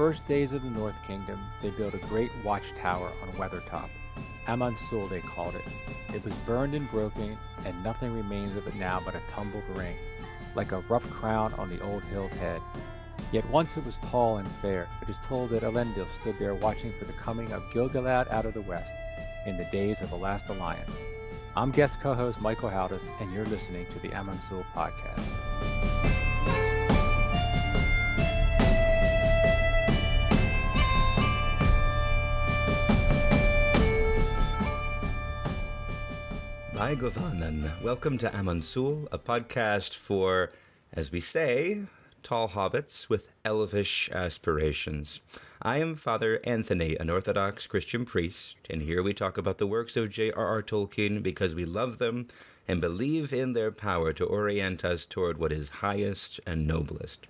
first days of the North Kingdom, they built a great watchtower on Weathertop. Amon Sûl, they called it. It was burned and broken, and nothing remains of it now but a tumbled ring, like a rough crown on the old hill's head. Yet once it was tall and fair. It is told that Elendil stood there watching for the coming of Gil-galad out of the west, in the days of the last alliance. I'm guest co-host Michael Haldas, and you're listening to the Amon Sûl podcast. Hi, Govanan. Welcome to Amon Sûl, a podcast for, as we say, tall hobbits with elvish aspirations. I am Father Anthony, an Orthodox Christian priest, and here we talk about the works of J.R.R. Tolkien because we love them and believe in their power to orient us toward what is highest and noblest.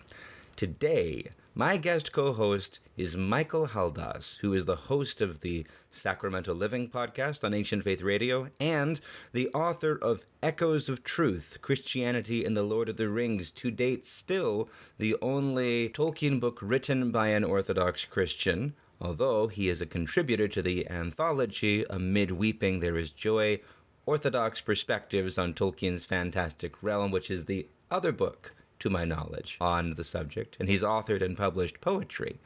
Today, my guest co-host is Michael Haldas, who is the host of the Sacramental Living podcast on Ancient Faith Radio and the author of Echoes of Truth, Christianity and the Lord of the Rings, to date still the only Tolkien book written by an Orthodox Christian, although he is a contributor to the anthology Amid Weeping There Is Joy, Orthodox Perspectives on Tolkien's Fantastic Realm, which is the other book, to my knowledge, on the subject, and he's authored and published poetry,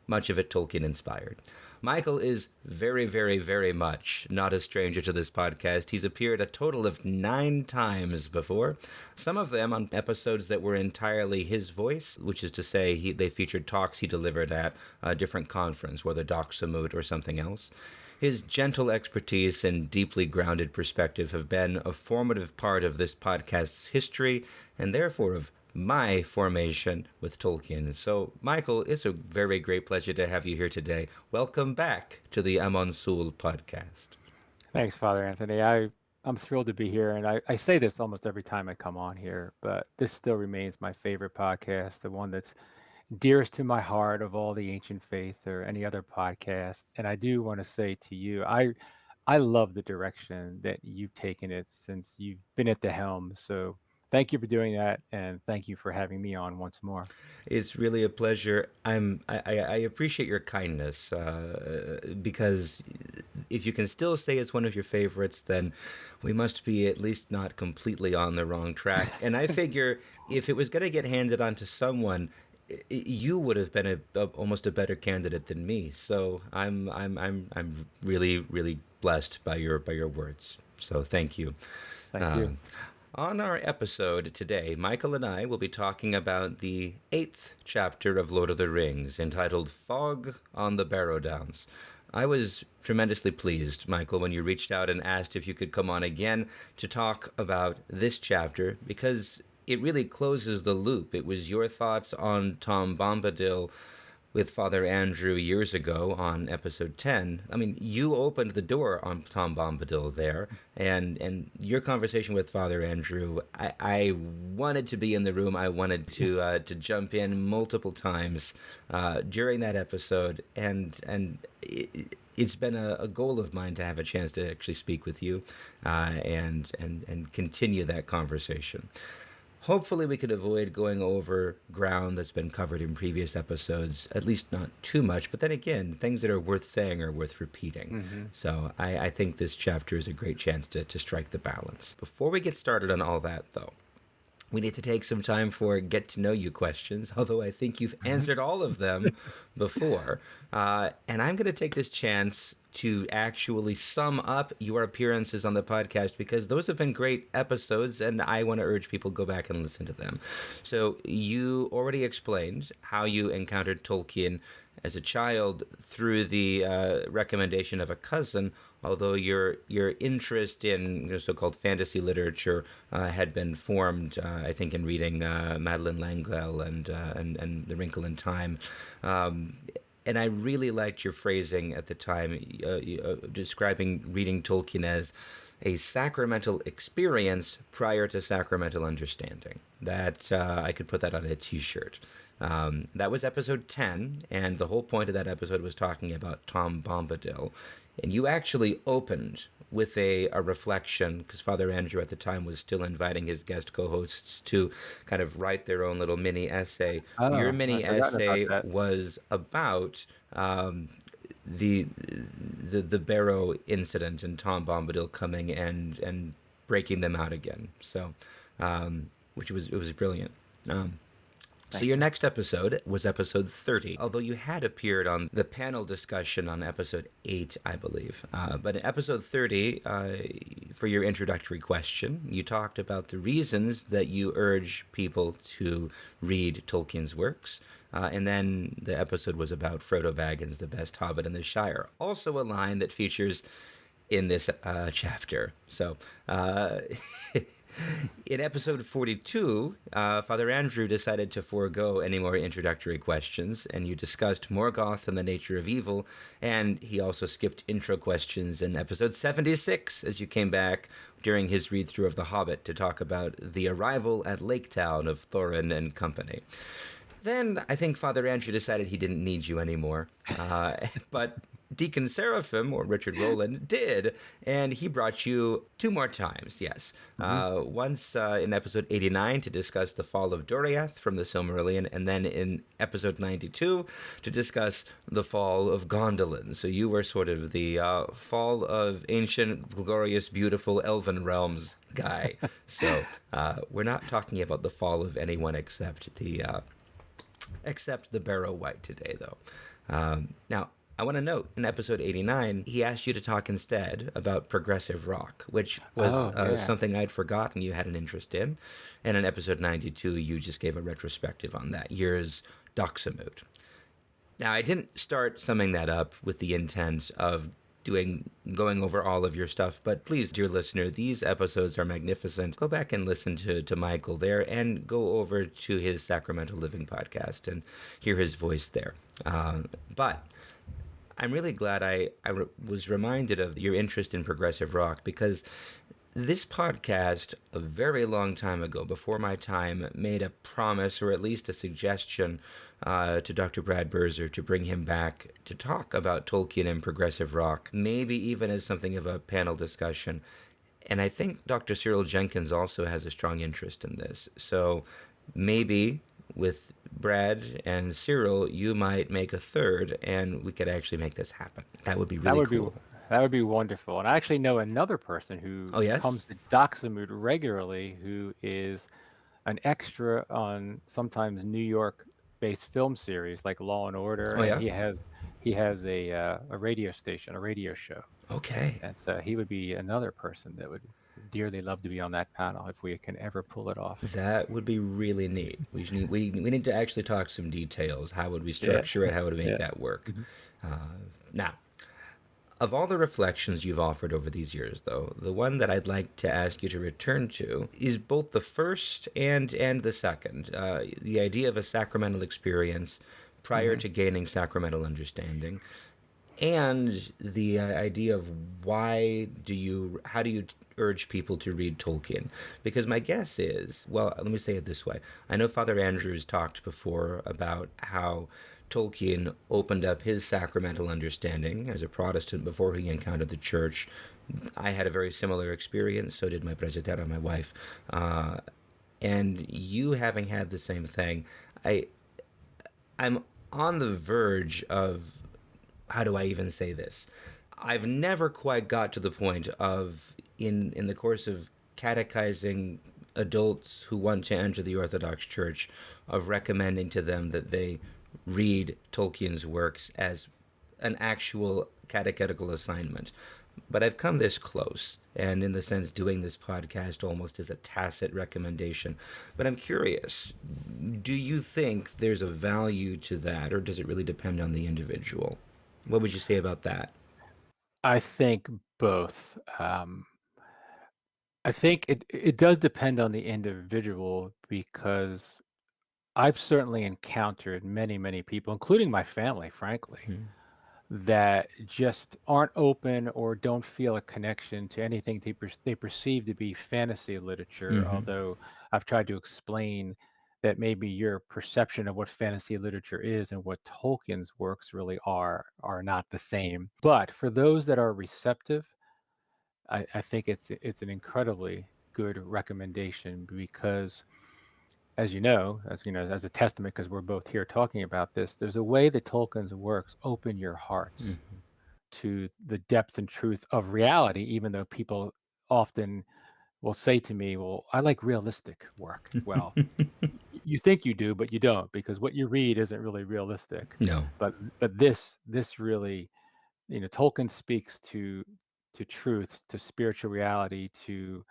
much of it Tolkien-inspired. Michael is very, very, very much not a stranger to this podcast. He's appeared a total of 9 times before, some of them on episodes that were entirely his voice, which is to say they featured talks he delivered at a different conference, whether Doc Samut or something else. His gentle expertise and deeply grounded perspective have been a formative part of this podcast's history, and therefore of my formation with Tolkien. So, Michael, it's a very great pleasure to have you here today. Welcome back to the Amon Sûl podcast. Thanks, Father Anthony. I'm thrilled to be here, and I say this almost every time I come on here, but this still remains my favorite podcast, the one that's dearest to my heart of all the Ancient Faith or any other podcast. And I do want to say to you, I love the direction that you've taken it since you've been at the helm. So thank you for doing that, and thank you for having me on once more. It's really a pleasure. I appreciate your kindness because if you can still say it's one of your favorites, then we must be at least not completely on the wrong track. And I figure if it was going to get handed on to someone, you would have been almost a better candidate than me. So I'm really, really blessed by your words. So thank you. Thank you. On our episode today, Michael and I will be talking about the 8th chapter of Lord of the Rings, entitled Fog on the Barrow Downs. I was tremendously pleased, Michael, when you reached out and asked if you could come on again to talk about this chapter, because it really closes the loop. It was your thoughts on Tom Bombadil with Father Andrew years ago on episode 10. I mean, you opened the door on Tom Bombadil there, and your conversation with Father Andrew, I wanted to be in the room. I wanted to jump in multiple times during that episode, and it's been a goal of mine to have a chance to actually speak with you and continue that conversation. Hopefully we could avoid going over ground that's been covered in previous episodes, at least not too much. But then again, things that are worth saying are worth repeating. Mm-hmm. So I think this chapter is a great chance to strike the balance. Before we get started on all that, though, we need to take some time for get-to-know-you questions, although I think you've answered all of them before. And I'm going to take this chance to actually sum up your appearances on the podcast, because those have been great episodes, and I want to urge people to go back and listen to them. So you already explained how you encountered Tolkien as a child through the recommendation of a cousin, although your interest in so-called fantasy literature had been formed, I think, in reading Madeleine L'Engle and The Wrinkle in Time. And I really liked your phrasing at the time, describing reading Tolkien as a sacramental experience prior to sacramental understanding. That I could put that on a T-shirt. That was episode 10, and the whole point of that episode was talking about Tom Bombadil. And you actually opened with a reflection, because Father Andrew at the time was still inviting his guest co-hosts to kind of write their own little mini essay. Your Oh, mini I'd forgotten about essay that. was about the the Barrow incident and Tom Bombadil coming and breaking them out again. So, which was it was brilliant. Um, so Thank your you. next episode was episode 30, although you had appeared on the panel discussion on episode 8, I believe. But in episode 30, for your introductory question, you talked about the reasons that you urge people to read Tolkien's works. And then the episode was about Frodo Baggins, the best hobbit in the Shire. Also a line that features in this chapter. So, in episode 42, Father Andrew decided to forego any more introductory questions, and you discussed Morgoth and the nature of evil, and he also skipped intro questions in episode 76 as you came back during his read through of The Hobbit to talk about the arrival at Lake Town of Thorin and company. Then I think Father Andrew decided he didn't need you anymore. But Deacon Seraphim, or Richard Rowland, did, and he brought you 2 more times, yes. Hmm. Once in episode 89 to discuss the fall of Doriath from the Silmarillion, and then in episode 92 to discuss the fall of Gondolin. So you were sort of the fall of ancient, glorious, beautiful elven realms guy. So we're not talking about the fall of anyone except the Barrow White today, though. Now, I want to note in episode 89, he asked you to talk instead about progressive rock, which was Oh, yeah. something I'd forgotten you had an interest in. And in episode 92, you just gave a retrospective on that year's Doxamut. Now, I didn't start summing that up with the intent of going over all of your stuff, but please, dear listener, these episodes are magnificent. Go back and listen to Michael there, and go over to his Sacramental Living podcast and hear his voice there. But I'm really glad I was reminded of your interest in progressive rock, because this podcast, a very long time ago, before my time, made a promise, or at least a suggestion, to Dr. Brad Berzer to bring him back to talk about Tolkien and progressive rock, maybe even as something of a panel discussion. And I think Dr. Cyril Jenkins also has a strong interest in this. So maybe with Brad and Cyril, you might make a third, and we could actually make this happen. That would be That really would be cool. that would be wonderful. And I actually know another person who Oh, yes? comes to Doxamut regularly, who is an extra on sometimes New York-based film series like Law and Order, Oh, and yeah? he has a radio station, a radio show, Okay. and so he would be another person that would dearly love to be on that panel if we can ever pull it off. That would be really neat. We need to actually talk some details. How would we Yeah, structure it? How would we make yeah. that work? Mhm. Now, of all the reflections you've offered over these years, though, the one that I'd like to ask you to return to is both the first and the second. The idea of a sacramental experience prior Mhm. to gaining sacramental understanding, and the idea of how do you urge people to read Tolkien? Because my guess is, well, let me say it this way. I know Father Andrews talked before about how Tolkien opened up his sacramental understanding as a Protestant before he encountered the church. I had a very similar experience, so did my presbytera, my wife. And you having had the same thing, I I'm on the verge of, how do I even say this? I've never quite got to the point of, in the course of catechizing adults who want to enter the Orthodox Church, of recommending to them that they read Tolkien's works as an actual catechetical assignment. But I've come this close, and in the sense, doing this podcast almost as a tacit recommendation. But I'm curious, do you think there's a value to that, or does it really depend on the individual? What would you say about that? I think both. I think it does depend on the individual, because I've certainly encountered many people, including my family, frankly, Hmm. that just aren't open or don't feel a connection to anything they perceive to be fantasy literature. Hmm. Although I've tried to explain that maybe your perception of what fantasy literature is and what Tolkien's works really are not the same. But for those that are receptive, I think it's an incredibly good recommendation because, as a testament, because we're both here talking about this, there's a way that Tolkien's works open your hearts to the depth and truth of reality, even though people often will say to me, "Well, I like realistic work." Well, you think you do, but you don't, because what you read isn't really realistic. No. But this really, Tolkien speaks to truth, to spiritual reality, to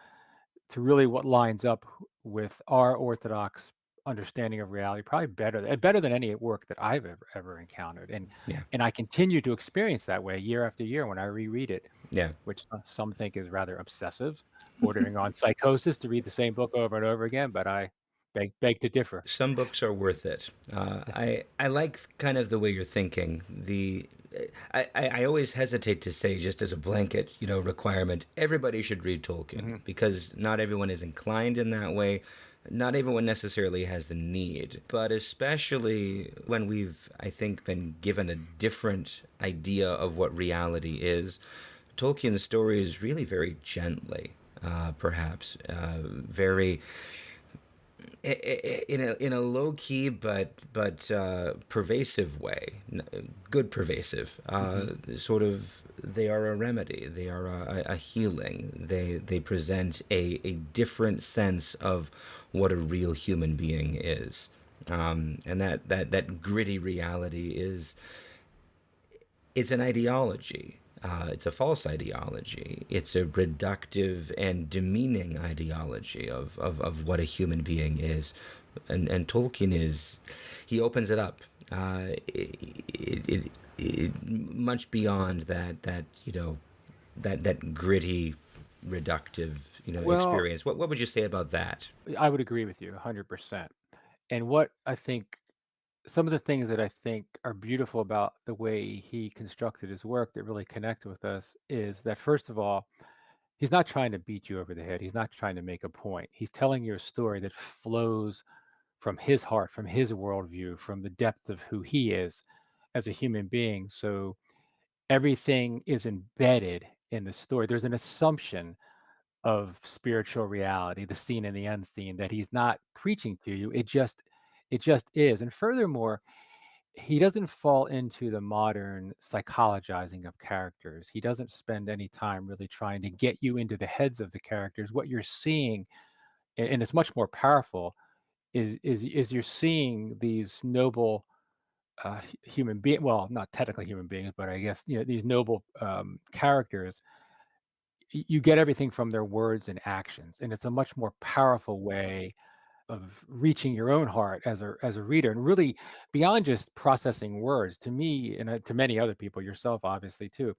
really what lines up with our orthodox understanding of reality, probably better than any work that I've ever encountered. Yeah. And I continue to experience that way year after year when I reread it, Yeah. which some think is rather obsessive, bordering on psychosis to read the same book over and over again, but I beg to differ. Some books are worth it. Yeah. I like kind of the way you're thinking. I always hesitate to say, just as a blanket, requirement, everybody should read Tolkien, Mhm. because not everyone is inclined in that way. Not everyone necessarily has the need, but especially when we've, I think, been given a different idea of what reality is. Tolkien's story is really very gently, perhaps, very in a low key but pervasive way, good pervasive. Mhm. Sort of, they are a remedy. They are a healing. They present a different sense of what a real human being is, and that gritty reality is, it's an ideology. It's a false ideology. It's a reductive and demeaning ideology of what a human being is. And Tolkien he opens it up. Much beyond that gritty, reductive, Well, experience. What would you say about that? I would agree with you 100%. And what I think some of the things that I think are beautiful about the way he constructed his work that really connect with us is that, first of all, he's not trying to beat you over the head. He's not trying to make a point. He's telling you a story that flows from his heart, from his worldview, from the depth of who he is as a human being. So everything is embedded in the story. There's an assumption of spiritual reality, the seen and the unseen, that he's not preaching to you. It just is. And furthermore, he doesn't fall into the modern psychologizing of characters. He doesn't spend any time really trying to get you into the heads of the characters. What you're seeing, and it's much more powerful, is you're seeing these noble human being, well, not technically human beings, but I guess these noble characters. You get everything from their words and actions, and it's a much more powerful way of reaching your own heart as a reader, and really beyond just processing words. To me, and to many other people, yourself obviously too,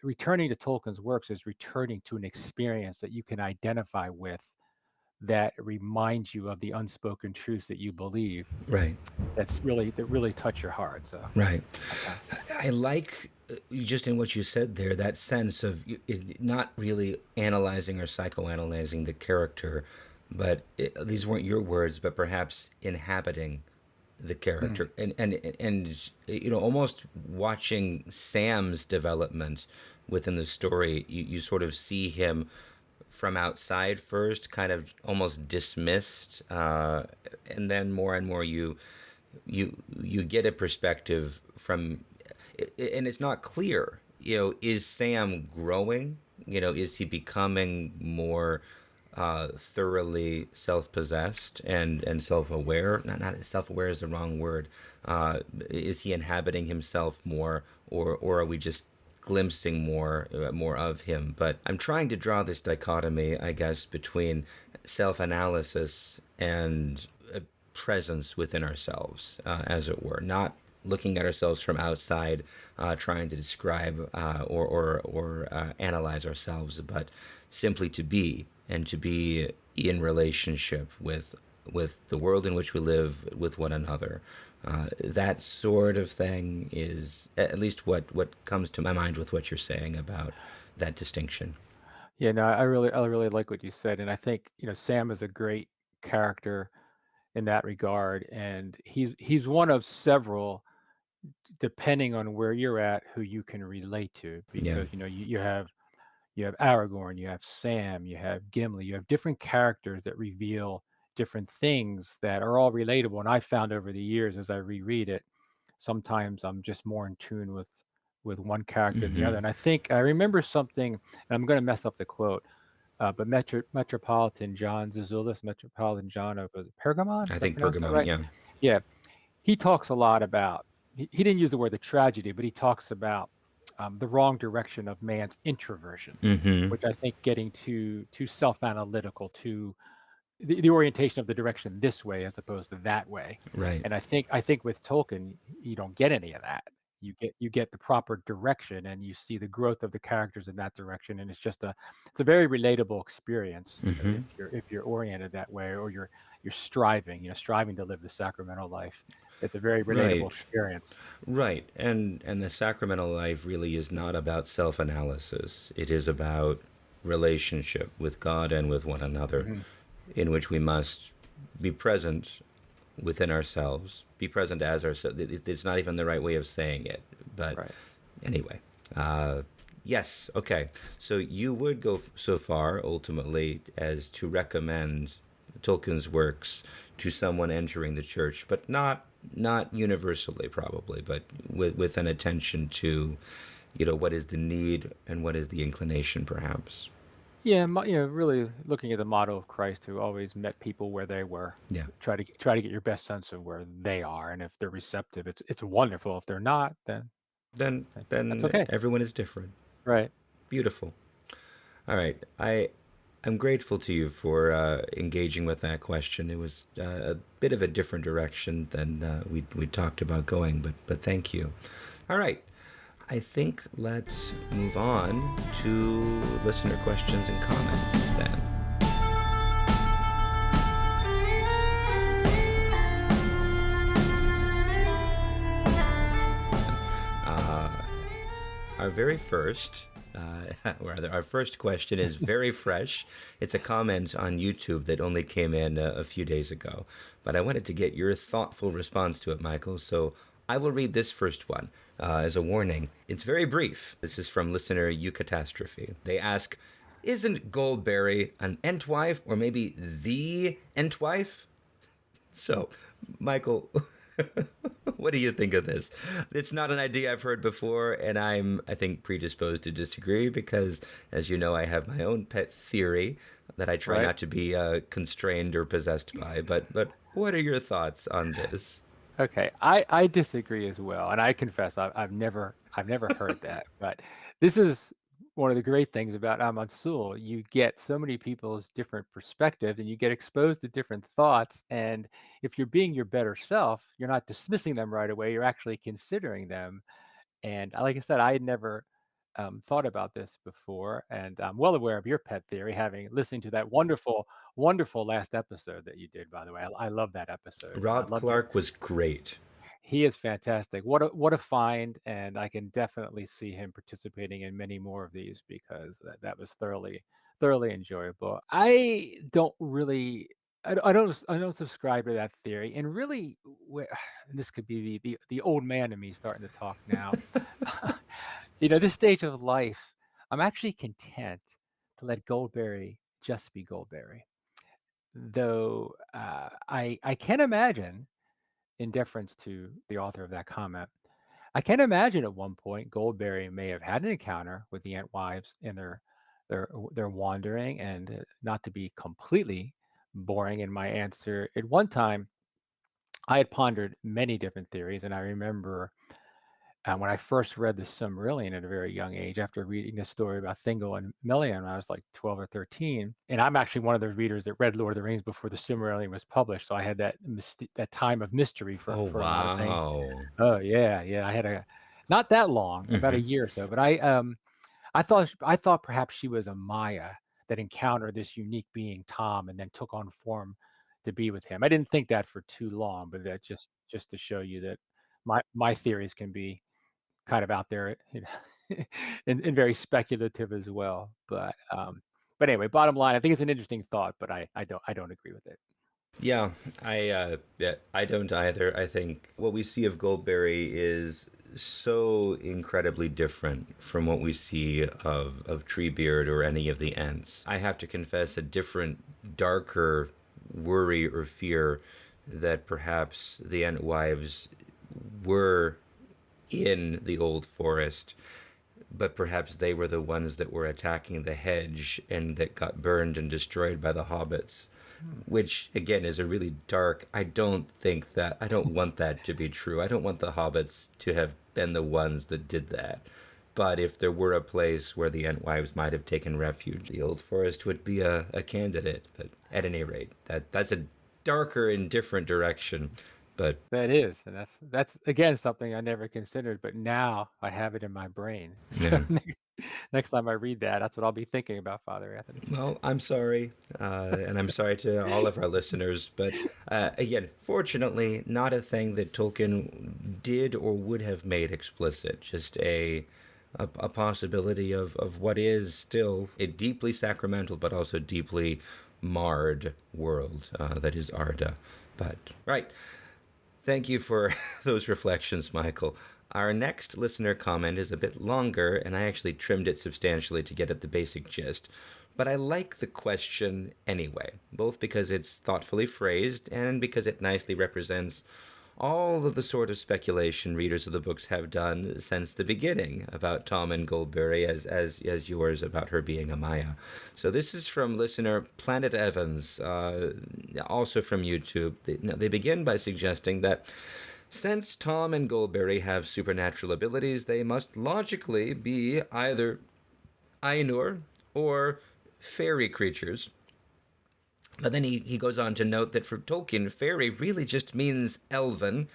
returning to Tolkien's works is returning to an experience that you can identify with, that reminds you of the unspoken truths that you believe, Right. that really touch your heart. So Right. okay. I like, just in what you said there, that sense of not really analyzing or psychoanalyzing the character, but these weren't your words, but perhaps inhabiting the Mm. character, and almost watching Sam's development within the story. You sort of see him from outside first, kind of almost dismissed, and then more and more you get a perspective from, and it's not clear. Is Sam growing? Is he becoming more thoroughly self-possessed and self-aware? Not self-aware is the wrong word. Is he inhabiting himself more, or are we just glimpsing more of him? But I'm trying to draw this dichotomy, I guess, between self-analysis and presence within ourselves, as it were, not looking at ourselves from outside, trying to describe or analyze ourselves, but simply to be, and to be in relationship with the world in which we live, with one another. That sort of thing is at least what comes to my mind with what you're saying about that distinction. Yeah, no, I really like what you said, and I think Sam is a great character in that regard, and he's one of several, depending on where you're at, who you can relate to, Yeah. because you have you have Aragorn, you have Sam, you have Gimli, you have different characters that reveal different things that are all relatable. And I found over the years as I reread it, sometimes I'm just more in tune with one character than the other. Mm-hmm. And I think I remember something, and I'm going to mess up the quote, but Metropolitan John Zazulus, Metropolitan John of was it Pergamon, I if I think pronounced that Pergamon, right? yeah. Yeah, he talks a lot about, he didn't use the word the tragedy, but he talks about the wrong direction of man's introversion, Mm-hmm. which I think getting too self-analytical, too the orientation of the direction this way as opposed to that way. Right. And I think with Tolkien, you don't get any of that. You get the proper direction, and you see the growth of the characters in that direction, and it's a very relatable experience Mm-hmm. if you're oriented that way, or you're striving, striving to live the sacramental life. It's a very relatable Right. experience. Right. And the sacramental life really is not about self-analysis. It is about relationship with God and with one another, Hmm. in which we must be present within ourselves, be present as ourselves. It's not even the right way of saying it, but Right. anyway. Uh, yes. Okay. So you would go so far ultimately as to recommend Tolkien's works to someone entering the church, but not universally probably, but with an attention to, what is the need and what is the inclination, perhaps. Yeah, really looking at the motto of Christ, who always met people where they were. Yeah. Try to get your best sense of where they are, and if they're receptive, it's wonderful. If they're not, then Then that's then okay. everyone is different. Right. Beautiful. All right. I'm grateful to you for engaging with that question. It was a bit of a different direction than we talked about going, but thank you. All right. I think let's move on to listener questions and comments then. Uh, our very first, rather, our first question is very fresh. It's a comment on YouTube that only came in a few days ago, but I wanted to get your thoughtful response to it, Michael. So I will read this first one as a warning. It's very brief. This is from listener Eucatastrophe. They ask, "Isn't Goldberry an Entwife, or maybe the Entwife?" So, Michael, what do you think of this? It's not an idea I've heard before, and I think, predisposed to disagree because, as you know, I have my own pet theory that I try Right. not to be constrained or possessed by. But what are your thoughts on this? Okay. I disagree as well, and I confess I've never heard that. But this is one of the great things about Amon Sûl. You get so many people's different perspectives, and you get exposed to different thoughts. And if you're being your better self, you're not dismissing them right away. You're actually considering them. And like I said, I had never thought about this before, and I'm well aware of your pet theory, having listening to that wonderful, wonderful last episode that you did. By the way, I love that episode, and I Rob love your. Clark was great. He is fantastic. What a find, and I can definitely see him participating in many more of these because that was thoroughly enjoyable. I don't subscribe to that theory, and really, and this could be the old man in me starting to talk now. This stage of life, I'm actually content to let Goldberry just be Goldberry. Though I can imagine, in deference to the author of that comment, I can imagine at one point Goldberry may have had an encounter with the Antwives in their wandering, and not to be completely boring in my answer, at one time I had pondered many different theories, and I remember when I first read the Silmarillion at a very young age, after reading the story about Thingol and Melian when I was like 12 or 13, and I'm actually one of the readers that read Lord of the Rings before the Silmarillion was published, so I had that time of mystery for Oh, a lot of things. wow. Oh yeah, yeah, I had a not that long, about a Hmm. year or so, but I thought perhaps she was a Maya that encountered this unique being Tom and then took on form to be with him. I didn't think that for too long, but that just to show you that my theories can be kind of out there, and very speculative as well. But anyway, bottom line, I think it's an interesting thought, but I don't agree with it. Yeah, I don't either. I think what we see of Goldberry is so incredibly different from what we see of Treebeard or any of the Ents. I have to confess a different, darker worry or fear that perhaps the Ent wives were in the old forest, but perhaps they were the ones that were attacking the hedge and that got burned and destroyed by the hobbits, which again is a really dark. I don't want that to be true. I don't want the hobbits to have been the ones that did that. But if there were a place where the Entwives might have taken refuge, the Old Forest would be a candidate. But at any rate, that's a darker and different direction. But That is, and that's again something I never considered, but now I have it in my brain. So yeah. next time I read that, that's what I'll be thinking about, Father Anthony. Well, I'm sorry, and I'm sorry to all of our listeners, but again, fortunately, not a thing that Tolkien did or would have made explicit. Just a possibility of what is still a deeply sacramental, but also deeply marred world that is Arda. But right, thank you for those reflections, Michael. Our next listener comment is a bit longer, and I actually trimmed it substantially to get at the basic gist. But I like the question anyway, both because it's thoughtfully phrased and because it nicely represents all of the sort of speculation readers of the books have done since the beginning about Tom and Goldberry, as yours about her being a Maya. So this is from listener Planet Evans, also from YouTube. They begin by suggesting that since Tom and Goldberry have supernatural abilities, they must logically be either Ainur or fairy creatures. But then he goes on to note that for Tolkien, fairy really just means elven,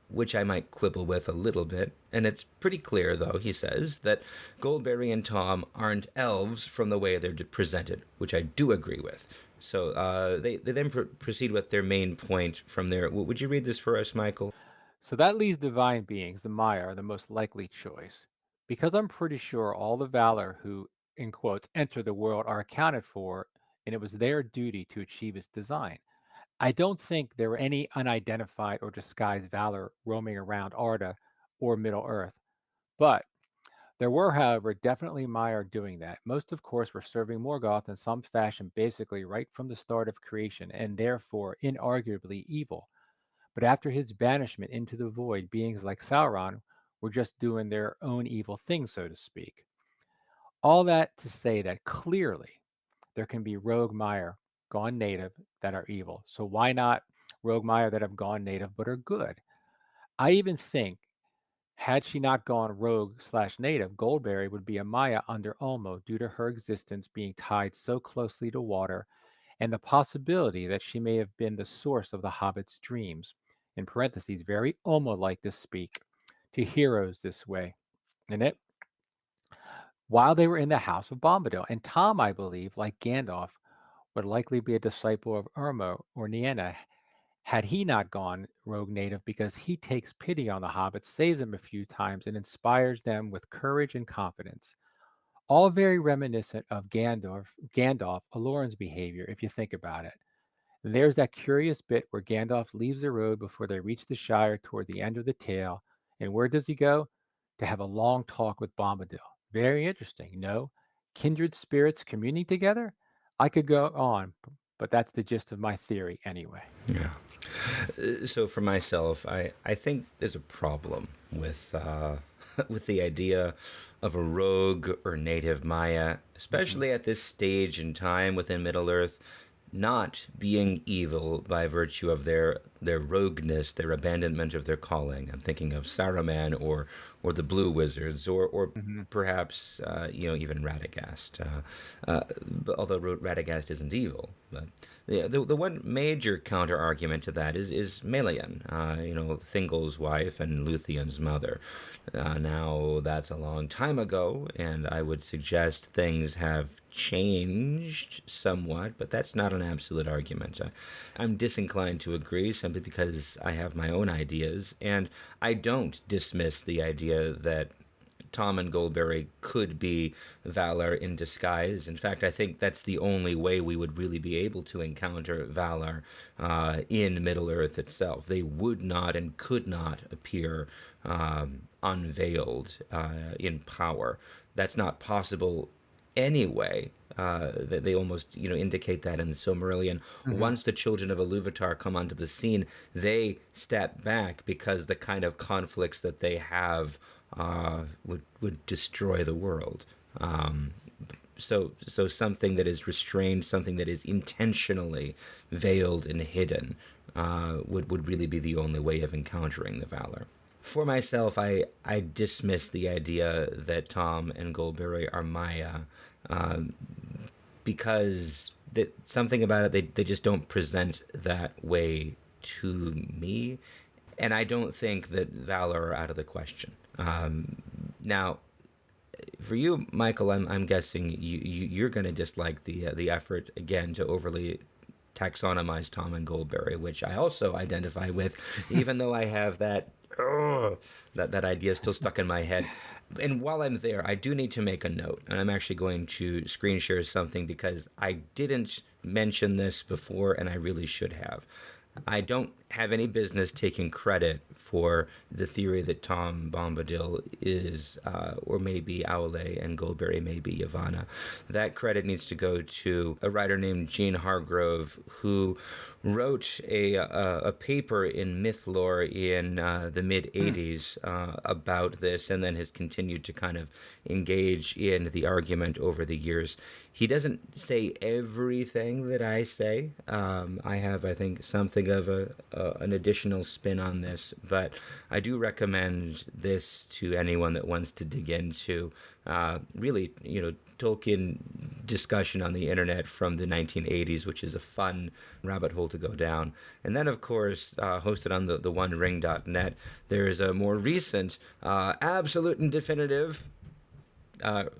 which I might quibble with a little bit. And it's pretty clear, though, he says, that Goldberry and Tom aren't elves from the way they're presented, which I do agree with. So they then proceed with their main point from there. Would you read this for us, Michael? So that leaves divine beings, the Maya, are the most likely choice. Because I'm pretty sure all the Valor who, in quotes, enter the world are accounted for, and it was their duty to achieve its design. I don't think there were any unidentified or disguised Valor roaming around Arda or Middle Earth. But there were, however, definitely Maiar doing that. Most, of course, were serving Morgoth in some fashion, basically right from the start of creation, and therefore inarguably evil. But after his banishment into the void, beings like Sauron were just doing their own evil thing, so to speak. All that to say that clearly there can be rogue Maiar gone native that are evil. So why not rogue Maiar that have gone native but are good? I even think had she not gone rogue slash native, Goldberry would be a Maya under Olmo due to her existence being tied so closely to water and the possibility that she may have been the source of the Hobbit's dreams, in parentheses, very Olmo like to speak, to heroes this way. In it, while they were in the house of Bombadil. And Tom, I believe, like Gandalf, would likely be a disciple of Irma or Nienna had he not gone rogue native because he takes pity on the hobbits, saves them a few times, and inspires them with courage and confidence. All very reminiscent of Gandalf Aloran's behavior, if you think about it. And there's that curious bit where Gandalf leaves the road before they reach the Shire toward the end of the tale. And where does he go? To have a long talk with Bombadil. Very interesting, no? Kindred spirits communing together? I could go on, but that's the gist of my theory anyway. Yeah. So for myself, I think there's a problem with with the idea of a rogue or native Maya, Mhm. especially at this stage in time within Middle Earth, not being evil by virtue of their rogueness, their abandonment of their calling. I'm thinking of Saruman or the Blue Wizards or Mhm. perhaps even Radagast. Although Radagast isn't evil, but the one major counter argument to that is Melian, Thingol's wife and Luthien's mother. Now that's a long time ago, and I would suggest things have changed somewhat, but that's not an absolute argument. I'm disinclined to agree simply because I have my own ideas, and I don't dismiss the idea that Tom and Goldberry could be Valar in disguise. In fact, I think that's the only way we would really be able to encounter Valar in Middle Earth itself. They would not and could not appear unveiled in power. That's not possible anyway. That they almost indicate that in the Silmarillion. Hmm. Once the children of Ilúvatar come onto the scene, they step back because the kind of conflicts that they have would destroy the world. So something that is restrained, something that is intentionally veiled and hidden, would really be the only way of encountering the Valor. For myself, I dismiss the idea that Tom and Goldberry are Maya, um, because that something about it they just don't present that way to me, and I don't think that Valor are out of the question. Now, for you, Michael, I'm guessing you're going to dislike the effort again to overly taxonomize Tom and Goldberry, which I also identify with, even though I have that idea still stuck in my head. And while I'm there, I do need to make a note, and I'm actually going to screen share something because I didn't mention this before, and I really should have. I don't have any business taking credit for the theory that Tom Bombadil is, or maybe Aule and Goldberry may be Yavanna. That credit needs to go to a writer named Jean Hargrove, who wrote a paper in Mythlore in the mid 80s about this, and then has continued to kind of engage in the argument over the years. He doesn't say everything that I say. I have, I think, something of an additional spin on this, but I do recommend this to anyone that wants to dig into really, Tolkien discussion on the internet from the 1980s, which is a fun rabbit hole to go down. And then, of course, hosted on the OneRing.net, there's a more recent, absolute and definitive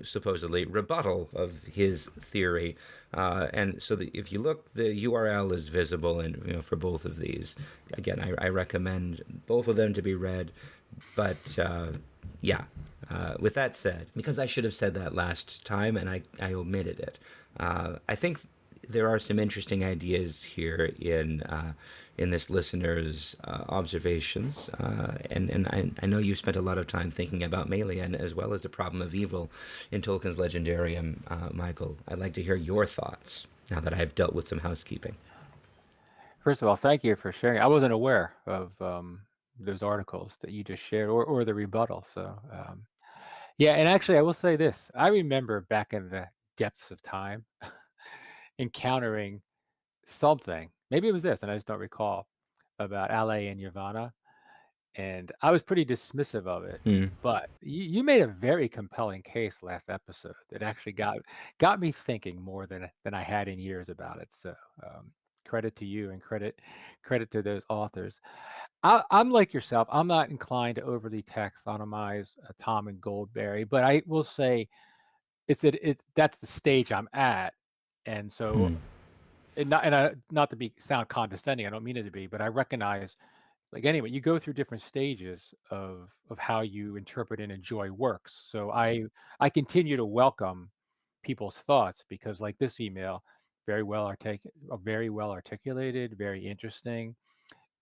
supposedly rebuttal of his theory, and so if you look, the URL is visible, and for both of these. Again, I recommend both of them to be read, but yeah. With that said, because I should have said that last time and I omitted it, I think there are some interesting ideas here in this listener's observations, and I know you spent a lot of time thinking about Melian as well as the problem of evil in Tolkien's Legendarium, Michael. I'd like to hear your thoughts now that I've dealt with some housekeeping. First of all, thank you for sharing. I wasn't aware of those articles that you just shared, or the rebuttal. So, yeah, and actually, I will say this: I remember back in the depths of time encountering something. Maybe it was this, and I just don't recall, about Ale and Yavanna, and I was pretty dismissive of it. Hmm. But you made a very compelling case last episode that actually got me thinking more than I had in years about it. So, credit to you, and credit to those authors. I'm like yourself. I'm not inclined to overly taxonomize Tom and Goldberry, but I will say that's the stage I'm at, and so, Hmm. not to be sound condescending. I don't mean it to be, but I recognize, like, anyway, you go through different stages of how you interpret and enjoy works. So I continue to welcome people's thoughts, because, like, this email, very well articulated, very interesting,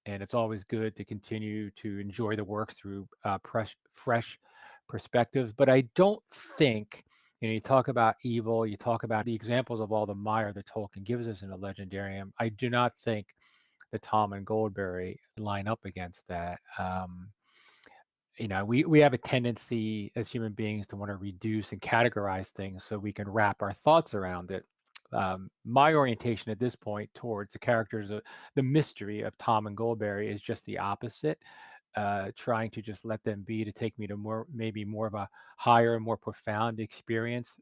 and it's always good to continue to enjoy the work through fresh perspectives. But I don't think, you talk about evil, you talk about the examples of all the mire that Tolkien gives us in the Legendarium. I do not think that Tom and Goldberry line up against that. We have a tendency as human beings to want to reduce and categorize things so we can wrap our thoughts around it. My orientation at this point towards the characters, the mystery of Tom and Goldberry, is just the opposite. Trying to just let them be, to take me to maybe more of a higher and more profound experience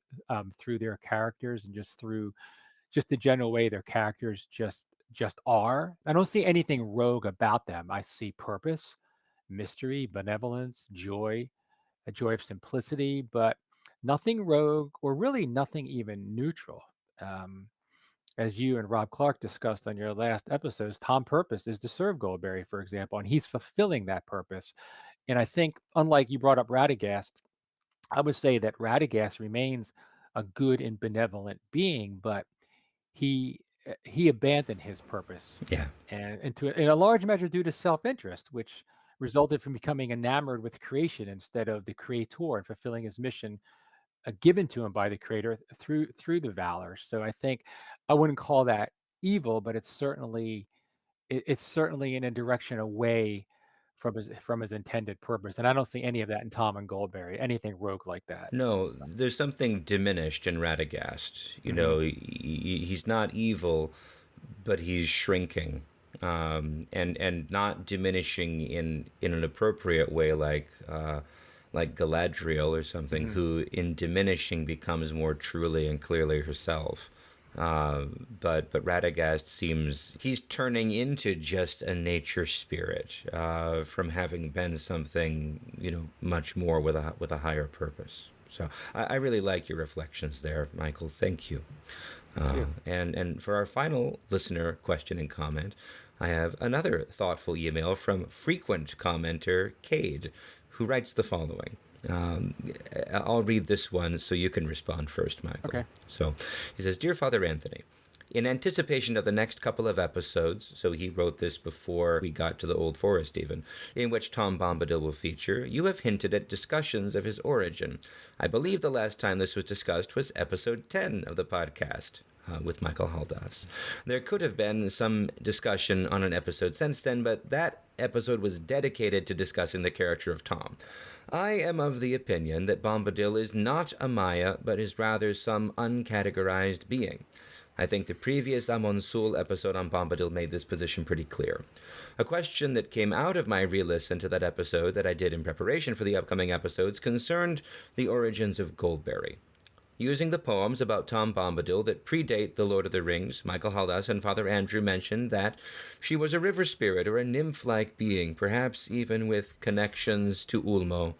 through their characters, and just through just the general way their characters just are. I don't see anything rogue about them. I see purpose, mystery, benevolence, joy, a joy of simplicity, but nothing rogue, or really nothing even neutral. Um, as you and Rob Clark discussed on your last episodes, Tom purpose is to serve Goldberry, for example, and he's fulfilling that purpose. And I think, unlike you brought up Radagast, I would say that Radagast remains a good and benevolent being, but he abandoned his purpose, Yeah. and in a large measure due to self-interest, which resulted from becoming enamored with creation instead of the creator and fulfilling his mission given to him by the creator through the valor. So I think I wouldn't call that evil, but it's certainly in a direction away from his intended purpose. And I don't see any of that in Tom and Goldberry, anything rogue like that. No, So, there's something diminished in Radagast. mhm. He's not evil, but he's shrinking, and not diminishing in an appropriate way, like Galadriel or something, Mhm. who in diminishing becomes more truly and clearly herself. Uh, but Radagast seems he's turning into just a nature spirit, from having been something much more with a higher purpose. So I really like your reflections there, Michael. Thank you. Thank you. And for our final listener question and comment, I have another thoughtful email from frequent commenter Cade, who writes the following. Um, I'll read this one so you can respond first, Michael. Okay. So he says, Dear Father Anthony, in anticipation of the next couple of episodes, so he wrote this before we got to the Old Forest even, in which Tom Bombadil will feature, you have hinted at discussions of his origin. I believe the last time this was discussed was episode 10 of the podcast. With Michael Haldas. There could have been some discussion on an episode since then, but that episode was dedicated to discussing the character of Tom. I am of the opinion that Bombadil is not a Maya, but is rather some uncategorized being. I think the previous Amon Sûl episode on Bombadil made this position pretty clear. A question that came out of my re-listen to that episode that I did in preparation for the upcoming episodes concerned the origins of Goldberry. Using the poems about Tom Bombadil that predate The Lord of the Rings, Michael Haldas and Father Andrew mentioned that she was a river spirit or a nymph-like being, perhaps even with connections to Ulmo.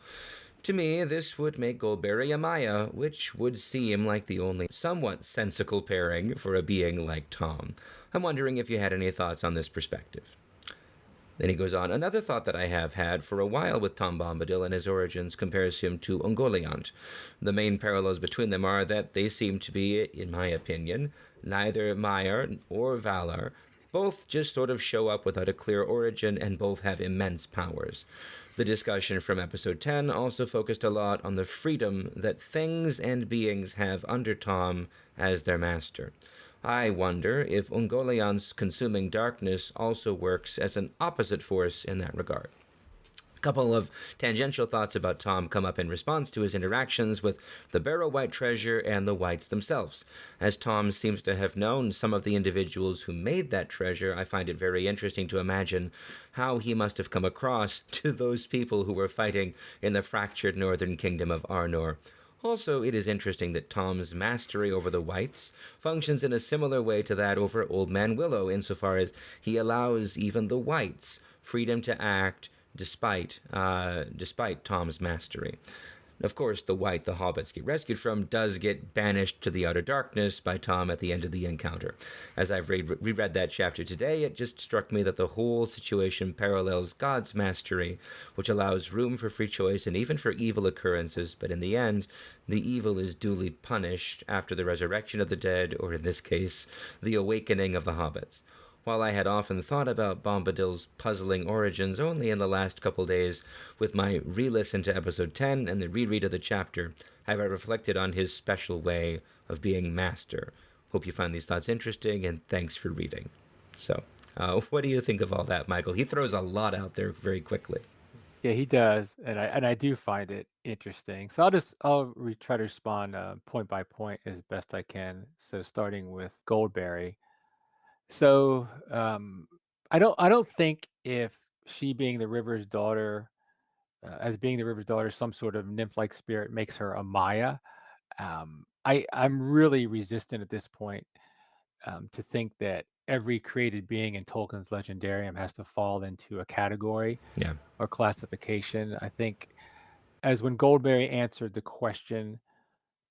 To me, this would make Goldberry a Maya, which would seem like the only somewhat sensical pairing for a being like Tom. I'm wondering if you had any thoughts on this perspective. Then he goes on, another thought that I have had for a while with Tom Bombadil and his origins compares him to Ungoliant. The main parallels between them are that they seem to be, in my opinion, neither Maiar or Valar. Both just sort of show up without a clear origin, and both have immense powers. The discussion from episode 10 also focused a lot on the freedom that things and beings have under Tom as their master. I wonder if Ungoliant's consuming darkness also works as an opposite force in that regard. A couple of tangential thoughts about Tom come up in response to his interactions with the Barrow White treasure and the Whites themselves. As Tom seems to have known some of the individuals who made that treasure, I find it very interesting to imagine how he must have come across to those people who were fighting in the fractured northern kingdom of Arnor. Also, it is interesting that Tom's mastery over the Whites functions in a similar way to that over Old Man Willow, insofar as he allows even the Whites freedom to act despite Tom's mastery. Of course, the White the hobbits get rescued from does get banished to the outer darkness by Tom at the end of the encounter. As I've reread that chapter today, it just struck me that the whole situation parallels God's mastery, which allows room for free choice and even for evil occurrences, but in the end, the evil is duly punished after the resurrection of the dead, or in this case, the awakening of the hobbits. While I had often thought about Bombadil's puzzling origins only in the last couple days, with my re-listen to episode 10 and the reread of the chapter, have I reflected on his special way of being master. Hope you find these thoughts interesting, and thanks for reading. So, what do you think of all that, Michael? He throws a lot out there very quickly. Yeah, he does, and I do find it interesting. So try to respond point by point as best I can. So starting with Goldberry. So I don't think if she being the river's daughter, as being the river's daughter, some sort of nymph-like spirit makes her a Maya. I'm really resistant at this point to think that every created being in Tolkien's Legendarium has to fall into a category Yeah. or classification. I think as when Goldberry answered the question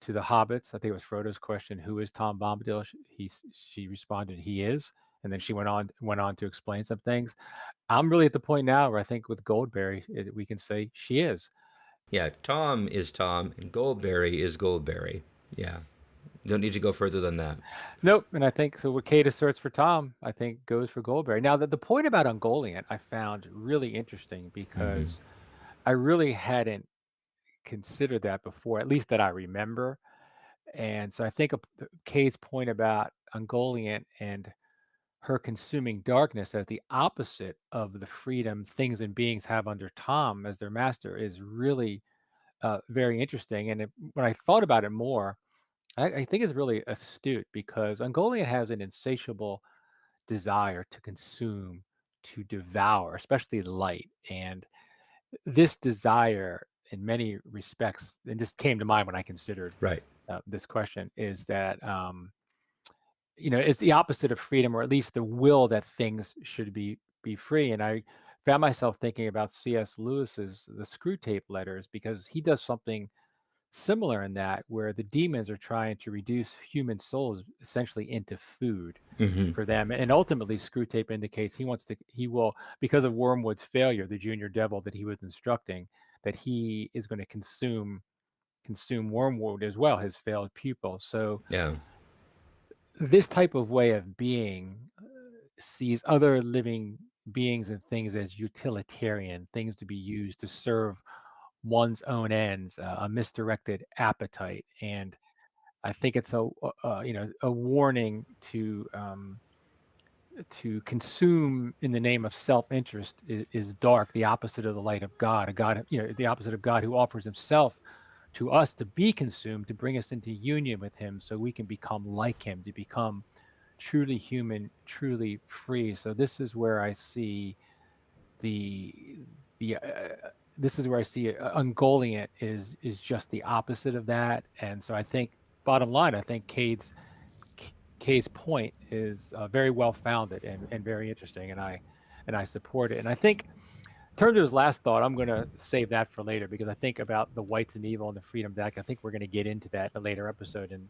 to the hobbits, I think it was Frodo's question, "Who is Tom Bombadil?" She responded, "He is," and then she went on to explain some things. I'm really at the point now where I think with Goldberry, we can say she is. Yeah, Tom is Tom, and Goldberry is Goldberry. Yeah, don't need to go further than that. Nope. And I think so. What Kate asserts for Tom, I think goes for Goldberry. Now, the point about Ungoliant I found really interesting Hmm. because I really hadn't considered that before, at least that I remember. And so I think Kate's point about Ungoliant and her consuming darkness as the opposite of the freedom things and beings have under Tom as their master is really very interesting. And when I thought about it more, I think it's really astute because Ungoliant has an insatiable desire to consume, to devour, especially light. And this desire, in many respects, and this came to mind when I considered Right. this question, is that it's the opposite of freedom, or at least the will that things should be free. And I found myself thinking about C.S. Lewis's The Screw Tape Letters because he does something similar in that, where the demons are trying to reduce human souls essentially into food Hmm. for them. And ultimately, Screw Tape indicates he will, because of Wormwood's failure, the junior devil that he was instructing, that he is going to consume Wormwood as well, his failed pupil. So Yeah. this type of way of being sees other living beings and things as utilitarian, things to be used to serve one's own ends, a misdirected appetite. And I think it's a warning to consume in the name of self-interest is dark, the opposite of the light of God, a God, the opposite of God who offers himself to us to be consumed, to bring us into union with him so we can become like him, to become truly human, truly free. So the this is where I see Ungoliant is just the opposite of that. And so I think, bottom line, I think Cade's point is very well founded and very interesting, and I support it. And I think, in terms of his last thought, I'm going to save that for later because I think about the whites and evil and the freedom deck. I think we're going to get into that in a later episode in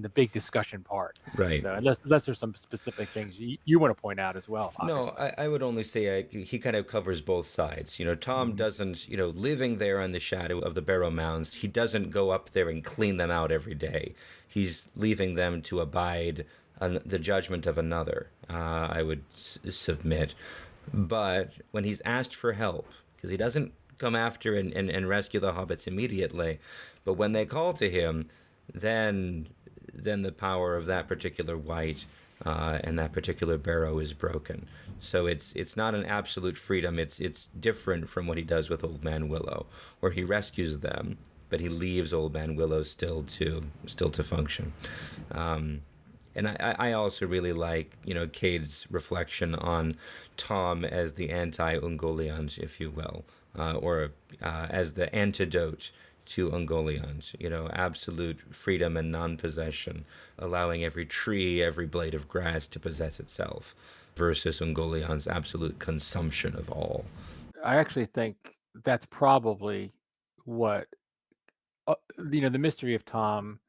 the big discussion part. Right. So unless there's some specific things you want to point out as well, No, obviously. I would only say he kind of covers both sides. Tom Hmm. doesn't, living there in the shadow of the Barrow Mounds, he doesn't go up there and clean them out every day. He's leaving them to abide on the judgment of another, I would submit. But when he's asked for help, because he doesn't come after and rescue the hobbits immediately, but when they call to him, then then the power of that particular white and that particular barrow is broken. So it's not an absolute freedom. It's different from what he does with Old Man Willow, where he rescues them, but he leaves Old Man Willow still to function. And I also really like, Cade's reflection on Tom as the anti-Ungoliant, if you will, or as the antidote to Ungoliant, absolute freedom and non-possession, allowing every tree, every blade of grass to possess itself, versus Ungoliant's absolute consumption of all. I actually think that's probably what uh, the mystery of Tom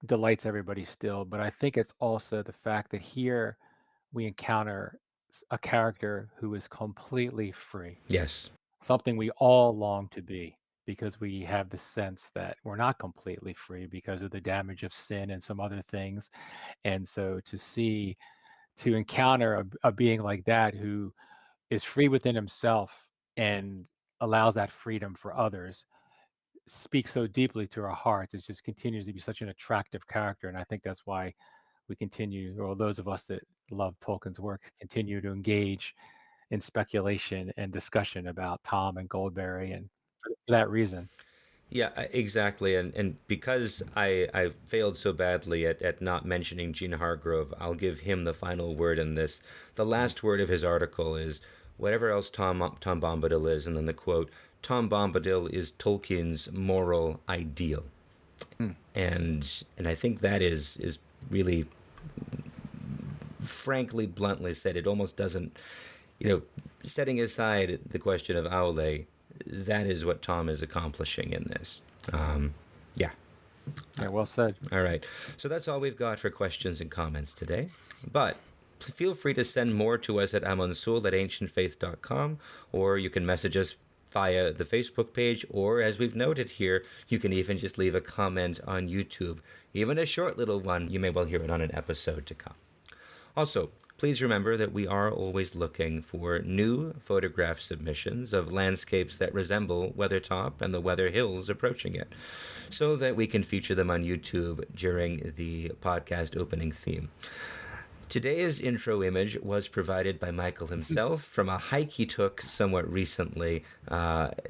delights everybody still, but I think it's also the fact that here we encounter a character who is completely free, Yes. something we all long to be, because we have the sense that we're not completely free because of the damage of sin and some other things. And so to encounter a being like that who is free within himself and allows that freedom for others speaks so deeply to our hearts. It just continues to be such an attractive character, and I think that's why we continue, or those of us that love Tolkien's work, continue to engage in speculation and discussion about Tom and Goldberry, and for that reason. Yeah, exactly. And because I failed so badly at not mentioning Gene Hargrove, I'll give him the final word in this. The Mhm. last word of his article is whatever else Tom Bombadil is, and then the quote, Tom Bombadil is Tolkien's moral ideal. Mm. And I think that is really frankly bluntly said. It almost doesn't, setting aside the question of Aule, that is what Tom is accomplishing in this. Yeah. Yeah, well said. All right. So that's all we've got for questions and comments today. But feel free to send more to us at Amon Sûl at ancientfaith.com, or you can message us via the Facebook page, or as we've noted here, you can even just leave a comment on YouTube. Even a short little one, you may well hear it on an episode to come. Also, please remember that we are always looking for new photograph submissions of landscapes that resemble Weathertop and the Weather Hills approaching it, so that we can feature them on YouTube during the podcast opening theme. Today's intro image was provided by Michael himself from a hike he took somewhat recently.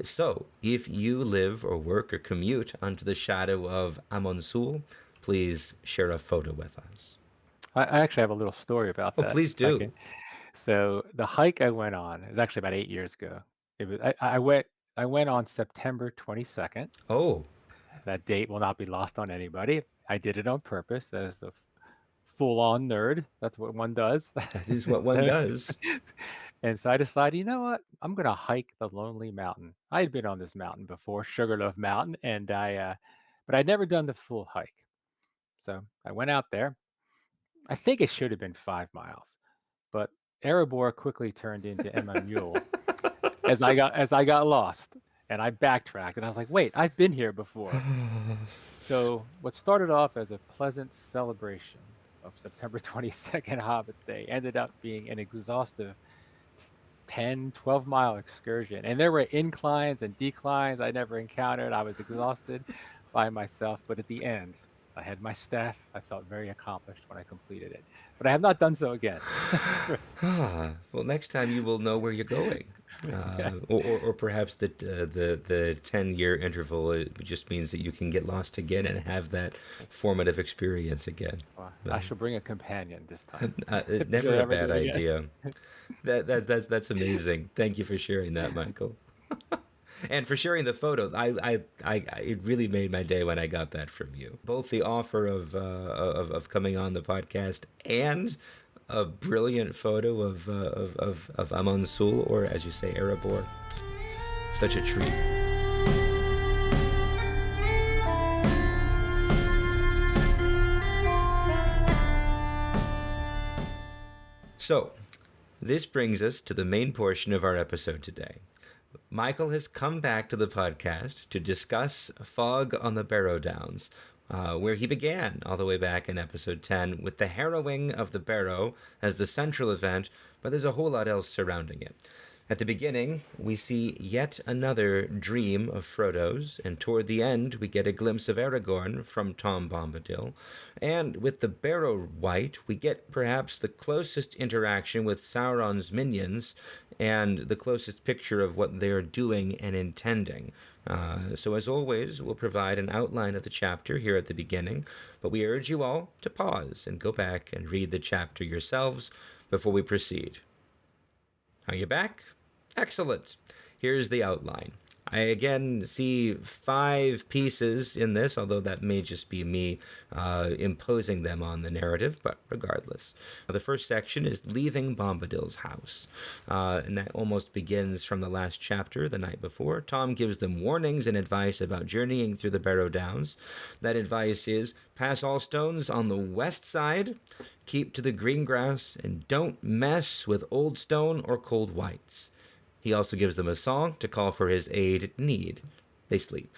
So, if you live or work or commute under the shadow of Amon Sûl, please share a photo with us. I actually have a little story about Oh, that. please do. Okay. So the hike I went on, it was actually about 8 years ago. I went on September 22nd. Oh, That date will not be lost on anybody. I did it on purpose as a full-on nerd. That's what one does. that is what one So, does. and so I decided, you know what? I'm gonna hike the Lonely Mountain. I had been on this mountain before, Sugarloaf Mountain, and but I'd never done the full hike. So I went out there. I think it should have been 5 miles, but Erebor quickly turned into Amon Mule as I got lost, and I backtracked, and I was like, wait, I've been here before. So what started off as a pleasant celebration of September 22nd Hobbits Day ended up being an exhaustive 10, 12-mile excursion. And there were inclines and declines I never encountered. I was exhausted by myself, but at the end, I had my staff. I felt very accomplished when I completed it. But I have not done so again. Well, next time you will know where you're going. Yes. Or perhaps the 10-year interval just means that you can get lost again and have that formative experience again. Well, I shall bring a companion this time. Never Should I a ever bad do it again? idea. That's amazing. Thank you for sharing that, Michael. And for sharing the photo. It really made my day when I got that from you. Both the offer of coming on the podcast and a brilliant photo of Amon Sûl, or as you say, Erebor. Such a treat. So, this brings us to the main portion of our episode today. Michael has come back to the podcast to discuss Fog on the Barrow Downs, where he began all the way back in episode 10 with the harrowing of the Barrow as the central event, but there's a whole lot else surrounding it. At the beginning, we see yet another dream of Frodo's, and toward the end, we get a glimpse of Aragorn from Tom Bombadil. And with the Barrow Wight, we get perhaps the closest interaction with Sauron's minions and the closest picture of what they're doing and intending. So as always, we'll provide an outline of the chapter here at the beginning, but we urge you all to pause and go back and read the chapter yourselves before we proceed. Are you back? Excellent. Here's the outline. I again see 5 pieces in this, although that may just be me imposing them on the narrative, but regardless. The first section is leaving Bombadil's house, and that almost begins from the last chapter, the night before. Tom gives them warnings and advice about journeying through the Barrow Downs. That advice is, pass all stones on the west side, keep to the green grass, and don't mess with old stone or cold whites. He also gives them a song to call for his aid need. They sleep.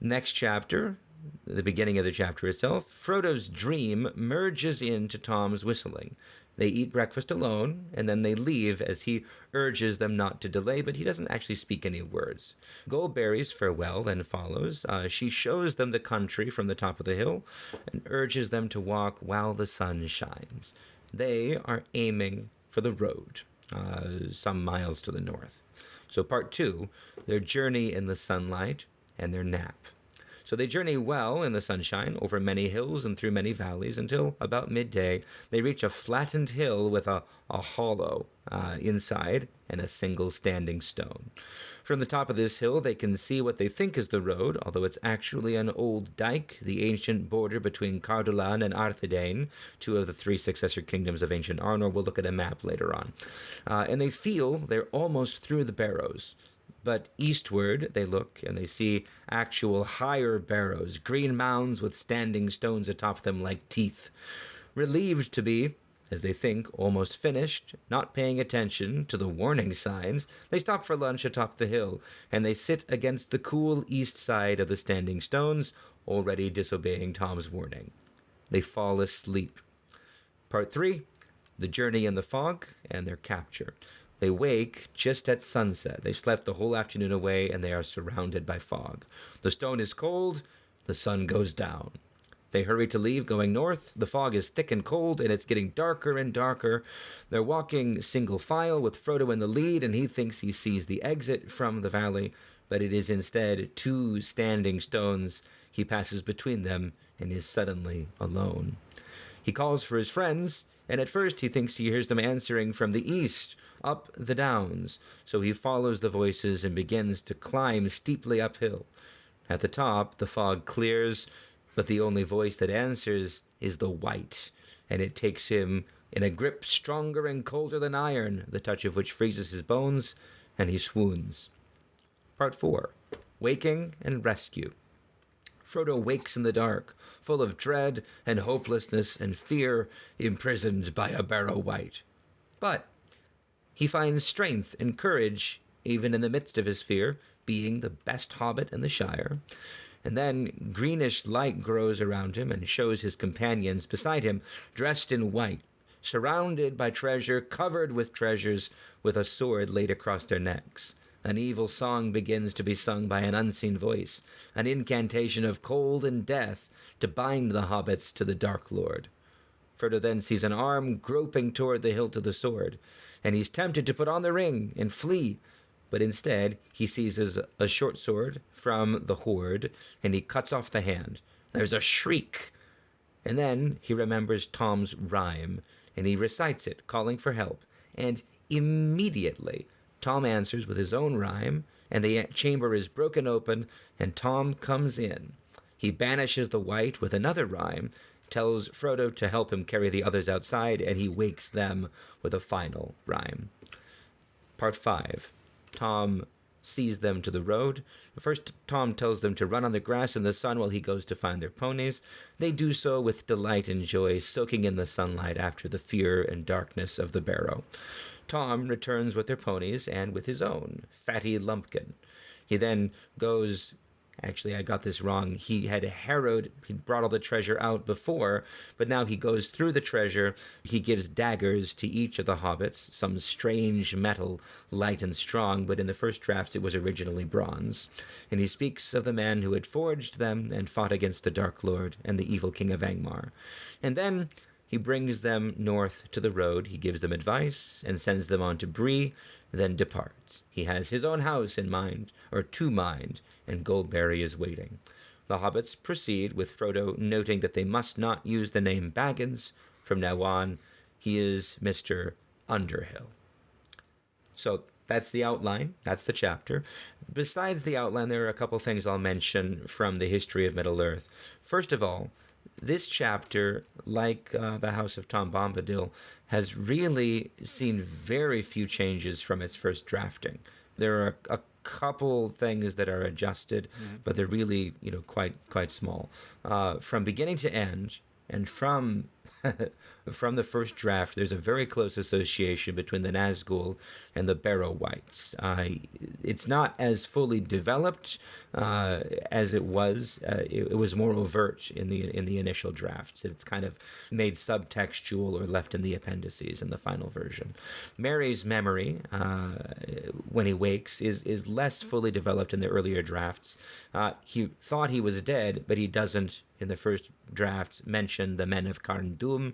Next chapter, the beginning of the chapter itself, Frodo's dream merges into Tom's whistling. They eat breakfast alone, and then they leave as he urges them not to delay, but he doesn't actually speak any words. Goldberry's farewell then follows. She shows them the country from the top of the hill and urges them to walk while the sun shines. They are aiming for the road. Some miles to the north. So part 2, their journey in the sunlight and their nap. So they journey well in the sunshine over many hills and through many valleys until about midday they reach a flattened hill with a hollow inside and a single standing stone. From the top of this hill they can see what they think is the road, although it's actually an old dike, the ancient border between Cardolan and Arthedain, 2 of the 3 successor kingdoms of ancient Arnor. We'll look at a map later on. And they feel they're almost through the barrows. But eastward they look and they see actual higher barrows, green mounds with standing stones atop them like teeth. Relieved to be As they think almost finished, not paying attention to the warning signs, they stop for lunch atop the hill, and they sit against the cool east side of the standing stones, already disobeying Tom's warning. They fall asleep. Part 3, the journey in the fog and their capture. They wake just at sunset. They slept the whole afternoon away, and they are surrounded by fog. The stone is cold, the sun goes down. They hurry to leave, going north. The fog is thick and cold, and it's getting darker and darker. They're walking single file with Frodo in the lead, and he thinks he sees the exit from the valley, but it is instead 2 standing stones. He passes between them and is suddenly alone. He calls for his friends, and at first he thinks he hears them answering from the east, up the downs. So he follows the voices and begins to climb steeply uphill. At the top, the fog clears, but the only voice that answers is the white, and it takes him in a grip stronger and colder than iron, the touch of which freezes his bones, and he swoons. Part 4, waking and rescue. Frodo wakes in the dark, full of dread and hopelessness and fear, imprisoned by a Barrow Wight. But he finds strength and courage, even in the midst of his fear, being the best hobbit in the Shire. And then greenish light grows around him and shows his companions beside him, dressed in white, surrounded by treasure, covered with treasures, with a sword laid across their necks. An evil song begins to be sung by an unseen voice, an incantation of cold and death to bind the hobbits to the Dark Lord. Frodo then sees an arm groping toward the hilt of the sword, and he's tempted to put on the ring and flee, but instead he seizes a short sword from the horde, and he cuts off the hand. There's a shriek, and then he remembers Tom's rhyme, and he recites it, calling for help, and immediately Tom answers with his own rhyme, and the chamber is broken open, and Tom comes in. He banishes the white with another rhyme, tells Frodo to help him carry the others outside, and he wakes them with a final rhyme. Part 5. Tom sees them to the road. First, Tom tells them to run on the grass in the sun while he goes to find their ponies. They do so with delight and joy, soaking in the sunlight after the fear and darkness of the Barrow. Tom returns with their ponies and with his own, Fatty Lumpkin. He then goes... Actually, I got this wrong. He brought all the treasure out before, but now he goes through the treasure. He gives daggers to each of the hobbits, some strange metal, light and strong, but in the first drafts it was originally bronze. And he speaks of the man who had forged them and fought against the Dark Lord and the evil King of Angmar. And then he brings them north to the road. He gives them advice and sends them on to Bree, then departs. He has his own house in mind, or to mind, and Goldberry is waiting. The hobbits proceed, with Frodo noting that they must not use the name Baggins. From now on, he is Mr. Underhill. So that's the outline. That's the chapter. Besides the outline, there are a couple things I'll mention from the history of Middle-earth. First of all, this chapter, like the House of Tom Bombadil, has really seen very few changes from its first drafting. There are a couple things that are adjusted, but they're really, quite small. From beginning to end, and from the first draft, there's a very close association between the Nazgul and the Barrow Wights. It's not as fully developed as it was. It was more overt in the initial drafts. It's kind of made subtextual or left in the appendices in the final version. Merry's memory, when he wakes, is less fully developed in the earlier drafts. He thought he was dead, but he doesn't in the first draft mention the men of Carn Dûm.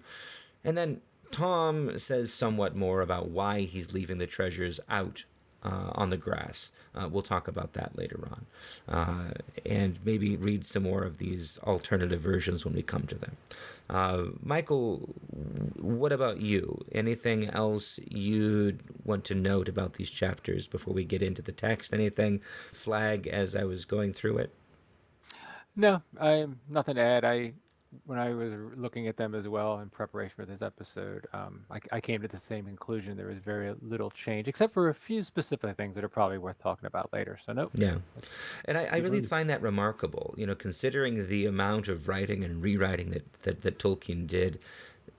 And then Tom says somewhat more about why he's leaving the treasures out on the grass. We'll talk about that later on. And maybe read some more of these alternative versions when we come to them. Michael, what about you? Anything else you'd want to note about these chapters before we get into the text? Anything flag as I was going through it? No, I nothing to add. When I was looking at them as well in preparation for this episode, I came to the same conclusion. There was very little change, except for a few specific things that are probably worth talking about later. So nope. Yeah, and I really find that remarkable. Considering the amount of writing and rewriting that Tolkien did,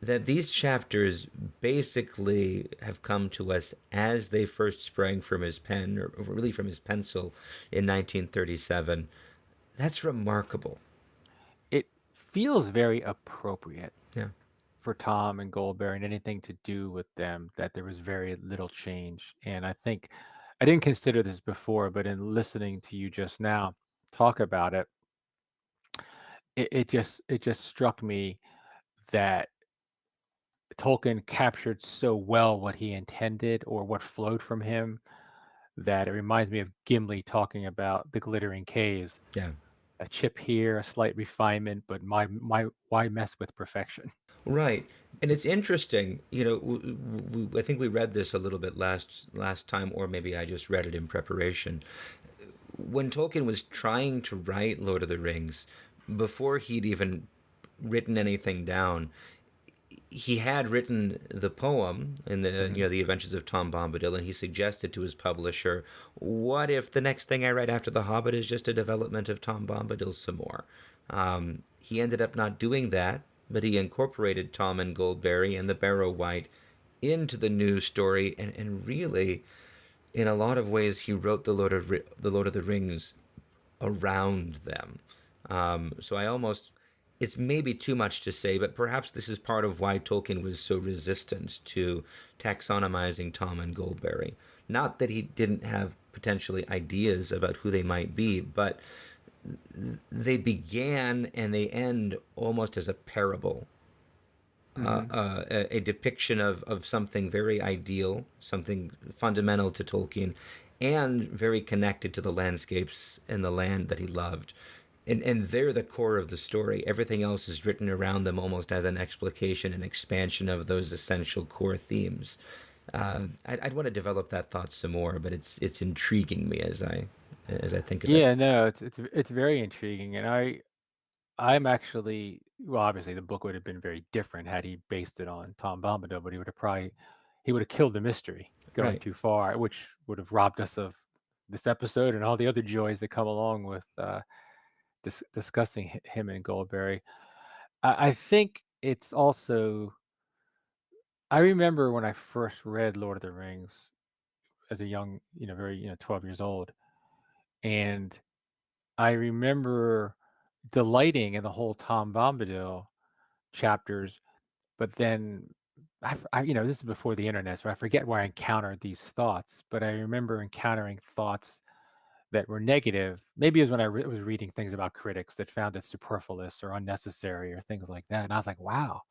that these chapters basically have come to us as they first sprang from his pen, or really from his pencil in 1937. That's remarkable. It feels very appropriate Yeah. for Tom and Goldberry and anything to do with them, that there was very little change. And I think I didn't consider this before, but in listening to you just now talk about it, it just struck me that Tolkien captured so well what he intended or what flowed from him that it reminds me of Gimli talking about the glittering caves. Yeah. A chip here, a slight refinement, but my why mess with perfection? Right. And it's interesting, I think we read this a little bit last time, or maybe I just read it in preparation. When Tolkien was trying to write Lord of the Rings, before he'd even written anything down, he had written the poem in the Adventures of Tom Bombadil, and he suggested to his publisher, "What if the next thing I write after The Hobbit is just a development of Tom Bombadil some more?" He ended up not doing that, but he incorporated Tom and Goldberry and the Barrow Wight into the new story, and really, in a lot of ways, he wrote the Lord of the Rings around them. So I almost, it's maybe too much to say, but perhaps this is part of why Tolkien was so resistant to taxonomizing Tom and Goldberry. Not that he didn't have potentially ideas about who they might be, but they began and they end almost as a parable, a depiction of something very ideal, something fundamental to Tolkien, and very connected to the landscapes and the land that he loved. And they're the core of the story. Everything else is written around them, almost as an explication and expansion of those essential core themes. I'd want to develop that thought some more, but it's intriguing me as I think about it. Yeah, no, it's very intriguing, and I'm actually, well, obviously the book would have been very different had he based it on Tom Bombadil, but he would have killed the mystery going Right. too far, which would have robbed us of this episode and all the other joys that come along with discussing him and Goldberry. I think it's also. I remember when I first read Lord of the Rings as a young, very, 12 years old, and I remember delighting in the whole Tom Bombadil chapters, but then this is before the internet, so I forget where I encountered these thoughts, but I remember encountering thoughts that were negative. Maybe it was when I was reading things about critics that found it superfluous or unnecessary or things like that, and I was like, wow.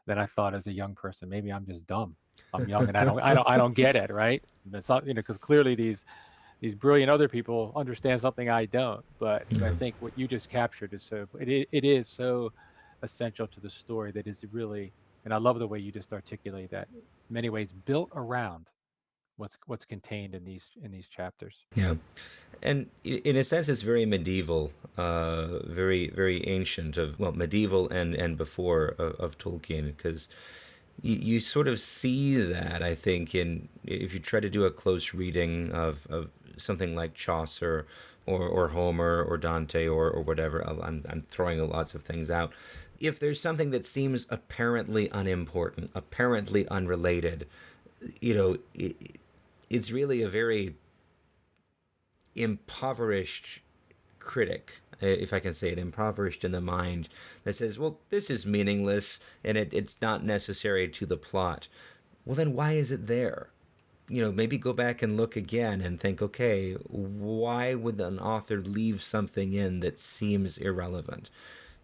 Then I thought as a young person, maybe I'm just dumb. I'm young and I don't get it, right? It's not, because clearly these brilliant other people understand something I don't. But I Yeah. think what you just captured is it is so essential to the story that is really, and I love the way you just articulate that. In many ways, built around what's contained in these chapters. Yeah. And in a sense, it's very medieval, very very ancient of, well, medieval and before of Tolkien, because you sort of see that, I think, in, if you try to do a close reading of something like Chaucer or Homer or Dante or whatever. I'm throwing lots of things out. If there's something that seems apparently unimportant, apparently unrelated, it's really a very impoverished critic, if I can say it, impoverished in the mind, that says, well, this is meaningless and it's not necessary to the plot. Well, then why is it there? Maybe go back and look again and think, okay, why would an author leave something in that seems irrelevant?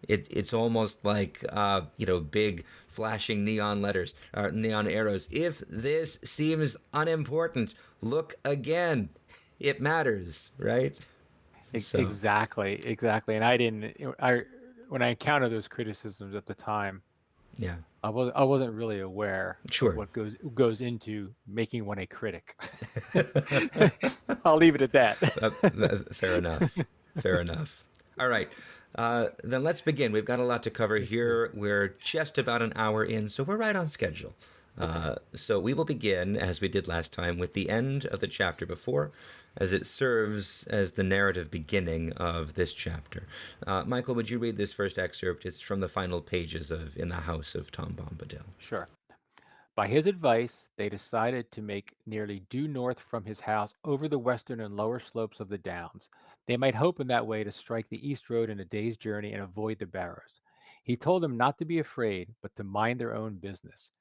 It's almost like, big flashing neon letters, neon arrows. If this seems unimportant, look again. It matters, right? So, Exactly. And I didn't. I when I encountered those criticisms at the time, yeah, I wasn't really aware of sure. what goes into making one a critic. I'll leave it at that. Fair enough. Fair enough. All right. Then let's begin. We've got a lot to cover here. We're just about an hour in, so we're right on schedule. Okay. So we will begin, as we did last time, with the end of the chapter before. as it serves as the narrative beginning of this chapter. Michael, would you read this first excerpt? It's from the final pages of In the House of Tom Bombadil. Sure. By his advice, they decided to make nearly due north from his house over the western and lower slopes of the downs. They might hope in that way to strike the east road in a day's journey and avoid the Barrows. He told them not to be afraid, but to mind their own business.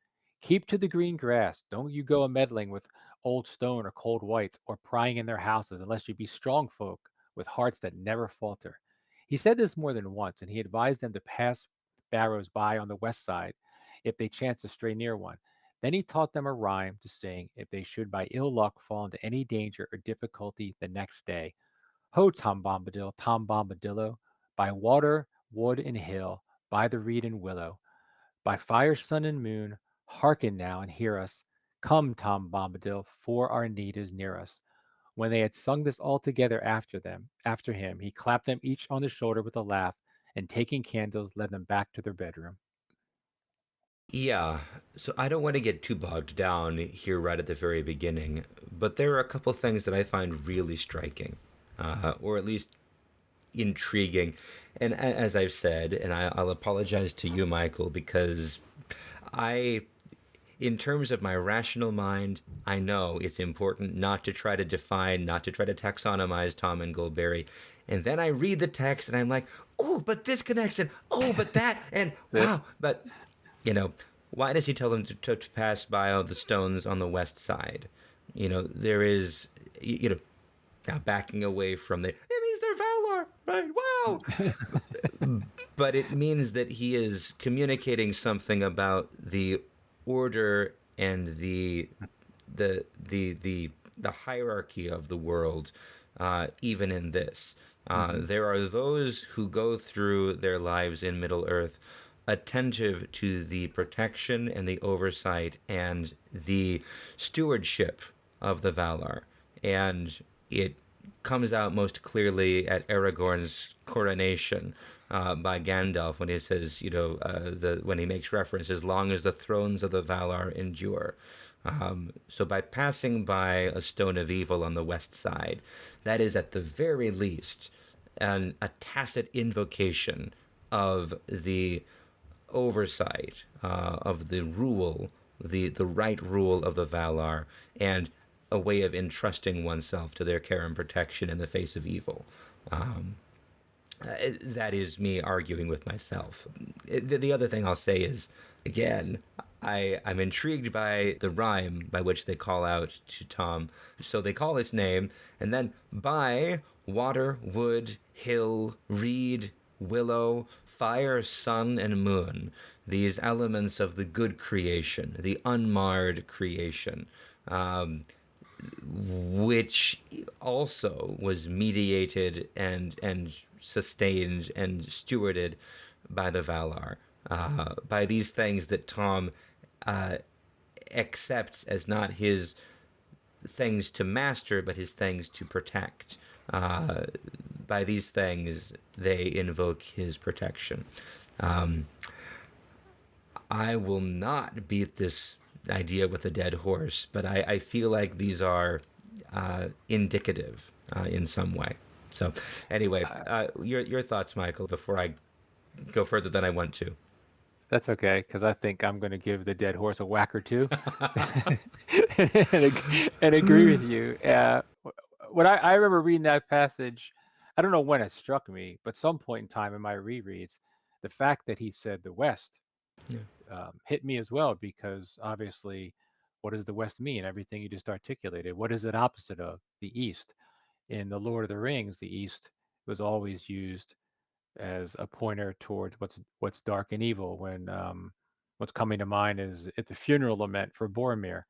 Keep to the green grass. Don't you go a meddling with old stone or cold whites, or prying in their houses, unless you be strong folk with hearts that never falter. He said this more than once, and he advised them to pass Barrows by on the west side if they chanced to stray near one. Then he taught them a rhyme to sing if they should by ill luck fall into any danger or difficulty the next day. Ho, Tom Bombadil, Tom Bombadillo, by water, wood, and hill, by the reed and willow, by fire, sun, and moon, hearken now and hear us. Come, Tom Bombadil, for our need is near us. When they had sung this all together after him, he clapped them each on the shoulder with a laugh, and taking candles, led them back to their bedroom. Yeah, so I don't want to get too bogged down here right at the very beginning, but there are a couple things that I find really striking, or at least intriguing. And as I've said, and I'll apologize to you, Michael, because I, in terms of my rational mind, I know it's important not to try to define, not to try to taxonomize Tom and Goldberry. And then I read the text and I'm like, oh, but this connection, oh, but that, and wow. But, why does he tell them to pass by all the stones on the west side? There is, now backing away from it means they're Valar, right? Wow. But it means that he is communicating something about the order and the hierarchy of the world, even in this. There are those who go through their lives in Middle Earth attentive to the protection and the oversight and the stewardship of the Valar. And it comes out most clearly at Aragorn's coronation by Gandalf when he says, when he makes reference, as long as the thrones of the Valar endure. So by passing by a stone of evil on the west side, that is at the very least a tacit invocation of the oversight of the rule, the right rule of the Valar, and a way of entrusting oneself to their care and protection in the face of evil. That is me arguing with myself. The other thing I'll say is, again, I'm intrigued by the rhyme by which they call out to Tom. So they call his name, and then by water, wood, hill, reed, willow, fire, sun, and moon, these elements of the good creation, the unmarred creation, which also was mediated and sustained and stewarded by the Valar, by these things that Tom accepts as not his things to master, but his things to protect. By these things, they invoke his protection. I will not beat this idea with a dead horse, but I feel like these are indicative in some way. So, anyway, your thoughts, Michael, before I go further than I want to. That's okay, because I think I'm going to give the dead horse a whack or two, and agree with you. When I remember reading that passage, I don't know when it struck me, but some point in time in my rereads, the fact that he said the West hit me as well, because obviously, what does the West mean? Everything you just articulated. What is it opposite of? The East. In the Lord of the Rings, the East was always used as a pointer towards what's dark and evil. When what's coming to mind is at the funeral lament for Boromir,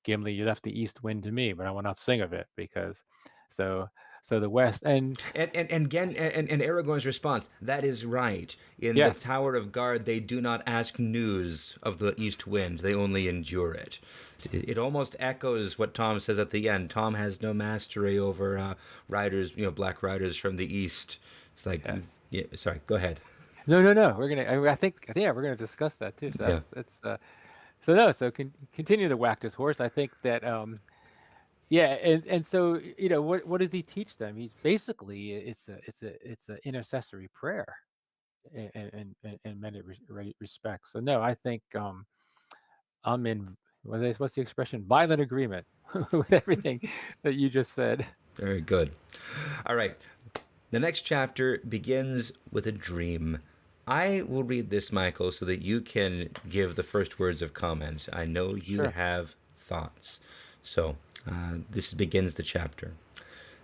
Gimli, you left the east wind to me, but I will not sing of it, because so the West and Aragorn's response, that is right. In yes, the Tower of Guard, they do not ask news of the east wind; they only endure it. It almost echoes what Tom says at the end. Tom has no mastery over riders, black riders from the east. It's like, yes. yeah. Sorry, go ahead. No. We're gonna. I think yeah, we're gonna discuss that too. So Yeah. that's so no. So continue to whack this horse. I think that Yeah, and so, what does he teach them? He's basically it's a intercessory prayer in many respects. So no, I think I'm in what's the expression? Violent agreement with everything that you just said. Very good. All right. The next chapter begins with a dream. I will read this, Michael, so that you can give the first words of comment. I know you Sure. have thoughts. So, this begins the chapter.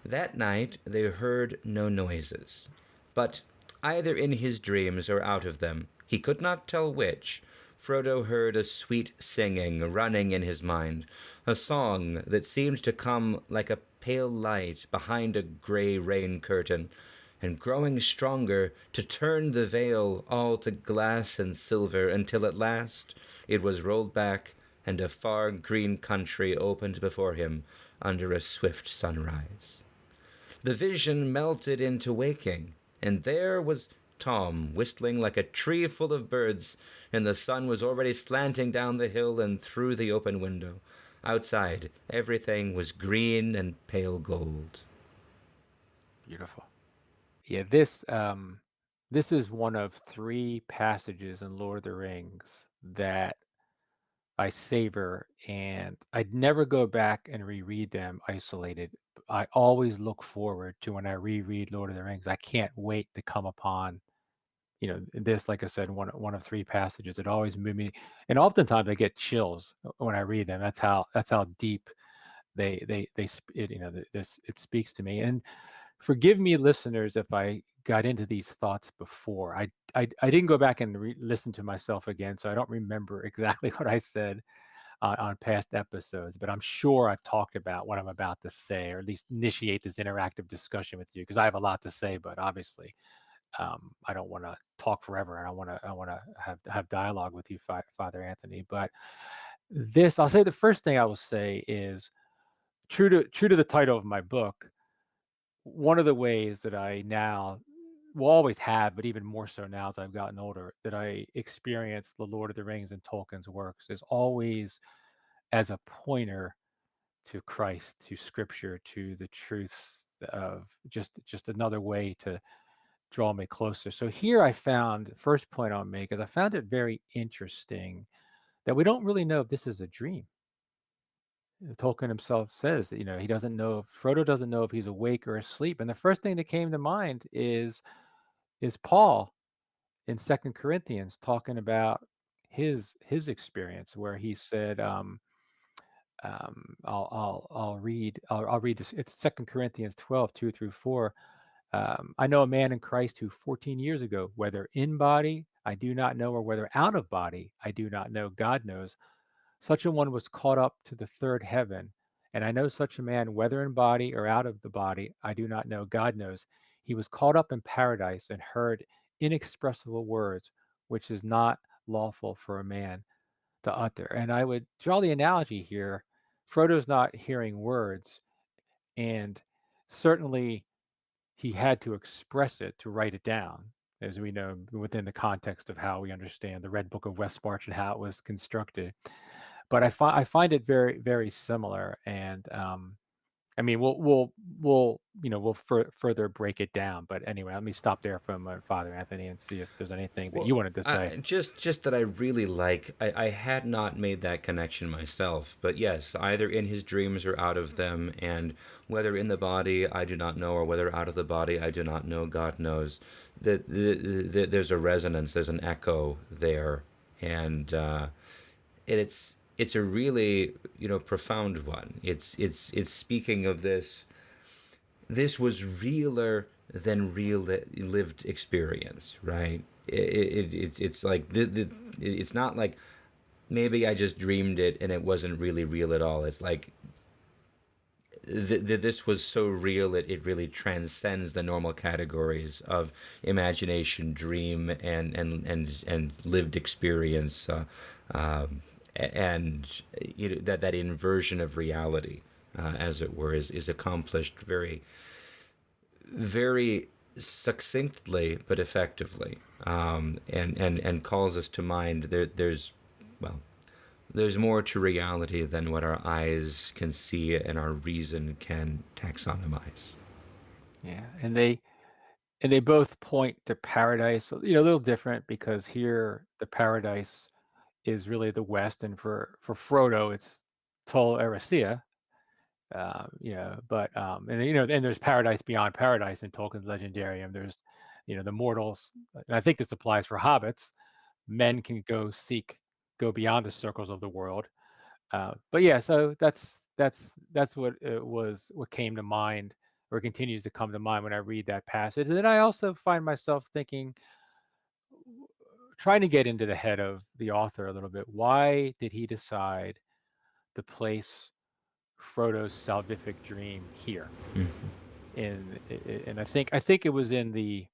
That night they heard no noises, but either in his dreams or out of them, he could not tell which, Frodo heard a sweet singing running in his mind, a song that seemed to come like a pale light behind a grey rain curtain, and growing stronger to turn the veil all to glass and silver until at last it was rolled back and a far green country opened before him under a swift sunrise. The vision melted into waking, and there was Tom whistling like a tree full of birds, and the sun was already slanting down the hill and through the open window. Outside, everything was green and pale gold. Beautiful. Yeah, this is one of three passages in Lord of the Rings that I savor, and I'd never go back and reread them isolated. I always look forward to when I reread Lord of the Rings. I can't wait to come upon, this, like I said, one of three passages. It always moved me, and oftentimes I get chills when I read them. That's how deep it speaks to me. And forgive me, listeners, if I got into these thoughts before. I didn't go back and listen to myself again, so I don't remember exactly what I said on past episodes, but I'm sure I've talked about what I'm about to say, or at least initiate this interactive discussion with you, because I have a lot to say, but obviously I don't want to talk forever, and I want to have dialogue with you, Father Anthony. But I'll say the first thing I will say is true to the title of my book. One of the ways that I now will always have, but even more so now as I've gotten older, that I experience the Lord of the Rings and Tolkien's works is always as a pointer to Christ, to Scripture, to the truths of just another way to draw me closer. So here I found, first point I'll make is I found it very interesting that we don't really know if this is a dream. Tolkien himself says that, he doesn't know if Frodo doesn't know if he's awake or asleep. And the first thing that came to mind is Paul in Second Corinthians talking about his experience, where he said, I'll read this. It's Second Corinthians 12, 2 through 4. I know a man in Christ who 14 years ago, whether in body, I do not know, or whether out of body, I do not know, God knows, such a one was caught up to the third heaven. And I know such a man, whether in body or out of the body, I do not know, God knows. He was caught up in paradise and heard inexpressible words, which is not lawful for a man to utter. And I would draw the analogy here. Frodo's not hearing words, and certainly he had to express it to write it down, as we know, within the context of how we understand the Red Book of Westmarch and how it was constructed. But I find it very, very similar, and I mean, we'll further break it down. But anyway, let me stop there from Father Anthony and see if there's anything that Well, you wanted to say. just that I really like. I had not made that connection myself, but yes, either in his dreams or out of them, and whether in the body I do not know, or whether out of the body I do not know, God knows. There's a resonance, there's an echo there, and it's a really profound one. It's speaking of this. This was realer than real lived experience, right? It's like it's not like maybe I just dreamed it and it wasn't really real at all. It's like this was so real it really transcends the normal categories of imagination, dream, and lived experience, and that inversion of reality, as it were, is accomplished very very succinctly but effectively, and calls us to mind there's well There's more to reality than what our eyes can see and our reason can taxonomize. Yeah, and they both point to paradise. A little different because here the paradise is really the West, and for Frodo it's Tol Eressëa. But and there's paradise beyond paradise in Tolkien's Legendarium. There's the mortals, and I think this applies for hobbits. Men can go beyond the circles of the world. But yeah, so that's what it was. What came to mind, or continues to come to mind when I read that passage. And then I also find myself thinking, trying to get into the head of the author a little bit. Why did he decide to place Frodo's salvific dream here? And I think it was in the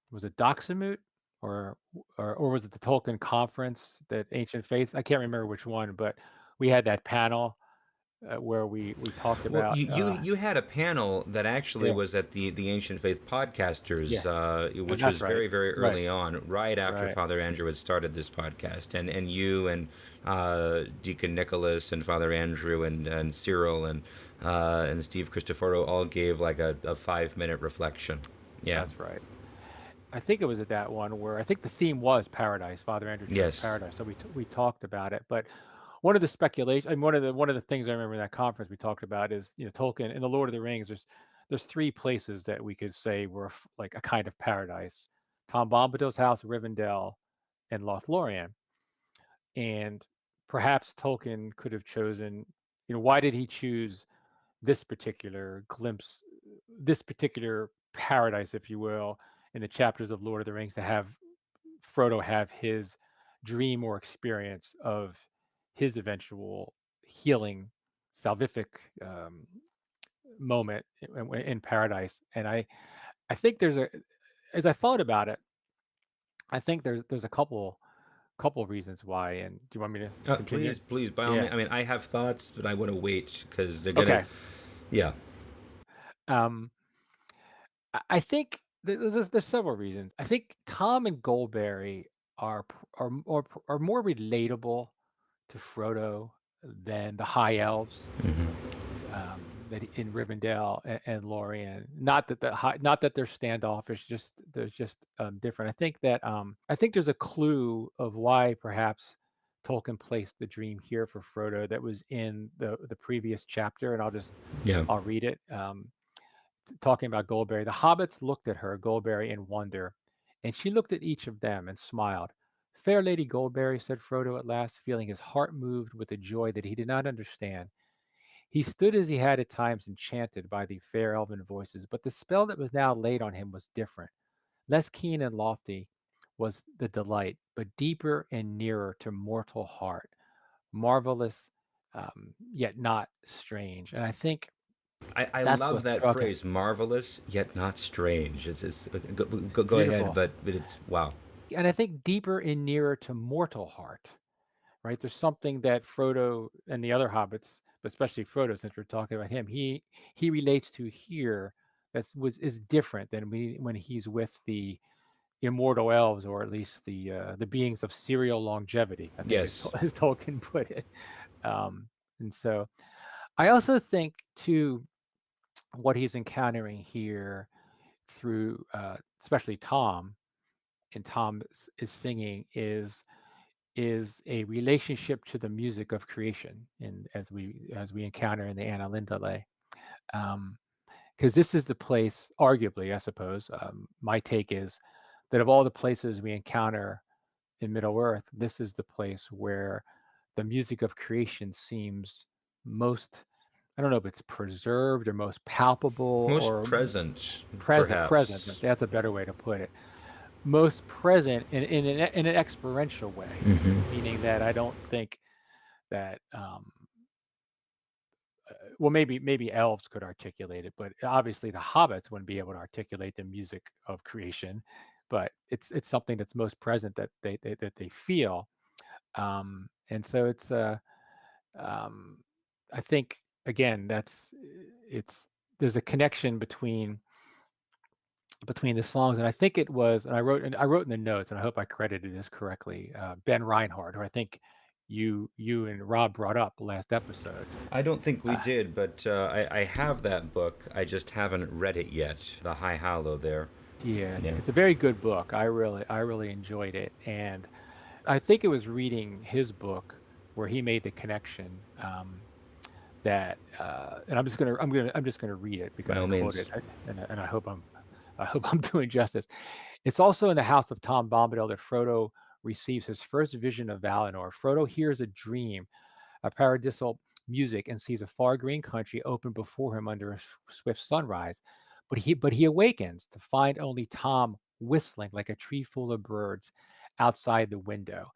was it Doxamut, or or was it the Tolkien conference, that Ancient Faith? I can't remember which one, but we had that panel where we talked Well, about you had a panel that actually yeah, was at the Ancient Faith Podcasters, yeah, which was that's right, very, very right, early on, right after right. Father Andrew had started this podcast, and you and Deacon Nicholas and Father Andrew and Cyril and Steve Christoforo all gave like a 5 minute reflection. Yeah. That's right. I think it was at that one where I think the theme was paradise. Father Andrew chose Yes. paradise, so we talked about it. But one of the speculation, and one of the things I remember in that conference we talked about is Tolkien in the Lord of the Rings. There's three places that we could say were like a kind of paradise: Tom Bombadil's house, Rivendell, and Lothlorien. And perhaps Tolkien could have chosen. Why did he choose this particular glimpse, this particular paradise, if you will, in the chapters of Lord of the Rings, to have Frodo have his dream or experience of his eventual healing, salvific moment in paradise? And I think as I thought about it, I think there's a couple reasons why. And do you want me to continue? Please, please, by all Yeah. means. I mean, I have thoughts, but I want to wait because they're gonna. Okay. Yeah. Um, I think there's several reasons. I think Tom and Goldberry are more relatable to Frodo than the High Elves, that in Rivendell and Lorien. Not that they're standoffish, just they're just different. I think there's a clue of why perhaps Tolkien placed the dream here for Frodo that was in the previous chapter, and Yeah. I'll read it. Talking about Goldberry, the hobbits looked at her, Goldberry, in wonder, and she looked at each of them and smiled. Fair Lady Goldberry, said Frodo at last, feeling his heart moved with a joy that he did not understand. He stood as he had at times enchanted by the fair elven voices, but the spell that was now laid on him was different. Less keen and lofty was the delight, but deeper and nearer to mortal heart, marvelous, yet not strange. And I think I that's love what that struck him. phrase, marvelous yet not strange. It's go ahead, Beautiful. but it's wow. And I think deeper and nearer to mortal heart, right? There's something that Frodo and the other hobbits, but especially Frodo, since we're talking about him, he relates to here is different than when he's with the immortal elves, or at least the beings of serial longevity, I think, Yes. as Tolkien put it. And so I also think too, what he's encountering here through especially Tom, and Tom is singing, is a relationship to the music of creation, and as we encounter in the Anna Lindale. Because this is the place, arguably, I suppose, my take is that of all the places we encounter in Middle Earth, this is the place where the music of creation seems most, I don't know if it's preserved or most palpable Most or present, present. perhaps. That's a better way to put it. Most present in an experiential way, meaning that I don't think that well, maybe elves could articulate it, but obviously the hobbits wouldn't be able to articulate the music of creation. But it's something that's most present, that they feel. And so um, I think, again, it's there's a connection between the songs. And I think it was, and I wrote in the notes, and I hope I credited this correctly, Ben Reinhardt, who I think you and Rob brought up last episode. I don't think we Uh, did, but I have that book. I just haven't read it yet. The High Hollow there. yeah, Yeah. it's a very good book. I really enjoyed it, and I think it was reading his book where he made the connection that, and I'm just gonna read it By because I all quoted means. it, and I hope I'm doing justice. It's also in the house of Tom Bombadil that Frodo receives his first vision of Valinor. Frodo hears a dream, a paradisal music, and sees a far green country open before him under a swift sunrise. But he awakens to find only Tom whistling like a tree full of birds outside the window.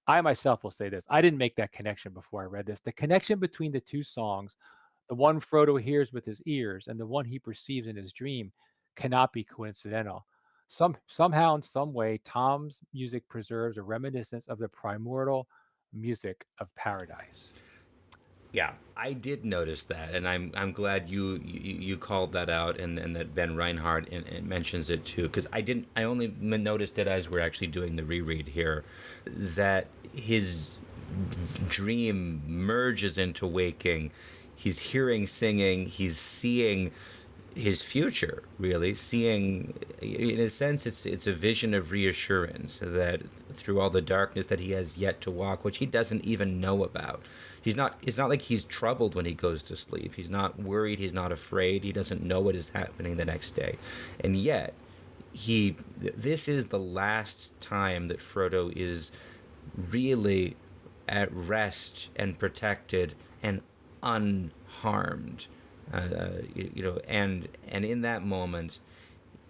I myself will say this. I didn't make that connection before I read this. The connection between the two songs, the one Frodo hears with his ears and the one he perceives in his dream, cannot be coincidental. Somehow, in some way, Tom's music preserves a reminiscence of the primordial music of paradise. Yeah, I did notice that, and I'm glad you called that out, and that Ben Reinhardt and mentions it too, because I only noticed it as we're actually doing the reread here, that his dream merges into waking. He's hearing singing. He's seeing his future, really seeing, in a sense, it's a vision of reassurance that through all the darkness that he has yet to walk, which he doesn't even know about. It's not like he's troubled when he goes to sleep. He's not worried. He's not afraid. He doesn't know what is happening the next day. And yet this is the last time that Frodo is really at rest and protected and unharmed. And in that moment,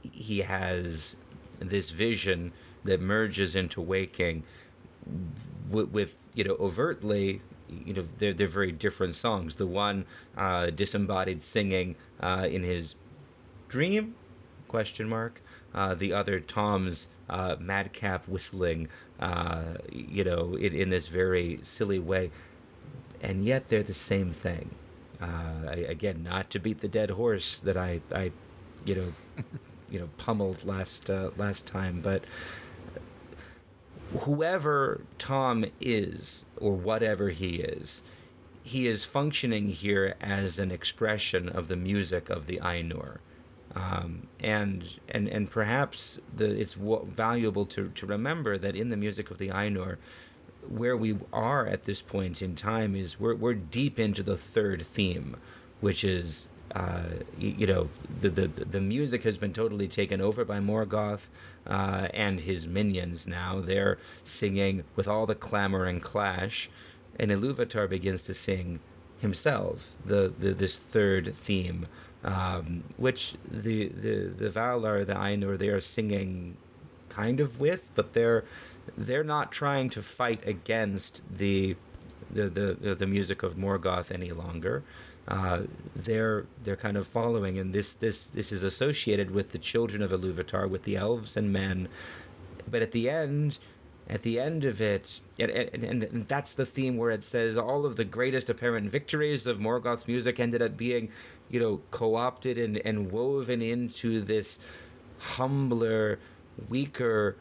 he has this vision that merges into waking with overtly, they're very different songs. The one disembodied singing in his dream, question mark. The other Tom's madcap whistling, in this very silly way, and yet they're the same thing. Again, not to beat the dead horse that I you know, pummeled last time, but whoever Tom is or whatever he is functioning here as an expression of the music of the Ainur. And perhaps it's valuable to remember that in the music of the Ainur, where we are at this point in time is we're deep into the third theme, which is the music has been totally taken over by Morgoth and his minions. Now they're singing with all the clamor and clash, and Ilúvatar begins to sing himself this third theme, which the Valar, the Ainur, they are singing kind of with, but they're not trying to fight against the music of Morgoth any longer. They're kind of following, and this is associated with the children of Ilúvatar, with the elves and men. But at the end of it, and that's the theme where it says all of the greatest apparent victories of Morgoth's music ended up being, co-opted and woven into this humbler, weaker.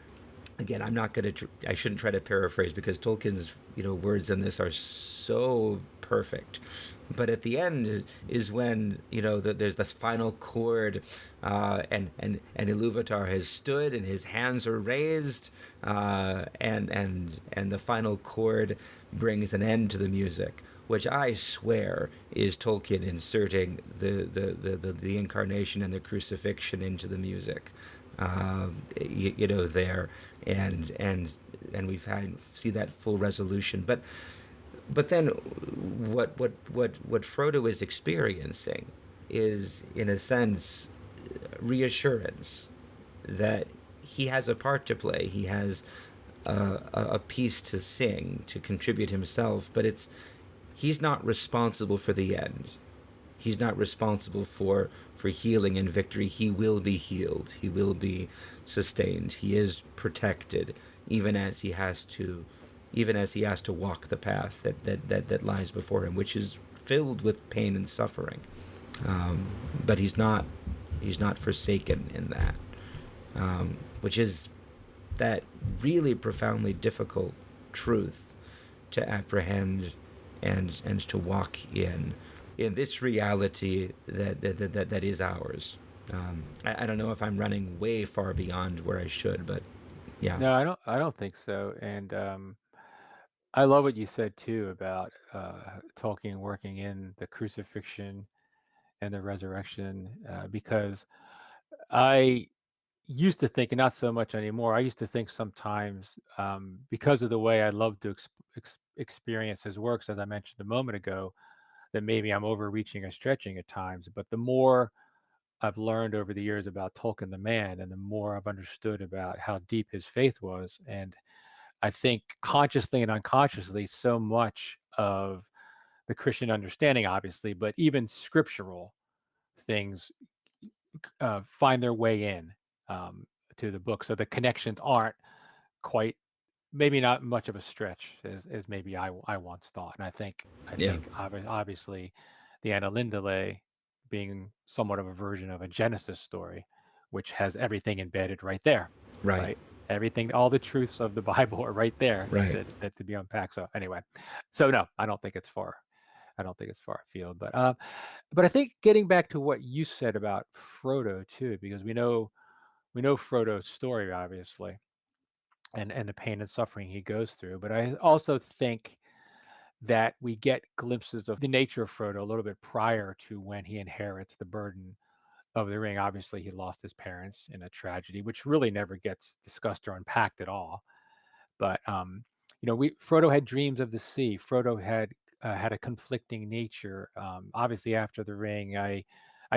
Again, I'm not going to. I shouldn't try to paraphrase because Tolkien's words in this are so perfect. But at the end is when there's this final chord, and Ilúvatar has stood and his hands are raised, and the final chord brings an end to the music, which I swear is Tolkien inserting the incarnation and the crucifixion into the music. There, and we see that full resolution. But then what Frodo is experiencing is, in a sense, reassurance that he has a part to play. He has a piece to sing, to contribute himself, but he's not responsible for the end. He's not responsible for healing and victory. He will be healed. He will be sustained. He is protected, even as he has to walk the path that lies before him, which is filled with pain and suffering. But he's not forsaken in that, which is that really profoundly difficult truth to apprehend and to walk in this reality that is ours. I don't know if I'm running way far beyond where I should, but yeah, No, I don't think so. And I love what you said too about Tolkien working in the crucifixion and the resurrection, because I used to think, and not so much anymore. I used to think sometimes, because of the way I love to experience his works, as I mentioned a moment ago, that maybe I'm overreaching or stretching at times. But the more I've learned over the years about Tolkien the man, and the more I've understood about how deep his faith was, and I think consciously and unconsciously, so much of the Christian understanding, obviously, but even scriptural things find their way in, um, to the book. So the connections aren't quite, maybe not much of a stretch as maybe I once thought. And I yeah, think obviously the Annalindale being somewhat of a version of a Genesis story, which has everything embedded right there, right, right? Everything, all the truths of the Bible are right there, right, that to be unpacked. So anyway, so no, I don't think it's far. I don't think it's far afield. But I think getting back to what you said about Frodo too, because we know Frodo's story obviously, and the pain and suffering he goes through. But I also think that we get glimpses of the nature of Frodo a little bit prior to when he inherits the burden of the ring. Obviously, he lost his parents in a tragedy, which really never gets discussed or unpacked at all. But we Frodo had dreams of the sea. Frodo had a conflicting nature. Obviously, after the ring, I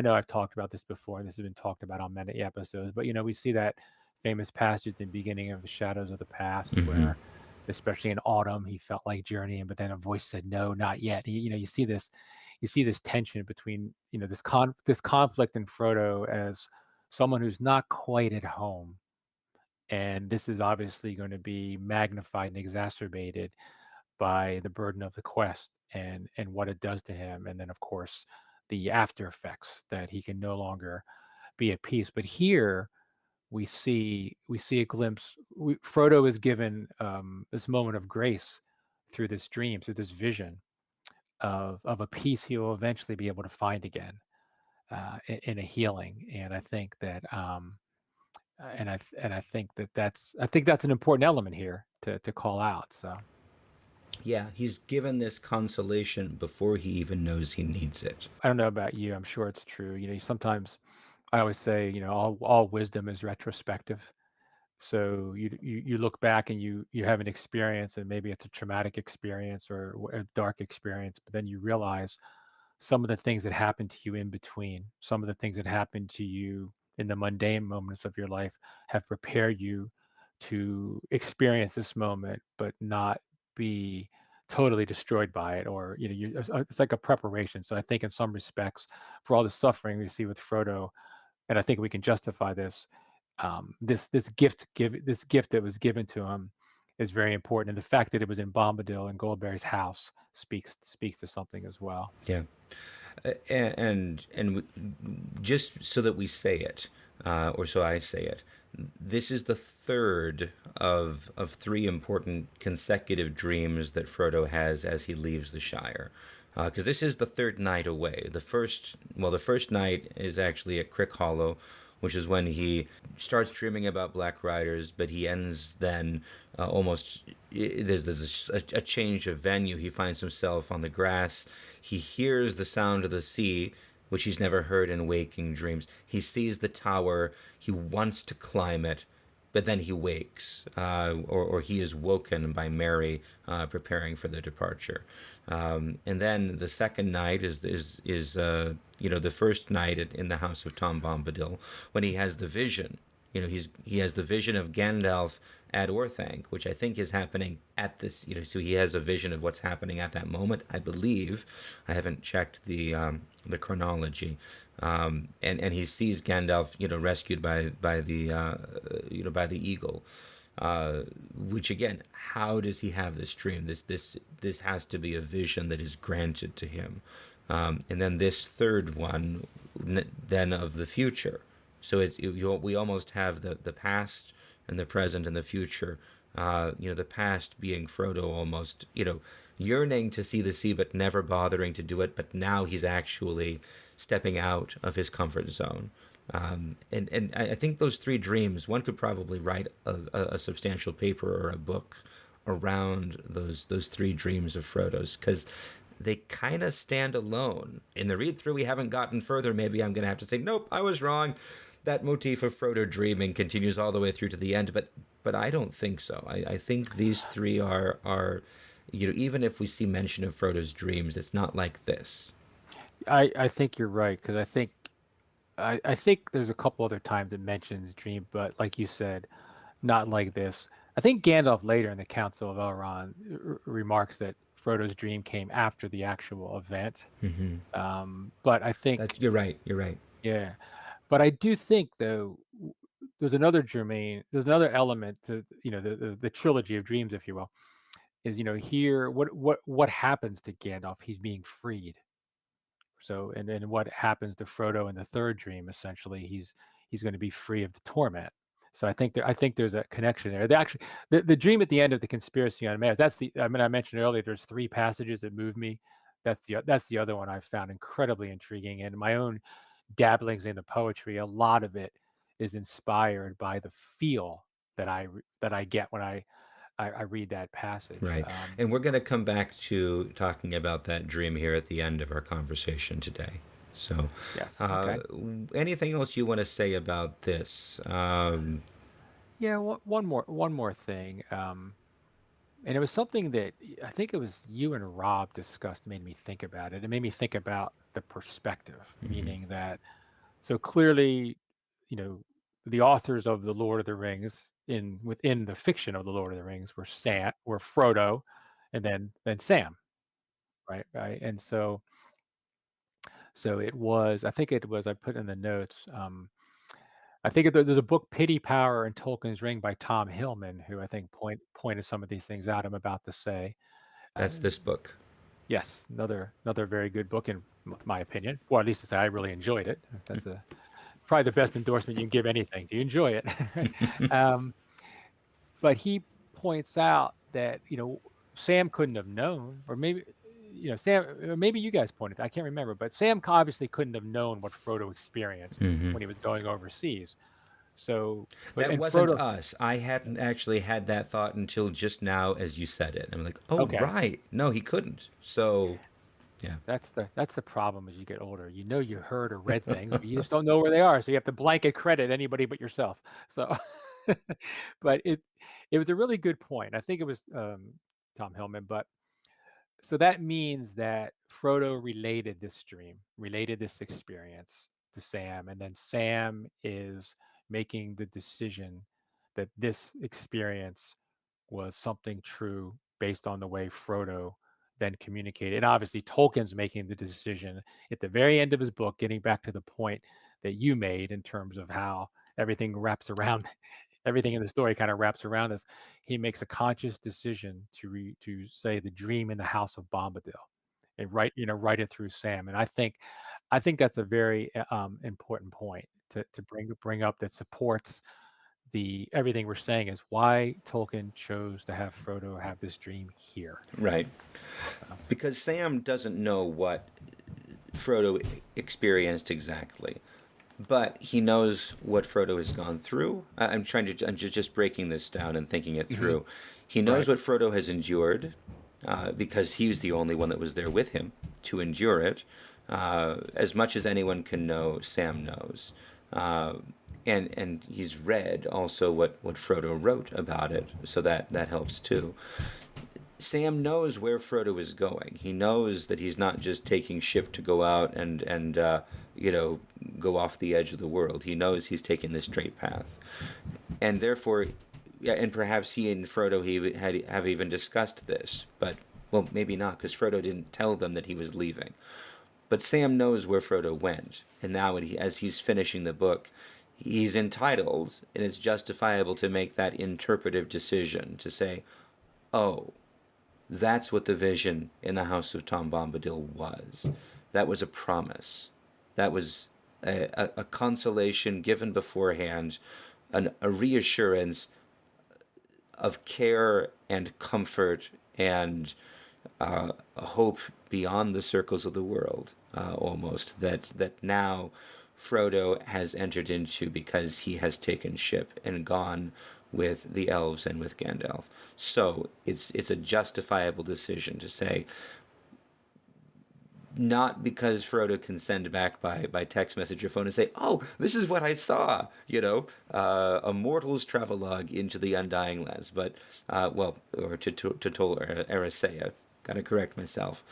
know I've talked about this before. This has been talked about on many episodes. But we see that famous passage at the beginning of the Shadows of the Past, mm-hmm. where, especially in autumn, he felt like journeying, but then a voice said, "No, not yet." You see this tension between this conflict in Frodo as someone who's not quite at home, and this is obviously going to be magnified and exacerbated by the burden of the quest and what it does to him, and then of course the after effects that he can no longer be at peace. But here we see a glimpse. Frodo is given this moment of grace through this dream, through this vision of a peace he will eventually be able to find again, in a healing. And I think that and I think that's an important element here to call out. So Yeah, he's given this consolation before he even knows he needs it. I don't know about you. I'm sure it's true. Sometimes I always say, all wisdom is retrospective. So you look back and you have an experience, and maybe it's a traumatic experience or a dark experience, but then you realize some of the things that happened to you in between, some of the things that happened to you in the mundane moments of your life have prepared you to experience this moment, but not be totally destroyed by it. Or it's like a preparation. So I think in some respects, for all the suffering we see with Frodo, and I think we can justify this, this gift that was given to him is very important, and the fact that it was in Bombadil and Goldberry's house speaks to something as well. Yeah. And just so that we say it, or so I say it, this is the third of three important consecutive dreams that Frodo has as he leaves the Shire. Because this is the third night away. The first night is actually at Crick Hollow, which is when he starts dreaming about Black Riders, but he ends then almost. There's a change of venue. He finds himself on the grass. He hears the sound of the sea, which he's never heard in waking dreams. He sees the tower. He wants to climb it, but then he wakes, or he is woken by Mary preparing for the departure. And then the second night is the first night in the house of Tom Bombadil, when he has the vision. He has the vision of Gandalf at Orthanc, which I think is happening at this. So he has a vision of what's happening at that moment. I believe, I haven't checked the chronology, and he sees Gandalf, rescued by the eagle. Which again, how does he have this dream? This has to be a vision that is granted to him. And then this third one, then of the future. So we almost have the past, and the present and the future. The past being Frodo almost, yearning to see the sea but never bothering to do it, but now he's actually stepping out of his comfort zone. And I think those three dreams, one could probably write a substantial paper or a book around those three dreams of Frodo's, because they kind of stand alone. In the read through, we haven't gotten further. Maybe I'm going to have to say, nope, I was wrong. That motif of Frodo dreaming continues all the way through to the end, but I don't think so. I think these three are even if we see mention of Frodo's dreams, it's not like this. I think you're right because I think there's a couple other times it mentions dream, but like you said, not like this. I think Gandalf later in the Council of Elrond remarks that Frodo's dream came after the actual event. But I think, You're right. You're right. yeah, but I do think though there's another element to the trilogy of dreams, if you will, is here what happens to Gandalf? He's being freed. So and what happens to Frodo in the third dream? Essentially, he's going to be free of the torment. So I think there's a connection there. The dream at the end of the Conspiracy on Mars. I mentioned earlier. There's three passages that move me. That's the other one I found incredibly intriguing. And my own dabblings in the poetry, a lot of it is inspired by the feel that I get when I read that passage. Right. And we're going to come back to talking about that dream here at the end of our conversation today. So, Yes. Okay. Anything else you want to say about this? Yeah. One more thing. And it was something that I think it was you and Rob discussed, made me think about it. It made me think about the perspective, meaning that so clearly, you know, the authors of the Lord of the Rings within the fiction of the Lord of the Rings were Frodo, and then Sam, right, and so it was. I think it was. I put in the notes. I think there's a book, Pity, Power, and Tolkien's Ring by Tom Hillman, who I think pointed some of these things out I'm about to say. Uh, That's this book. yes, another very good book in my opinion, or at least to say I really enjoyed it. That's probably the best endorsement you can give anything. Do you enjoy it? um, but he points out that Sam couldn't have known, or maybe Sam, or maybe you guys pointed. I can't remember, but Sam obviously couldn't have known what Frodo experienced when he was going overseas. So, That and wasn't Frodo. us. I hadn't actually had that thought until just now as you said it. I'm like, oh, Okay, right. No, he couldn't. So, yeah. that's the problem as you get older. You heard or read things, but you just don't know where they are. So you have to blanket credit anybody but yourself. So, but it was a really good point. I think it was Tom Hillman, but so that means that Frodo related this experience to Sam, and then Sam is making the decision that this experience was something true based on the way Frodo then communicated. And obviously, Tolkien's making the decision at the very end of his book, getting back to the point that you made in terms of how everything wraps around everything in the story kind of wraps around this. He makes a conscious decision to say the dream in the House of Bombadil, and write it through Sam. And I think that's a very important point to bring up that supports the everything we're saying is why Tolkien chose to have Frodo have this dream here. Right. So, Because Sam doesn't know what Frodo experienced exactly, but he knows what Frodo has gone through. I'm just breaking this down and thinking it mhm, through. He knows right. what Frodo has endured, because he was the only one that was there with him to endure it. As much as anyone can know, Sam knows. Uh, and he's read also what Frodo wrote about it, so that helps too. Sam knows where Frodo is going. He knows that he's not just taking ship to go out and go off the edge of the world. He knows he's taking the straight path, and therefore, yeah, and perhaps he and Frodo have even discussed this, but well, maybe not, because Frodo didn't tell them that he was leaving. But Sam knows where Frodo went, and now as he's finishing the book, he's entitled, and it's justifiable to make that interpretive decision to say, oh, that's what the vision in the House of Tom Bombadil was. That was a promise. That was a consolation given beforehand, a reassurance of care and comfort and a hope beyond the circles of the world, almost that now Frodo has entered into because he has taken ship and gone with the elves and with Gandalf. So it's a justifiable decision to say, not because Frodo can send back by text message or phone and say, "Oh, this is what I saw," a mortal's travelogue into the Undying Lands, but or to Tol Eressëa. Gotta correct myself,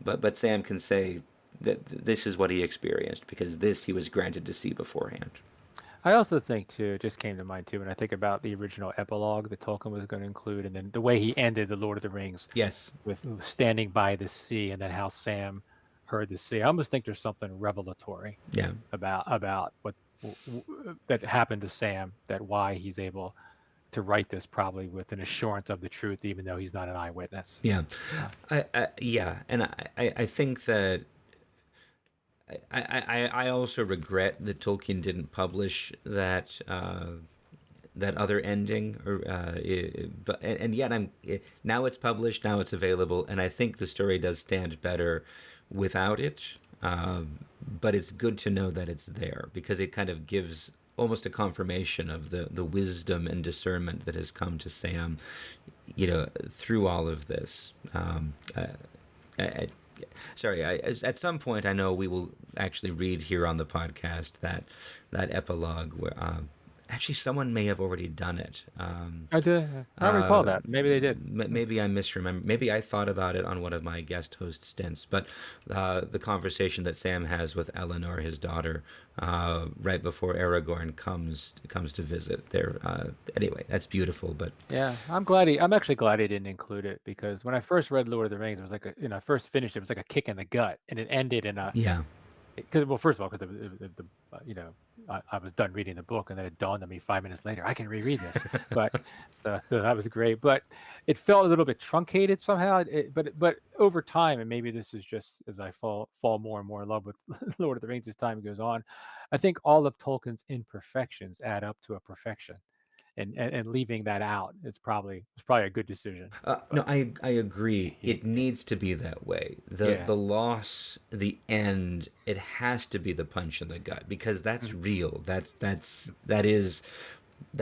but Sam can say that this is what he experienced because this he was granted to see beforehand. I also think too, it just came to mind too, when I think about the original epilogue that Tolkien was going to include, and then the way he ended the Lord of the Rings Yes. with standing by the sea, and then how Sam heard the sea. I almost think there's something revelatory Yeah. about what that happened to Sam, that why he's able to write this probably with an assurance of the truth, even though he's not an eyewitness. Yeah. Yeah. And I think that I also regret that Tolkien didn't publish that other ending, or but and yet now it's published, now it's available, and I think the story does stand better without it. But it's good to know that it's there because it kind of gives almost a confirmation of the wisdom and discernment that has come to Sam, through all of this. I, Sorry, at some point I know we will actually read here on the podcast that epilogue where actually someone may have already done it. I did. I don't recall that. Maybe they did. Maybe I misremember. Maybe I thought about it on one of my guest host stints. But the conversation that Sam has with Eleanor, his daughter, right before Aragorn comes to visit. There. Anyway, that's beautiful. But Yeah, I'm actually glad he didn't include it, because when I first read Lord of the Rings, it was like I first finished it, was like a kick in the gut, and it ended in a yeah, because, well, first of all, because I was done reading the book, and then it dawned on me 5 minutes later I can reread this, but so that was great. But it felt a little bit truncated somehow. But over time, and maybe this is just as I fall more and more in love with Lord of the Rings as time goes on, I think all of Tolkien's imperfections add up to a perfection, and leaving that out it's probably a good decision. no, But I agree. he, It needs to be that way. The yeah, the loss, the end, it has to be the punch in the gut because that's mhm, real. That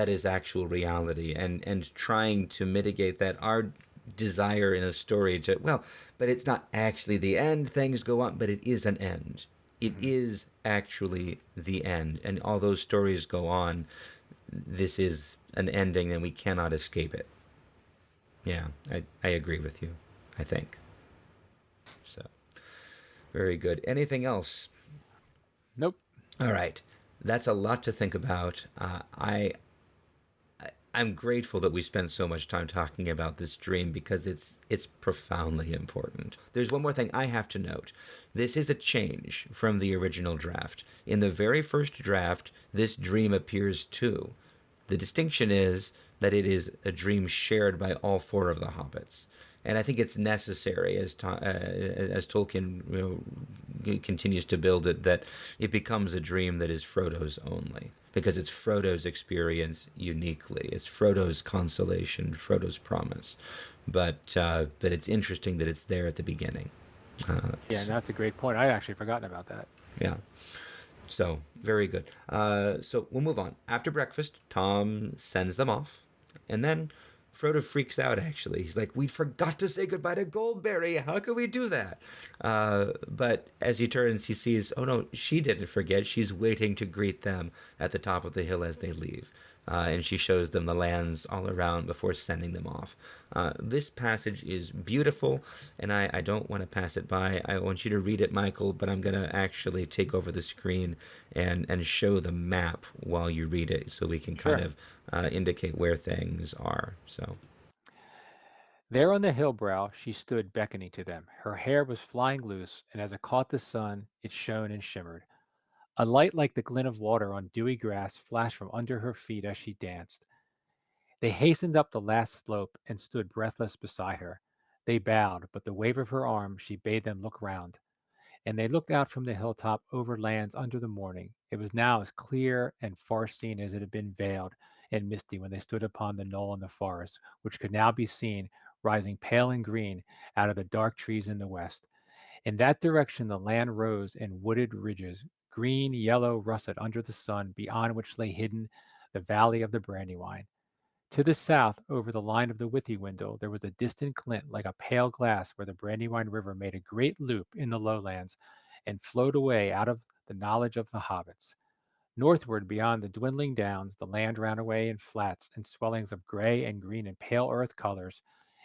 is actual reality, and trying to mitigate that, our desire in a story to, well, but it's not actually the end, things go on, but it is an end. It mhm. is actually the end, and all those stories go on. This is an ending and we cannot escape it. Yeah, I agree with you, I think. So, very good. Anything else? Nope. All right. That's a lot to think about. I'm grateful that we spent so much time talking about this dream because it's profoundly important. There's one more thing I have to note. This is a change from the original draft. In the very first draft, this dream appears too. The distinction is that it is a dream shared by all four of the hobbits. And I think it's necessary as Tolkien continues to build it, that it becomes a dream that is Frodo's only, because it's Frodo's experience uniquely. It's Frodo's consolation, Frodo's promise. But it's interesting that it's there at the beginning. Yeah, and that's a great point. I'd actually forgotten about that. Yeah. So very good. So we'll move on. After breakfast, Tom sends them off, and then Frodo freaks out. Actually, he's like, "We forgot to say goodbye to Goldberry. How could we do that?" But as he turns, he sees, oh no, she didn't forget. She's waiting to greet them at the top of the hill as they leave. And she shows them the lands all around before sending them off. This passage is beautiful, and I don't want to pass it by. I want you to read it, Michael, but I'm going to actually take over the screen and show the map while you read it so we can kind Sure. of indicate where things are. So, There on the hill brow she stood beckoning to them. Her hair was flying loose, and as it caught the sun, it shone and shimmered. A light like the glint of water on dewy grass flashed from under her feet as she danced. They hastened up the last slope and stood breathless beside her. They bowed, but the wave of her arm she bade them look round. And they looked out from the hilltop over lands under the morning. It was now as clear and far seen as it had been veiled, and misty when they stood upon the knoll in the forest, which could now be seen rising pale and green out of the dark trees in the west. In that direction the land rose in wooded ridges, green, yellow, russet under the sun, beyond which lay hidden the valley of the Brandywine. To the south, over the line of the Withy window, there was a distant glint like a pale glass where the Brandywine River made a great loop in the lowlands and flowed away out of the knowledge of the hobbits. Northward, beyond the dwindling downs, the land ran away in flats and swellings of gray and green and pale earth colors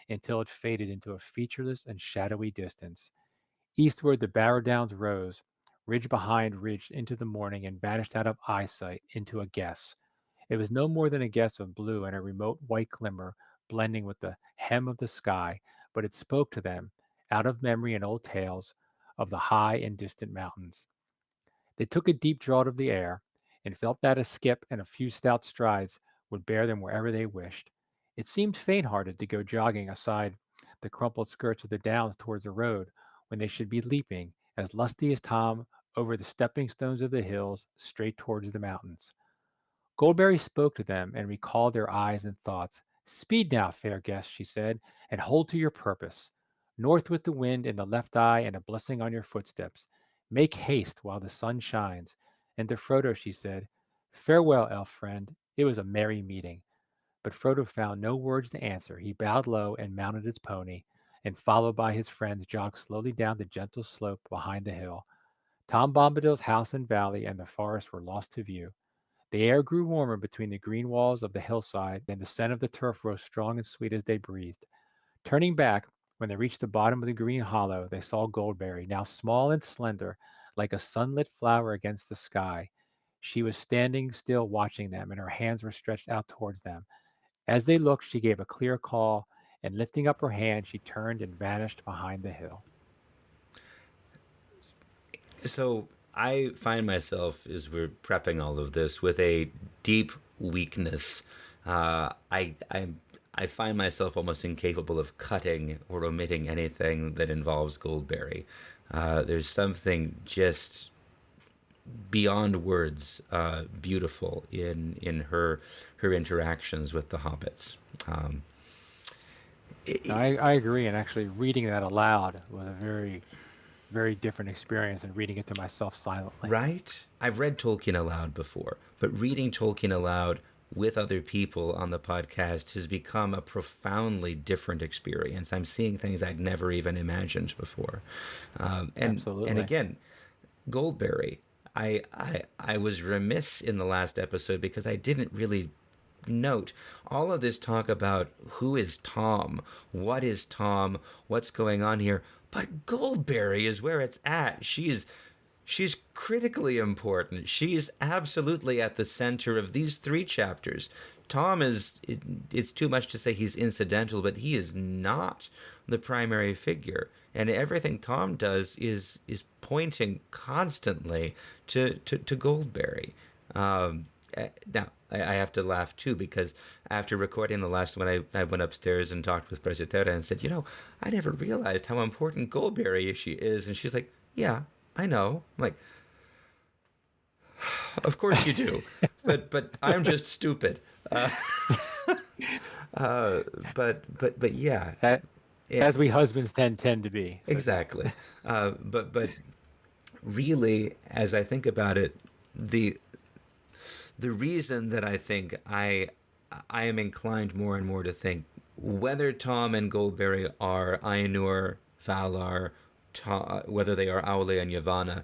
until it faded into a featureless and shadowy distance. Eastward, the Barrow Downs rose, ridge behind ridge into the morning and vanished out of eyesight into a guess. It was no more than a guess of blue and a remote white glimmer blending with the hem of the sky, but it spoke to them, out of memory and old tales, of the high and distant mountains. They took a deep draught of the air, and felt that a skip and a few stout strides would bear them wherever they wished. It seemed faint-hearted to go jogging aside the crumpled skirts of the downs towards the road when they should be leaping, as lusty as Tom, over the stepping stones of the hills straight towards the mountains. Goldberry spoke to them and recalled their eyes and thoughts. Speed now, fair guest, she said, and hold to your purpose. North with the wind in the left eye and a blessing on your footsteps. Make haste while the sun shines. And to Frodo she said, Farewell, elf friend. It was a merry meeting. But Frodo found no words to answer. He bowed low and mounted his pony, and followed by his friends jogged slowly down the gentle slope behind the hill. Tom Bombadil's house and valley and the forest were lost to view. The air grew warmer between the green walls of the hillside, and the scent of the turf rose strong and sweet as they breathed. Turning back, when they reached the bottom of the green hollow, they saw Goldberry, now small and slender, like a sunlit flower against the sky. She was standing still watching them, and her hands were stretched out towards them. As they looked, she gave a clear call, and lifting up her hand, she turned and vanished behind the hill. So I find myself, as we're prepping all of this, with a deep weakness. I find myself almost incapable of cutting or omitting anything that involves Goldberry. There's something just beyond words beautiful in her interactions with the hobbits. I agree, and actually reading that aloud was a very, very different experience than reading it to myself silently. Right? I've read Tolkien aloud before, but reading Tolkien aloud with other people on the podcast has become a profoundly different experience. I'm seeing things I'd never even imagined before. Absolutely. And again, Goldberry, I was remiss in the last episode because I didn't really note all of this talk about who is Tom, what's going on here. But Goldberry is where it's at. She's critically important. She's absolutely at the center of these three chapters. Tom it's too much to say he's incidental, but he is not the primary figure. And everything Tom does is pointing constantly to Goldberry. Now, I have to laugh too, because after recording the last one, I went upstairs and talked with Presitera and said, I never realized how important Goldberry she is. And she's like, yeah, I know. I'm like, of course you do, but I'm just stupid. But yeah. As we husbands tend to be. So. Exactly. But really, as I think about it, the reason that I think I am inclined more and more to think whether Tom and Goldberry are Ainur, Valar, whether they are Aule and Yavanna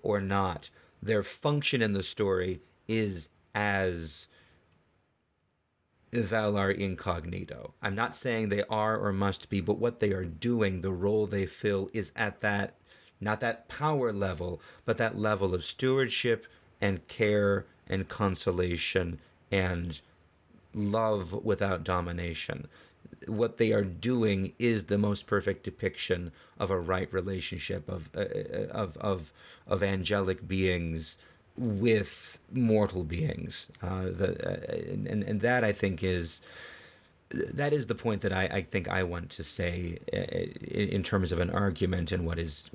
or not, their function in the story is as Valar incognito. I'm not saying they are or must be, but what they are doing, the role they fill, is at that, not that power level, but that level of stewardship and care and consolation and love without domination. What they are doing is the most perfect depiction of a right relationship of angelic beings with mortal beings. And that, I think, is the point that I think I want to say in terms of an argument and what is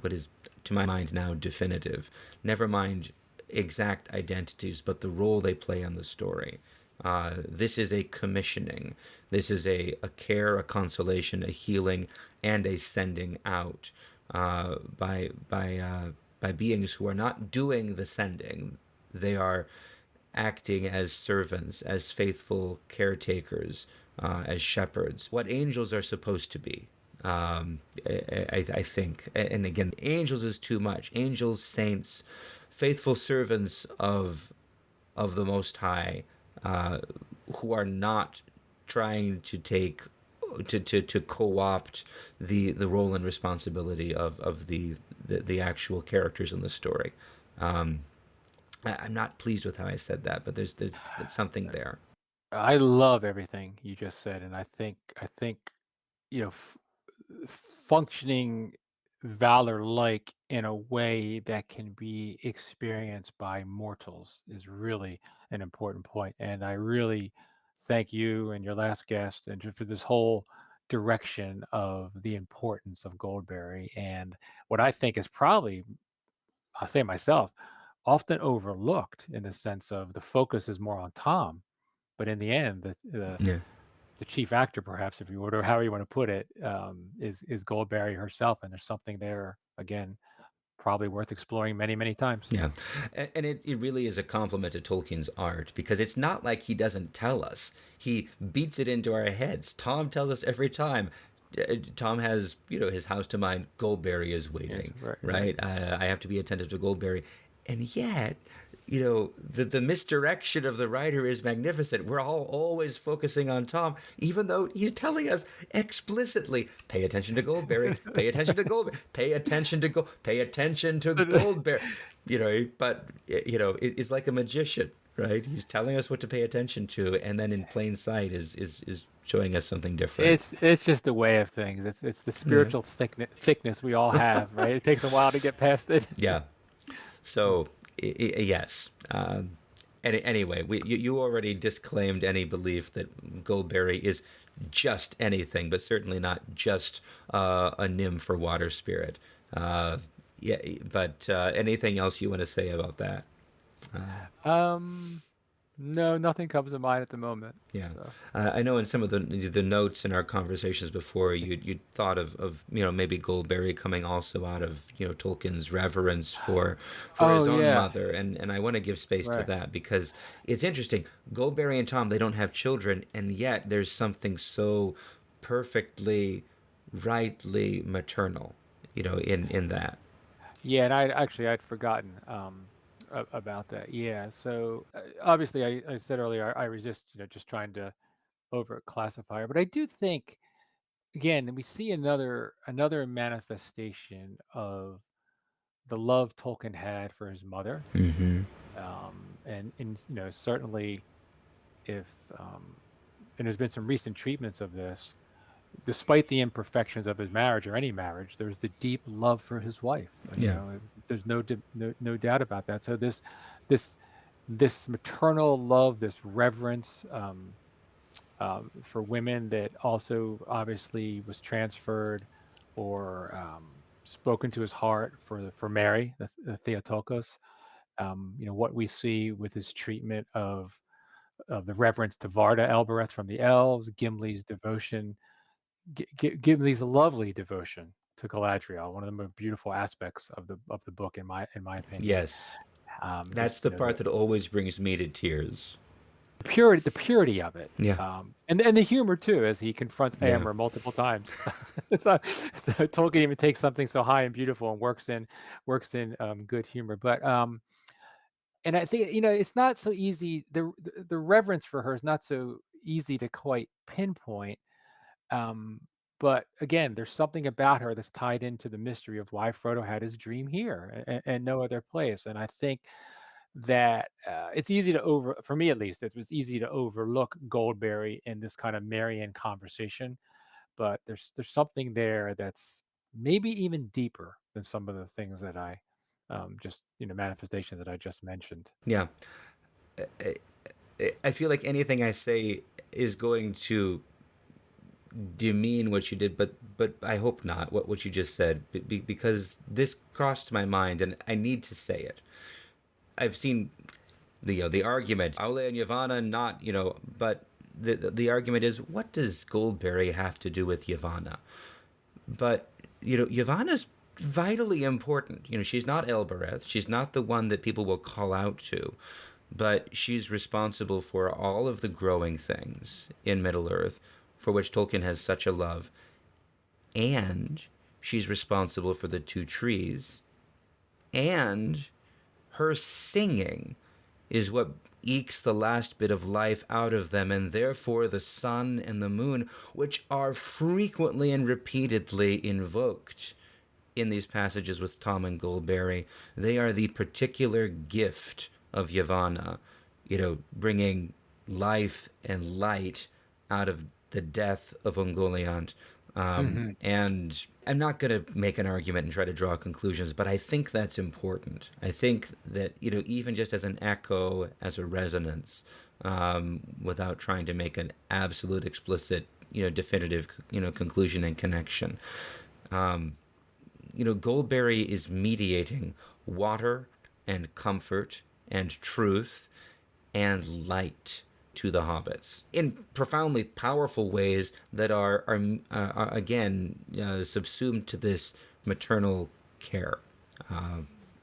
to my mind now definitive. Never mind exact identities, but the role they play in the story. This is a commissioning. This is a care, a consolation, a healing, and a sending out by beings who are not doing the sending. They are acting as servants, as faithful caretakers, as shepherds. What angels are supposed to be. I think, and again, angels is too much. Angels, saints, faithful servants of the Most High, uh, who are not trying to take to co-opt the role and responsibility of the actual characters in the story. Um, I'm not pleased with how I said that, but there's something there. I love everything you just said, and I think you know, functioning valor like in a way that can be experienced by mortals is really an important point. And I really thank you and your last guest and just for this whole direction of the importance of Goldberry and what I think is probably, I'll say myself, often overlooked in the sense of the focus is more on Tom, but in the end, Yeah. the chief actor, perhaps, if you would, or however you want to put it, is Goldberry herself, and there's something there again, probably worth exploring many, many times. Yeah. And it really is a compliment to Tolkien's art because it's not like he doesn't tell us. He beats it into our heads. Tom tells us every time. Tom has, his house to mind. Goldberry is Yes, waiting, right, right. right? I have to be attentive to Goldberry. And yet, the misdirection of the writer is magnificent. We're all always focusing on Tom, even though he's telling us explicitly, pay attention to Goldberry, pay attention to Goldberry, pay attention to Goldberry. But it's like a magician, right? He's telling us what to pay attention to, and then in plain sight is showing us something different. It's just the way of things. It's the Yeah. spiritual thickness we all have, right? It takes a while to get past it. Yeah. So yes. Anyway, you already disclaimed any belief that Goldberry is just anything, but certainly not just a nymph or water spirit. Yeah, but anything else you want to say about that? Um, no, nothing comes to mind at the moment. Yeah, So I know in some of the notes in our conversations before, you thought of maybe Goldberry coming also out of Tolkien's reverence for oh his own yeah, mother, and I want to give space to right. that because it's interesting. Goldberry and Tom, they don't have children, and yet there's something so perfectly, rightly maternal, in that. Yeah, and I'd forgotten about that. Yeah, so obviously I said earlier I resist, just trying to over classify her, but I do think again we see another manifestation of the love Tolkien had for his mother, Mm-hmm. and certainly if and there's been some recent treatments of this, despite the imperfections of his marriage or any marriage, there's the deep love for his wife. Yeah. There's no doubt about that. So this this maternal love, this reverence for women that also obviously was transferred or spoken to his heart for Mary, the Theotokos. What we see with his treatment of the reverence to Varda Elbereth from the elves, Gimli's devotion, Gimli's lovely devotion to Galadriel, one of the most beautiful aspects of the book, in my opinion. Yes. That's Just the part that always brings me to tears. the purity of it, Yeah. and the humor too, as he confronts Yeah. Amber multiple times. so, so Tolkien even takes something so high and beautiful and works in good humor, but and I think it's not so easy. The reverence for her is not so easy to quite pinpoint. Um, but again, there's something about her that's tied into the mystery of why Frodo had his dream here and no other place. And I think that it's easy to for me at least, it was easy to overlook Goldberry in this kind of Marian conversation. But there's something there that's maybe even deeper than some of the things that I just manifestations that I just mentioned. Yeah. I feel like anything I say is going to demean what you did, but I hope not. What you just said, because this crossed my mind, and I need to say it. I've seen the argument, Aule and Yavanna not, but the argument is, what does Goldberry have to do with Yavanna? But Yavanna's vitally important. She's not Elbereth. She's not the one that people will call out to, but she's responsible for all of the growing things in Middle Earth, for which Tolkien has such a love, and she's responsible for the two trees, and her singing is what ekes the last bit of life out of them, and therefore the sun and the moon, which are frequently and repeatedly invoked in these passages with Tom and Goldberry, they are the particular gift of Yavanna, bringing life and light out of the death of Ungoliant. Hmm. And I'm not going to make an argument and try to draw conclusions, but I think that's important. I think that, even just as an echo, as a resonance, without trying to make an absolute, explicit, definitive, conclusion and connection, Goldberry is mediating water and comfort and truth and light to the hobbits in profoundly powerful ways that are again subsumed to this maternal care.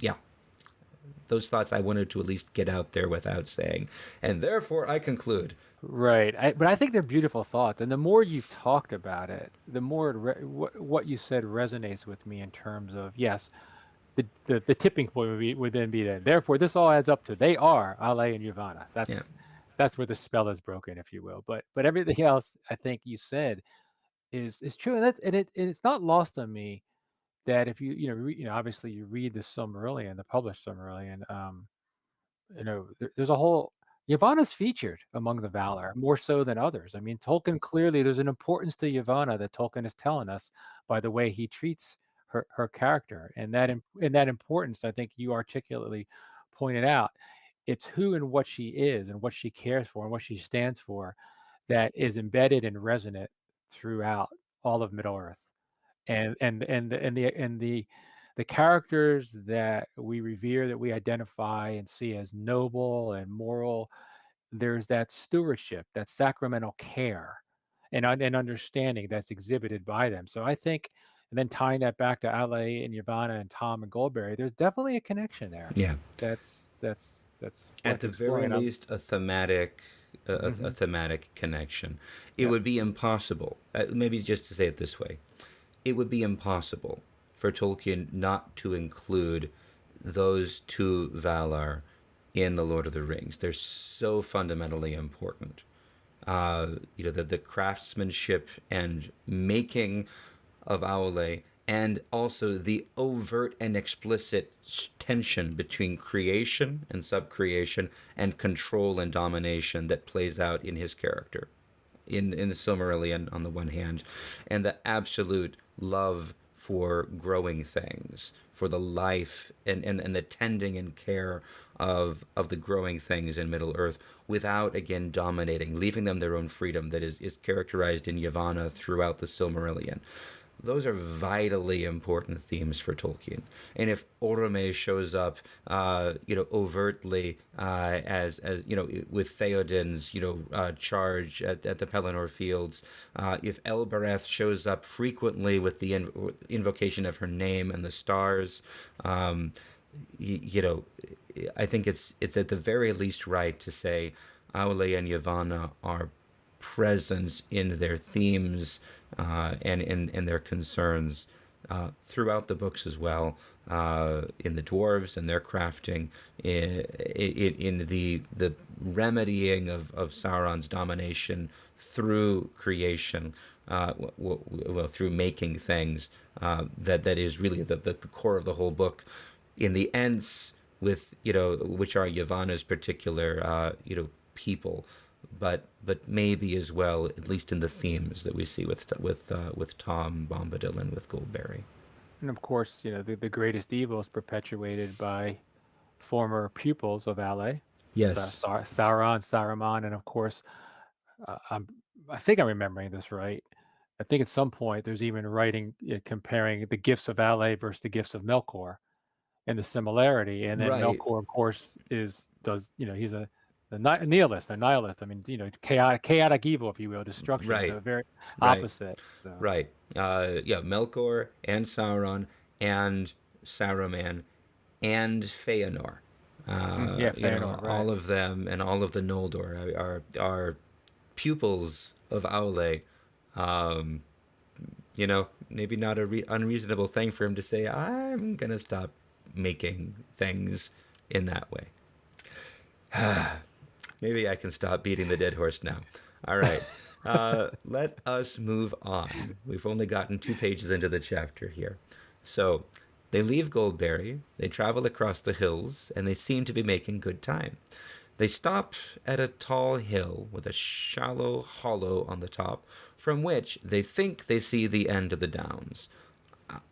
Yeah, those thoughts I wanted to at least get out there without saying, and therefore I conclude. Right. But I think they're beautiful thoughts. And the more you've talked about it, the more what you said resonates with me in terms of, yes, the tipping point would then be that. Therefore, this all adds up to they are Ale and Yavanna. Yeah, That's where the spell is broken, if you will. But everything else I think you said is true. And it's not lost on me that if obviously you read the Silmarillion, the published Silmarillion, there's a whole Yavanna's featured among the Valar more so than others. I mean, Tolkien clearly there's an importance to Yavanna that Tolkien is telling us by the way he treats her character, and that importance I think you articulately pointed out. It's who and what she is and what she cares for and what she stands for that is embedded and resonant throughout all of Middle Earth, and the characters that we revere, that we identify and see as noble and moral, there's that stewardship, that sacramental care and understanding that's exhibited by them. So I think, and then tying that back to Ale and Yavanna and Tom and Goldberry, there's definitely a connection there. yeah. That's At worth the very exploring. least, a thematic, a Mhm. thematic connection. It Yep. would be impossible. Maybe just to say it this way, it would be impossible for Tolkien not to include those two Valar in the Lord of the Rings. They're so fundamentally important. The craftsmanship and making of Aule, and also the overt and explicit tension between creation and subcreation and control and domination that plays out in his character in the Silmarillion on the one hand, and the absolute love for growing things, for the life and the tending and care of the growing things in Middle Earth without again dominating, leaving them their own freedom that is characterized in Yavanna throughout the Silmarillion. Those are vitally important themes for Tolkien. And if Orome shows up, overtly as with Theoden's, charge at the Pelennor Fields, if Elbereth shows up frequently with the invocation of her name and the stars, I think it's at the very least right to say Aule and Yavanna are present in their themes and in their concerns throughout the books as well, in the dwarves and their crafting, in the remedying of Sauron's domination through creation, through making things, that is really the core of the whole book. In the Ents, with which are Yavanna's particular people, but maybe as well, at least in the themes that we see with Tom Bombadil and with Goldberry. And of course, the greatest evil is perpetuated by former pupils of Ale, Yes. Sauron, Saruman, and of course, uh, I'm, I think I'm remembering this right. I think at some point there's even writing comparing the gifts of Ale versus the gifts of Melkor, and the similarity. And then Right, Melkor, of course, he's a nihilist, a nihilist. I mean, chaotic evil, if you will, destruction. right, So very right, opposite. So right. Yeah, Melkor and Sauron and Saruman and Feanor. yeah, Fëanor, right. All of them and all of the Noldor are pupils of Aule. Um, maybe not a unreasonable thing for him to say, I'm going to stop making things in that way. Maybe I can stop beating the dead horse now. All right. Let us move on. We've only gotten 2 pages into the chapter here. So they leave Goldberry, they travel across the hills, and they seem to be making good time. They stop at a tall hill with a shallow hollow on the top, from which they think they see the end of the downs.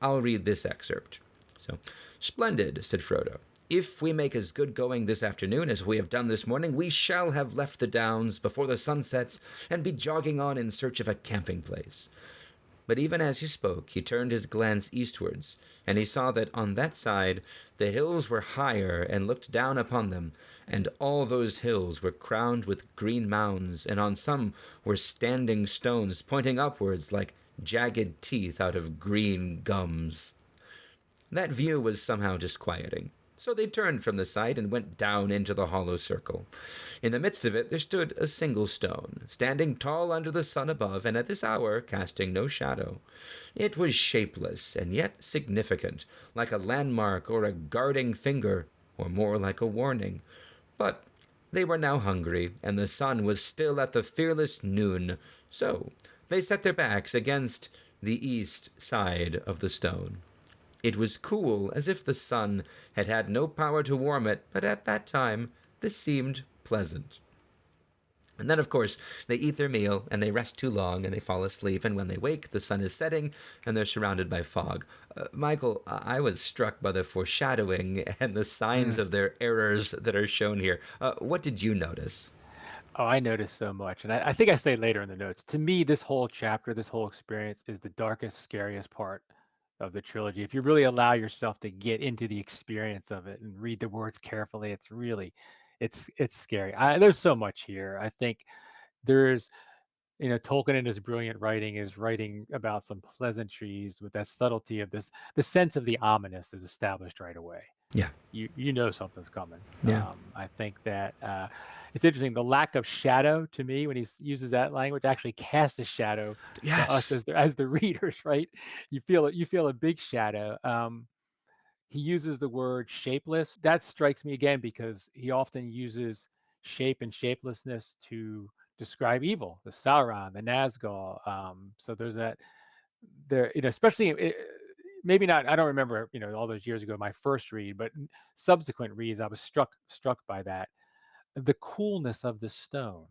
I'll read this excerpt. So, "Splendid," said Frodo. "If we make as good going this afternoon as we have done this morning, we shall have left the downs before the sun sets and be jogging on in search of a camping place." But even as he spoke, he turned his glance eastwards, and he saw that on that side the hills were higher and looked down upon them, and all those hills were crowned with green mounds, and on some were standing stones pointing upwards like jagged teeth out of green gums. That view was somehow disquieting. So they turned from the sight and went down into the hollow circle. In the midst of it there stood a single stone, standing tall under the sun above, and at this hour casting no shadow. It was shapeless, and yet significant, like a landmark or a guarding finger, or more like a warning. But they were now hungry, and the sun was still at the fearless noon, so they set their backs against the east side of the stone. It was cool, as if the sun had had no power to warm it, but at that time this seemed pleasant. And then, of course, they eat their meal, and they rest too long, and they fall asleep, and when they wake, the sun is setting, and they're surrounded by fog. Michael, I was struck by the foreshadowing and the signs Mm. of their errors that are shown here. What did you notice? Oh, I noticed so much, and I think I say later in the notes. To me, this whole chapter, this whole experience, is the darkest, scariest part of the trilogy. If you really allow yourself to get into the experience of it and read the words carefully, it's scary. There's so much here. I think there's Tolkien in his brilliant writing is writing about some pleasantries with that subtlety of this. The sense of the ominous is established right away. Yeah, You know something's coming. yeah, I think that it's interesting. The lack of shadow to me when he uses that language actually casts a shadow to us yes, as the readers, right? You feel a big shadow. He uses the word shapeless. That strikes me again because he often uses shape and shapelessness to describe evil, the Sauron, the Nazgul. So there's that there, especially maybe not. I don't remember, all those years ago, my first read, but subsequent reads, I was struck by that. The coolness of the stone,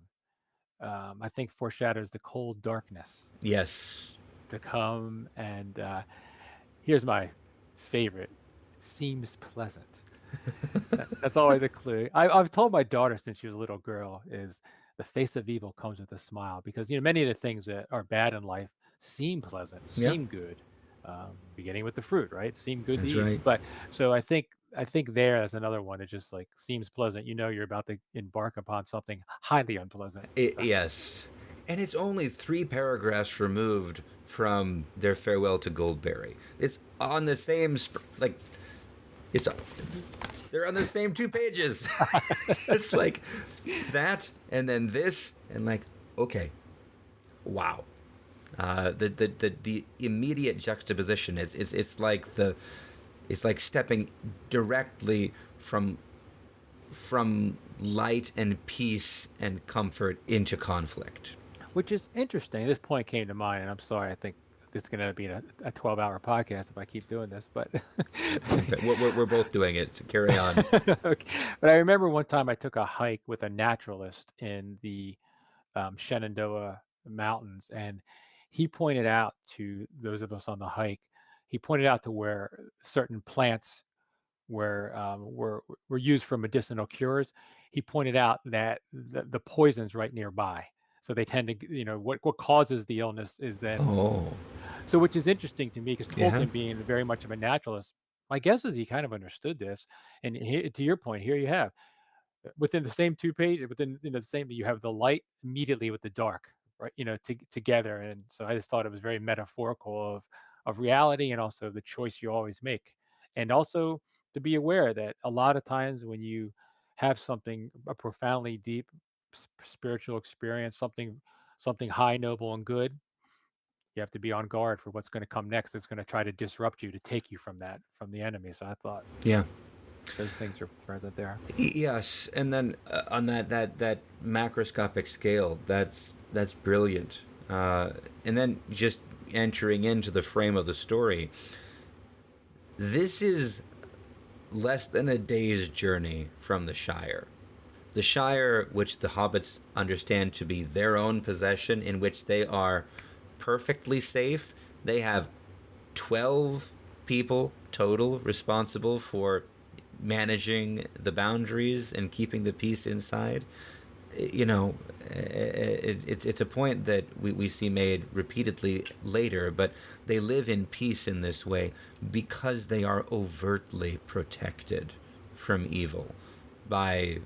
I think, foreshadows the cold darkness yes. to come. And here's my favorite: seems pleasant. That's always a clue. I've told my daughter since she was a little girl is the face of evil comes with a smile because many of the things that are bad in life seem pleasant, Yeah, seem good, beginning with the fruit, right? Seem good to that's eat. right. But so I think that's another one that just like seems pleasant. You're about to embark upon something highly unpleasant. So Yes. And it's only 3 paragraphs removed from their farewell to Goldberry. It's on the same, like, it's, they're on the same 2 pages. It's like that, and then this, and like, okay, wow. The immediate juxtaposition it's like stepping directly from light and peace and comfort into conflict. which is interesting. This point came to mind, and I'm sorry. I think it's going to be a 12-hour podcast if I keep doing this. But Okay, we're both doing it, so carry on. okay. But I remember one time I took a hike with a naturalist in the Shenandoah Mountains, and he pointed out to those of us on the hike. He pointed out to where certain plants were used for medicinal cures. He pointed out that the poison's right nearby. So they tend to, what causes the illness is then, Oh, so which is interesting to me because yeah. Tolkien being very much of a naturalist, My guess is he kind of understood this, and to your point, here you have within the same 2 pages, within, the same, you have the light immediately with the dark, right, together, and so I just thought it was very metaphorical of reality and also the choice you always make. And also to be aware that a lot of times when you have something, a profoundly deep spiritual experience, something high, noble, and good, you have to be on guard for what's gonna come next. It's gonna try to disrupt you to take you from from the enemy, so I thought Yeah. those things are present there. Yes, and then on that macroscopic scale, that's brilliant. And then just entering into the frame of the story, this is less than a day's journey from the Shire. The Shire, which the hobbits understand to be their own possession, in which they are perfectly safe. They have 12 people total responsible for managing the boundaries and keeping the peace inside. You know, it's a point that we see made repeatedly later, but they live in peace in this way because they are overtly protected from evil by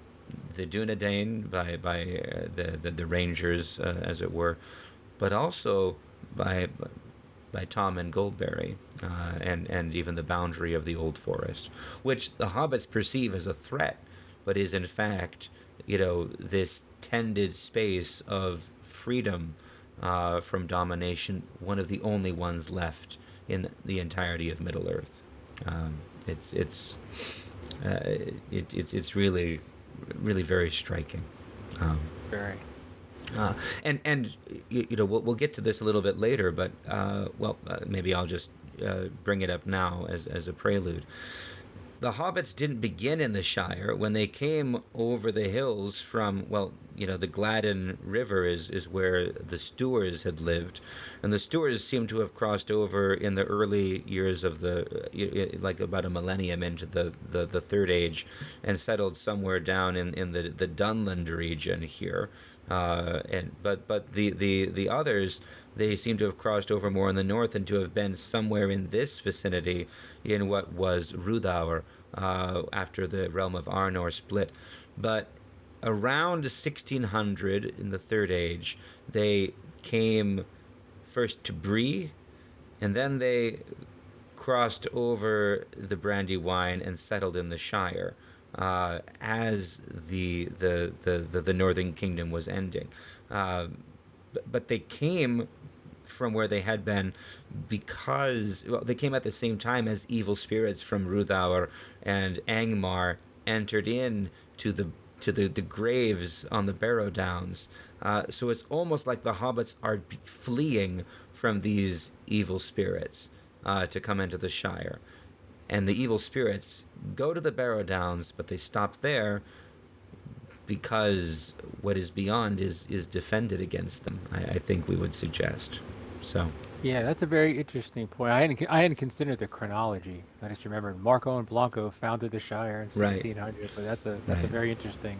the Dunedain, by the Rangers, as it were, but also by Tom and Goldberry, and even the boundary of the Old Forest, which the hobbits perceive as a threat, but is in fact, this tended space of freedom from domination, one of the only ones left in the entirety of Middle Earth. It's really, really very striking. Very. And we'll get to this a little bit later, but maybe I'll just bring it up now as a prelude. The hobbits didn't begin in the Shire. When they came over the hills from, the Gladden River is where the Stewards had lived, and the Stewards seem to have crossed over in the early years of like about a millennium into the Third Age, and settled somewhere down in the Dunland region here. But the others, they seem to have crossed over more in the north and to have been somewhere in this vicinity in what was Rhudaur, after the realm of Arnor split. But around 1600 in the Third Age, they came first to Bree, and then they crossed over the Brandywine and settled in the Shire. As the Northern Kingdom was ending, but they came from where they had been because they came at the same time as evil spirits from Rhudaur and Angmar entered in to the graves on the Barrow Downs. So it's almost like the hobbits are fleeing from these evil spirits to come into the Shire. And the evil spirits go to the Barrow Downs, but they stop there because what is beyond is defended against them, I think we would suggest. So Yeah, that's a very interesting point. I hadn't considered the chronology. I just remembered Marco and Blanco founded the Shire in right, 1600, but that's a right. very interesting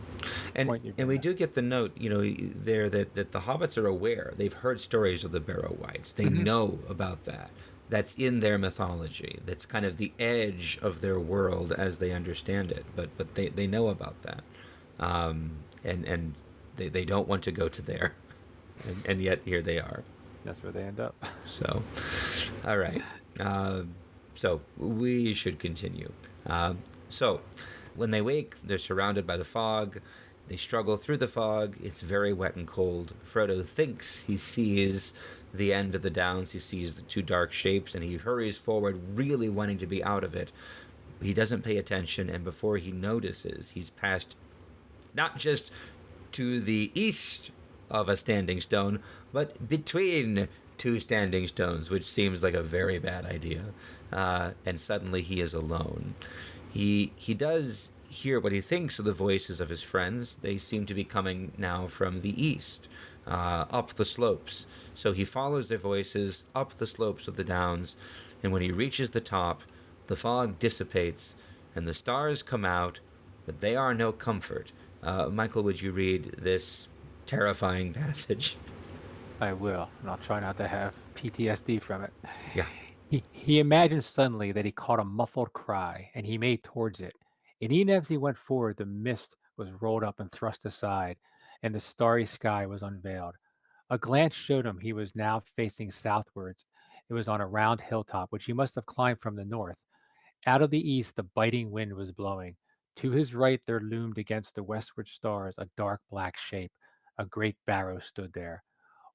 And point you and bring we up. do get the note, there that the hobbits are aware. They've heard stories of the Barrow Wights. They Hmm. know about that. That's in their mythology. That's kind of the edge of their world as they understand it. But they know about that, and they don't want to go to there, and yet here they are. That's where they end up. So, all right. So we should continue. So when they wake, they're surrounded by the fog. They struggle through the fog. It's very wet and cold. Frodo thinks he sees the end of the downs. He sees the two dark shapes, and he hurries forward, really wanting to be out of it. He doesn't pay attention, and before he notices, he's passed not just to the east of a standing stone, but between two standing stones, which seems like a very bad idea. And suddenly he is alone. He does hear what he thinks are the voices of his friends. They seem to be coming now from the east, up the slopes. So he follows their voices up the slopes of the downs, and when he reaches the top, the fog dissipates, and the stars come out, but they are no comfort. Michael, would you read this terrifying passage? I will, and I'll try not to have PTSD from it. Yeah. He imagined suddenly that he caught a muffled cry, and he made towards it. And even as he went forward, the mist was rolled up and thrust aside, and the starry sky was unveiled. A glance showed him he was now facing southwards. It was on a round hilltop, which he must have climbed from the north. Out of the east, the biting wind was blowing. To his right, there loomed against the westward stars a dark black shape. A great barrow stood there.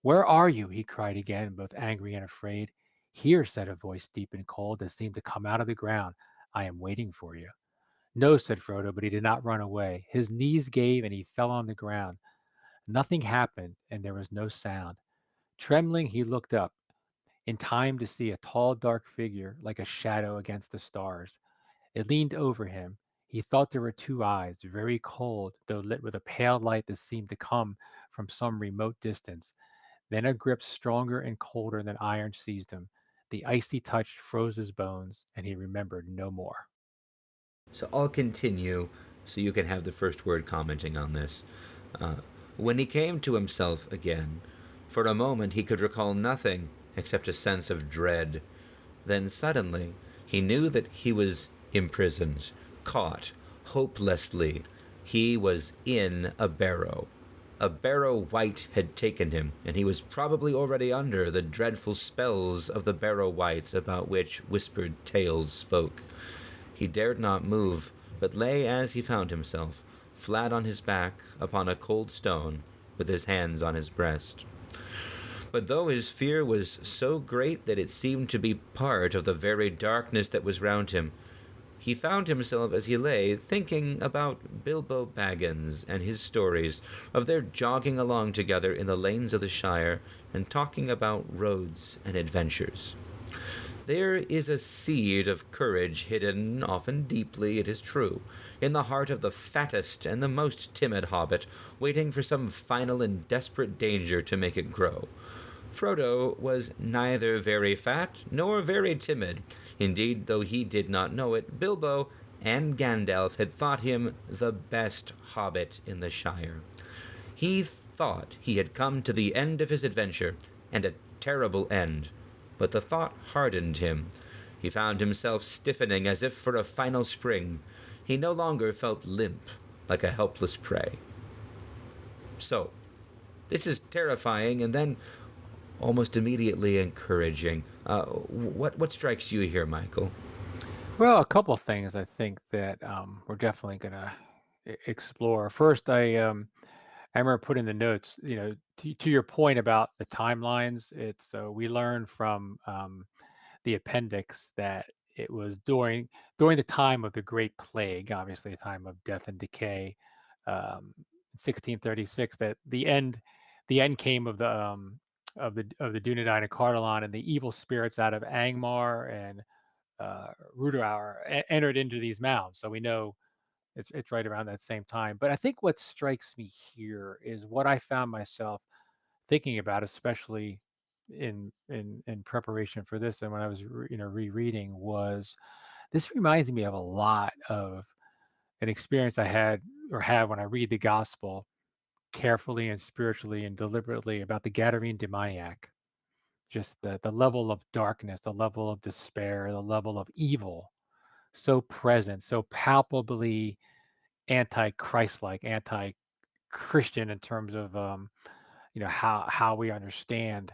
Where are you? He cried again, both angry and afraid. Here, said a voice deep and cold that seemed to come out of the ground. I am waiting for you. No, said Frodo, but he did not run away. His knees gave and he fell on the ground. Nothing happened, and there was no sound. Trembling, he looked up, in time to see a tall, dark figure like a shadow against the stars. It leaned over him. He thought there were two eyes, very cold, though lit with a pale light that seemed to come from some remote distance. Then a grip stronger and colder than iron seized him. The icy touch froze his bones, and he remembered no more. So I'll continue so you can have the first word commenting on this. Uh, when he came to himself again, for a moment he could recall nothing except a sense of dread. Then suddenly he knew that he was imprisoned, caught, hopelessly. He was in a barrow. A barrow wight had taken him, and he was probably already under the dreadful spells of the barrow wights about which whispered tales spoke. He dared not move, but lay as he found himself, flat on his back upon a cold stone, with his hands on his breast. But though his fear was so great that it seemed to be part of the very darkness that was round him, he found himself as he lay thinking about Bilbo Baggins and his stories, of their jogging along together in the lanes of the Shire and talking about roads and adventures. There is a seed of courage hidden, often deeply, it is true, in the heart of the fattest and the most timid hobbit, waiting for some final and desperate danger to make it grow. Frodo was neither very fat nor very timid. Indeed, though he did not know it, Bilbo and Gandalf had thought him the best hobbit in the Shire. He thought he had come to the end of his adventure, and a terrible end. But the thought hardened him. He found himself stiffening as if for a final spring. He no longer felt limp, like a helpless prey. So, this is terrifying, and then almost immediately encouraging. What strikes you here, Michael? Well, a couple of things I think that we're definitely going to explore. First, I remember putting the notes, to your point about the timelines. It's we learned from the appendix that it was during the time of the Great Plague, obviously a time of death and decay, 1636. That the end came of the Dunedain and Cardolan, and the evil spirits out of Angmar and Rudauer entered into these mounds. So we know it's right around that same time. But I think what strikes me here is what I found myself thinking about, especially in preparation for this, and when I was rereading, was this reminds me of a lot of an experience I had or have when I read the gospel carefully and spiritually and deliberately about the Gadarene demoniac. Just the level of darkness, the level of despair, the level of evil, so present, so palpably anti-Christ-like, anti-Christian in terms of how we understand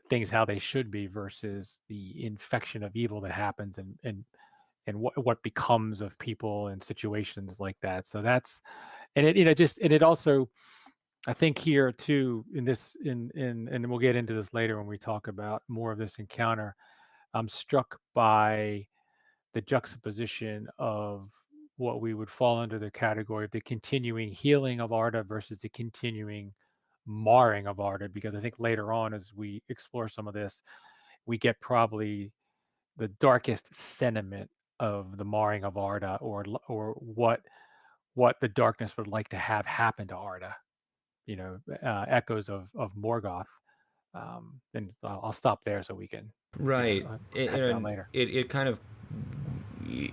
things, how they should be, versus the infection of evil that happens and what becomes of people in situations like that. So that's and it just and it also, I think here too, in this in and we'll get into this later when we talk about more of this encounter. I'm struck by the juxtaposition of what we would fall under the category of the continuing healing of Arda versus the continuing marring of Arda, because I think later on, as we explore some of this, we get probably the darkest sentiment of the marring of Arda, or what the darkness would like to have happen to Arda. Echoes of Morgoth. And I'll stop there so we can, Right. unpack that later. It kind of,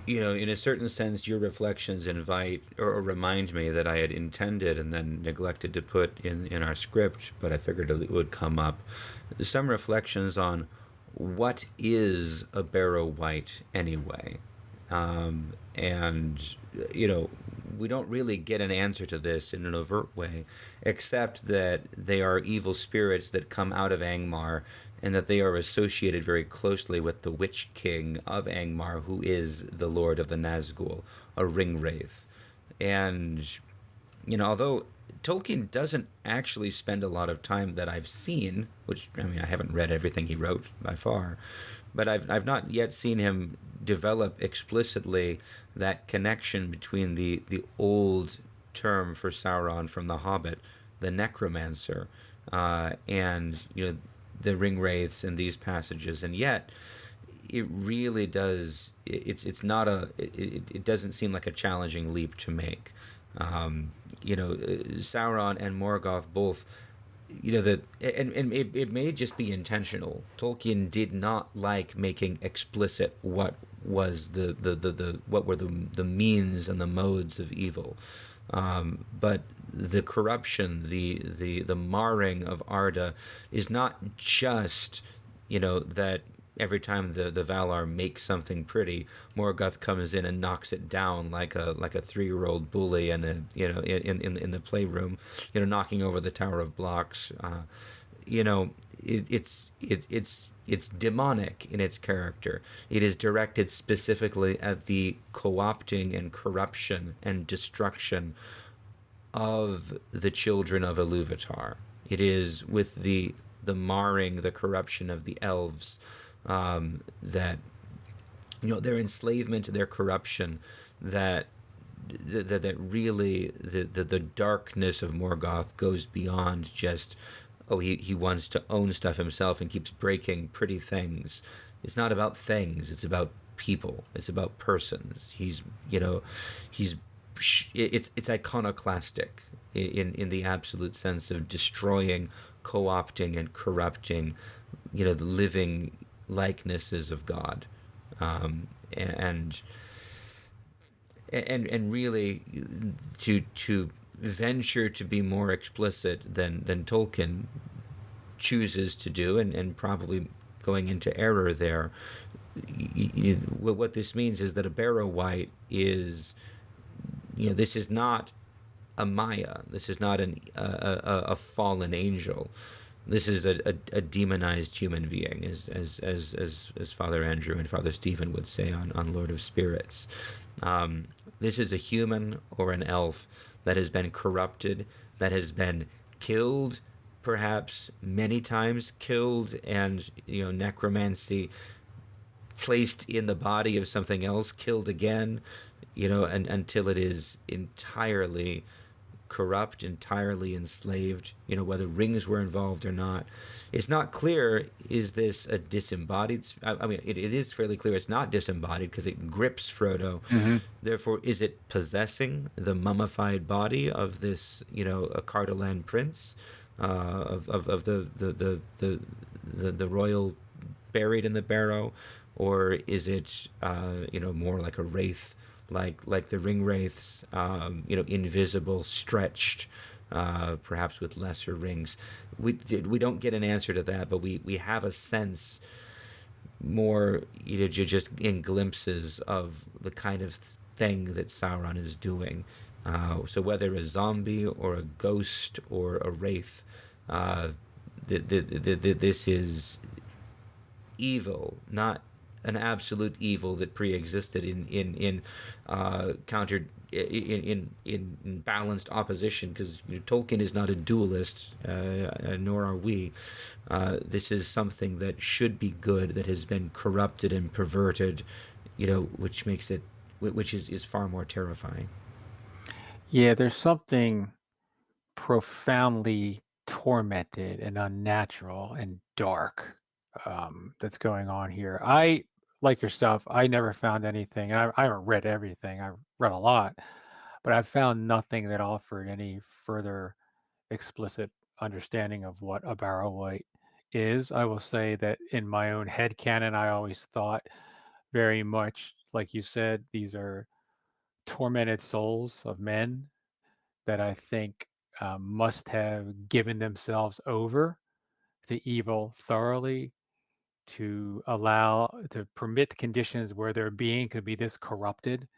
in a certain sense, your reflections invite or remind me that I had intended and then neglected to put in our script, but I figured it would come up. Some reflections on what is a Barrow White anyway? And, you know, we don't really get an answer to this in an overt way, except that they are evil spirits that come out of Angmar and that they are associated very closely with the Witch King of Angmar, who is the Lord of the Nazgul, a ring wraith. And, you know, although Tolkien doesn't actually spend a lot of time that I've seen, which, I mean, I haven't read everything he wrote by far, but I've not yet seen him develop explicitly that connection between the old term for Sauron from The Hobbit, the necromancer, and, you know, the ring wraiths in these passages. And yet it really does, it's not a it doesn't seem like a challenging leap to make. You know, Sauron and Morgoth both, you know, that, and it may just be intentional. Tolkien did not like making explicit what was the what were the means and the modes of evil. But the corruption, the marring of Arda is not just, you know, that every time the Valar make something pretty, Morgoth comes in and knocks it down like a 3-year-old bully in a, you know, in the playroom, you know, knocking over the Tower of Blocks. You know, it's demonic in its character. It is directed specifically at the co-opting and corruption and destruction of the children of Iluvatar. It is with the marring, the corruption of the elves, that, you know, their enslavement, their corruption, that that really the darkness of Morgoth goes beyond just, oh, he wants to own stuff himself and keeps breaking pretty things. It's not about things, it's about people, it's about persons. He's, you know, he's it's iconoclastic in the absolute sense of destroying, co-opting and corrupting, you know, the living likenesses of God. And really, to venture to be more explicit than Tolkien chooses to do, and probably going into error there. What this means is that a Barrow White is, you know, this is not a Maya. This is not a fallen angel. This is a demonized human being, as Father Andrew and Father Stephen would say on Lord of Spirits. This is a human or an elf that has been corrupted, that has been killed, perhaps many times killed, and, you know, necromancy placed in the body of something else, killed again, you know, and until it is entirely corrupt, entirely enslaved, you know, whether rings were involved or not. It's not clear, is this a disembodied? I mean, it is fairly clear it's not disembodied because it grips Frodo. Mm-hmm. Therefore, is it possessing the mummified body of this, you know, a Cardolan prince, of the royal buried in the barrow? Or is it, you know, more like a wraith, like the ring wraiths, you know, invisible, stretched, perhaps with lesser rings? We don't get an answer to that, but we have a sense more, you know, just in glimpses of the kind of thing that Sauron is doing. So whether a zombie or a ghost or a wraith, this is evil, not an absolute evil that pre-existed in countered in balanced opposition, because, you know, Tolkien is not a dualist, nor are we. This is something that should be good, that has been corrupted and perverted, you know, which makes it, which is far more terrifying. Yeah, there's something profoundly tormented and unnatural and dark, that's going on here. I, like your stuff, I never found anything, and I haven't read everything. I've read a lot, but I've found nothing that offered any further explicit understanding of what a Barrow White is. I will say that in my own head canon, I always thought very much, like you said, these are tormented souls of men that I think must have given themselves over to evil thoroughly to permit conditions where their being could be this corrupted,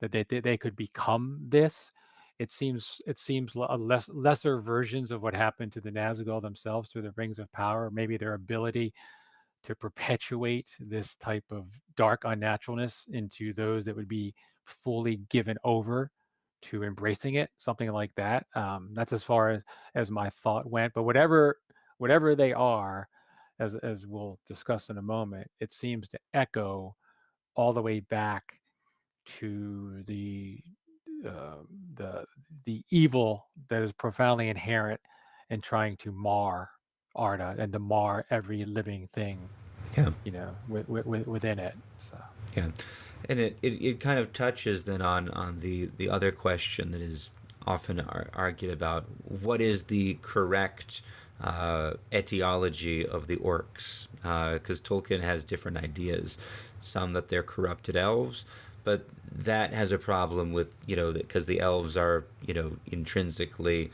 that they could become this. It seems lesser versions of what happened to the Nazgul themselves through the Rings of Power. Maybe their ability to perpetuate this type of dark unnaturalness into those that would be fully given over to embracing it, something like that. That's as far as my thought went. But whatever they are, as we'll discuss in a moment, it seems to echo all the way back to uh, the the evil that is profoundly inherent in trying to mar Arda and to mar every living thing, Yeah. within it. So Yeah, and it kind of touches then on the other question that is often argued about what is the correct etiology of the orcs, because Tolkien has different ideas, some that they're corrupted elves, but that has a problem with because the elves are intrinsically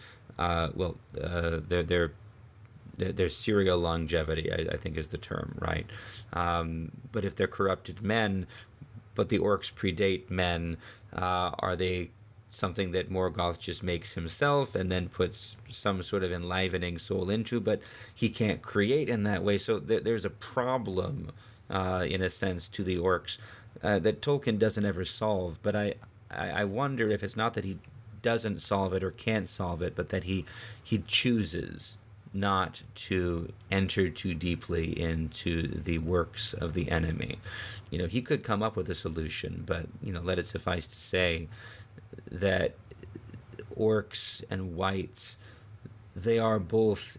their serial longevity, I think is the term, right? But if they're corrupted men, but the orcs predate men, are they something that Morgoth just makes himself and then puts some sort of enlivening soul into, but he can't create in that way? So there's a problem, in a sense, to the orcs that Tolkien doesn't ever solve. But I wonder if it's not that he doesn't solve it or can't solve it, but that he chooses not to enter too deeply into the works of the enemy. He could come up with a solution, but let it suffice to say that orcs and wights, they are both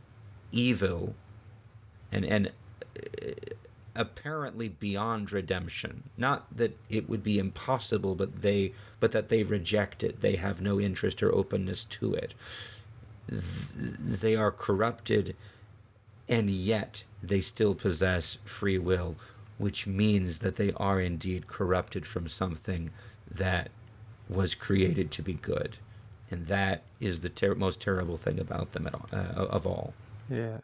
evil and apparently beyond redemption. Not that it would be impossible, but that they reject it. They have no interest or openness to it. They are corrupted, and yet they still possess free will, which means that they are indeed corrupted from something that was created to be good. And that is the most terrible thing about them of all. yeah,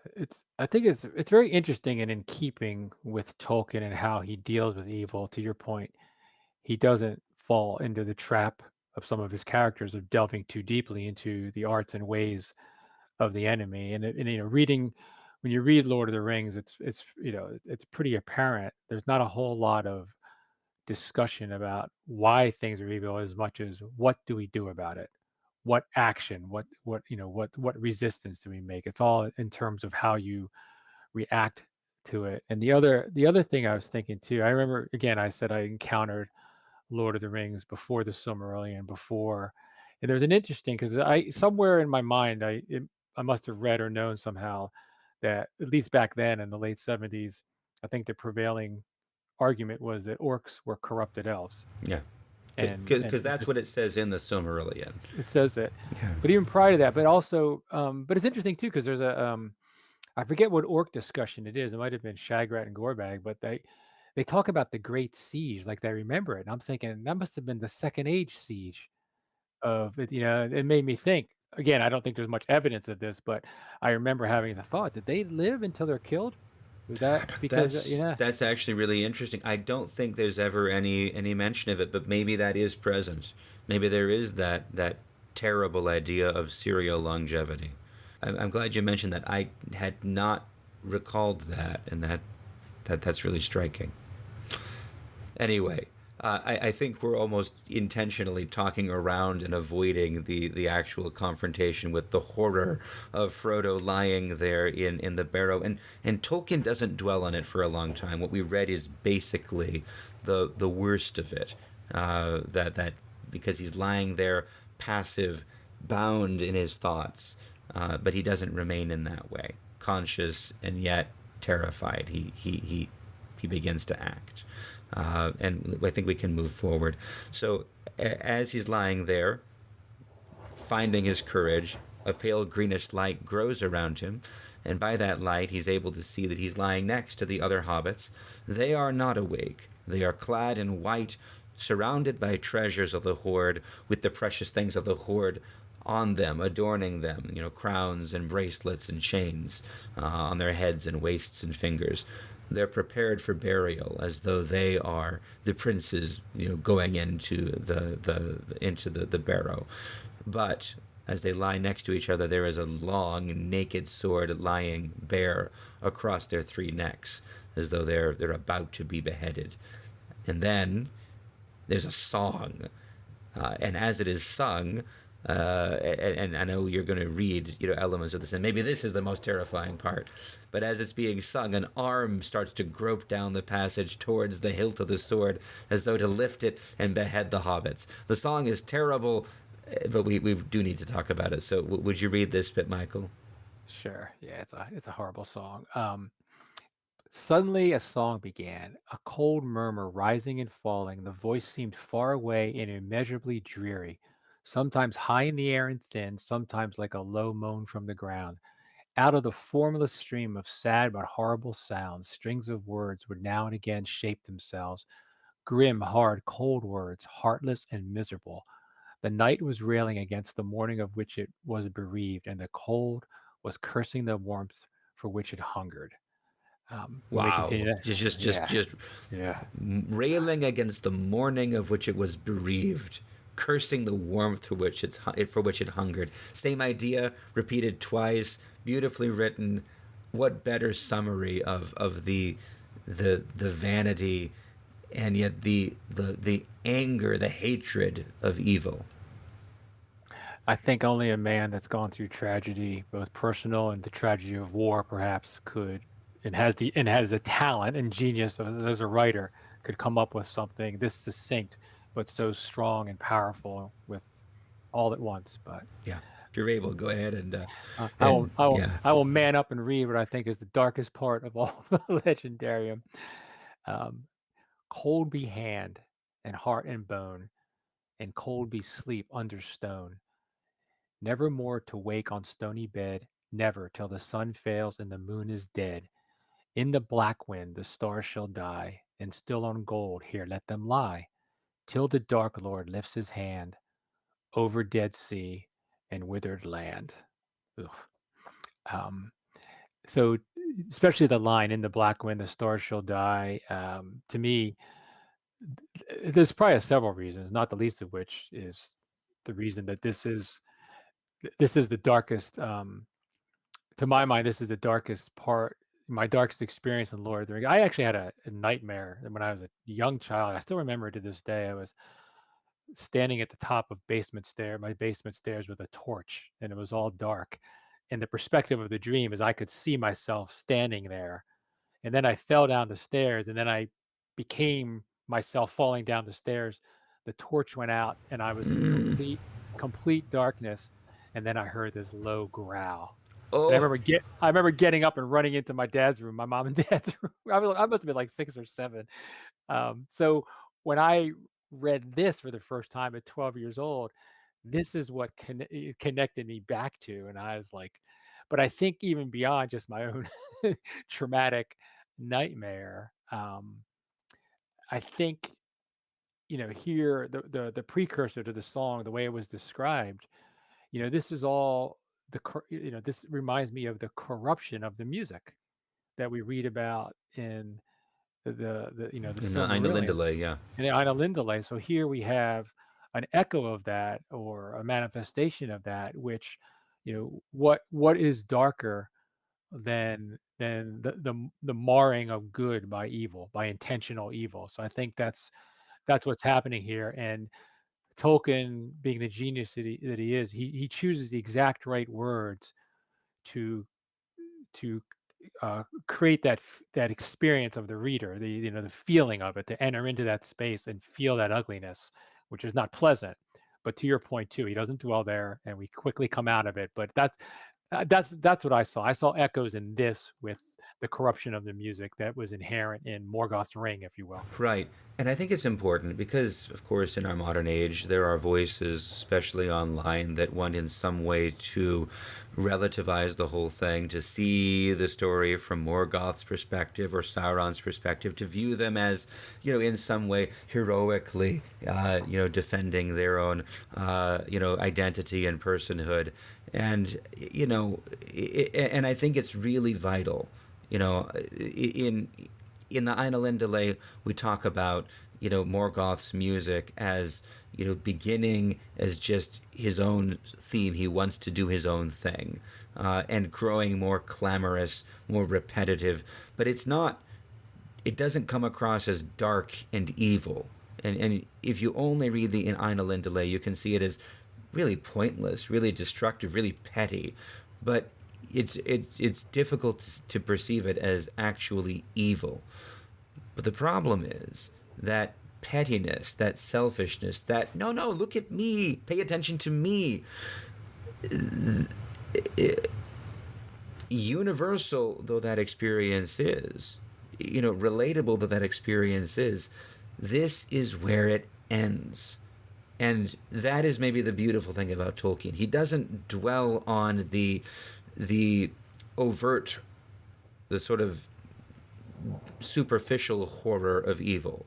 I think it's very interesting and in keeping with Tolkien and how he deals with evil. To your point, he doesn't fall into the trap of some of his characters of delving too deeply into the arts and ways of the enemy. And reading when you read Lord of the Rings, it's pretty apparent. There's not a whole lot of discussion about why things are evil as much as what do we do about it? What action? What resistance do we make? It's all in terms of how you react to it. And the other thing I was thinking too, I remember again I said I encountered Lord of the Rings before the Silmarillion, and there's an interesting because I somewhere in my mind I must have read or known somehow that at least back then in the late 70s, I think the prevailing argument was that orcs were corrupted elves, Yeah, and because that's what it says in the Silmarillion. it says that. Yeah. But even prior to that, but also, but it's interesting too because there's I forget what orc discussion it is. It might have been Shagrat and Gorbag, but they talk about the Great Siege like they remember it. And I'm thinking that must have been the Second Age siege of it. It made me think. Again, I don't think there's much evidence of this, but I remember having the thought: did they live until they're killed? Was that because That's actually really interesting. I don't think there's ever any mention of it, but maybe that is present. Maybe there is that terrible idea of serial longevity. I'm glad you mentioned that. I had not recalled that, and that's really striking. Anyway, I think we're almost intentionally talking around and avoiding the actual confrontation with the horror of Frodo lying there in the barrow. And Tolkien doesn't dwell on it for a long time. What we read is basically the worst of it. That because he's lying there passive, bound in his thoughts, but he doesn't remain in that way, conscious and yet terrified. He begins to act. And I think we can move forward. So, as he's lying there, finding his courage, a pale greenish light grows around him, and by that light, he's able to see that he's lying next to the other hobbits. They are not awake. They are clad in white, surrounded by treasures of the hoard, with the precious things of the hoard on them, adorning them, crowns and bracelets and chains on their heads and waists and fingers. they're prepared for burial as though they are the princes, going into the barrow. But as they lie next to each other, there is a long, naked sword lying bare across their three necks, as though they're about to be beheaded. And then there's a song, and as it is sung, and I know you're going to read, elements of this, and maybe this is the most terrifying part. But as it's being sung, an arm starts to grope down the passage towards the hilt of the sword, as though to lift it and behead the hobbits. The song is terrible, but we do need to talk about it. So, would you read this bit, Michael? Sure. Yeah, it's a horrible song. Suddenly a song began, a cold murmur rising and falling. The voice seemed far away and immeasurably dreary, sometimes high in the air and thin, sometimes like a low moan from the ground. Out of the formless stream of sad but horrible sounds, strings of words would now and again shape themselves. Grim, hard, cold words, heartless and miserable. The night was railing against the morning of which it was bereaved, and the cold was cursing the warmth for which it hungered. You may continue Wow, that. Yeah, just yeah. railing against the morning of which it was bereaved, cursing the warmth for which it hungered. Same idea, repeated twice, beautifully written. What better summary of the vanity and yet the anger, the hatred of evil. I think only a man that's gone through tragedy, both personal and the tragedy of war, perhaps could, and has the talent and genius as a writer, could come up with something this succinct, but so strong and powerful with all at once. But Yeah, if you're able, go ahead I will, and yeah. I will man up and read what I think is the darkest part of all the legendarium. Um, Cold be hand and heart and bone, and cold be sleep under stone. Never more to wake on stony bed, never till the sun fails and the moon is dead. In the black wind the stars shall die, and still on gold here let them lie, till the dark Lord lifts his hand over dead sea and withered land. Ugh. Um, so, especially the line "in the black wind the stars shall die," to me, there's probably several reasons, not the least of which is the reason that this is the darkest. To my mind, this is the darkest part, my darkest experience in Lord of the Rings. I actually had a nightmare when I was a young child. I still remember to this day. I was standing at the top of my basement stairs with a torch, and it was all dark. And the perspective of the dream is I could see myself standing there, and then I fell down the stairs, and then I became myself falling down the stairs. The torch went out, and I was in complete darkness. And then I heard this low growl, and Oh, I remember getting up and running into my dad's room, my mom and dad's room. I must have been like 6 or 7. So when I read this for the first time at 12 years old, this is what connected me back to, and I was like, but I think even beyond just my own traumatic nightmare, I think here the precursor to the song, the way it was described, this is all this reminds me of the corruption of the music that we read about in the in Ina Silmarillion yeah. and Ina Lindale. So here we have an echo of that, or a manifestation of that, which what is darker than the marring of good by evil, by intentional evil. So I think that's what's happening here. And Tolkien, being the genius that he is, he chooses the exact right words to to create that experience of the reader, the feeling of it, to enter into that space and feel that ugliness, which is not pleasant. But to your point too, he doesn't dwell there, and we quickly come out of it. But that's what I saw. I saw echoes in this with the corruption of the music that was inherent in Morgoth's ring, if you will. Right. And I think it's important because, of course, in our modern age, there are voices, especially online, that want in some way to relativize the whole thing, to see the story from Morgoth's perspective or Sauron's perspective, to view them as, in some way heroically, defending their own, identity and personhood. And, and I think it's really vital, in in the Einolindale, we talk about, Morgoth's music as, beginning as just his own theme. He wants to do his own thing, and growing more clamorous, more repetitive. But it doesn't come across as dark and evil. And if you only read the Einolindale, you can see it as really pointless, really destructive, really petty. But it's difficult to perceive it as actually evil. But the problem is that pettiness, that selfishness, that no, no, look at me, pay attention to me, universal though that experience is, relatable though that experience is, this is where it ends. And that is maybe the beautiful thing about Tolkien. He doesn't dwell on the overt, the sort of superficial horror of evil.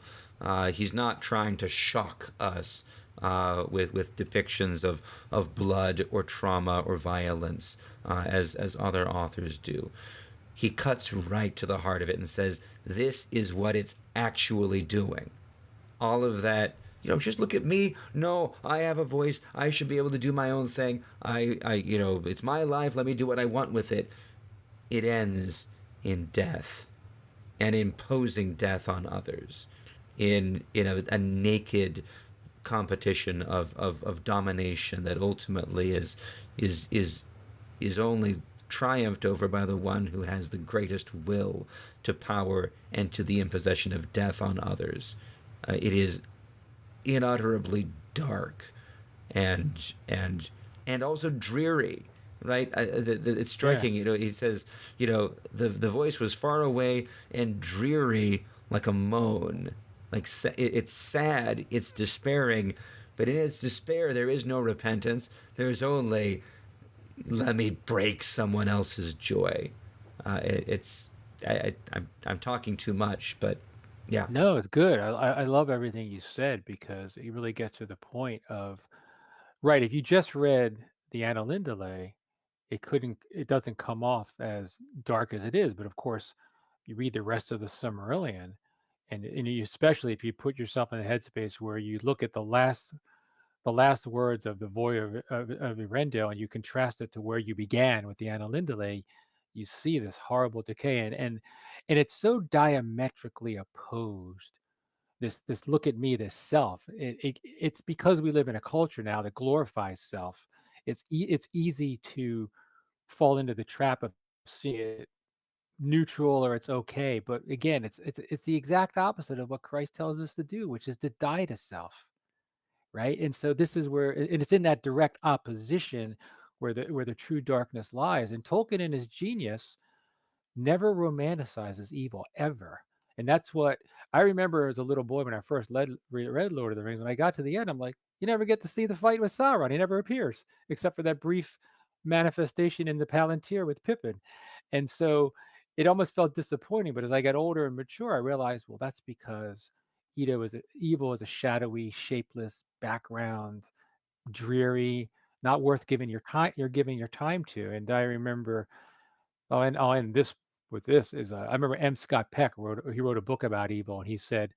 He's not trying to shock us with depictions of blood or trauma or violence, as other authors do. He cuts right to the heart of it and says, this is what it's actually doing. All of that, just look at me. No, I have a voice. I should be able to do my own thing. It's my life. Let me do what I want with it. It ends in death, and imposing death on others, in a naked competition of domination that ultimately is only triumphed over by the one who has the greatest will to power and to the imposition of death on others. It is unutterably dark, and also dreary, right? It's striking. Yeah. He says, the voice was far away and dreary like a moan. Like it's sad, it's despairing, but in its despair there is no repentance. There's only, let me break someone else's joy. I'm talking too much, but yeah. No, it's good. I love everything you said because it really gets to the point of right. If you just read the Annalindale, it doesn't come off as dark as it is. But of course, you read the rest of the Silmarillion, and especially if you put yourself in a headspace where you look at the last words of the Voy of Eärendil and you contrast it to where you began with the Annalindale, you see this horrible decay, and it's so diametrically opposed. This look at me, this self. It's because we live in a culture now that glorifies self. It's easy to fall into the trap of seeing it neutral or it's okay. But again, it's the exact opposite of what Christ tells us to do, which is to die to self, right? And so this is where, and it's in that direct opposition where the true darkness lies. And Tolkien, in his genius, never romanticizes evil ever. And that's what I remember as a little boy when I first read Lord of the Rings. When I got to the end, I'm like, you never get to see the fight with Sauron. He never appears except for that brief manifestation in the Palantir with Pippin. And so it almost felt disappointing. But as I got older and mature, I realized, well, that's because evil is a shadowy, shapeless background, dreary, not worth giving you're giving your time to. And I remember, I'll end this with this is I remember M. Scott Peck wrote a book about evil, and he said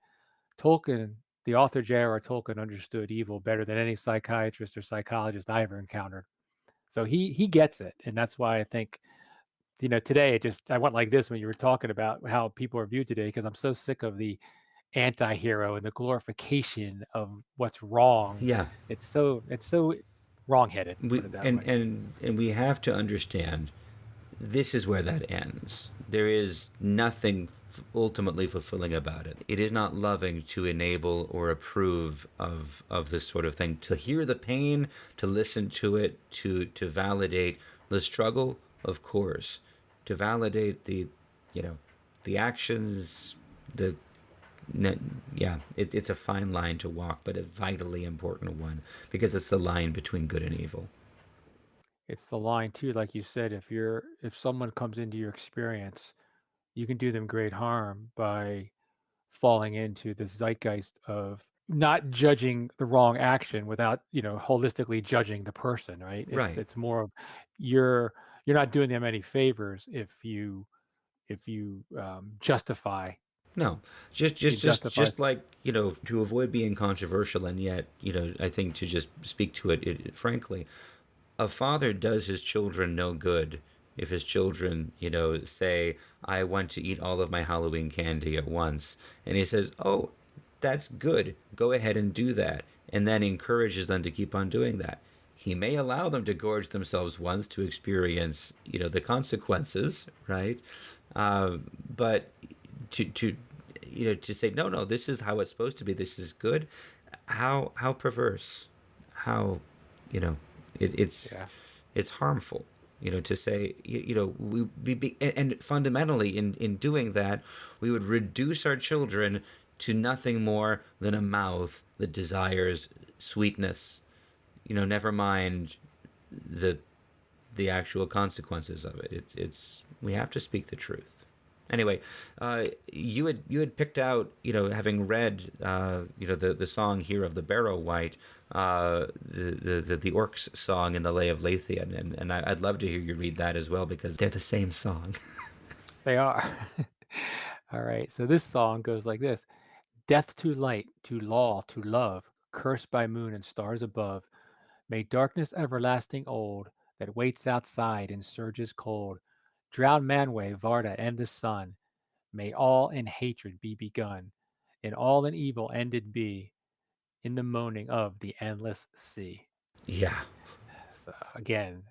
Tolkien, the author J.R.R. Tolkien, understood evil better than any psychiatrist or psychologist I ever encountered. So he gets it, and that's why I think today I went like this when you were talking about how people are viewed today because I'm so sick of the anti-hero and the glorification of what's wrong. Yeah. It's so wrong-headed, we put it that and way. and we have to understand this is where that ends. There is nothing ultimately fulfilling about it. It is not loving to enable or approve of this sort of thing. To hear the pain, to listen to it, to validate the struggle, of course, to validate the actions, the yeah, it's a fine line to walk, but a vitally important one because it's the line between good and evil. It's the line too, like you said, if someone comes into your experience, you can do them great harm by falling into this zeitgeist of not judging the wrong action without, holistically judging the person, right? It's Right. it's more of you're not doing them any favors if you justify. No, He justifies. just like, to avoid being controversial, and yet, I think to just speak to frankly, a father does his children no good if his children, say, I want to eat all of my Halloween candy at once. And he says, oh, that's good. Go ahead and do that. And then encourages them to keep on doing that. He may allow them to gorge themselves once to experience, the consequences, right? But to to say no, no, this is how it's supposed to be. This is good. How perverse? How, you know, Yeah. it's harmful. To say, and fundamentally in doing that, we would reduce our children to nothing more than a mouth that desires sweetness. Never mind the actual consequences of it. It's we have to speak the truth. Anyway, you had picked out, having read, the song here of the Barrow Wight, the orcs song in the Lay of Leithian, and I'd love to hear you read that as well because they're the same song. They are. All right. So this song goes like this: Death to light, to law, to love, cursed by moon and stars above. May darkness everlasting old, that waits outside in surges cold, drown Manwë, Varda, and the sun. May all in hatred be begun, and all in evil ended be, in the moaning of the endless sea. Yeah, So again,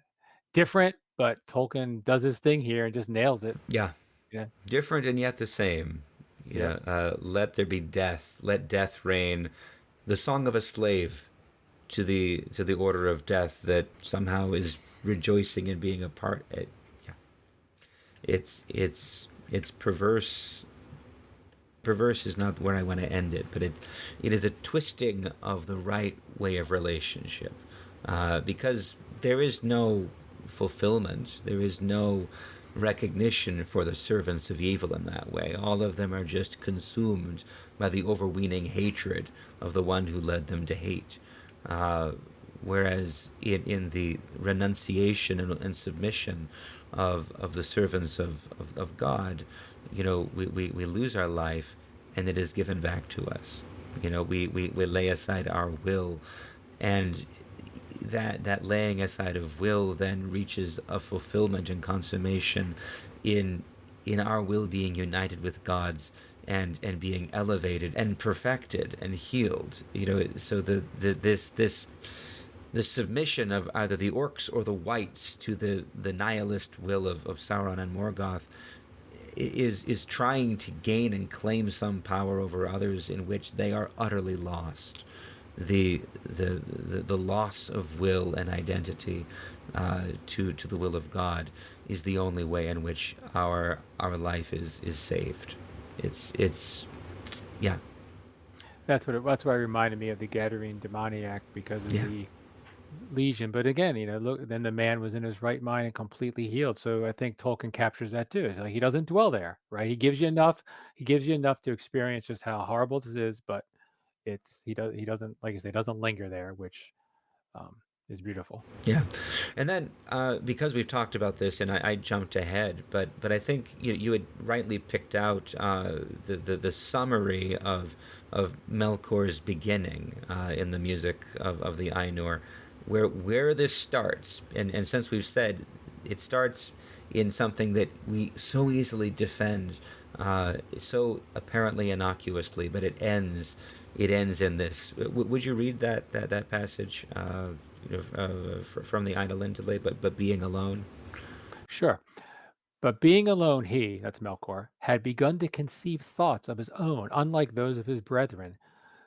different, but Tolkien does his thing here and just nails it. yeah, Yeah. different and yet the same. Yep. Let there be death. Let death reign. The song of a slave to the order of death that somehow is rejoicing in being a part. Yeah, it's perverse. Perverse is not where I want to end it, but it is a twisting of the right way of relationship, because there is no fulfillment, there is no recognition for the servants of evil in that way. All of them are just consumed by the overweening hatred of the one who led them to hate. Uh, Whereas in the renunciation and submission of the servants of God, we lose our life and it is given back to us. We lay aside our will, and that laying aside of will then reaches a fulfillment and consummation in our will being united with God's, and being elevated and perfected and healed. So the submission of either the orcs or the wights to the nihilist will of Sauron and Morgoth is trying to gain and claim some power over others in which they are utterly lost. The loss of will and identity, to the will of God, is the only way in which our life is saved. It's yeah, That's why it reminded me of the Gadarene demoniac because of yeah, the lesion. But again, look, then the man was in his right mind and completely healed. So I think Tolkien captures that too. It's like he doesn't dwell there, right? He gives you enough. He gives you enough to experience just how horrible this is, but he doesn't, like I say, doesn't linger there, which is beautiful. yeah. And then, because we've talked about this, and I jumped ahead, but I think you had rightly picked out, the summary of Melkor's beginning, in the music of the Ainur, where this starts, and since we've said it starts in something that we so easily defend, so apparently innocuously, but it ends in this. Would you read that passage, from the Idolindale, but being alone? Sure. But being alone, he, that's Melkor, had begun to conceive thoughts of his own, unlike those of his brethren.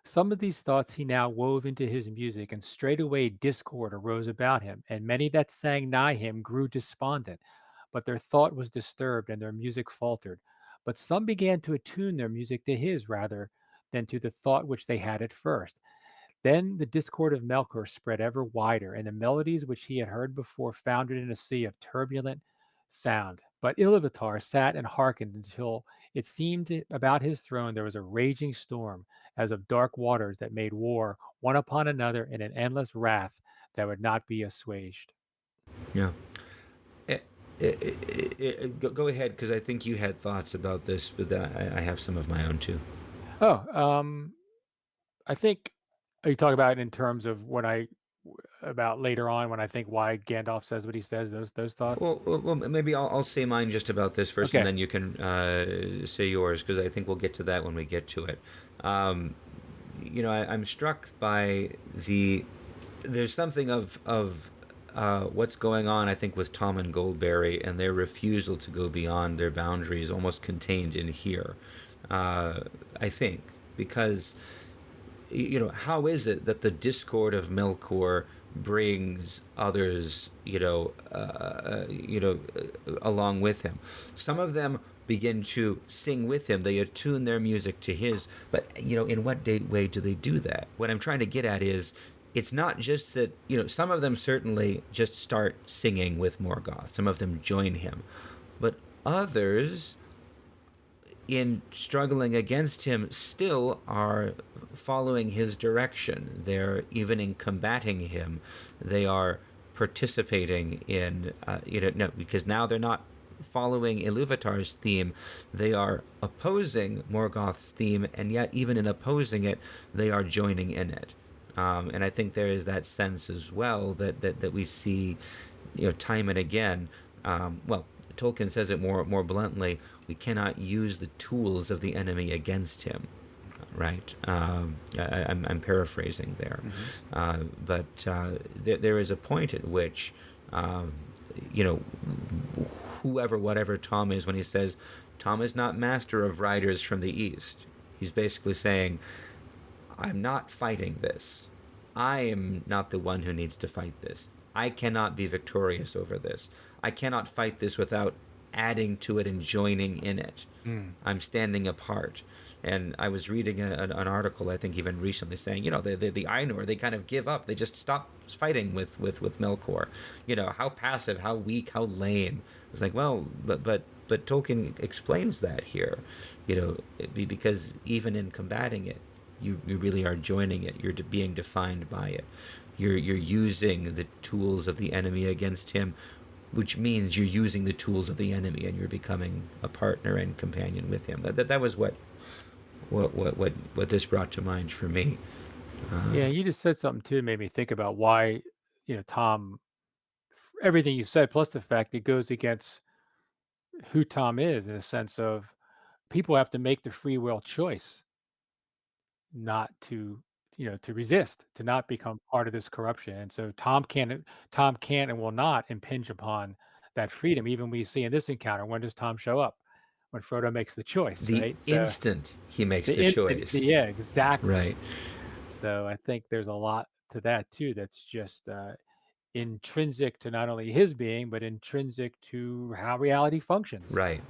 Some of these thoughts he now wove into his music, and straightway discord arose about him, and many that sang nigh him grew despondent. But their thought was disturbed, and their music faltered. But some began to attune their music to his rather than to the thought which they had at first. Then the discord of Melkor spread ever wider, and the melodies which he had heard before foundered in a sea of turbulent sound. But Iluvatar sat and hearkened until it seemed about his throne there was a raging storm, as of dark waters that made war one upon another in an endless wrath that would not be assuaged. Yeah. Go ahead, because I think you had thoughts about this, but I have some of my own too. Oh, I think are you talking about in terms of about later on when I think why Gandalf says what he says? Those thoughts. Well, maybe I'll say mine just about this first, and Okay. then you can say yours, because I think we'll get to that when we get to it. Um, I'm struck by there's something of what's going on, I think, with Tom and Goldberry and their refusal to go beyond their boundaries, almost contained in here. I think because how is it that the discord of Melkor brings others, along with him? Some of them begin to sing with him. They attune their music to his. But in what way do they do that? What I'm trying to get at is, it's not just that some of them certainly just start singing with Morgoth. Some of them join him, but others, in struggling against him, still are following his direction. They're even in combating him. They are participating in, no, because now they're not following Iluvatar's theme. They are opposing Morgoth's theme, and yet even in opposing it, they are joining in it. And I think there is that sense as well that we see, time and again. Well, Tolkien says it more bluntly. We cannot use the tools of the enemy against him, right? I'm paraphrasing there, but there is a point at which, whatever Tom is, when he says Tom is not master of riders from the east, he's basically saying, I'm not fighting this. I am not the one who needs to fight this. I cannot be victorious over this. I cannot fight this without adding to it and joining in it. I'm standing apart. And I was reading an article, I think even recently, saying, the Ainur, they kind of give up. They just stop fighting with Melkor. How passive, how weak, how lame. It's like, well, but Tolkien explains that here, because even in combating it, you really are joining it. You're being defined by it. You're using the tools of the enemy against him, which means you're using the tools of the enemy, and you're becoming a partner and companion with him. That was what this brought to mind for me. Yeah, you just said something too, made me think about why, Tom, everything you said, plus the fact it goes against who Tom is in the sense of people have to make the free will choice not to, to resist, to not become part of this corruption. And so Tom can and will not impinge upon that freedom. Even we see in this encounter, when does Tom show up? When Frodo makes the choice, The right? So instant he makes the the instant, choice. yeah, exactly. Right. So I think there's a lot to that too. That's just intrinsic to not only his being, but intrinsic to how reality functions Right.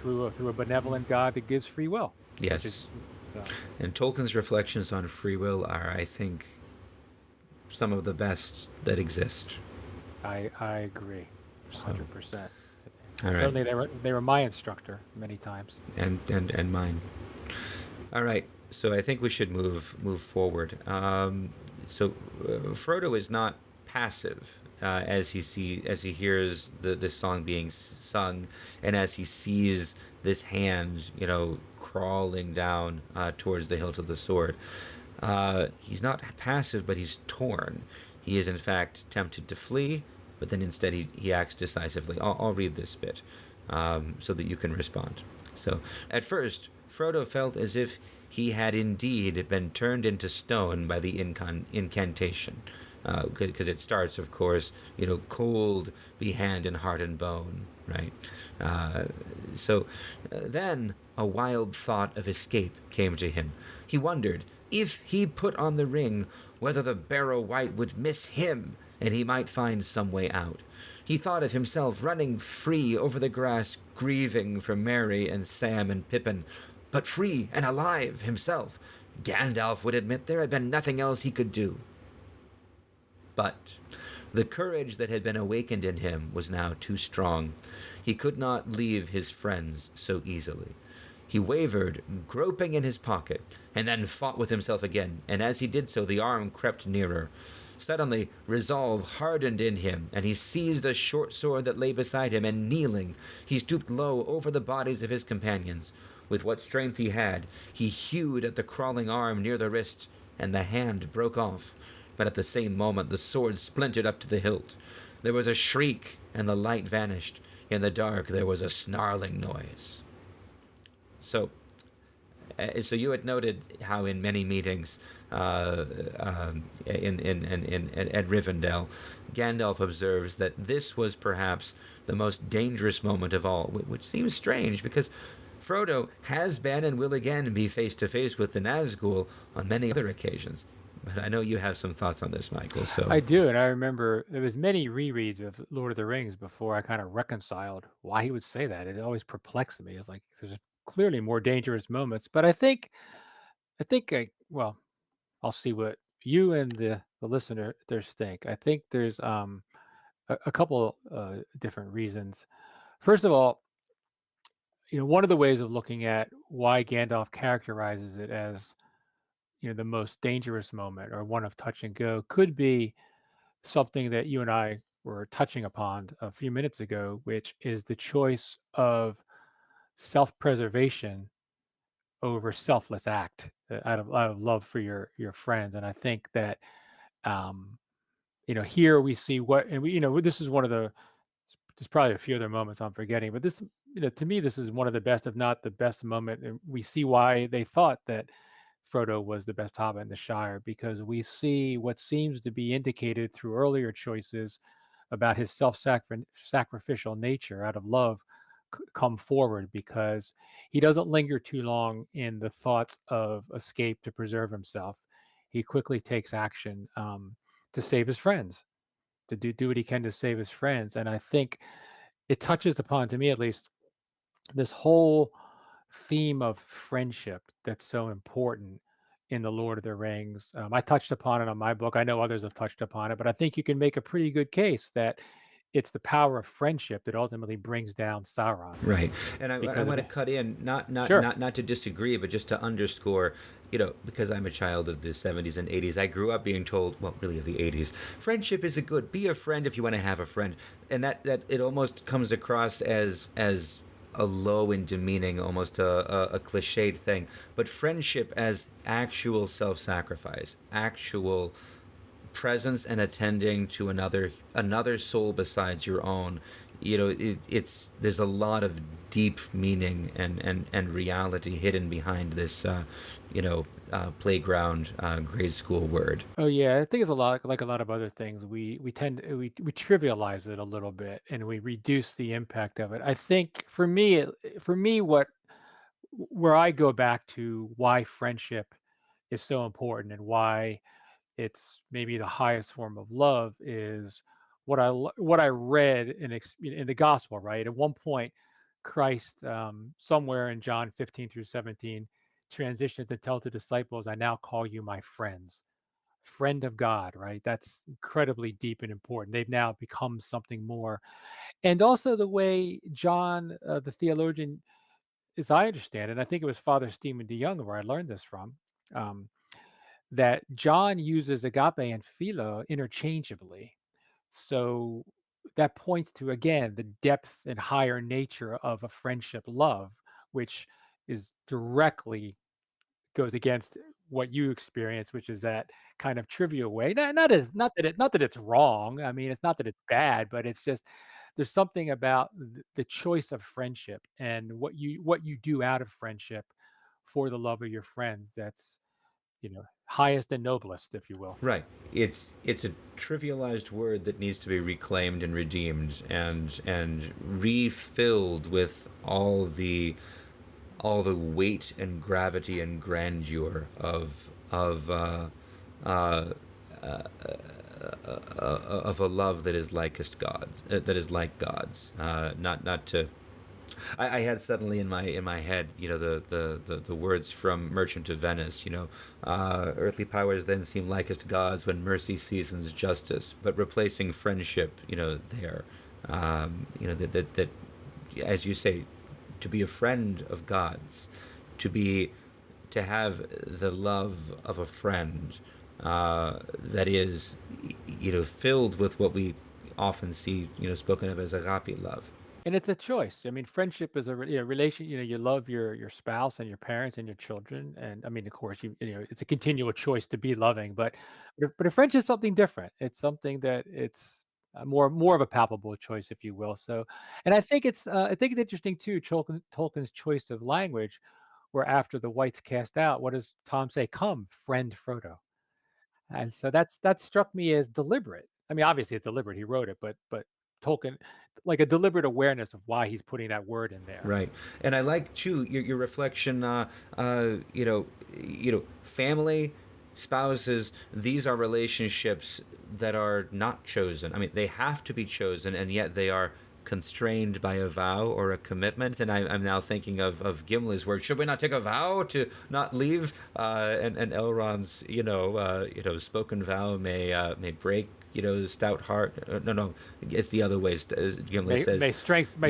through a benevolent God that gives free will, which is Yes. so. And Tolkien's reflections on free will are, I think, some of the best that exist. I agree, So, 100%. all right. Certainly, they were my instructor many times. And mine. All right. So I think we should move forward. Frodo is not passive as he hears this song being sung, and as he sees this hand, crawling down towards the hilt of the sword. He's not passive, but he's torn. He is in fact tempted to flee, but then instead he acts decisively. I'll read this bit so that you can respond. So, at first, Frodo felt as if he had indeed been turned into stone by the incantation. Because it starts, of course, cold be hand and heart and bone, right? Then a wild thought of escape came to him. He wondered, if he put on the ring, whether the Barrow Wight would miss him, and he might find some way out. He thought of himself running free over the grass, grieving for Merry and Sam and Pippin, but free and alive himself. Gandalf would admit there had been nothing else he could do. But the courage that had been awakened in him was now too strong. He could not leave his friends so easily. He wavered, groping in his pocket, and then fought with himself again, and as he did so the arm crept nearer. Suddenly resolve hardened in him, and he seized a short sword that lay beside him, and kneeling, he stooped low over the bodies of his companions. With what strength he had, he hewed at the crawling arm near the wrist, and the hand broke off. But at the same moment the sword splintered up to the hilt. There was a shriek, and the light vanished. In the dark there was a snarling noise. So you had noted how in many meetings at Rivendell, Gandalf observes that this was perhaps the most dangerous moment of all, which seems strange because Frodo has been and will again be face to face with the Nazgul on many other occasions. But I know you have some thoughts on this, Michael. I So do, and I remember there was many rereads of Lord of the Rings before I kind of reconciled why he would say that. It always perplexed me. It's like there's clearly more dangerous moments, but well, I'll see what you and the listeners think. I think there's a couple different reasons. First of all, one of the ways of looking at why Gandalf characterizes it as the most dangerous moment or one of touch and go could be something that you and I were touching upon a few minutes ago, which is the choice of self-preservation over selfless act out of love for your friends. And I think that um, here we see what, and this is one of the. There's probably a few other moments I'm forgetting, but this, to me, this is one of the best, if not the best moment. And we see why they thought that Frodo was the best hobbit in the Shire, because we see what seems to be indicated through earlier choices about his self-sacrificial nature out of love come forward, because he doesn't linger too long in the thoughts of escape to preserve himself. He quickly takes action to save his friends, to do what he can to save his friends. And I think it touches upon, to me at least, this whole theme of friendship that's so important in the Lord of the Rings. I touched upon it on my book. I know others have touched upon it, but I think you can make a pretty good case that it's the power of friendship that ultimately brings down Sauron. right, and I Because of want to it. cut in, Sure. not to disagree, but just to underscore, because I'm a child of the 70s and 80s, I grew up being told, well, really of the 80s, friendship is a good, be a friend if you want to have a friend, and that it almost comes across as a low and demeaning, almost a cliched thing, but friendship as actual self-sacrifice, actual presence and attending to another soul besides your own. It's there's a lot of deep meaning and reality hidden behind this playground grade school word. Oh yeah, I think it's a lot like a lot of other things. We tend we trivialize it a little bit and we reduce the impact of it. I think for me what where I go back to why friendship is so important and why it's maybe the highest form of love is what I read in the gospel. Right, at one point, Christ, somewhere in John 15 through 17, transitions to tell the disciples, "I now call you my friends." Friend of God, right? That's incredibly deep and important. They've now become something more. And also the way John, the theologian, as I understand it, I think it was Father Stephen DeYoung where I learned this from, um, that John uses agape and philo interchangeably. So that points to, again, the depth and higher nature of a friendship love, which is directly goes against what you experience, which is that kind of trivial way. Not that it's wrong. I mean, it's not that it's bad, but it's just there's something about the choice of friendship and what you do out of friendship for the love of your friends. That's highest and noblest, if you will. Right. It's a trivialized word that needs to be reclaimed and redeemed and refilled with all the weight and gravity and grandeur uh, of a love that is likest God's, that is like God's. Not to. I had suddenly in my head, the words from Merchant of Venice. Earthly powers then seem likest gods when mercy seasons justice, but replacing friendship, there, that as you say, to be a friend of God's, to be to have the love of a friend that is, filled with what we often see, spoken of as agape love. And it's a choice. I mean, friendship is a relation. You love your spouse and your parents and your children, and I mean, of course, it's a continual choice to be loving. But a friendship's something different. It's something that it's more of a palpable choice, if you will. So, and I think it's interesting too. Tolkien's choice of language, where after the whites cast out, what does Tom say? Come, friend Frodo. And so that struck me as deliberate. I mean, obviously it's deliberate. He wrote it, but Tolkien, like a deliberate awareness of why he's putting that word in there. Right, and I like too your reflection. Family, spouses. These are relationships that are not chosen. I mean, they have to be chosen, and yet they are constrained by a vow or a commitment. And I'm now thinking of Gimli's words. Should we not take a vow to not leave? And Elrond's spoken vow may break stout heart. No, it's the other way. Gimli says May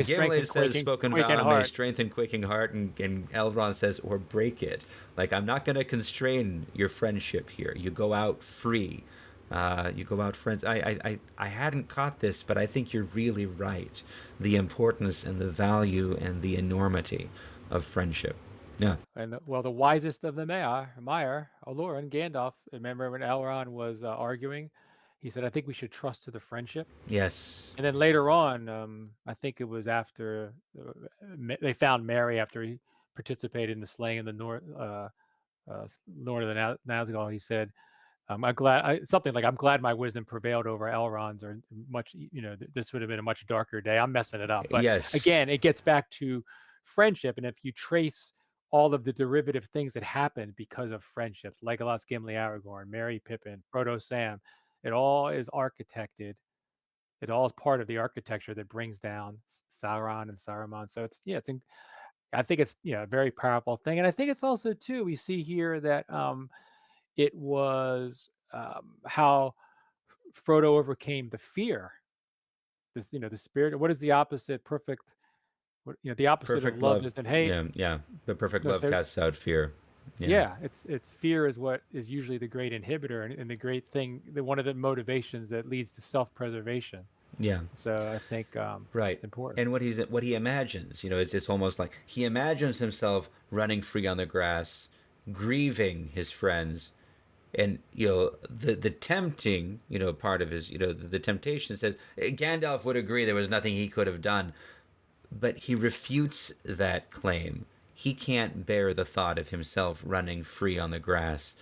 Gimli strengthen says spoken quaking vow may heart. strengthen quaking heart, and Elrond says or break it. Like, I'm not going to constrain your friendship here. You go out free. You go out friends. I hadn't caught this, but I think you're really right. The importance and the value and the enormity of friendship. Yeah. And the wisest of the Meyer, Olorin, Gandalf. Remember when Elrond was arguing, he said, "I think we should trust to the friendship." Yes. And then later on, I think it was after they found Mary after he participated in the slaying of the Lord of the Nazgul. He said, something like, "I'm glad my wisdom prevailed over Elrond's," or much, this would have been a much darker day. I'm messing it up, but Yes. again, it gets back to friendship, and if you trace all of the derivative things that happened because of friendships, Legolas, Gimli, Aragorn, Merry, Pippin, Frodo, Sam, it all is architected. It all is part of the architecture that brings down Sauron and Saruman. So I think it's a very powerful thing, and I think it's also too we see here that it was how Frodo overcame the fear. The spirit. What is the opposite? Perfect. The opposite of Perfect love love. is and hate. Yeah, yeah. The perfect No, love so casts out fear. Yeah. yeah, it's fear is what is usually the great inhibitor and the great thing. One of the motivations that leads to self-preservation. Yeah. So I think Right. it's important. And what he imagines, it's almost like he imagines himself running free on the grass, grieving his friends, and the tempting part of his the temptation says Gandalf would agree there was nothing he could have done, but he refutes that claim. He can't bear the thought of himself running free on the grass,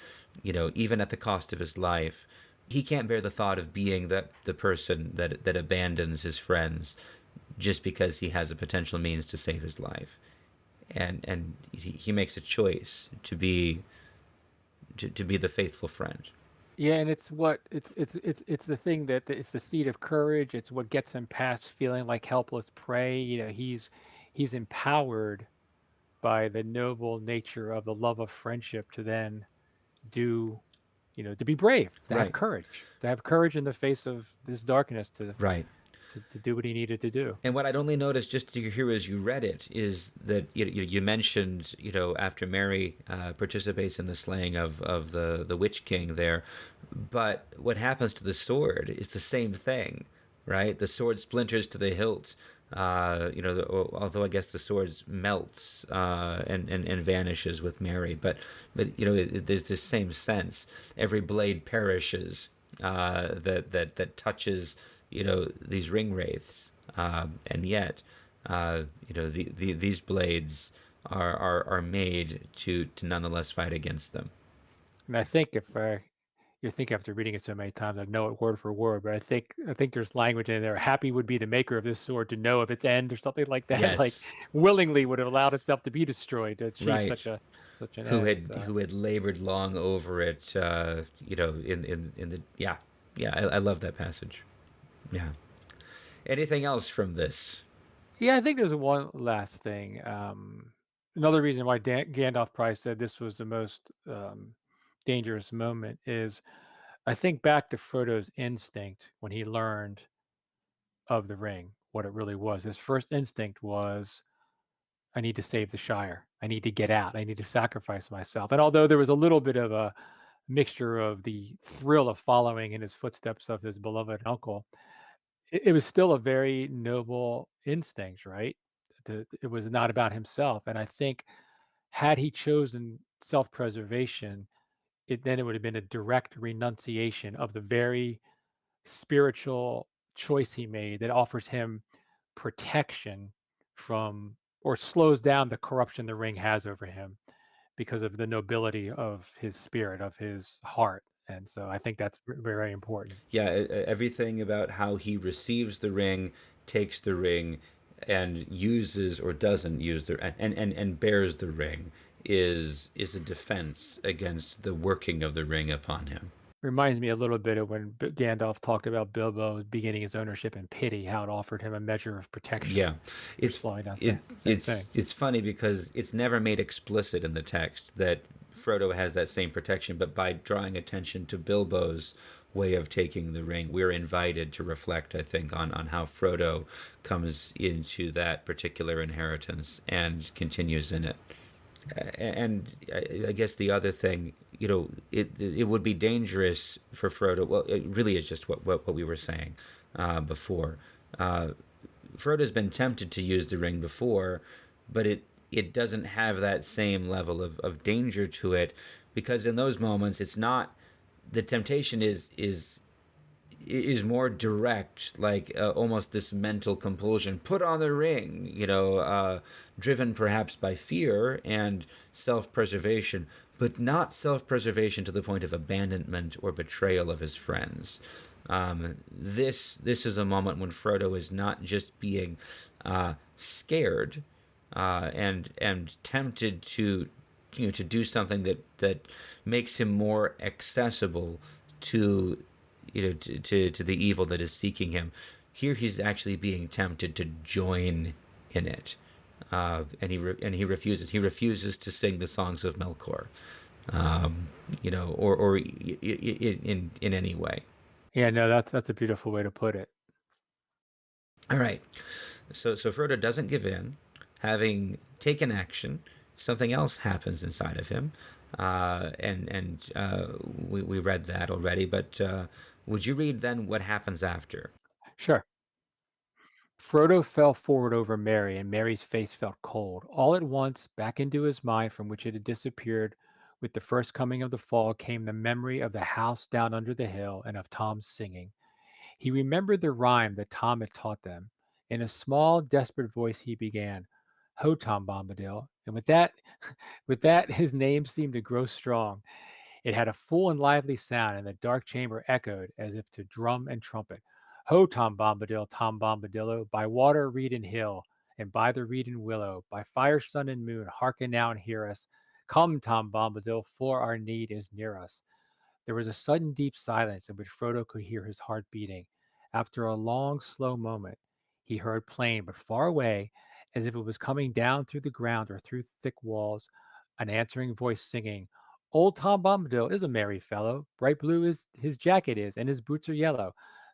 even at the cost of his life. He can't bear the thought of being the person that abandons his friends just because he has a potential means to save his life. And he makes a choice to be the faithful friend. Yeah, and it's the thing that it's the seed of courage. It's what gets him past feeling like helpless prey. He's empowered by the noble nature of the love of friendship to then do, to be brave, Right. to have courage in the face of this darkness, Right. to do what he needed to do. And what I'd only noticed just to hear as you read it is that you mentioned after Mary participates in the slaying of the Witch King there, but what happens to the sword is the same thing, right? The sword splinters to the hilt. Although I guess the sword melts and vanishes with Mary, but there's this same sense. Every blade perishes that touches these ring wraiths, and yet these blades are made to nonetheless fight against them. And I think if you think after reading it so many times, I know it word for word, but I think there's language in there. Happy would be the maker of this sword to know of its end, or something like that. Like Yes, willingly would have allowed itself to be destroyed to achieve right. such an Who end. had So who had labored long over it? In the I love that passage. Yeah. Anything else from this? yeah, I think there's one last thing. Another reason why Gandalf probably said this was the most dangerous moment is I think back to Frodo's instinct when he learned of the ring, what it really was. His first instinct was I need to save the Shire. I need to get out. I need to sacrifice myself. And although there was a little bit of a mixture of the thrill of following in his footsteps of his beloved uncle, it was still a very noble instinct, right? It was not about himself. And I think had he chosen self-preservation, it would have been a direct renunciation of the very spiritual choice he made that offers him protection from or slows down the corruption the ring has over him because of the nobility of his spirit, of his heart. And so I think that's very important. Yeah, everything about how he receives the ring, takes the ring, and uses or doesn't use the and bears the ring is a defense against the working of the ring upon him. Reminds me a little bit of when Gandalf talked about Bilbo beginning his ownership in pity, how it offered him a measure of protection Yeah, for it's slowing down. it Same thing. it's funny because it's never made explicit in the text that Frodo has that same protection, but by drawing attention to Bilbo's way of taking the ring, we're invited to reflect, I think, on how Frodo comes into that particular inheritance and continues in it. And I guess the other thing, it would be dangerous for Frodo. Well, it really is just what we were saying before. Uh, Frodo's been tempted to use the ring before, but it doesn't have that same level of danger to it, because in those moments it's not, the temptation is more direct, like almost this mental compulsion. Put on the ring, driven perhaps by fear and self-preservation, but not self-preservation to the point of abandonment or betrayal of his friends. This is a moment when Frodo is not just being scared and tempted to do something that makes him more accessible to to the evil that is seeking him. Here he's actually being tempted to join in it, and he refuses. He refuses to sing the songs of Melkor, or in any way. Yeah, no, that's a beautiful way to put it. All right. So Frodo doesn't give in. Having taken action, something else happens inside of him, and we read that already. But would you read then what happens after? Sure. Frodo fell forward over Merry, and Merry's face felt cold. All at once, back into his mind from which it had disappeared with the first coming of the fall, came the memory of the house down under the hill and of Tom's singing. He remembered the rhyme that Tom had taught them. In a small, desperate voice, he began, "Ho, Tom Bombadil!" And with that, his name seemed to grow strong. It had a full and lively sound, and the dark chamber echoed as if to drum and trumpet. Ho, Tom Bombadillo, by water, reed, and hill, and by the reed and willow, by fire, sun, and moon, hearken now and hear us. Come, Tom Bombadil, for our need is near us. There was a sudden deep silence in which Frodo could hear his heart beating. After a long, slow moment, he heard plain but far away, as if it was coming down through the ground or through thick walls, an answering voice singing, "Old Tom Bombadil is a merry fellow. Bright blue is his jacket is, and his boots are yellow.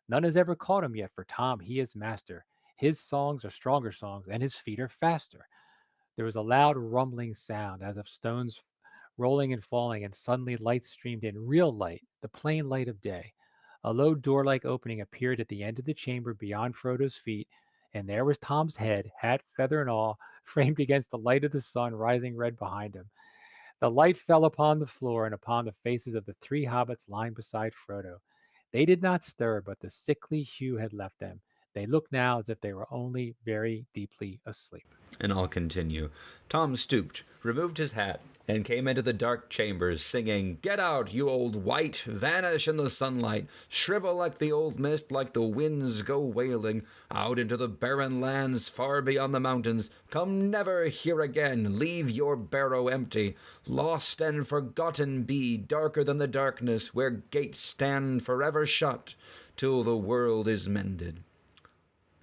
None has ever caught him yet, for Tom he is master. His songs are stronger songs, and his feet are faster." There was a loud rumbling sound as of stones rolling and falling, and suddenly light streamed in, real light, the plain light of day. A low door like opening appeared at the end of the chamber beyond Frodo's feet, and there was Tom's head, hat, feather, and all, framed against the light of the sun rising red behind him. The light fell upon the floor and upon the faces of the three hobbits lying beside Frodo. They did not stir, but the sickly hue had left them. They looked now as if they were only very deeply asleep. And I'll continue. Tom stooped, removed his hat, and came into the dark chambers, singing, "Get out, you old wight! Vanish in the sunlight! Shrivel like the old mist, like the winds go wailing! Out into the barren lands, far beyond the mountains! Come never here again! Leave your barrow empty! Lost and forgotten be, darker than the darkness, where gates stand forever shut, till the world is mended."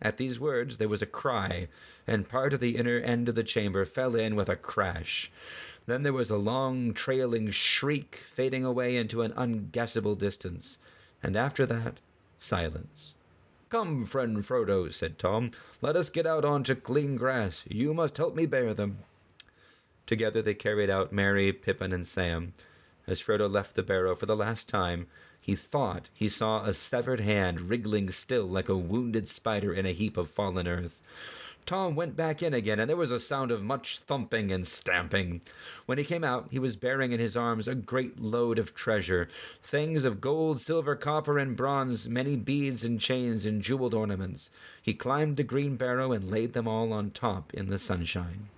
At these words there was a cry, and part of the inner end of the chamber fell in with a crash. Then there was a long, trailing shriek, fading away into an unguessable distance, and after that, silence. "Come, friend Frodo," said Tom, "let us get out onto clean grass. You must help me bear them." Together they carried out Merry, Pippin, and Sam. As Frodo left the barrow for the last time, he thought he saw a severed hand wriggling still like a wounded spider in a heap of fallen earth. Tom went back in again, and there was a sound of much thumping and stamping. When he came out, he was bearing in his arms a great load of treasure, things of gold, silver, copper, and bronze, many beads and chains and jeweled ornaments. He climbed the green barrow and laid them all on top in the sunshine.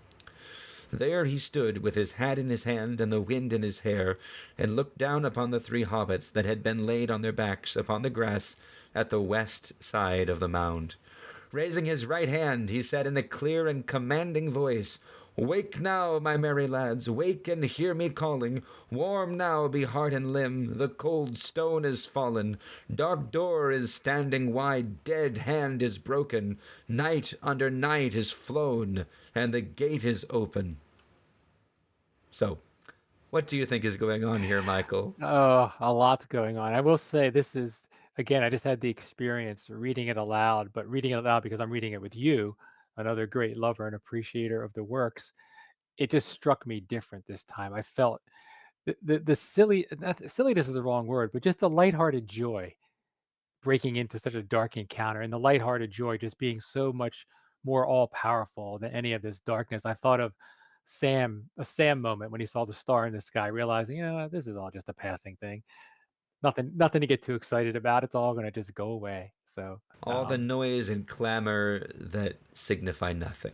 There he stood, with his hat in his hand and the wind in his hair, and looked down upon the three hobbits that had been laid on their backs upon the grass at the west side of the mound. Raising his right hand, he said in a clear and commanding voice, "Wake now, my merry lads, wake and hear me calling. Warm now be heart and limb, the cold stone is fallen. Dark door is standing wide, dead hand is broken. Night under night is flown, and the gate is open." So, what do you think is going on here, Michael? Oh, a lot's going on. I will say this is, again, I just had the experience reading it aloud, but reading it aloud because I'm reading it with you, another great lover and appreciator of the works. It just struck me different this time. I felt the silly, silliness is the wrong word, but just the lighthearted joy breaking into such a dark encounter, and the lighthearted joy just being so much more all powerful than any of this darkness. I thought of a Sam moment when he saw the star in the sky, realizing, this is all just a passing thing. Nothing to get too excited about. It's all going to just go away. So, All the noise and clamor that signify nothing.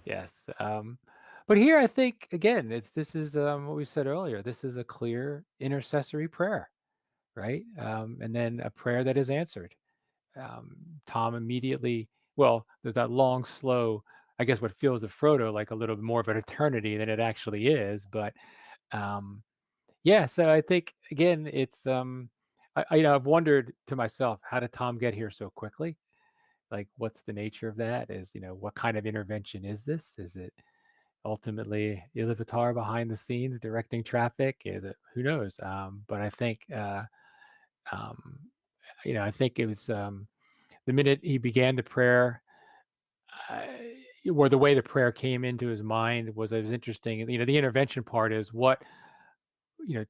yes. But here I think, again, this is what we said earlier. This is a clear intercessory prayer, right? And then a prayer that is answered. Tom immediately, well, there's that long, slow, I guess what feels to Frodo like a little bit more of an eternity than it actually is. But yeah, so I think again, it's I've wondered to myself, how did Tom get here so quickly? Like, what's the nature of that? What kind of intervention is this? Is it ultimately Iluvatar behind the scenes directing traffic? Is it, who knows? But I think um, I think it was the minute he began the prayer, or the way the prayer came into his mind it was interesting. The intervention part is you know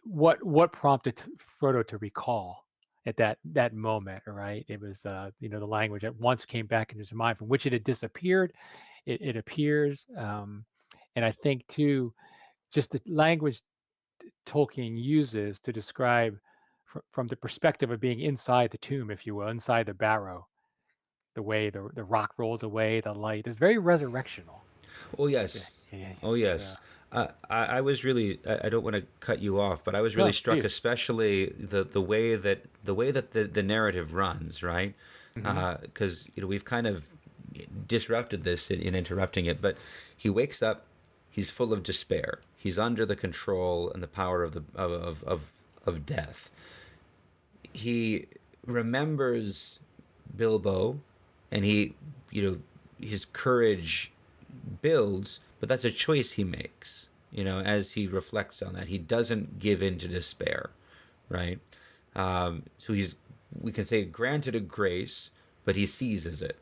what prompted Frodo to recall at that moment, right? It was the language that once came back into his mind from which it had disappeared. It appears, and I think too, just the language Tolkien uses to describe from the perspective of being inside the tomb, if you will, inside the barrow, the way the rock rolls away, the light is very resurrectional. Oh Yeah, yes, yeah, yeah. oh So yes. I was really. I don't want to cut you off, but I was really no, struck, please. especially the way that the narrative runs, right? Hmm. Because we've kind of disrupted this in interrupting it, but he wakes up, he's full of despair, he's under the control and the power of of death. He remembers Bilbo, and his courage builds, but that's a choice he makes. As he reflects on that, he doesn't give in to despair, right? So we can say, granted a grace, but he seizes it.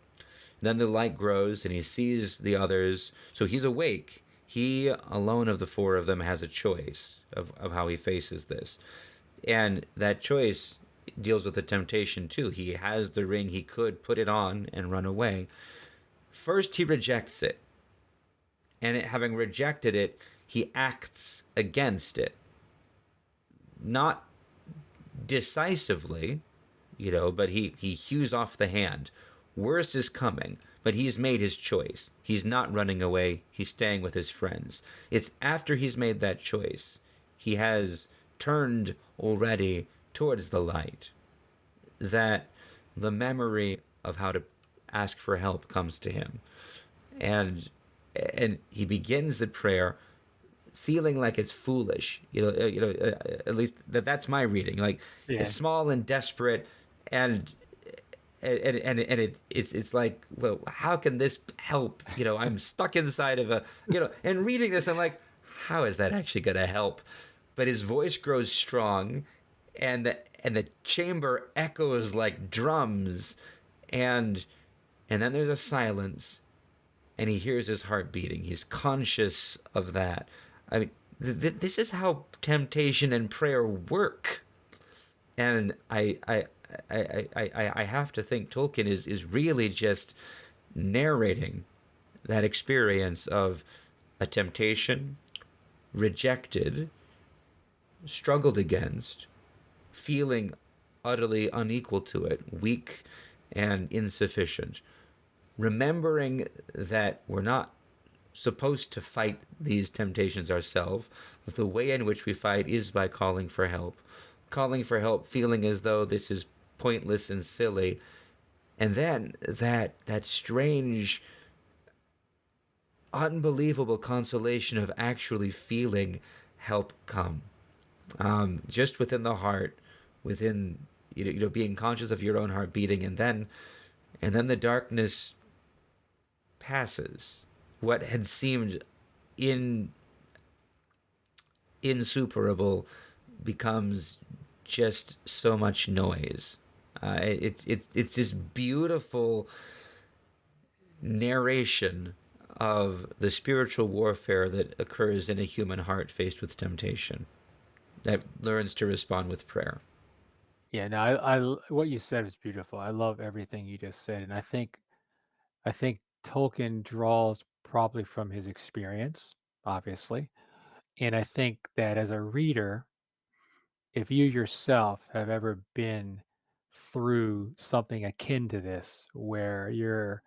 Then the light grows, and he sees the others. So he's awake. He alone of the four of them has a choice of how he faces this, and that choice deals with the temptation too. He has the ring; he could put it on and run away. First, he rejects it, and having rejected it, he acts against it. Not decisively, but he hews off the hand. Worse is coming, but he's made his choice. He's not running away, he's staying with his friends. It's after he's made that choice, he has turned already towards the light, that the memory of how to ask for help comes to him. And he begins the prayer feeling like it's foolish. At least that's my reading. Like, it's Yeah. small and desperate, and it's like, well, how can this help? I'm stuck inside of and reading this, I'm like, how is that actually going to help? But his voice grows strong, and the chamber echoes like drums, and and then there's a silence, and he hears his heart beating. He's conscious of that. I mean, this is how temptation and prayer work. And I have to think Tolkien is really just narrating that experience of a temptation, rejected, struggled against, feeling utterly unequal to it, weak and insufficient. Remembering that we're not supposed to fight these temptations ourselves, but the way in which we fight is by calling for help. Calling for help, feeling as though this is pointless and silly. And then that strange, unbelievable consolation of actually feeling help come. Just within the heart, within being conscious of your own heart beating, and then the darkness passes. What had seemed insuperable becomes just so much noise. It's this beautiful narration of the spiritual warfare that occurs in a human heart faced with temptation, that learns to respond with prayer. Yeah, no, what you said was beautiful. I love everything you just said, and I think Tolkien draws probably from his experience, obviously, and I think that as a reader, if you yourself have ever been through something akin to this, where you're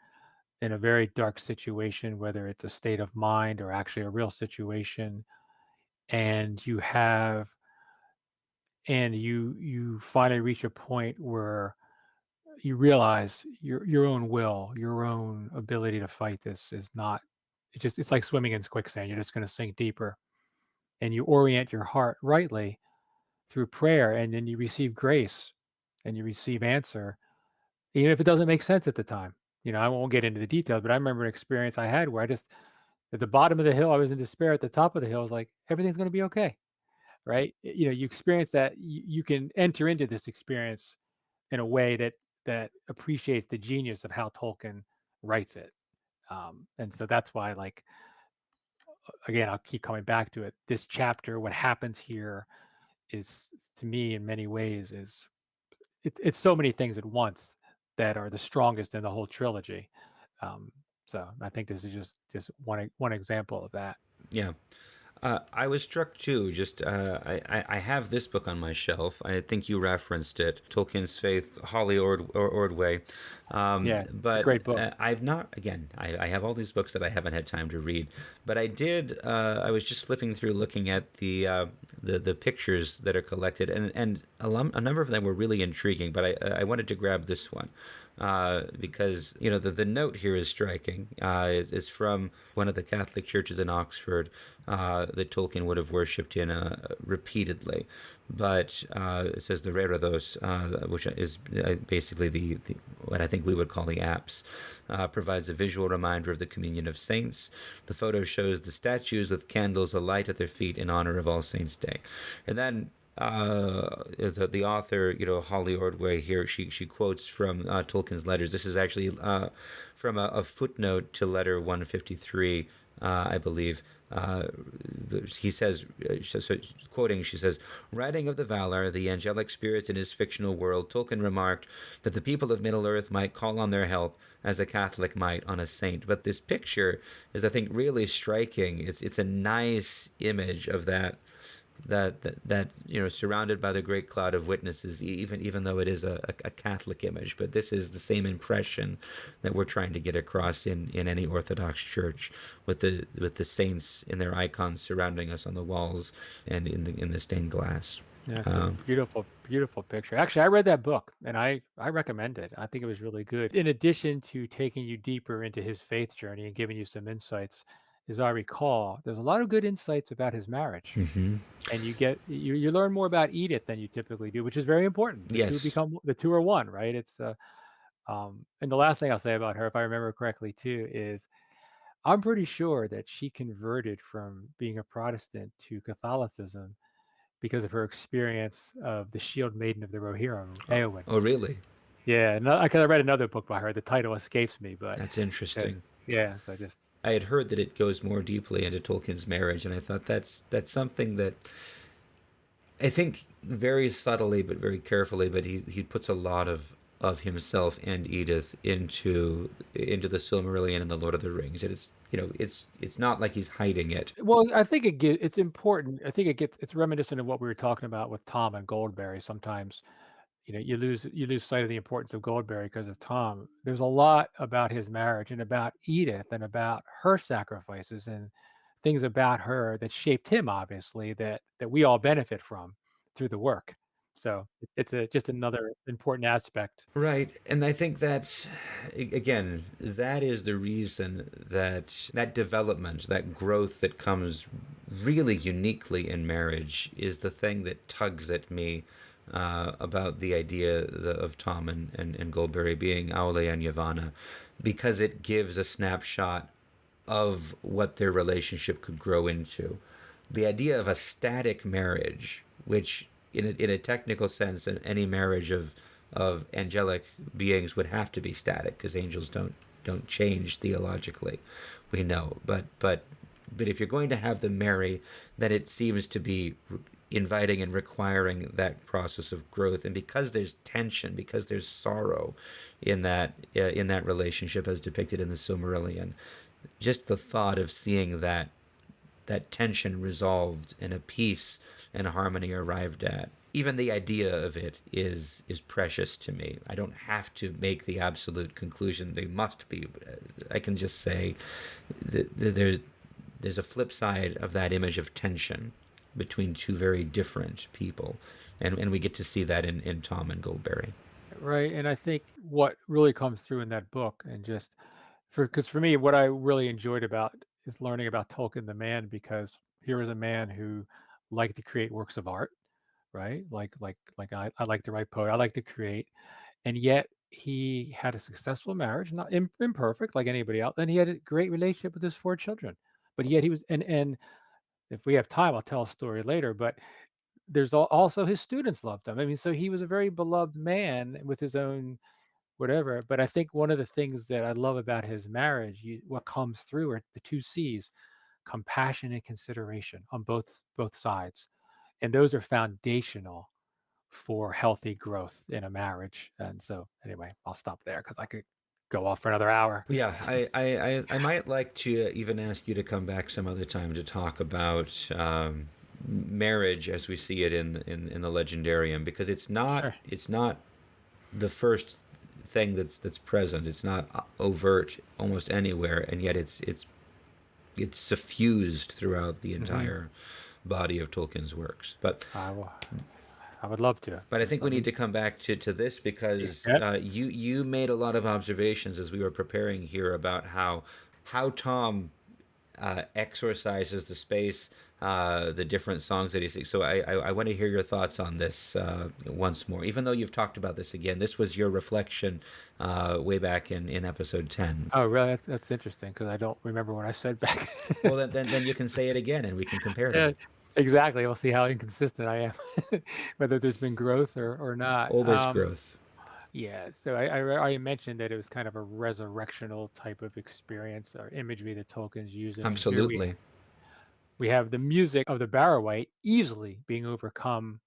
in a very dark situation, whether it's a state of mind or actually a real situation, and you finally reach a point where you realize your own will, your own ability to fight this is not. It's like swimming in quicksand. You're just going to sink deeper, and you orient your heart rightly through prayer, and then you receive grace, and you receive answer, even if it doesn't make sense at the time. I won't get into the details, but I remember an experience I had where I just at the bottom of the hill, I was in despair. At the top of the hill, I was like, everything's going to be okay, right? You experience that. You can enter into this experience in a way that appreciates the genius of how Tolkien writes it. And so that's why, like, again, I'll keep coming back to it. This chapter, what happens here, is to me in many ways is it's so many things at once that are the strongest in the whole trilogy. Um, so I think this is just one example of that. Yeah. I was struck too. Just I have this book on my shelf. I think you referenced it, Tolkien's Faith, Ordway. Yeah, it's a But great book. I've not. Again, I have all these books that I haven't had time to read. But I did. I was just flipping through, looking at the pictures that are collected, and a number of them were really intriguing. But I wanted to grab this one. Because the note here is striking. It's from one of the Catholic churches in Oxford that Tolkien would have worshipped in repeatedly. But it says the Reredos, which is basically the what I think we would call the apse, provides a visual reminder of the communion of saints. The photo shows the statues with candles alight at their feet in honor of All Saints' Day. And then the author, Holly Ordway here, she quotes from Tolkien's letters. This is actually from a footnote to letter 153, I believe. He says, so quoting, she says, writing of the Valar, the angelic spirits in his fictional world, Tolkien remarked that the people of Middle-earth might call on their help as a Catholic might on a saint. But this picture is, I think, really striking. It's a nice image of that surrounded by the great cloud of witnesses, even though it is a Catholic image. But this is the same impression that we're trying to get across in any Orthodox church, with the saints in their icons surrounding us on the walls and in the stained glass. Yeah, it's a beautiful, beautiful picture. Actually, I read that book and I recommend it. I think it was really good. In addition to taking you deeper into his faith journey and giving you some insights, as I recall, there's a lot of good insights about his marriage. Mm-hmm. And you learn more about Edith than you typically do, which is very important. Yes. The two are one, right? And the last thing I'll say about her, if I remember correctly too, is I'm pretty sure that she converted from being a Protestant to Catholicism because of her experience of the Shield Maiden of the Rohirrim, Oh, Éowyn. oh, really? Yeah, no, I 'cause I read another book by her. The title escapes me, but That's 'cause interesting. yeah, so I just I had heard that it goes more deeply into Tolkien's marriage, and I thought that's something that I think very subtly but very carefully, but he puts a lot of himself and Edith into the Silmarillion and the Lord of the Rings. And it's it's not like he's hiding it. well, I think it's important. I think it's reminiscent of what we were talking about with Tom and Goldberry. Sometimes, you lose sight of the importance of Goldberry because of Tom. There's a lot about his marriage and about Edith and about her sacrifices and things about her that shaped him, obviously, that we all benefit from through the work. So it's just another important aspect. Right, and I think that's again, that is the reason that that development, that growth that comes really uniquely in marriage is the thing that tugs at me about the idea of Tom and Goldberry being Aule and Yavanna, because it gives a snapshot of what their relationship could grow into. The idea of a static marriage, which in a technical sense, any marriage of angelic beings would have to be static because angels don't change theologically, we know. But if you're going to have them marry, then it seems to be inviting and requiring that process of growth. And because there's tension, because there's sorrow in that relationship as depicted in the Silmarillion, just the thought of seeing that tension resolved and a peace and a harmony arrived at. Even the idea of it is precious to me. I don't have to make the absolute conclusion they must be. I can just say that there's a flip side of that image of tension between two very different people, and we get to see that in Tom and Goldberry. Right, and I think what really comes through in that book and just because for me, what I really enjoyed about is learning about Tolkien the man, because here was a man who liked to create works of art, right? Like I like to write poetry, I like to create, and yet he had a successful marriage, not imperfect like anybody else, and he had a great relationship with his 4 children. But yet he was, and if we have time, I'll tell a story later. But there's also his students loved him. I mean, so he was a very beloved man with his own whatever. But I think one of the things that I love about his marriage, what comes through are the 2 C's: compassion and consideration on both sides, and those are foundational for healthy growth in a marriage. And so, anyway, I'll stop there because I could go off for another hour. Yeah, I might like to even ask you to come back some other time to talk about marriage as we see it in the Legendarium, because Sure. it's not the first thing that's present. It's not overt almost anywhere, and yet it's suffused throughout the Hmm. entire body of Tolkien's works. I will. I would love to. But I Just think we need to come back to this because yeah. you made a lot of observations as we were preparing here about how Tom exorcises the space, the different songs that he sings. So I want to hear your thoughts on this once more. Even though you've talked about this again, this was your reflection way back in episode 10. Oh, really? That's interesting because I don't remember what I said back. Well, then you can say it again and we can compare Yeah, them. exactly. We'll see how inconsistent I am, whether there's been growth or not. Always growth. Yeah. So I already mentioned that it was kind of a resurrectional type of experience or imagery that Tolkien's using, and here Absolutely. we have the music of the Barrow easily being overcome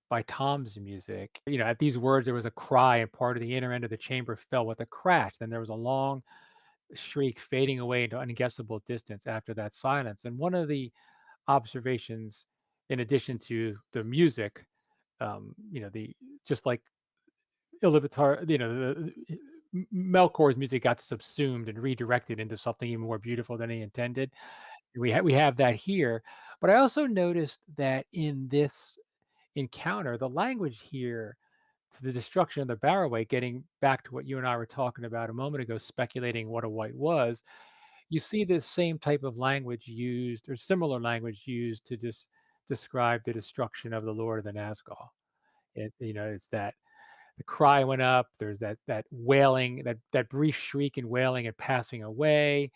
by Tom's music. At these words, there was a cry, and part of the inner end of the chamber fell with a crash. Then there was a long shriek fading away into unguessable distance after that silence. And one of the observations, in addition to the music, the just like Iluvatar, Melkor's music got subsumed and redirected into something even more beautiful than he intended. We have that here, but I also noticed that in this encounter, the language here to the destruction of the Barroway, getting back to what you and I were talking about a moment ago, speculating what a white was, you see this same type of language used or similar language used to describe the destruction of the Lord of the Nazgul. It's that the cry went up, there's that wailing, that brief shriek and wailing and passing away,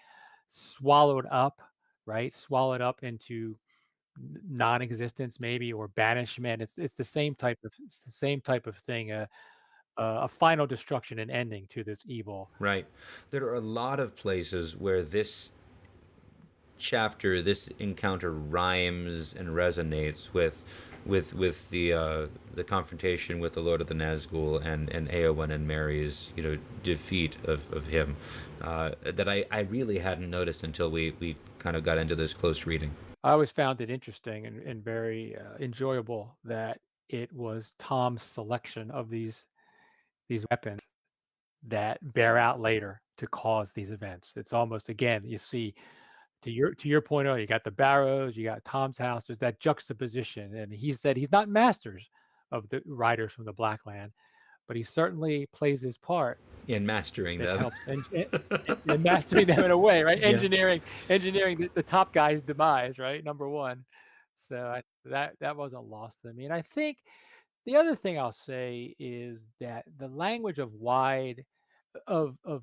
swallowed up, right? Swallowed up into non-existence maybe or banishment. It's the same type of it's the same type of thing. A final destruction and ending to this evil. Right. There are a lot of places where this chapter, this encounter rhymes and resonates with the confrontation with the Lord of the Nazgul and Eowyn and Mary's defeat of him, that I really hadn't noticed until we kind of got into this close reading. I always found it interesting and very enjoyable that it was Tom's selection of these weapons that bear out later to cause these events. It's almost again, you see to your point earlier, you got the Barrows, you got Tom's house, there's that juxtaposition. And he said he's not masters of the riders from the Black Land, but he certainly plays his part In mastering that them. helps and mastering them in a way, right? Yeah. Engineering the top guy's demise, right? Number one. So that wasn't lost to me. And I think the other thing I'll say is that the language of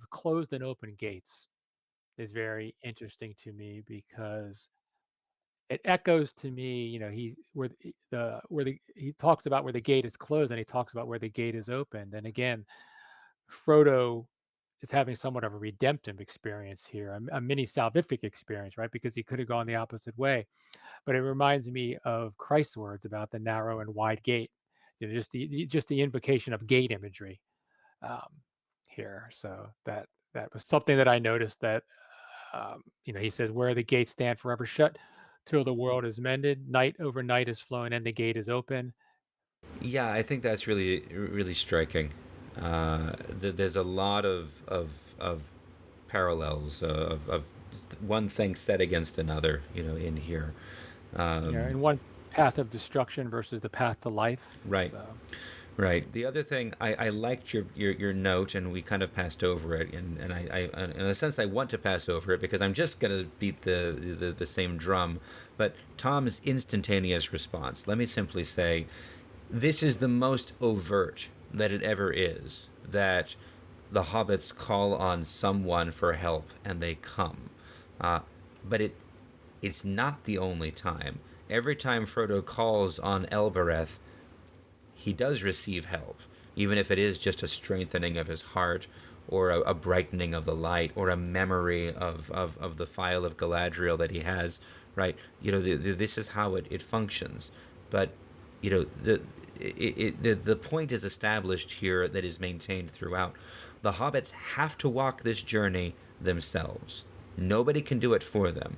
closed and open gates is very interesting to me because it echoes to me, he where the he talks about where the gate is closed and he talks about where the gate is opened. And again, Frodo is having somewhat of a redemptive experience here, a mini salvific experience, right? Because he could have gone the opposite way. But it reminds me of Christ's words about the narrow and wide gate. Just the invocation of gate imagery um, here. So that was something that I noticed that he says, "Where the gates stand forever shut, till the world is mended. Night over night is flowing, and the gate is open." Yeah, I think that's really striking. There's a lot of parallels of one thing set against another, in here. In one path of destruction versus the path to life. Right, So right. The other thing, I liked your note, and we kind of passed over it, and in a sense, I want to pass over it because I'm just going to beat the same drum. But Tom's instantaneous response, let me simply say, this is the most overt that it ever is, that the hobbits call on someone for help and they come. Uh, but it's not the only time. Every time Frodo calls on Elbereth, he does receive help, even if it is just a strengthening of his heart or a brightening of the light or a memory of the file of Galadriel that he has, right? This is how it functions. But, the point is established here that is maintained throughout. The hobbits have to walk this journey themselves. Nobody can do it for them,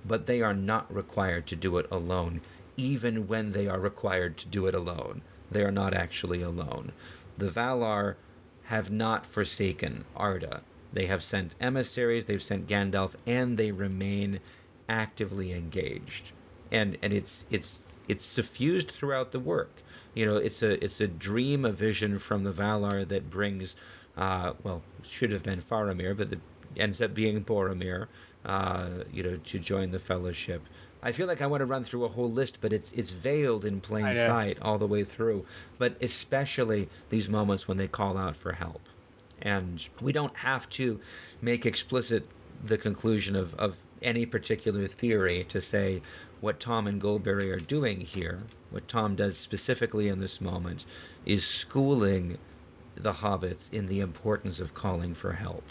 but they are not required to do it alone, even when they are required to do it alone. They are not actually alone. The Valar have not forsaken Arda. They have sent emissaries, they've sent Gandalf, and they remain actively engaged. And it's suffused throughout the work. It's a dream, a vision from the Valar that brings, should have been Faramir, but ends up being Boromir, to join the Fellowship. I feel like I want to run through a whole list, but it's veiled in plain I know. sight all the way through. But especially these moments when they call out for help. And we don't have to make explicit the conclusion of any particular theory to say what Tom and Goldberry are doing here. What Tom does specifically in this moment is schooling the hobbits in the importance of calling for help.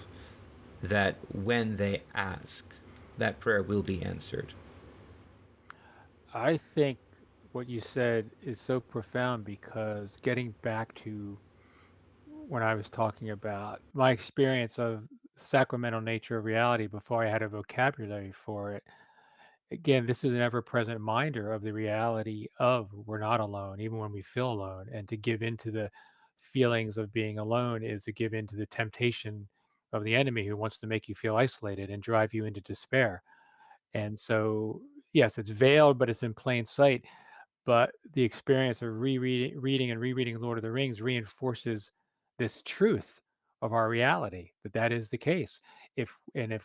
That when they ask, that prayer will be answered. I think what you said is so profound because getting back to when I was talking about my experience of sacramental nature of reality before I had a vocabulary for it. Again, this is an ever-present reminder of the reality of we're not alone, even when we feel alone. And to give into the feelings of being alone is to give into the temptation of the enemy who wants to make you feel isolated and drive you into despair. And so, yes, it's veiled, but it's in plain sight. But the experience of reading and rereading Lord of the Rings reinforces this truth of our reality that is the case. If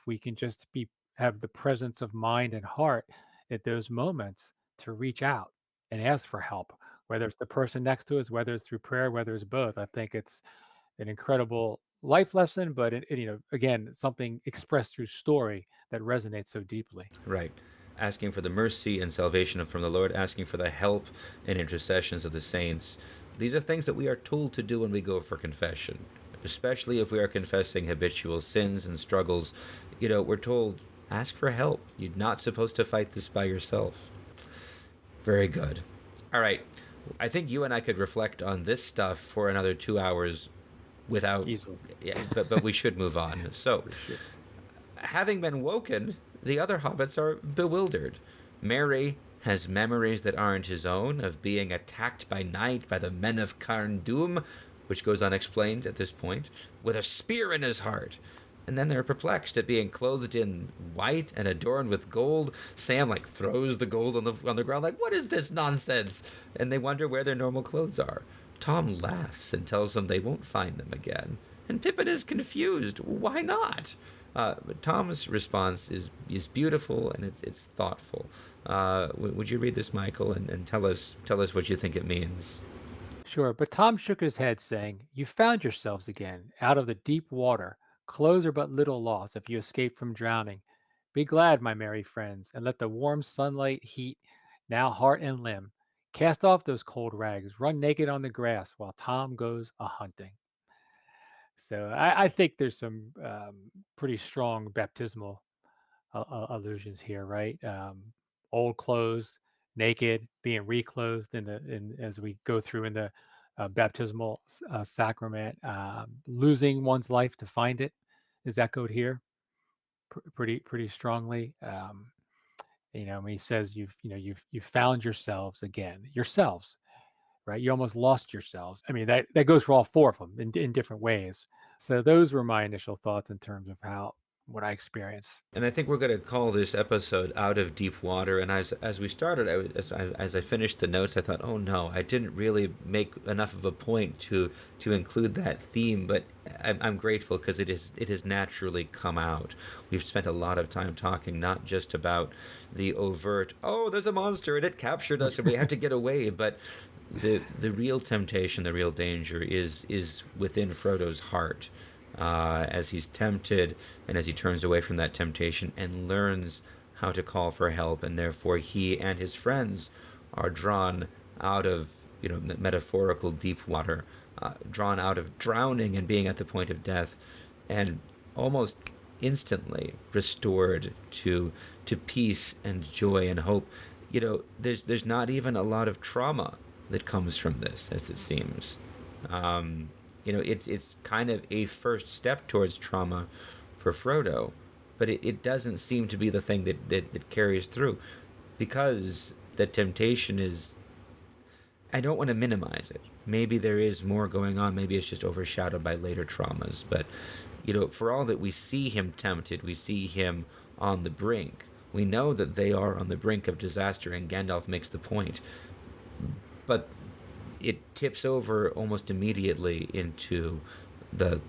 we can just have the presence of mind and heart at those moments to reach out and ask for help, whether it's the person next to us, whether it's through prayer, whether it's both. I think it's an incredible life lesson, but again, something expressed through story that resonates so deeply. Right. asking for the mercy and salvation from the Lord, asking for the help and intercessions of the saints. These are things that we are told to do when we go for confession, especially if we are confessing habitual sins and struggles. We're told, ask for help. You're not supposed to fight this by yourself. Very good. All right. I think you and I could reflect on this stuff for another 2 hours without. Easily. Yeah, but we should move on. So, We should. having been woken, the other hobbits are bewildered. Merry has memories that aren't his own of being attacked by night by the men of Carn Dûm, which goes unexplained at this point, with a spear in his heart. And then they're perplexed at being clothed in white and adorned with gold. Sam throws the gold on the ground, what is this nonsense? And they wonder where their normal clothes are. Tom laughs and tells them they won't find them again. And Pippin is confused. Why not? But Tom's response is beautiful and it's thoughtful. Would you read this, Michael, and tell us what you think it means? Sure, but Tom shook his head, saying, "You found yourselves again, out of the deep water. Clothes are but little loss if you escape from drowning. Be glad, my merry friends, and let the warm sunlight heat now heart and limb. Cast off those cold rags, run naked on the grass while Tom goes a hunting." So I think there's some pretty strong baptismal allusions here, right? Old clothes, naked, being reclothed in as we go through in the baptismal sacrament, losing one's life to find it is echoed here pretty strongly. When he says you've found yourselves again, yourselves, right? You almost lost yourselves. I mean, that goes for all four of them in different ways. So those were my initial thoughts in terms of what I experienced. And I think we're going to call this episode "Out of Deep Water." And as we started, as I finished the notes, I thought, oh no, I didn't really make enough of a point to include that theme. But I'm grateful because it has naturally come out. We've spent a lot of time talking not just about the overt, oh, there's a monster and it captured us and we had to get away, but the real temptation, the real danger is within Frodo's heart. As he's tempted and as he turns away from that temptation and learns how to call for help, and therefore he and his friends are drawn out of metaphorical deep water, drawn out of drowning and being at the point of death, and almost instantly restored to peace and joy and hope. There's not even a lot of trauma that comes from this, as it seems. It's kind of a first step towards trauma for Frodo, but it doesn't seem to be the thing that carries through, because the temptation is, I don't want to minimize it. Maybe there is more going on. Maybe it's just overshadowed by later traumas. But, for all that we see him tempted, we see him on the brink. We know that they are on the brink of disaster, and Gandalf makes the point. But it tips over almost immediately into the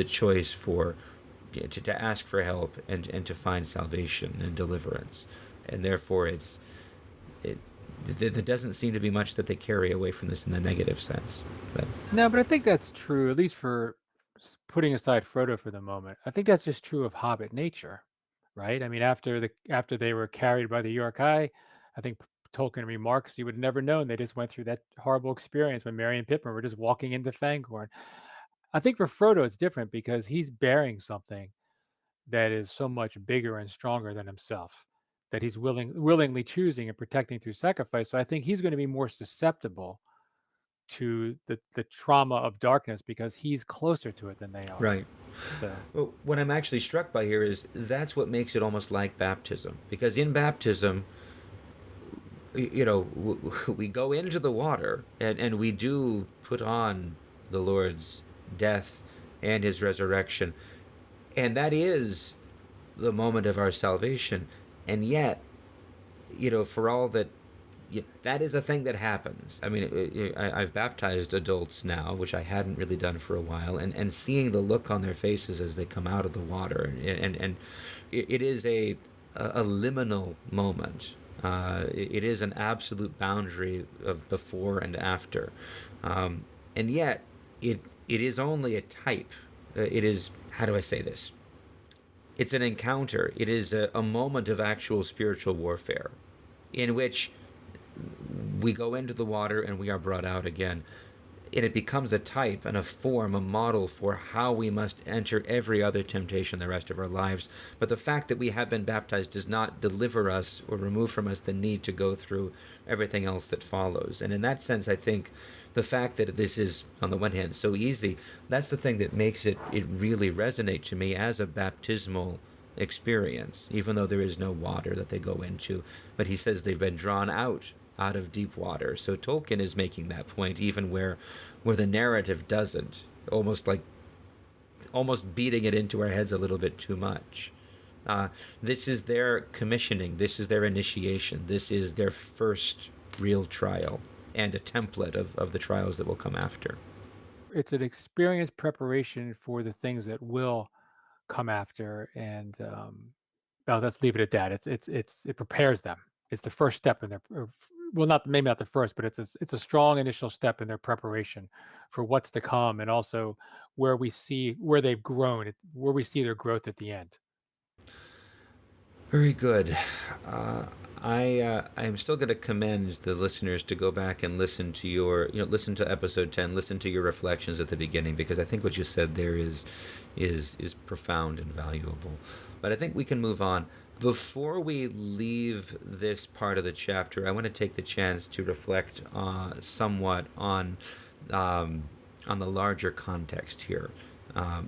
choice to ask for help and to find salvation and deliverance, and therefore there doesn't seem to be much that they carry away from this in the negative sense. No, but I think that's true, at least for putting aside Frodo for the moment. I think that's just true of Hobbit nature, right? I mean, after they were carried by the Yorkai, I think Tolkien remarks you would have never known they just went through that horrible experience when Merry and Pippin were just walking into Fangorn. I think for Frodo it's different because he's bearing something that is so much bigger and stronger than himself, that he's willingly choosing and protecting through sacrifice. So I think he's going to be more susceptible to the trauma of darkness because he's closer to it than they are. Right. So Well, what I'm actually struck by here is that's what makes it almost like baptism, because in baptism, we go into the water and we do put on the Lord's death and his resurrection, and that is the moment of our salvation. And yet, for all that, that is a thing that happens. I mean, I've baptized adults now, which I hadn't really done for a while, and seeing the look on their faces as they come out of the water, and it is a liminal moment. It is an absolute boundary of before and after, and yet it is only a type. It is, how do I say this? It's an encounter. It is a moment of actual spiritual warfare in which we go into the water and we are brought out again. And it becomes a type and a form, a model for how we must enter every other temptation the rest of our lives. But the fact that we have been baptized does not deliver us or remove from us the need to go through everything else that follows. And in that sense, I think the fact that this is, on the one hand, so easy, that's the thing that makes it really resonate to me as a baptismal experience, even though there is no water that they go into. But he says they've been drawn out of deep water. So Tolkien is making that point, even where the narrative doesn't, almost beating it into our heads a little bit too much. This is their commissioning. This is their initiation. This is their first real trial and a template of the trials that will come after. It's an experience preparation for the things that will come after, and well, let's leave it at that. It prepares them. It's the first step in their, well, not maybe not the first, but it's a strong initial step in their preparation for what's to come, and also where they've grown, where we see their growth at the end. Very good. I am still going to commend the listeners to go back and listen to listen to episode 10, listen to your reflections at the beginning, because I think what you said there is profound and valuable. But I think we can move on. Before we leave this part of the chapter, I want to take the chance to reflect somewhat on the larger context here,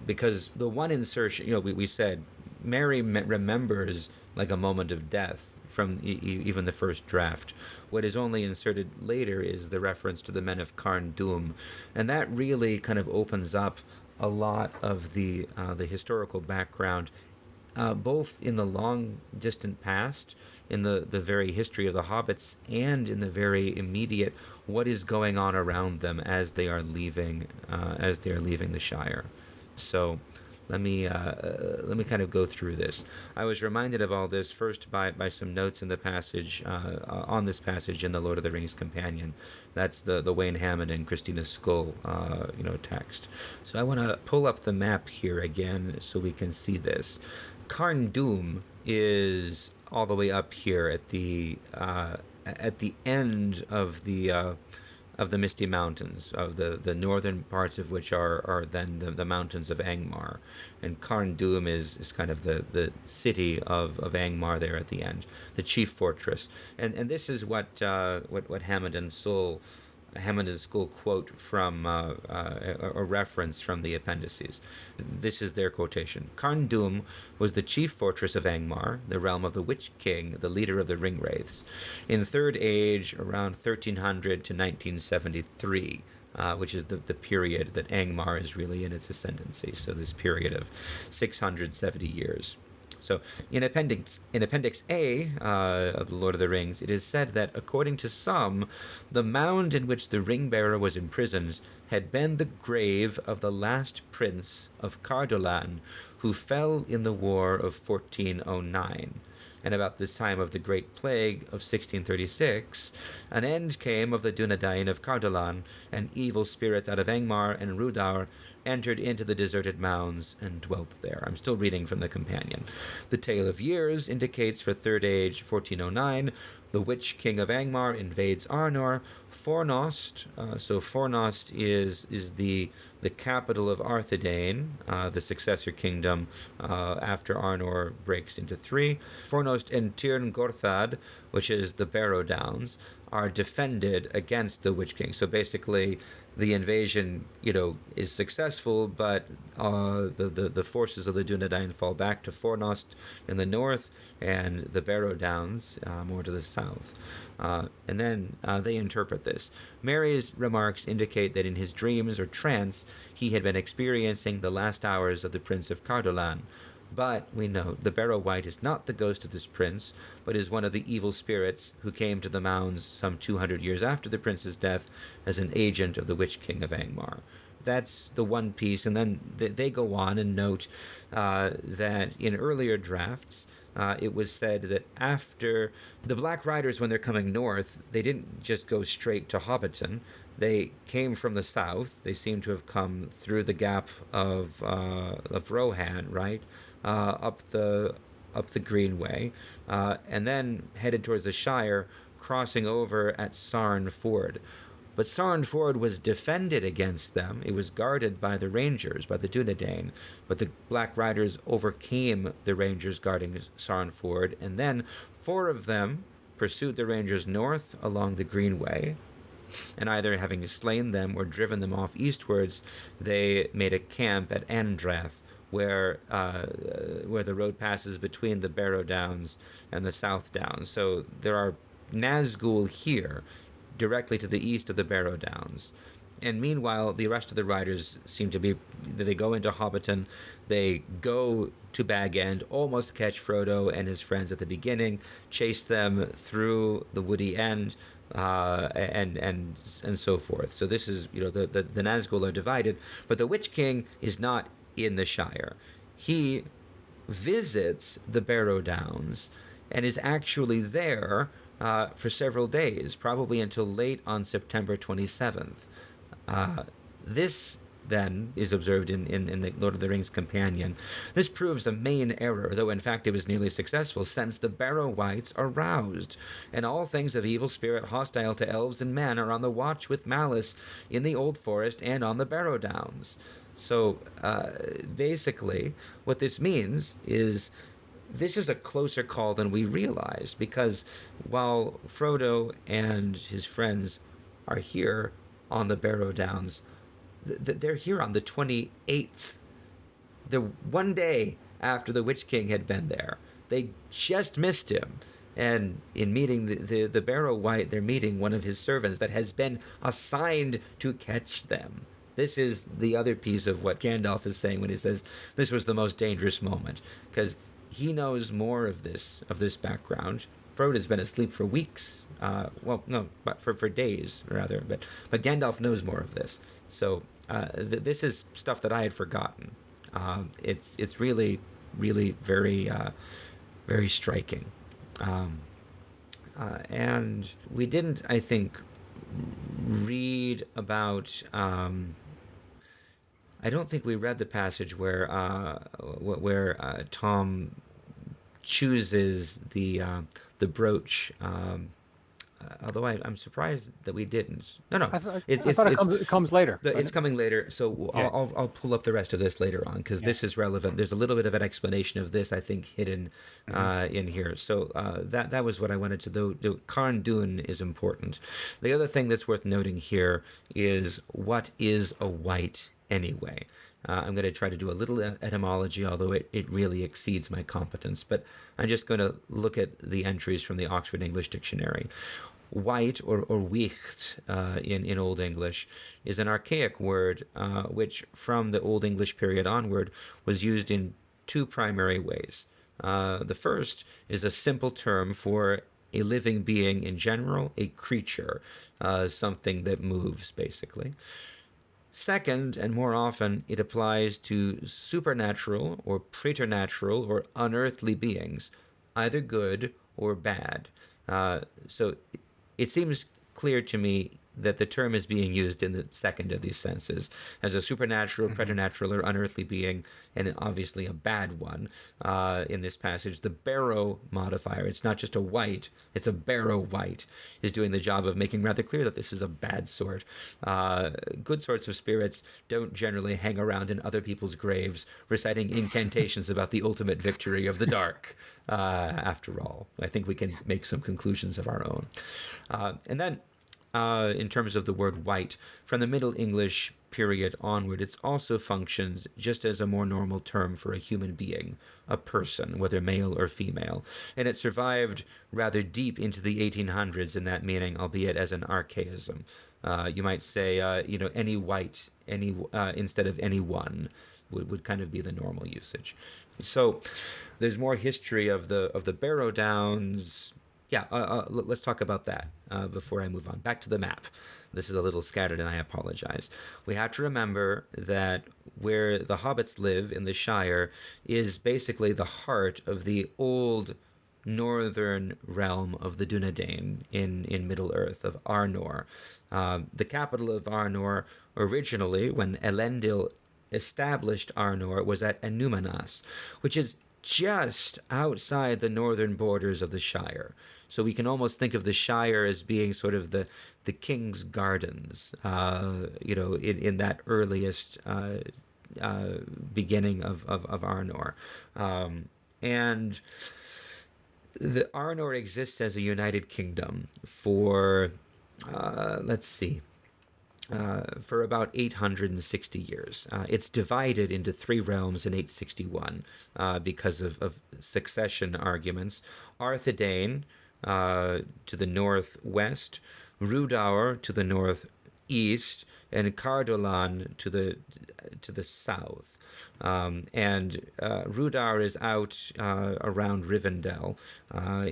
because the one insertion, we said Mary remembers like a moment of death from even the first draft. What is only inserted later is the reference to the men of Carn Dûm, and that really kind of opens up a lot of the historical background, both in the long distant past, in the very history of the hobbits, and in the very immediate what is going on around them as they are leaving the Shire. So let me kind of go through this. I was reminded of all this first by some notes in the passage on this passage in the Lord of the Rings Companion. That's the Wayne Hammond and Christina Skull text. So I want to pull up the map here again so we can see this. Carn Dûm is all the way up here at the end of the Misty Mountains, of the northern parts of which are then the mountains of Angmar. And Carn Dûm is kind of the city of Angmar there at the end, the chief fortress. And this is what Hammond and Sûl quote from a reference from the appendices. This is their quotation. Carn Dûm was the chief fortress of Angmar, the realm of the Witch King, the leader of the Ringwraiths, in Third Age around 1300 to 1973. Which is the period that Angmar is really in its ascendancy. So this period of 670 years. So in Appendix A of the Lord of the Rings, it is said that, according to some, the mound in which the ring-bearer was imprisoned had been the grave of the last prince of Cardolan, who fell in the war of 1409. And about this time of the Great Plague of 1636, an end came of the Dunedain of Cardolan, and evil spirits out of Angmar and Rhudaur entered into the deserted mounds and dwelt there. I'm still reading from the Companion. The Tale of Years indicates for Third Age 1409, the Witch King of Angmar invades Arnor. Fornost, so Fornost is the capital of Arthedain, the successor kingdom after Arnor breaks into three. Fornost and Tirn Gorthad, which is the Barrow Downs, are defended against the Witch King. So basically, the invasion, is successful, but the forces of the Dunedain fall back to Fornost in the north and the Barrow Downs more to the south. And then they interpret this. Mary's remarks indicate that in his dreams or trance, he had been experiencing the last hours of the Prince of Cardolan. But we know the Barrow Wight is not the ghost of this prince, but is one of the evil spirits who came to the mounds some 200 years after the prince's death as an agent of the Witch King of Angmar. That's the one piece, and then they go on and note that in earlier drafts, it was said that after the Black Riders, when they're coming north, they didn't just go straight to Hobbiton. They came from the south. They seem to have come through the gap of Rohan, right? up the Greenway, and then headed towards the Shire, crossing over at Sarn Ford. But Sarn Ford was defended against them. It was guarded by the Rangers, by the Dunedain. But the Black Riders overcame the Rangers guarding Sarn Ford, and then 4 of them pursued the Rangers north along the Greenway, and either having slain them or driven them off eastwards, they made a camp at Andrath, where the road passes between the Barrow Downs and the South Downs. So there are Nazgul here, directly to the east of the Barrow Downs. And meanwhile, the rest of the riders seem to be, they go into Hobbiton, they go to Bag End, almost catch Frodo and his friends at the beginning, chase them through the Woody End, and so forth. So this is, the Nazgul are divided, but the Witch King is not in the Shire. He visits the Barrow Downs and is actually there for several days, probably until late on September 27th. This then is observed in the Lord of the Rings Companion. This proves a main error, though in fact it was nearly successful, since the Barrow Wights are roused, and all things of evil spirit hostile to elves and men are on the watch with malice in the Old Forest and on the Barrow Downs. So basically, what this means is this is a closer call than we realized, because while Frodo and his friends are here on the Barrow Downs, they're here on the 28th, the one day after the Witch King had been there. They just missed him. And in meeting the Barrow Wight, they're meeting one of his servants that has been assigned to catch them. This is the other piece of what Gandalf is saying when he says this was the most dangerous moment, because he knows more of this background. Frodo's been asleep for weeks. But for days rather. But Gandalf knows more of this. So this is stuff that I had forgotten. It's really, really very, very striking. And we didn't, I think, read about. I don't think we read the passage where Tom chooses the brooch. Although I'm surprised that we didn't. No. I thought it comes later. It's coming later, so yeah. I'll pull up the rest of this later on, because this is relevant. There's a little bit of an explanation of this, I think, hidden in here. So that was what I wanted to do. Carn Dûn is important. The other thing that's worth noting here is, what is a wight anyway? I'm going to try to do a little etymology, although it really exceeds my competence. But I'm just going to look at the entries from the Oxford English Dictionary. Wight, or wicht in Old English, is an archaic word which, from the Old English period onward, was used in 2 primary ways. The first is a simple term for a living being in general, a creature, something that moves, basically. Second, and more often, it applies to supernatural or preternatural or unearthly beings, either good or bad. So it seems clear to me that the term is being used in the second of these senses, as a supernatural, preternatural, or unearthly being, and obviously a bad one in this passage. The Barrow modifier, it's not just a wight, it's a Barrow Wight, is doing the job of making rather clear that this is a bad sort. Good sorts of spirits don't generally hang around in other people's graves reciting incantations about the ultimate victory of the dark. After all, I think we can make some conclusions of our own. And then, in terms of the word wight, from the Middle English period onward, it also functions just as a more normal term for a human being, a person, whether male or female. And it survived rather deep into the 1800s in that meaning, albeit as an archaism. You might say, any wight, instead of anyone, would kind of be the normal usage. So there's more history of the Barrow Downs. Let's talk about that before I move on. Back to the map. This is a little scattered, and I apologize. We have to remember that where the hobbits live in the Shire is basically the heart of the old northern realm of the Dunedain in Middle-earth, of Arnor. The capital of Arnor, originally, when Elendil established Arnor was at Enumanas, which is just outside the northern borders of the Shire. So we can almost think of the Shire as being sort of the king's gardens, in that earliest beginning of Arnor. And the Arnor exists as a united kingdom for, let's see, for about 860 years. It's divided into three realms in 861 because of succession arguments. Arthedain to the northwest, Rhudaur to the northeast, and Cardolan to the south. And Rhudaur is out around Rivendell,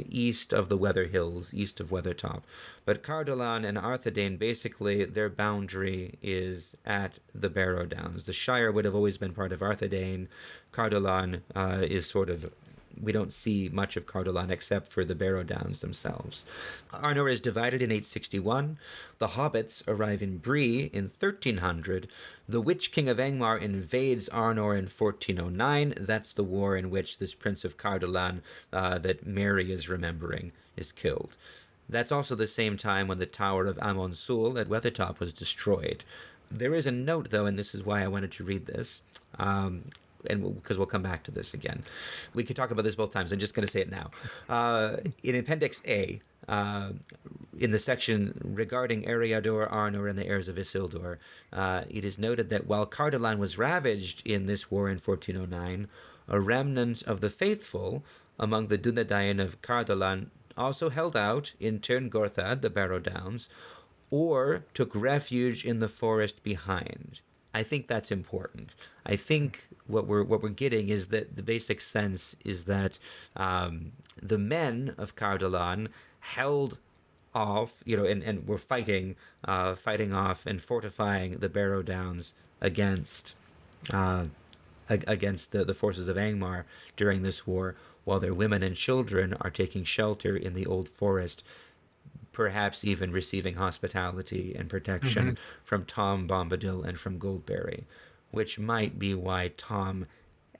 east of the Weather Hills, east of Weathertop. But Cardolan and Arthedain, basically, their boundary is at the Barrow Downs. The Shire would have always been part of Arthedain. Cardolan is sort of, we don't see much of Cardolan except for the Barrow Downs themselves. Arnor is divided in 861. The hobbits arrive in Bree in 1300. The Witch King of Angmar invades Arnor in 1409. That's the war in which this Prince of Cardolan that Mary is remembering is killed. That's also the same time when the Tower of Amon Sûl at Weathertop was destroyed. There is a note, though, and this is why I wanted to read this. And because we'll come back to this again. We could talk about this both times. I'm just going to say it now. In Appendix A, in the section regarding Eriador, Arnor, and the heirs of Isildur, it is noted that while Cardolan was ravaged in this war in 1409, a remnant of the faithful among the Dunedain of Cardolan also held out in Tirn Gorthad, the Barrow Downs, or took refuge in the forest behind. I think that's important. I think what we're getting is that the basic sense is that the men of Cardolan held off, and were fighting off and fortifying the Barrow Downs against the forces of Angmar during this war, while their women and children are taking shelter in the old forest, perhaps even receiving hospitality and protection from Tom Bombadil and from Goldberry, which might be why Tom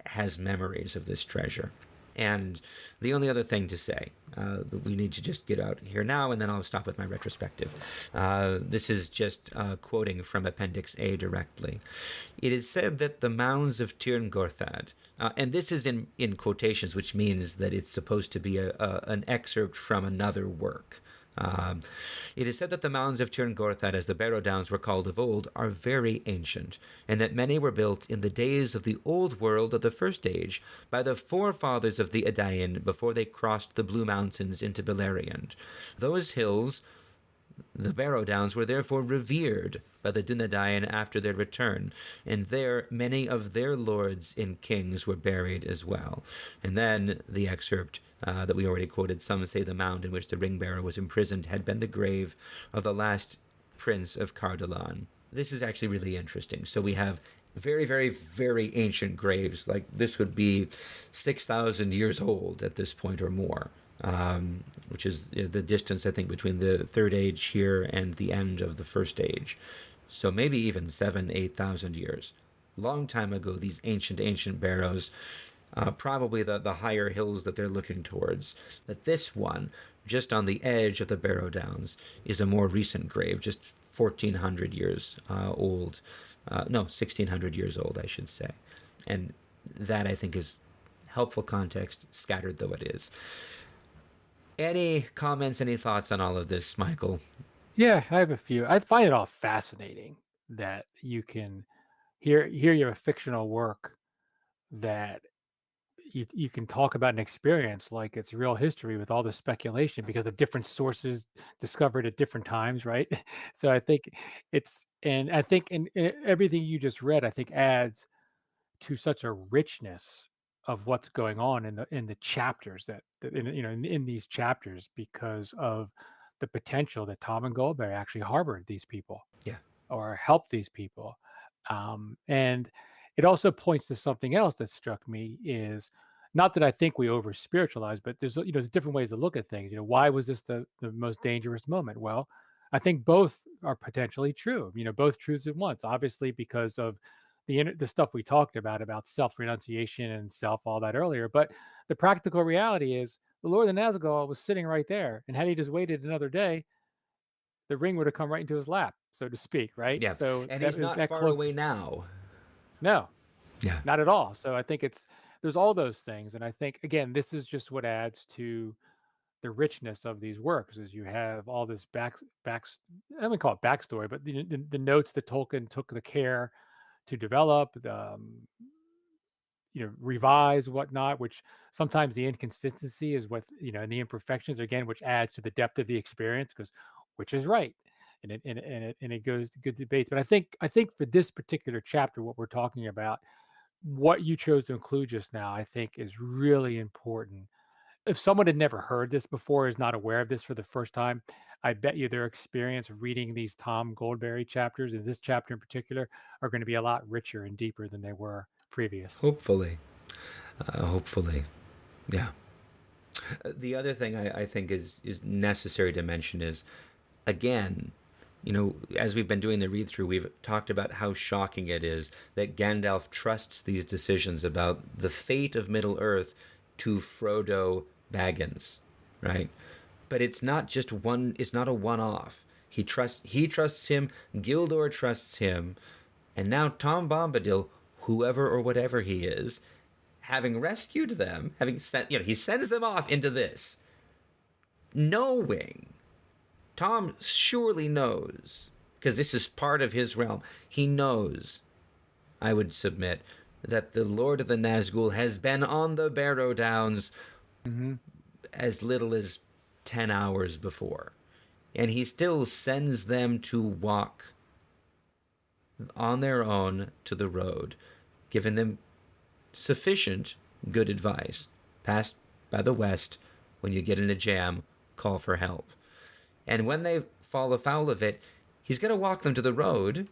has memories of this treasure. And the only other thing to say, that we need to just get out here now, and then I'll stop with my retrospective. This is just quoting from Appendix A directly. It is said that the mounds of Tirn Gorthad, and this is in quotations, which means that it's supposed to be an excerpt from another work. It is said that the mounds of Tirn Gorthad, as the Barrow Downs were called of old, are very ancient, and that many were built in the days of the old world of the First Age by the forefathers of the Edain before they crossed the Blue Mountains into Beleriand. Those hills, the Barrow Downs, were therefore revered by the Dunedain after their return, and there many of their lords and kings were buried as well. And then the excerpt that we already quoted, some say the mound in which the ring bearer was imprisoned had been the grave of the last prince of Cardolan. This is actually really interesting. So we have very, very, very ancient graves. Like this would be 6,000 years old at this point or more. Which is the distance, I think, between the Third Age here and the end of the First Age. So maybe even 7,000, 8,000 years. Long time ago, these ancient barrows, probably the higher hills that they're looking towards. But this one, just on the edge of the Barrow Downs, is a more recent grave, just 1,400 years old. No, 1,600 years old, I should say. And that, I think, is helpful context, scattered though it is. Any comments, any thoughts on all of this, Michael? Yeah, I have a few. I find it all fascinating that you can here you have a fictional work that you can talk about an experience like it's real history with all the speculation because of different sources discovered at different times, right? So I think I think in everything you just read, I think adds to such a richness of what's going on in the chapters that in these chapters because of the potential that Tom and Goldberry actually harbored these people Yeah. or helped these people. And it also points to something else that struck me is not that I think we over spiritualize, but there's different ways to look at things. Why was this the most dangerous moment? Well, I think both are potentially true. Both truths at once. Obviously, because of the stuff we talked about self renunciation and self all that earlier. But the practical reality is the Lord of the Nazgul was sitting right there, and had he just waited another day, the ring would have come right into his lap, so to speak, right? Yeah. So And that he's was not that far close. away now. No, Yeah. not at all. So I think there's all those things, and I think again, this is just what adds to the richness of these works is you have all this back I wouldn't call it backstory, but the notes that Tolkien took the care to develop, revise whatnot, which sometimes the inconsistency is what, and the imperfections again, which adds to the depth of the experience because which is right. And it goes to good debates. But I think for this particular chapter, what we're talking about, what you chose to include just now, I think is really important. If someone had never heard this before, is not aware of this for the first time, I bet you their experience of reading these Tom Goldberry chapters, and this chapter in particular, are going to be a lot richer and deeper than they were previous. Hopefully. Hopefully. Yeah. The other thing I think is necessary to mention is, again, as we've been doing the read through, we've talked about how shocking it is that Gandalf trusts these decisions about the fate of Middle Earth to Frodo Baggins, right? But it's not just one. It's not a one-off. He trusts him. Gildor trusts him, and now Tom Bombadil, whoever or whatever he is, having rescued them, having sent, he sends them off into this, knowing Tom surely knows, because this is part of his realm. He knows, I would submit, that the Lord of the Nazgul has been on the Barrow Downs Hmm. as little as 10 hours before. And he still sends them to walk on their own to the road, giving them sufficient good advice. Pass by the west. When you get in a jam, call for help. And when they fall afoul of it, he's going to walk them to the road,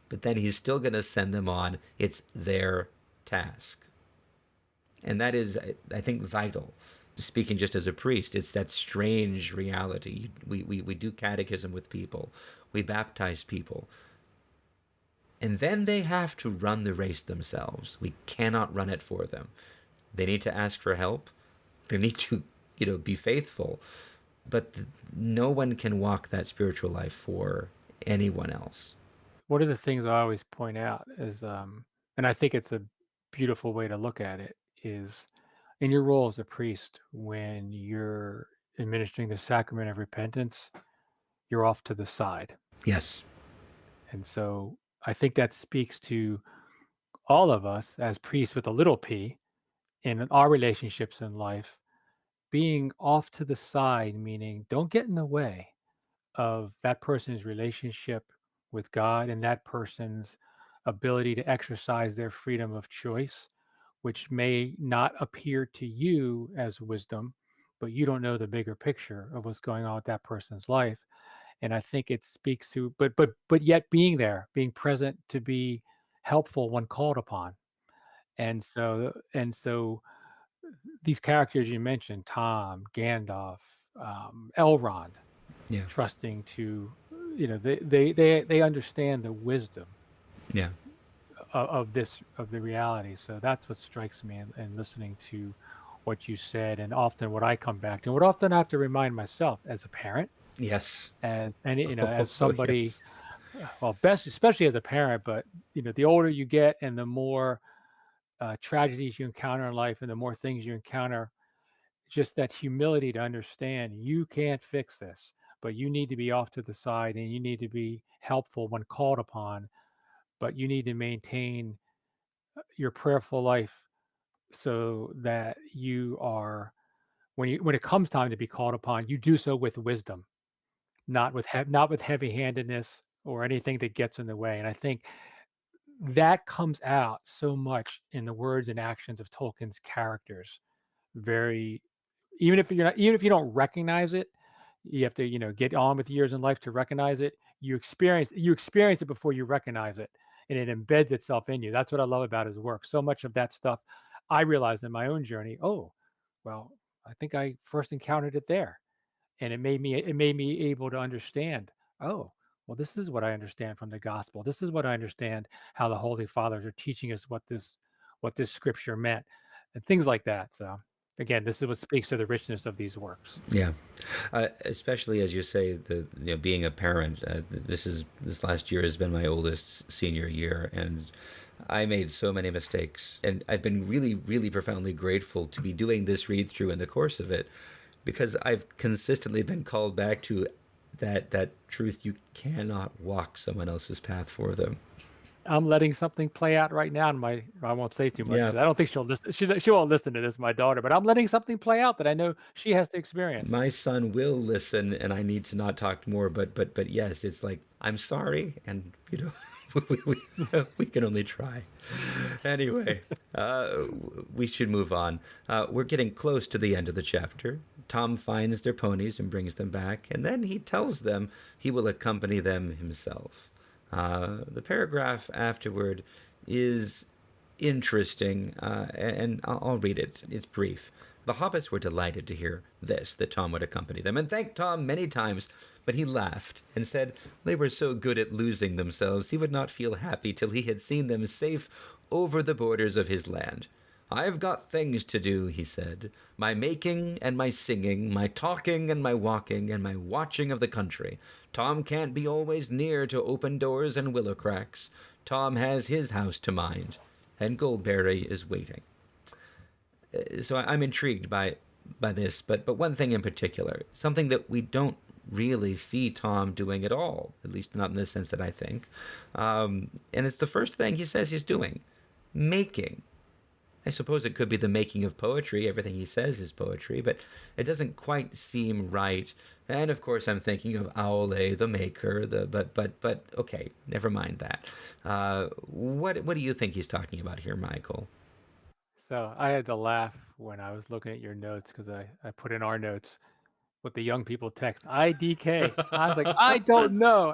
but then he's still going to send them on. It's their task. And that is, I think, vital. Speaking just as a priest, it's that strange reality. We do catechism with people, we baptize people. And then they have to run the race themselves. We cannot run it for them. They need to ask for help. They need to, be faithful. But no one can walk that spiritual life for anyone else. One of the things I always point out is, and I think it's a beautiful way to look at it, is in your role as a priest, when you're administering the sacrament of repentance, you're off to the side. Yes. And so I think that speaks to all of us as priests with a little p in our relationships in life, being off to the side, meaning don't get in the way of that person's relationship with God and that person's ability to exercise their freedom of choice, which may not appear to you as wisdom, but you don't know the bigger picture of what's going on with that person's life. And I think it speaks to, but yet being there, being present to be helpful when called upon. And so these characters you mentioned, Tom, Gandalf, Elrond, Yeah. trusting to, they understand the wisdom Yeah. of the reality. So that's what strikes me in listening to what you said, and often what I come back to, what often I have to remind myself as a parent, Yes. as any, as Oh, somebody, yes. well, best especially as a parent, but the older you get and the more tragedies you encounter in life, and the more things you encounter, just that humility to understand you can't fix this, but you need to be off to the side and you need to be helpful when called upon, but you need to maintain your prayerful life so that you are, when it comes time to be called upon, you do so with wisdom, not with heavy-handedness or anything that gets in the way. And I think that comes out so much in the words and actions of Tolkien's characters. Very, even if you don't recognize it, you have to, get on with years in life to recognize it. You experience it before you recognize it, and it embeds itself in you. That's what I love about his work. So much of that stuff I realized in my own journey. Oh, well, I think I first encountered it there, and it made me able to understand. Oh, well, this is what I understand from the gospel. This is what I understand how the Holy Fathers are teaching us what this scripture meant, and things like that. So again, this is what speaks to the richness of these works. Yeah, especially as you say, being a parent. This last year has been my oldest senior year, and I made so many mistakes, and I've been really, really profoundly grateful to be doing this read through in the course of it, because I've consistently been called back to that truth. You cannot walk someone else's path for them. I'm letting something play out right now, and I won't say too much Yeah, because I don't think she'll listen. She won't listen to this, my daughter. But I'm letting something play out that I know she has to experience. my son will listen, and I need to not talk more. But yes, it's like, I'm sorry, and we can only try. Anyway, we should move on. We're getting close to the end of the chapter. Tom finds their ponies and brings them back, and then he tells them he will accompany them himself. The paragraph afterward is interesting, and I'll read it. It's brief. The hobbits were delighted to hear this, that Tom would accompany them, and thanked Tom many times, but he laughed and said they were so good at losing themselves he would not feel happy till he had seen them safe over the borders of his land. I've got things to do, he said, my making and my singing, my talking and my walking, and my watching of the country. Tom can't be always near to open doors and willow cracks. Tom has his house to mind, and Goldberry is waiting. So I'm intrigued by this, but one thing in particular, something that we don't really see Tom doing at all, at least not in the sense that I think. And it's the first thing he says he's doing, making. I suppose it could be the making of poetry. Everything he says is poetry, but it doesn't quite seem right. And of course, I'm thinking of Aule, the maker. But okay, never mind that. What do you think he's talking about here, Michael? So I had to laugh when I was looking at your notes because I put in our notes what the young people text IDK. I was like, I don't know,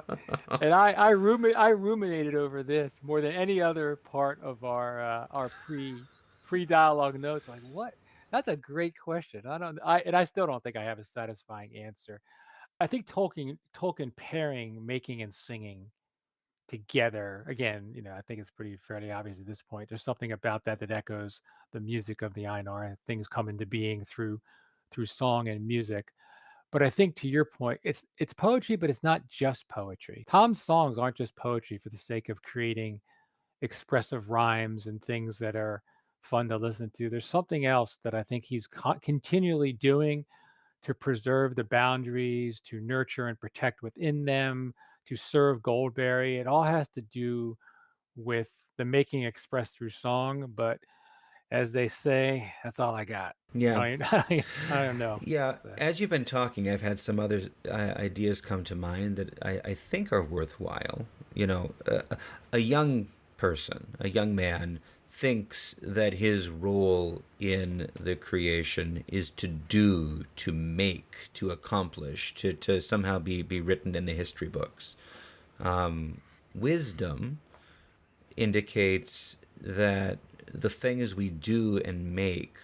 and I ruminated over this more than any other part of our pre dialogue notes. Like, what? That's a great question. I still don't think I have a satisfying answer. I think Tolkien pairing making and singing together again, I think it's pretty fairly obvious at this point. There's something about that echoes the music of the Einar. Things come into being through song and music. But I think to your point, it's poetry, but it's not just poetry. Tom's songs aren't just poetry for the sake of creating expressive rhymes and things that are fun to listen to. There's something else that I think he's continually doing to preserve the boundaries, to nurture and protect within them, to serve Goldberry. It all has to do with the making expressed through song. But as they say, that's all I got. Yeah. I don't know. Yeah, So, as you've been talking, I've had some other ideas come to mind that I think are worthwhile. A young person, a young man, thinks that his role in the creation is to do, to make, to accomplish, to somehow be written in the history books. Wisdom indicates that the things we do and make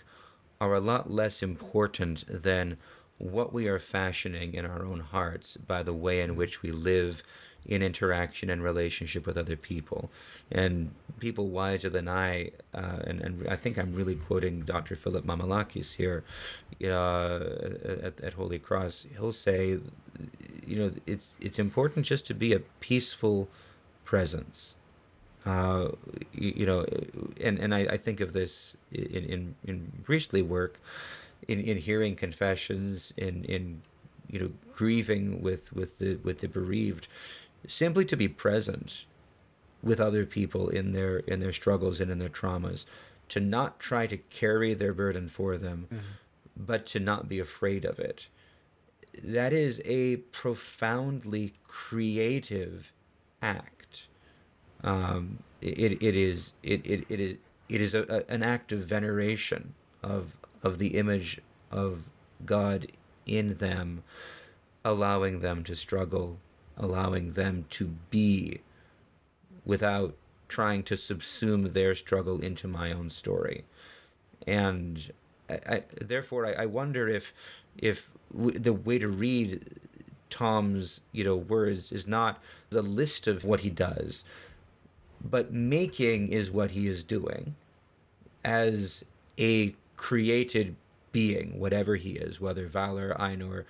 are a lot less important than what we are fashioning in our own hearts by the way in which we live in interaction and relationship with other people. And people wiser than I, and I think I'm really quoting Dr. Philip Mamalakis here, at Holy Cross. He'll say, it's important just to be a peaceful presence. And I think of this in priestly work, in hearing confessions, in grieving with the bereaved, simply to be present with other people in their struggles and in their traumas, to not try to carry their burden for them, but to not be afraid of it. That is a profoundly creative act. It is an act of veneration of the image of God in them, allowing them to struggle, allowing them to be, without trying to subsume their struggle into my own story. And therefore I wonder if the way to read Tom's, words is not the list of what he does, but making is what he is doing as a created being, whatever he is, whether Valor, Ainur,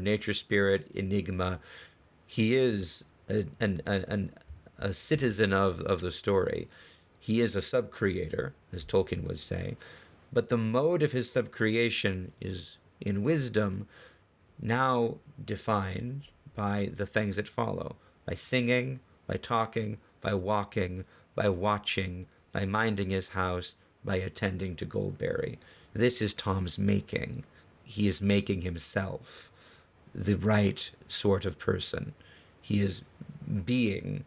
nature, spirit, enigma. He is a citizen of the story. He is a sub-creator, as Tolkien would say. But the mode of his sub-creation is, in wisdom, now defined by the things that follow, by singing, by talking, by walking, by watching, by minding his house, by attending to Goldberry. This is Tom's making. He is making himself the right sort of person. He is being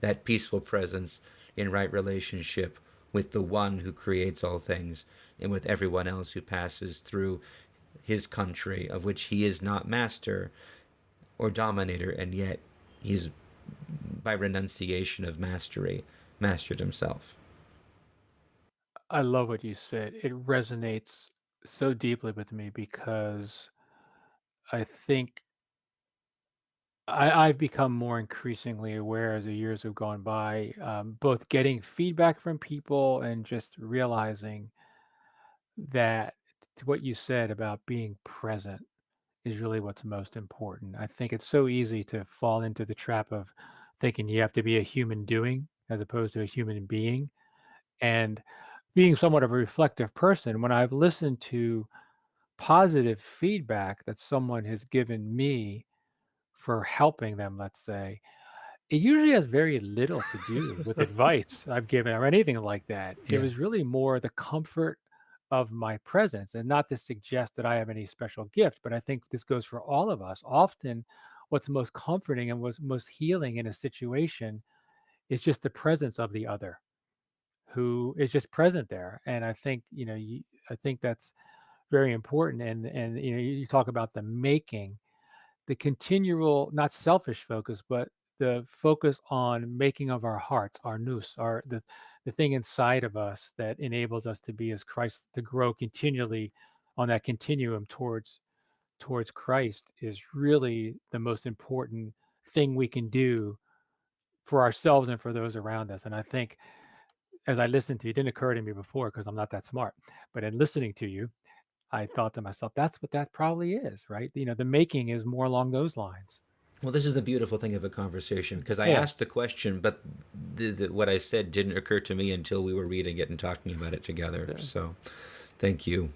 that peaceful presence in right relationship with the one who creates all things and with everyone else who passes through his country, of which he is not master or dominator, and yet he's, by renunciation of mastery, mastered himself. I love what you said. It resonates so deeply with me because I think I've become more increasingly aware as the years have gone by, both getting feedback from people and just realizing that to what you said about being present is really what's most important. I think it's so easy to fall into the trap of thinking you have to be a human doing as opposed to a human being. And being somewhat of a reflective person, when I've listened to positive feedback that someone has given me for helping them, let's say, it usually has very little to do with advice I've given or anything like that. It Yeah. was really more the comfort of my presence, and not to suggest that I have any special gift, but I think this goes for all of us. Often, what's most comforting and what's most healing in a situation is just the presence of the other who is just present there. And I think, I think that's very important. And you talk about the making, the continual, not selfish focus, but the focus on making of our hearts, our nous, the thing inside of us that enables us to be as Christ, to grow continually on that continuum towards Christ is really the most important thing we can do for ourselves and for those around us. And I think as I listened to you, it didn't occur to me before because I'm not that smart, but in listening to you, I thought to myself, that's what that probably is, right? The making is more along those lines. Well, this is the beautiful thing of a conversation because I Yeah. asked the question, but what I said didn't occur to me until we were reading it and talking about it together. Yeah. So, thank you.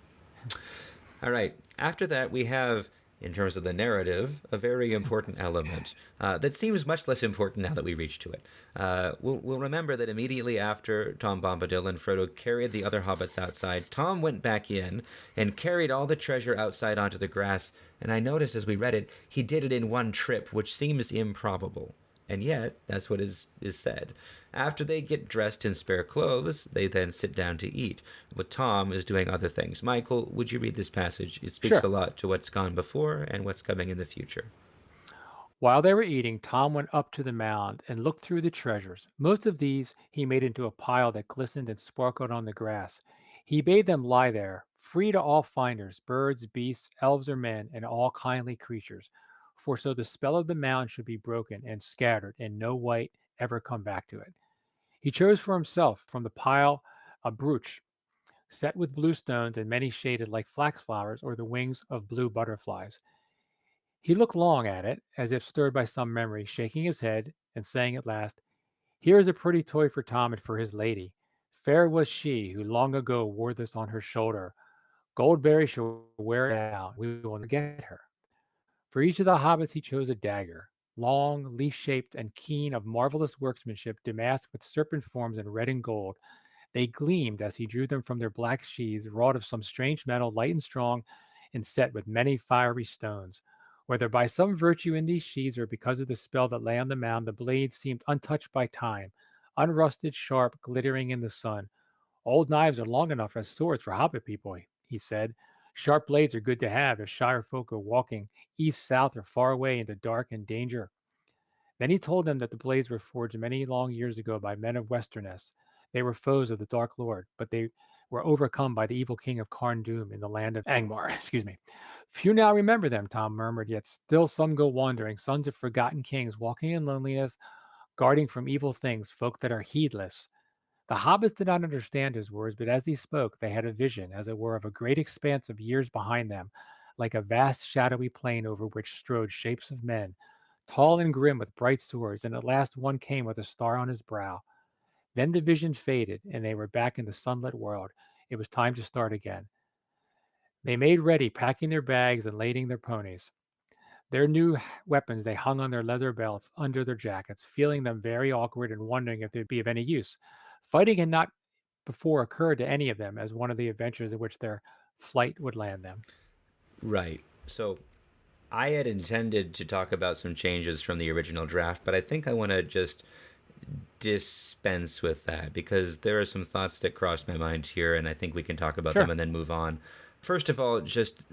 All right. After that, we have, in terms of the narrative, a very important element that seems much less important now that we reach to it. We'll remember that immediately after Tom Bombadil and Frodo carried the other hobbits outside, Tom went back in and carried all the treasure outside onto the grass. And I noticed as we read it, he did it in one trip, which seems improbable. And yet, that's what is said. After they get dressed in spare clothes, they then sit down to eat. But Tom is doing other things. Michael, would you read this passage? It speaks a Sure. lot to what's gone before and what's coming in the future. While they were eating, Tom went up to the mound and looked through the treasures. Most of these he made into a pile that glistened and sparkled on the grass. He bade them lie there, free to all finders, birds, beasts, elves, or men, and all kindly creatures. For so the spell of the mound should be broken and scattered, and no wight ever come back to it. He chose for himself from the pile a brooch set with blue stones and many shaded like flax flowers or the wings of blue butterflies. He looked long at it, as if stirred by some memory, shaking his head and saying at last, "Here is a pretty toy for Tom and for his lady. Fair was she who long ago wore this on her shoulder. Goldberry shall wear it now. We will never get her." For each of the hobbits he chose a dagger, long, leaf-shaped, and keen, of marvelous workmanship, damasked with serpent forms in red and gold. They gleamed as he drew them from their black sheaths, wrought of some strange metal, light and strong, and set with many fiery stones. Whether by some virtue in these sheaths or because of the spell that lay on the mound, the blades seemed untouched by time, unrusted, sharp, glittering in the sun. "Old knives are long enough as swords for hobbit people," he said. "Sharp blades are good to have if shire folk are walking east, south, or far away into dark and danger." Then he told them that the blades were forged many long years ago by men of Westerness. They were foes of the Dark Lord, but they were overcome by the evil king of Carn Dûm in the land of Angmar. Excuse me. Few now remember them, Tom murmured, yet still some go wandering, sons of forgotten kings, walking in loneliness, guarding from evil things, folk that are heedless. The hobbits did not understand his words, but as he spoke, they had a vision, as it were, of a great expanse of years behind them, like a vast shadowy plain over which strode shapes of men, tall and grim with bright swords, and at last one came with a star on his brow. Then the vision faded, and they were back in the sunlit world. It was time to start again. They made ready, packing their bags and lading their ponies. Their new weapons they hung on their leather belts under their jackets, feeling them very awkward and wondering if they'd be of any use. Fighting had not before occurred to any of them as one of the adventures in which their flight would land them. Right. So I had intended to talk about some changes from the original draft, but I think I want to just dispense with that because there are some thoughts that crossed my mind here, and I think we can talk about them Sure. and then move on. First of all, just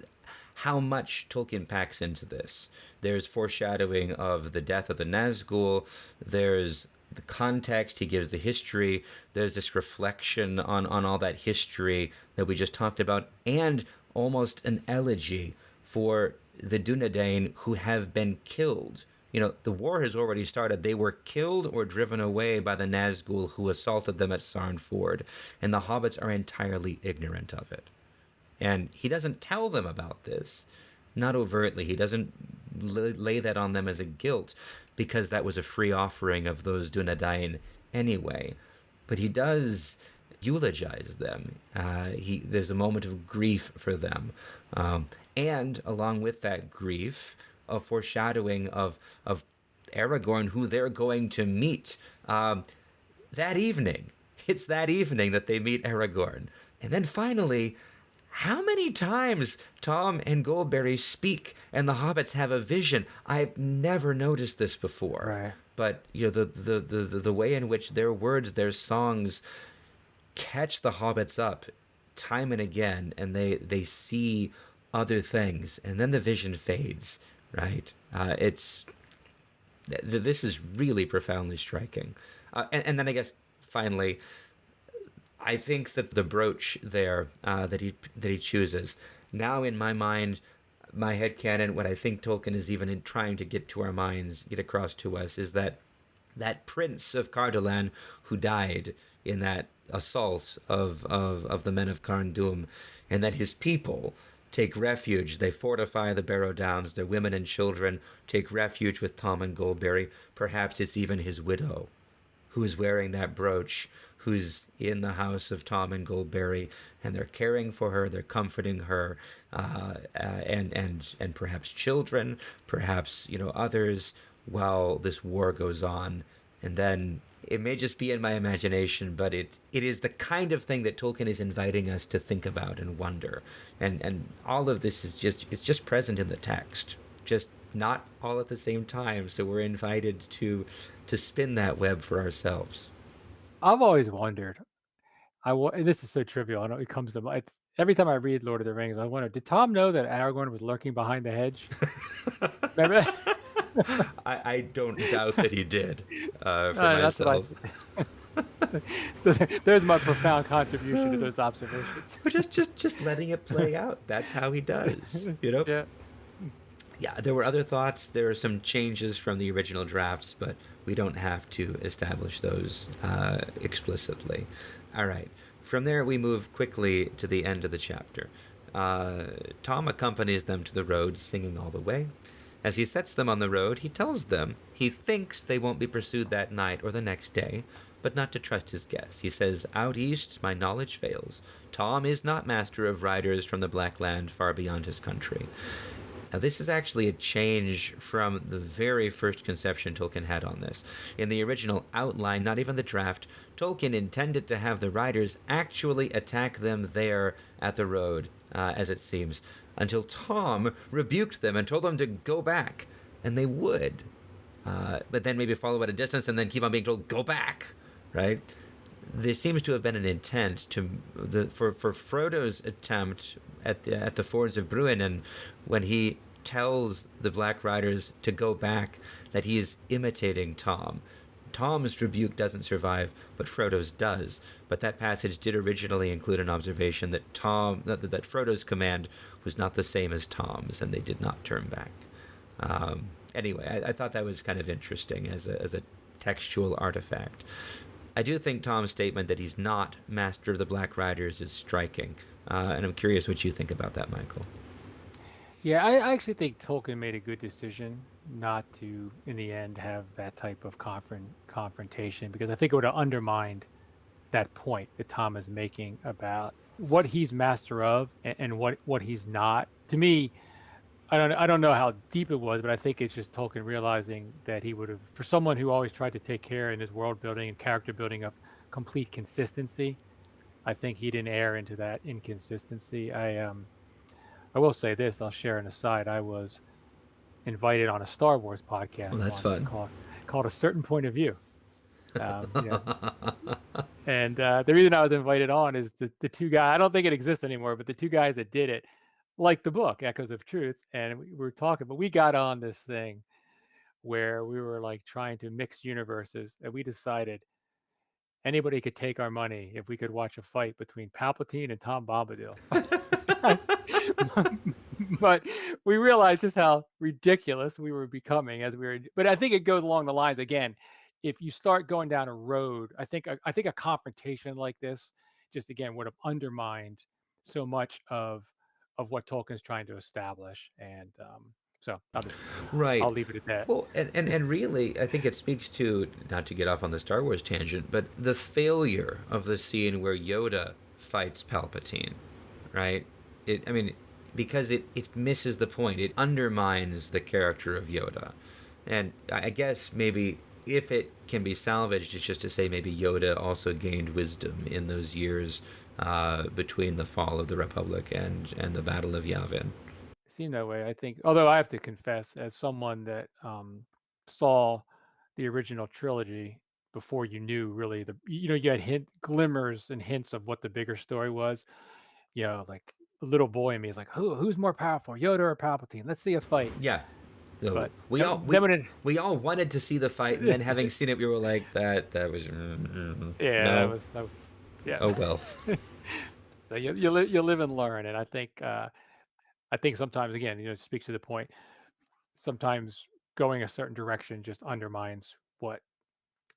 how much Tolkien packs into this. There's foreshadowing of the death of the Nazgul, there's the context, he gives the history, there's this reflection on all that history that we just talked about, and almost an elegy for the Dunedain who have been killed. You know, the war has already started. They were killed or driven away by the Nazgul who assaulted them at Sarn Ford, and the hobbits are entirely ignorant of it. And he doesn't tell them about this, not overtly. He doesn't lay that on them as a guilt, because that was a free offering of those Dunedain anyway. But he does eulogize them. There's a moment of grief for them, and along with that grief, a foreshadowing of Aragorn, who they're going to meet that evening. It's that evening that they meet Aragorn, and then finally, how many times Tom and Goldberry speak and the hobbits have a vision? I've never noticed this before. Right. But you know, the way in which their words, their songs catch the hobbits up time and again, and they see other things, and then the vision fades, right? This is really profoundly striking. And then I guess finally, I think that the brooch there that he chooses, now in my mind, my headcanon, what I think Tolkien is even trying to get to our minds, get across to us, is that prince of Cardolan who died in that assault of the men of Carn Dûm, and that his people take refuge. They fortify the Barrow Downs. Their women and children take refuge with Tom and Goldberry. Perhaps it's even his widow who is wearing that brooch, who's in the house of Tom and Goldberry, and they're caring for her, they're comforting her, and perhaps children, perhaps others, while this war goes on. And then it may just be in my imagination, but it is the kind of thing that Tolkien is inviting us to think about and wonder. And all of this is just present in the text, just not all at the same time. So we're invited to spin that web for ourselves. I've always wondered. And this is so trivial. I know it comes to mind. Every time I read Lord of the Rings, I wonder: did Tom know that Aragorn was lurking behind the hedge? Remember that? I don't doubt that he did. For That's what myself, so there's my profound contribution to those observations. but just letting it play out. That's how he does. Yeah. Yeah, there were other thoughts. There are some changes from the original drafts, but we don't have to establish those explicitly. All right. From there, we move quickly to the end of the chapter. Tom accompanies them to the road, singing all the way. As he sets them on the road, he tells them he thinks they won't be pursued that night or the next day, but not to trust his guess. He says, "Out east, my knowledge fails. Tom is not master of riders from the Black Land far beyond his country." Now, this is actually a change from the very first conception Tolkien had on this. In the original outline, not even the draft, Tolkien intended to have the riders actually attack them there at the road, as it seems, until Tom rebuked them and told them to go back, and they would. But then maybe follow at a distance and then keep on being told, go back, right? There seems to have been an intent for Frodo's attempt at the fords of Bruinen, when he tells the Black Riders to go back, that he is imitating Tom. Tom's rebuke doesn't survive, but Frodo's does. But that passage did originally include an observation that that Frodo's command was not the same as Tom's, and they did not turn back. Anyway, I thought that was kind of interesting as a textual artifact. I do think Tom's statement that he's not master of the Black Riders is striking, and I'm curious what you think about that, Michael. Yeah, I actually think Tolkien made a good decision not to, in the end, have that type of confrontation because I think it would have undermined that point that Tom is making about what he's master of and what he's not. To me, I don't know how deep it was, but I think it's just Tolkien realizing that he would have, for someone who always tried to take care in his world building and character building of complete consistency. I think he didn't err into that inconsistency. I will say this. I'll share an aside. I was invited on a Star Wars podcast Well, that's once fun. called A Certain Point of View. You know, and the reason I was invited on is the two guys. I don't think it exists anymore, but the two guys that did it, like the book Echoes of Truth, and we were talking. But we got on this thing where we were like trying to mix universes, and we decided anybody could take our money if we could watch a fight between Palpatine and Tom Bombadil. But we realized just how ridiculous we were becoming as we were. But I think it goes along the lines again. If you start going down a road, I think a confrontation like this just again would have undermined so much of what Tolkien's trying to establish. And so Right. I'll leave it at that. Well, and really, I think it speaks to, not to get off on the Star Wars tangent, but the failure of the scene where Yoda fights Palpatine, right? I mean, because it misses the point. It undermines the character of Yoda. And I guess maybe if it can be salvaged, it's just to say maybe Yoda also gained wisdom in those years between the fall of the Republic and the Battle of Yavin. Seem that way. I think, although I have to confess, as someone that saw the original trilogy before you knew really you had glimmers and hints of what the bigger story was. Like the little boy in me is like, who's more powerful, Yoda or Palpatine? Let's see a fight. Yeah. So But we then, all then when we all wanted to see the fight, and then having seen it, we were like, that was yeah, that no. was yeah. Oh well. So you live and learn, and I think sometimes again, it speaks to the point. Sometimes going a certain direction just undermines what.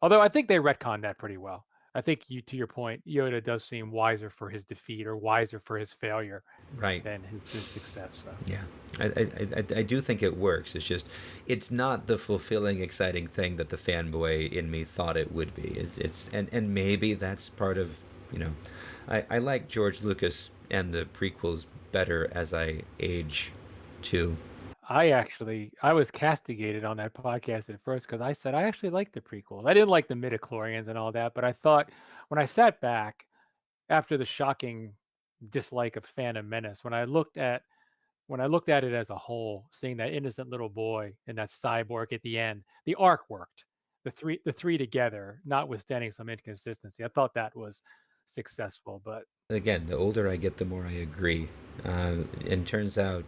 Although I think they retconned that pretty well. I think to your point, Yoda does seem wiser for his defeat or wiser for his failure Right. than his success. So Yeah. I do think it works. It's just it's not the fulfilling, exciting thing that the fanboy in me thought it would be. And maybe that's part of I like George Lucas and the prequels better as I age too. I was castigated on that podcast at first because I said I actually liked the prequel. I didn't like the midichlorians and all that, but I thought when I sat back after the shocking dislike of Phantom Menace, when I looked at it as a whole, seeing that innocent little boy and that cyborg at the end, the arc worked. The three together, notwithstanding some inconsistency, I thought that was successful. But Again, the older I get, the more I agree. And turns out,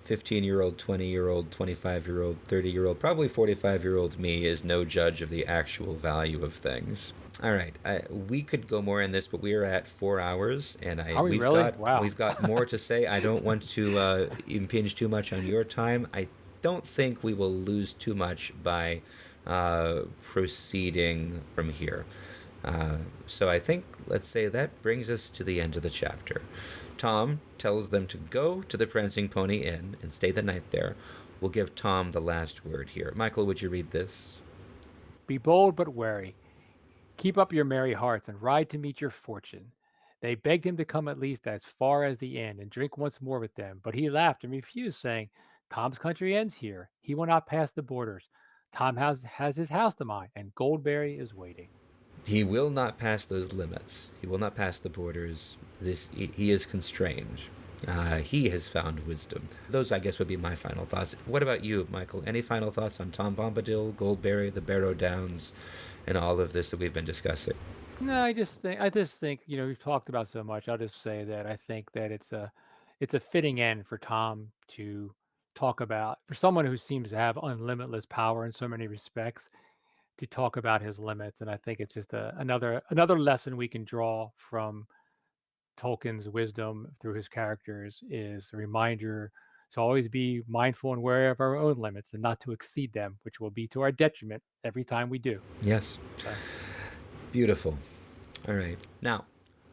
15-year-old, 20-year-old, 25-year-old, 30-year-old, probably 45-year-old me is no judge of the actual value of things. All right, we could go more in this, but we are at 4 hours, and are we really? Wow. we've got more to say. I don't want to impinge too much on your time. I don't think we will lose too much by proceeding from here. So I think, let's say that brings us to the end of the chapter. Tom tells them to go to the Prancing Pony Inn and stay the night there. We'll give Tom the last word here. Michael, would you read this? Be bold but wary. Keep up your merry hearts and ride to meet your fortune. They begged him to come at least as far as the inn and drink once more with them, but he laughed and refused, saying, Tom's country ends here. He will not pass the borders. Tom has his house to mind, and Goldberry is waiting. He will not pass those limits. He will not pass the borders. He is constrained. He has found wisdom. Those, I guess, would be my final thoughts. What about you, Michael? Any final thoughts on Tom Bombadil, Goldberry, the Barrow Downs, and all of this that we've been discussing? No, I just think we've talked about so much. I'll just say that I think that it's a fitting end for Tom to talk about for someone who seems to have unlimitless power in so many respects. to talk about his limits, and I think it's just another lesson we can draw from Tolkien's wisdom through his characters is a reminder to always be mindful and aware of our own limits and not to exceed them, which will be to our detriment every time we do. Yes. So, Beautiful. All right. Now,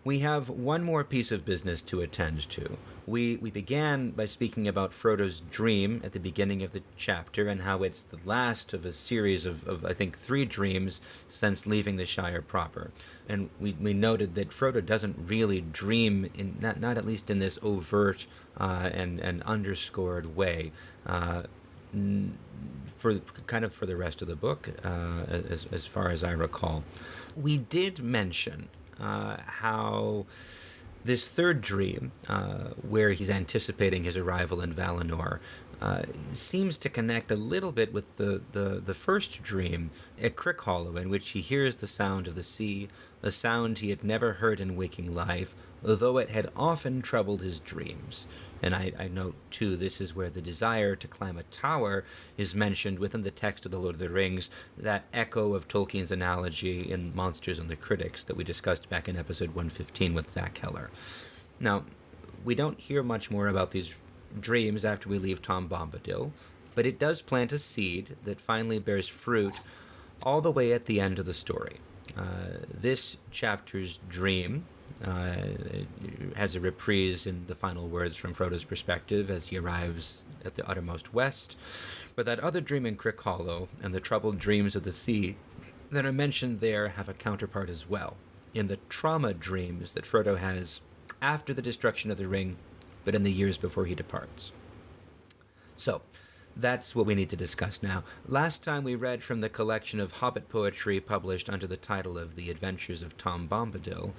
we have one more piece of business to attend to. We began by speaking about Frodo's dream at the beginning of the chapter and how it's the last of a series of I think, 3 dreams since leaving the Shire proper. And we noted that Frodo doesn't really dream, not at least in this overt and underscored way. For the rest of the book, as far as I recall, we did mention how this third dream, where he's anticipating his arrival in Valinor, seems to connect a little bit with the first dream at Crickhollow, in which he hears the sound of the sea, a sound he had never heard in waking life, although it had often troubled his dreams. And I note, too, this is where the desire to climb a tower is mentioned within the text of The Lord of the Rings, that echo of Tolkien's analogy in Monsters and the Critics that we discussed back in episode 115 with Zach Heller. Now, we don't hear much more about these dreams after we leave Tom Bombadil, but it does plant a seed that finally bears fruit all the way at the end of the story. This chapter's dream has a reprise in the final words from Frodo's perspective as he arrives at the uttermost west. But that other dream in Crickhollow and the troubled dreams of the sea that are mentioned there have a counterpart as well, in the trauma dreams that Frodo has after the destruction of the ring, but in the years before he departs. So, that's what we need to discuss now. Last time we read from the collection of Hobbit poetry published under the title of The Adventures of Tom Bombadil,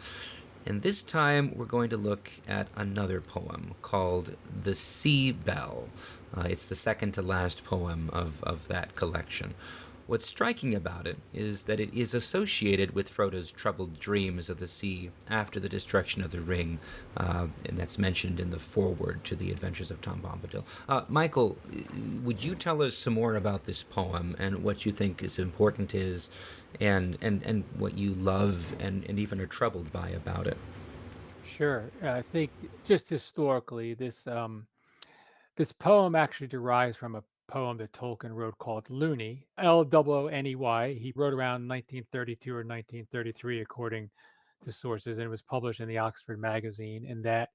and this time we're going to look at another poem called The Sea Bell. It's the second to last poem of that collection. What's striking about it is that it is associated with Frodo's troubled dreams of the sea after the destruction of the ring, and that's mentioned in the foreword to The Adventures of Tom Bombadil. Michael, would you tell us some more about this poem and what you think is important and what you love and even are troubled by about it? sure. I think just historically, this poem actually derives from a poem that Tolkien wrote called Looney, Looney. He wrote around 1932 or 1933, according to sources, and it was published in the Oxford Magazine. And that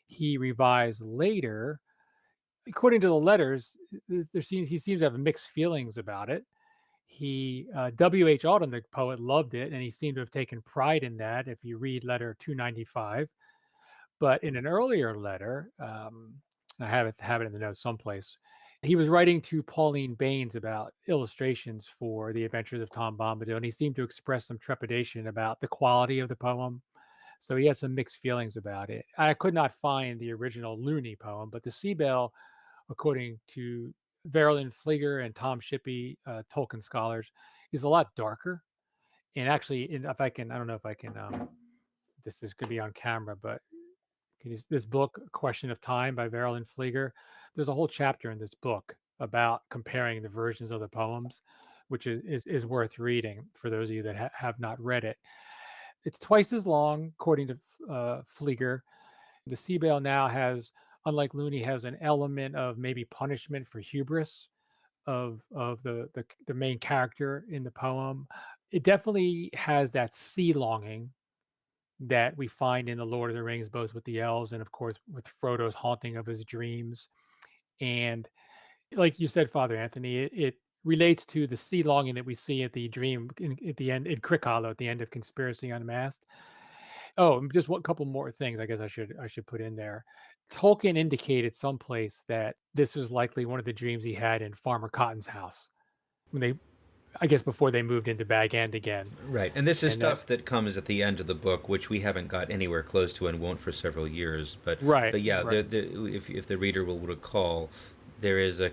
he revised later, according to the letters. He seems to have mixed feelings about it. W.H. Auden, the poet, loved it, and he seemed to have taken pride in that. If you read letter 295, but in an earlier letter, I have it in the notes someplace. He was writing to Pauline Baynes about illustrations for The Adventures of Tom Bombadil, and he seemed to express some trepidation about the quality of the poem. So he has some mixed feelings about it. I could not find the original Looney poem, but the Sea Bell, according to Verlyn Flieger and Tom Shippey, Tolkien scholars, is a lot darker. And actually, if I can, I don't know if I can. This is going to be on camera, but this book, Question of Time by Verlyn Flieger, there's a whole chapter in this book about comparing the versions of the poems, which is worth reading for those of you that have not read it. It's twice as long, according to Flieger. The Sea Bell now has, unlike Looney, has an element of maybe punishment for hubris of the main character in the poem. It definitely has that sea longing that we find in the Lord of the Rings, both with the elves and, of course, with Frodo's haunting of his dreams. And like you said, Father Anthony, it relates to the sea longing that we see at the dream at the end in Crickhollow at the end of Conspiracy Unmasked. Oh, just one couple more things I guess I should put in there. Tolkien indicated someplace that this was likely one of the dreams he had in Farmer Cotton's house when I guess before they moved into Bag End again. Right, and this is And stuff that comes at the end of the book, which we haven't got anywhere close to and won't for several years. But yeah, right. If the reader will recall, there is a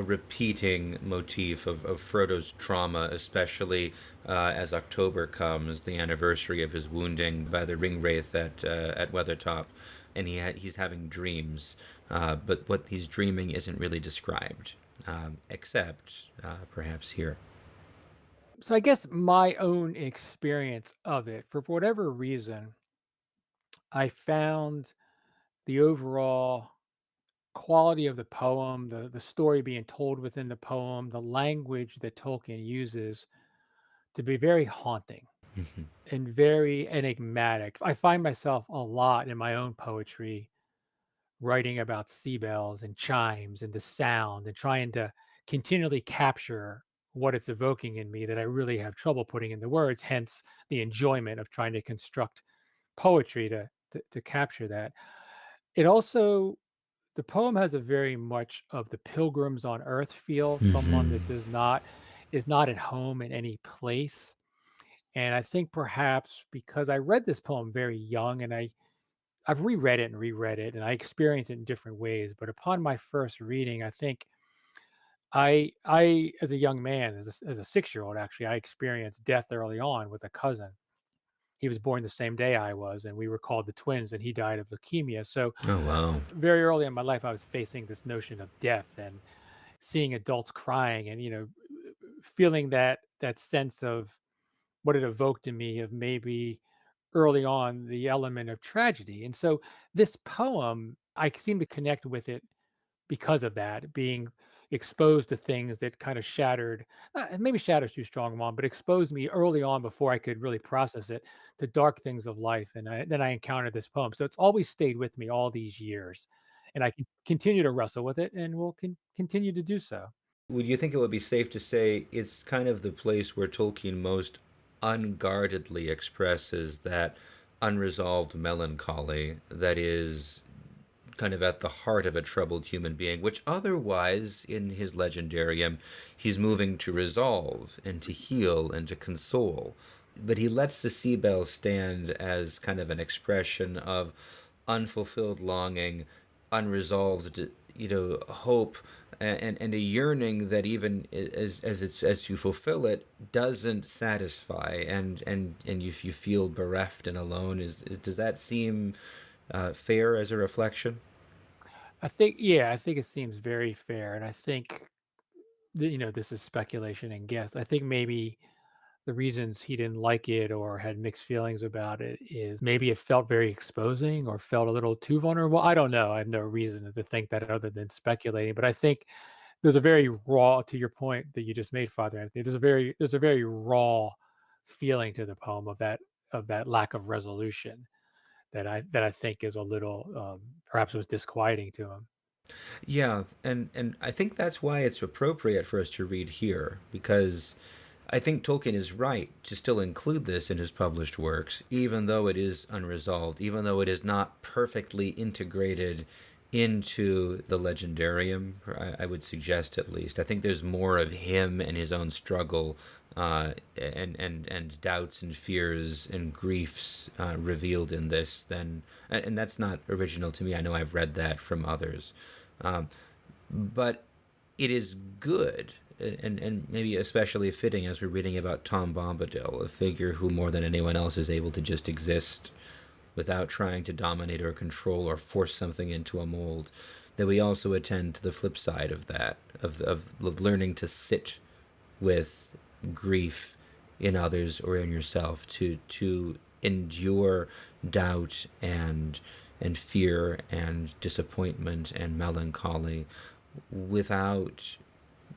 repeating motif of Frodo's trauma, especially as October comes, the anniversary of his wounding by the ring wraith at Weathertop, and he's having dreams, but what he's dreaming isn't really described, except perhaps here. So I guess my own experience of it, for whatever reason, I found the overall quality of the poem, the story being told within the poem, the language that Tolkien uses to be very haunting Mhm. and very enigmatic. I find myself a lot in my own poetry writing about seabells and chimes and the sound and trying to continually capture what it's evoking in me that I really have trouble putting into words, hence the enjoyment of trying to construct poetry to capture that. It also the poem has a very much of the Pilgrims on Earth feel, someone that Mhm. does not is not at home in any place. And I think perhaps because I read this poem very young and I've reread it and I experienced it in different ways, but upon my first reading, I think I as a young man, as a 6-year-old actually, I experienced death early on with a cousin. He was born the same day I was, and we were called the twins, and he died of leukemia. So Oh, wow. very early in my life, I was facing this notion of death and seeing adults crying and, feeling that sense of what it evoked in me of maybe early on the element of tragedy. And so this poem, I seem to connect with it because of that, being exposed to things that kind of shattered, maybe shatter's too strong, mom, but exposed me early on before I could really process it to dark things of life. And then I encountered this poem. So it's always stayed with me all these years. And I can continue to wrestle with it and will continue to do so. Would you think it would be safe to say it's kind of the place where Tolkien most unguardedly expresses that unresolved melancholy that is kind of at the heart of a troubled human being, which otherwise, in his legendarium, he's moving to resolve and to heal and to console. But he lets the sea bell stand as kind of an expression of unfulfilled longing, unresolved, hope, and a yearning that even as you fulfill it doesn't satisfy, and you feel bereft and alone. Does that seem fair as a reflection? Yeah, I think it seems very fair. And I think that, this is speculation and guess. I think maybe the reasons he didn't like it or had mixed feelings about it is maybe it felt very exposing or felt a little too vulnerable. I don't know. I have no reason to think that other than speculating. But I think there's a very raw, to your point that you just made, Father Anthony. There's a very raw feeling to the poem of that lack of resolution that I think is a little perhaps was disquieting to him. Yeah, and I think that's why it's appropriate for us to read here, because I think Tolkien is right to still include this in his published works, even though it is unresolved, even though it is not perfectly integrated into the legendarium. I would suggest, at least. I think there's more of him and his own struggle, and doubts and fears and griefs revealed in this than, and that's not original to me. I know I've read that from others, um, but it is good, and maybe especially fitting as we're reading about Tom Bombadil, a figure who more than anyone else is able to just exist without trying to dominate or control or force something into a mold, that we also attend to the flip side of that, of learning to sit with grief in others or in yourself, to endure doubt and fear and disappointment and melancholy without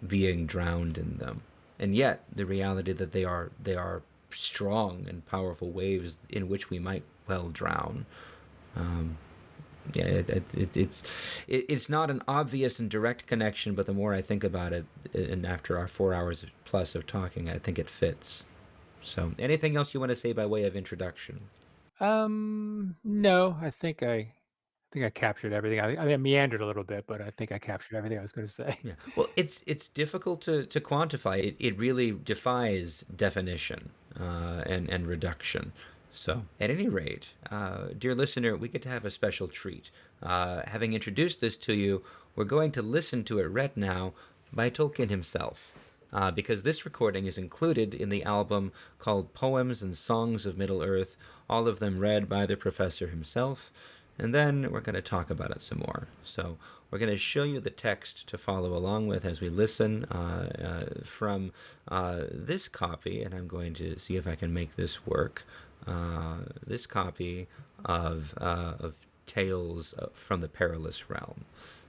being drowned in them. And yet the reality that they are strong and powerful waves in which we might well drown. Um, yeah, it's not an obvious and direct connection, but the more I think about it, and after our 4 hours plus of talking, I think it fits. So, anything else you want to say by way of introduction? No, I think I captured everything. I meandered a little bit, but I think I captured everything I was going to say. Yeah. Well, it's difficult to quantify. It really defies definition and reduction. So, at any rate, dear listener, we get to have a special treat. Having introduced this to you, we're going to listen to it read now by Tolkien himself. Because this recording is included in the album called Poems and Songs of Middle Earth, all of them read by the professor himself. and then we're going to talk about it some more. So we're going to show you the text to follow along with as we listen from this copy, and I'm going to see if I can make this work. This copy of Tales from the Perilous Realm.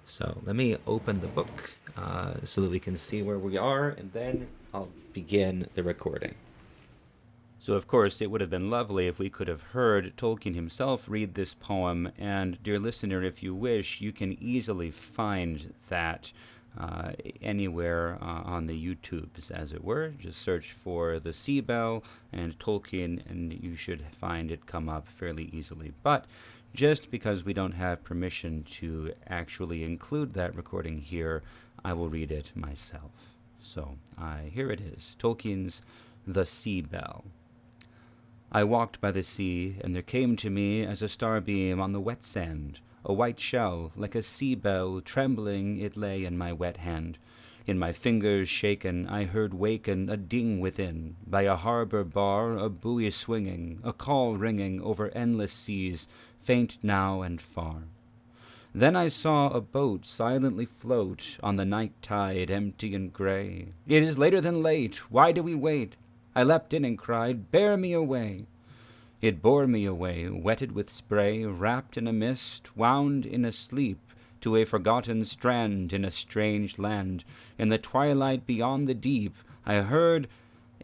So let me open the book so that we can see where we are, and then I'll begin the recording. So, of course, it would have been lovely if we could have heard Tolkien himself read this poem, and, dear listener, if you wish, you can easily find that anywhere on the YouTubes, as it were. Just search for The Sea Bell and Tolkien, and you should find it come up fairly easily. But just because we don't have permission to actually include that recording here, I will read it myself. So, here it is, Tolkien's The Sea Bell. I walked by the sea, and there came to me as a starbeam on the wet sand, a white shell, like a sea bell, trembling it lay in my wet hand. In my fingers shaken, I heard waken a ding within, by a harbor bar a buoy swinging, a call ringing over endless seas, faint now and far. Then I saw a boat silently float on the night tide, empty and gray. It is later than late, why do we wait? I leapt in and cried, bear me away. It bore me away, wetted with spray, wrapped in a mist, wound in a sleep, to a forgotten strand in a strange land. In the twilight beyond the deep, I heard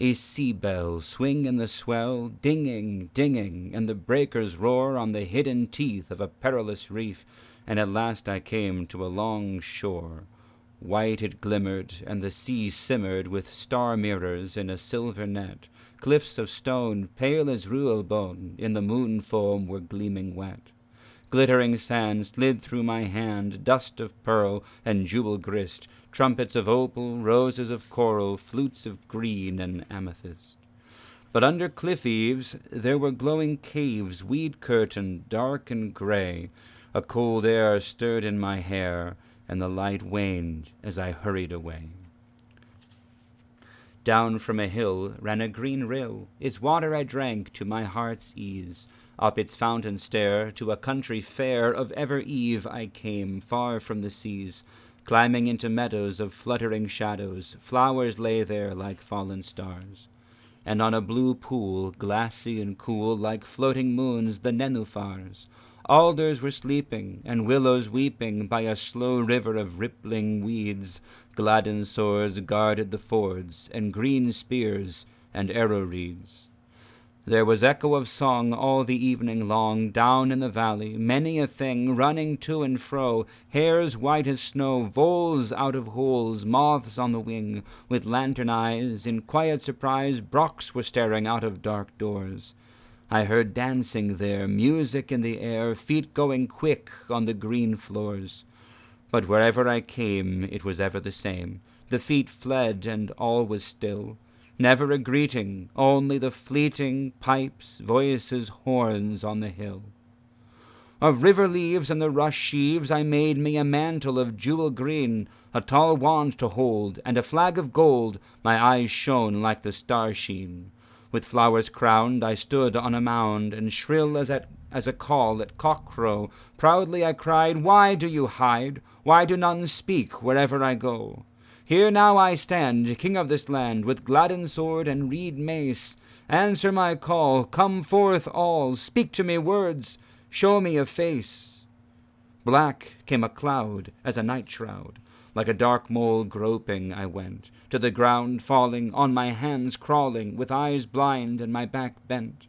a sea bell swing in the swell, dinging, dinging, and the breakers roar on the hidden teeth of a perilous reef, and at last I came to a long shore. White it glimmered, and the sea simmered with star mirrors in a silver net. Cliffs of stone, pale as Ruelbone, in the moon foam were gleaming wet. Glittering sand slid through my hand, dust of pearl and jewel grist, trumpets of opal, roses of coral, flutes of green and amethyst. But under cliff eaves there were glowing caves, weed-curtained, dark and gray. A cold air stirred in my hair, and the light waned as I hurried away. Down from a hill ran a green rill, its water I drank to my heart's ease. Up its fountain stair to a country fair of ever eve I came, far from the seas. Climbing into meadows of fluttering shadows, flowers lay there like fallen stars. And on a blue pool, glassy and cool, like floating moons, the nenuphars. Alders were sleeping, and willows weeping by a slow river of rippling weeds. Gladden swords guarded the fords, and green spears and arrow reeds. There was echo of song all the evening long, down in the valley, many a thing running to and fro, hares white as snow, voles out of holes, moths on the wing, with lantern eyes. In quiet surprise, brocks were staring out of dark doors. I heard dancing there, music in the air, feet going quick on the green floors. But wherever I came, it was ever the same. The feet fled, and all was still. Never a greeting, only the fleeting pipes, voices, horns on the hill. Of river leaves and the rush sheaves I made me a mantle of jewel green, a tall wand to hold, and a flag of gold. My eyes shone like the star sheen. With flowers crowned, I stood on a mound, and shrill as a call at cockcrow, proudly I cried, why do you hide? Why do none speak wherever I go? Here now I stand, king of this land, with gladden sword and reed mace. Answer my call, come forth all, speak to me words, show me a face. Black came a cloud as a night shroud. Like a dark mole groping I went, to the ground falling, on my hands crawling, with eyes blind and my back bent.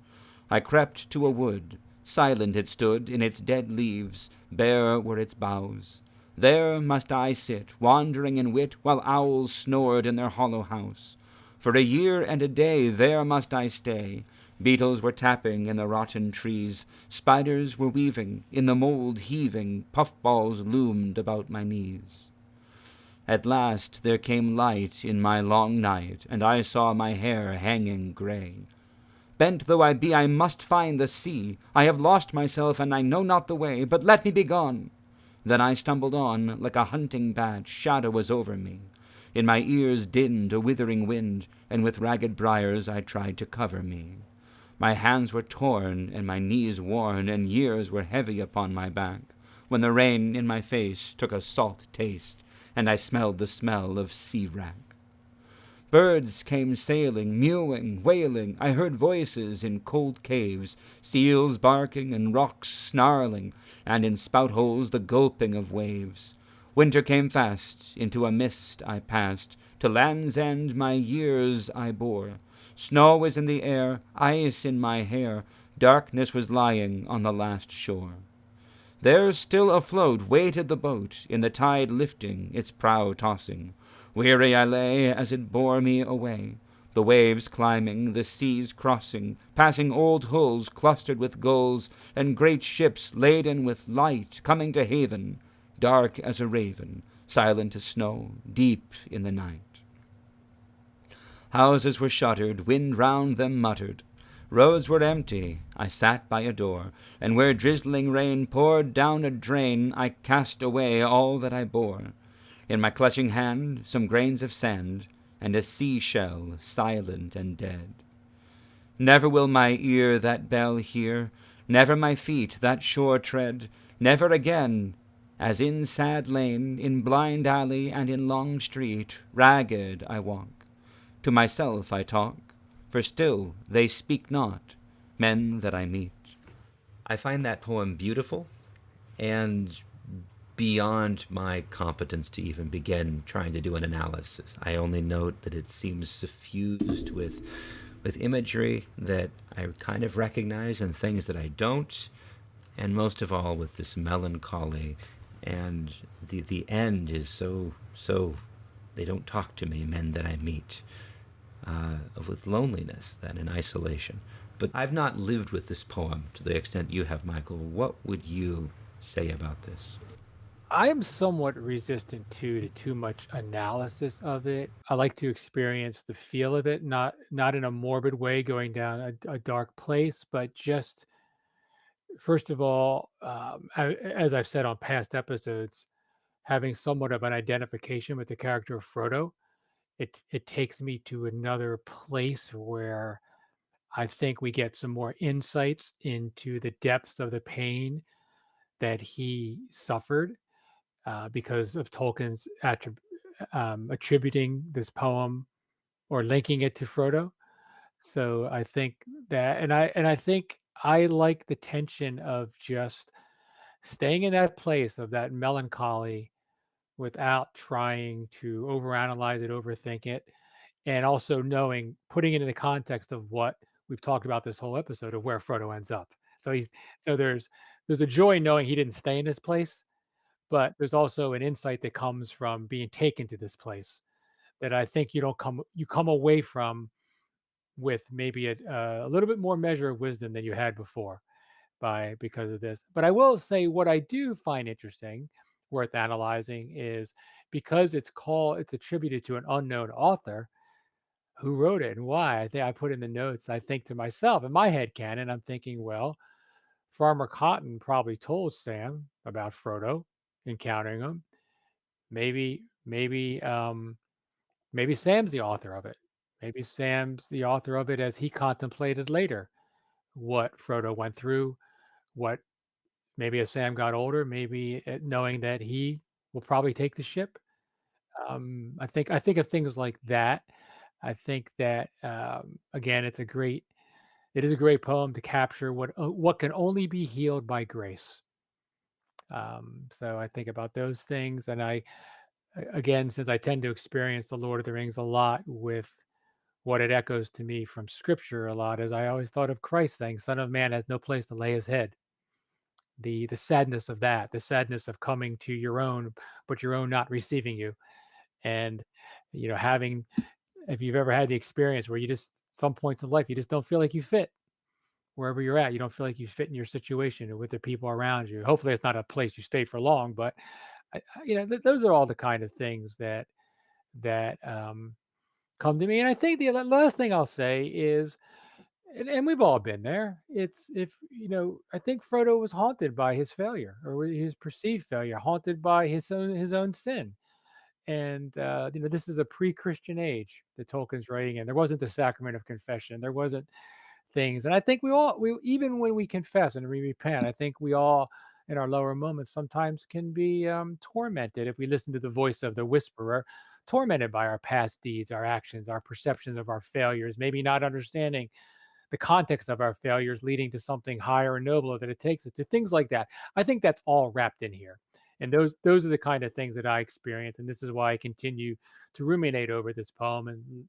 I crept to a wood, silent it stood in its dead leaves, bare were its boughs. There must I sit, wandering in wit, while owls snored in their hollow house. For a year and a day there must I stay. Beetles were tapping in the rotten trees, spiders were weaving, in the mold heaving, puffballs loomed about my knees. At last there came light in my long night, and I saw my hair hanging gray. Bent though I be, I must find the sea. I have lost myself, and I know not the way, but let me be gone. Then I stumbled on, like a hunting bat, shadow was over me. In my ears dinned a withering wind, and with ragged briars I tried to cover me. My hands were torn and my knees worn, and years were heavy upon my back, when the rain in my face took a salt taste, and I smelled the smell of sea-wrack. Birds came sailing, mewing, wailing. I heard voices in cold caves, seals barking and rocks snarling, and in spout holes the gulping of waves. Winter came fast, into a mist I passed, to land's end my years I bore. Snow was in the air, ice in my hair, darkness was lying on the last shore. There still afloat waited the boat, in the tide lifting, its prow tossing. Weary I lay as it bore me away, the waves climbing, the seas crossing, passing old hulls clustered with gulls, and great ships laden with light coming to haven, dark as a raven, silent as snow, deep in the night. Houses were shuttered, wind round them muttered. Roads were empty, I sat by a door, and where drizzling rain poured down a drain, I cast away all that I bore. In my clutching hand some grains of sand, and a sea-shell silent and dead. Never will my ear that bell hear, never my feet that shore tread, never again, as in sad lane, in blind alley, and in long street, ragged I walk. To myself I talk, for still they speak not, men that I meet. I find that poem beautiful and beyond my competence to even begin trying to do an analysis. I only note that it seems suffused with imagery that I kind of recognize and things that I don't, and most of all with this melancholy. And the end is so they don't talk to me, men that I meet, with loneliness, that in isolation. But I've not lived with this poem to the extent you have, Michael. What would you say about this? I am somewhat resistant to too much analysis of it. I like to experience the feel of it, not in a morbid way, going down a dark place, but just first of all, as I've said on past episodes, having somewhat of an identification with the character of Frodo, it takes me to another place where I think we get some more insights into the depths of the pain that he suffered because of Tolkien's attributing this poem or linking it to Frodo. So I think that, and I think I like the tension of just staying in that place of that melancholy without trying to overanalyze it, overthink it, and also knowing, putting it in the context of what we've talked about this whole episode of where Frodo ends up. So he's so there's a joy knowing he didn't stay in this place, but there's also an insight that comes from being taken to this place that I think you come away from with maybe a little bit more measure of wisdom than you had before by because of this. But I will say what I do find interesting, worth analyzing, is because it's attributed to an unknown author who wrote it and why. I think I put in the notes, I think to myself in my head canon, I'm thinking, well, Farmer Cotton probably told Sam about Frodo encountering him. Maybe Sam's the author of it. Maybe Sam's the author of it as he contemplated later what Frodo went through, what maybe as Sam got older, maybe knowing that he will probably take the ship. I think of things like that. I think that again, it is a great poem to capture what can only be healed by grace. So I think about those things, and again, since I tend to experience the Lord of the Rings a lot with what it echoes to me from Scripture a lot, is I always thought of Christ saying, "Son of Man has no place to lay his head." The sadness of that, the sadness of coming to your own, but your own not receiving you, and having, if you've ever had the experience where you just some points of life you just don't feel like you fit wherever you're at, you don't feel like you fit in your situation or with the people around you. Hopefully, it's not a place you stay for long, but those are all the kind of things that come to me. And I think the last thing I'll say is, and we've all been there. It's if I think Frodo was haunted by his failure or his perceived failure, haunted by his own sin. And this is a pre-Christian age that Tolkien's writing in. There wasn't the sacrament of confession. There wasn't things. And I think we even when we confess and we repent, I think we all in our lower moments sometimes can be tormented if we listen to the voice of the whisperer, tormented by our past deeds, our actions, our perceptions of our failures, maybe not understanding the context of our failures leading to something higher and nobler that it takes us to, things like that. I think that's all wrapped in here. And those are the kind of things that I experience. And this is why I continue to ruminate over this poem and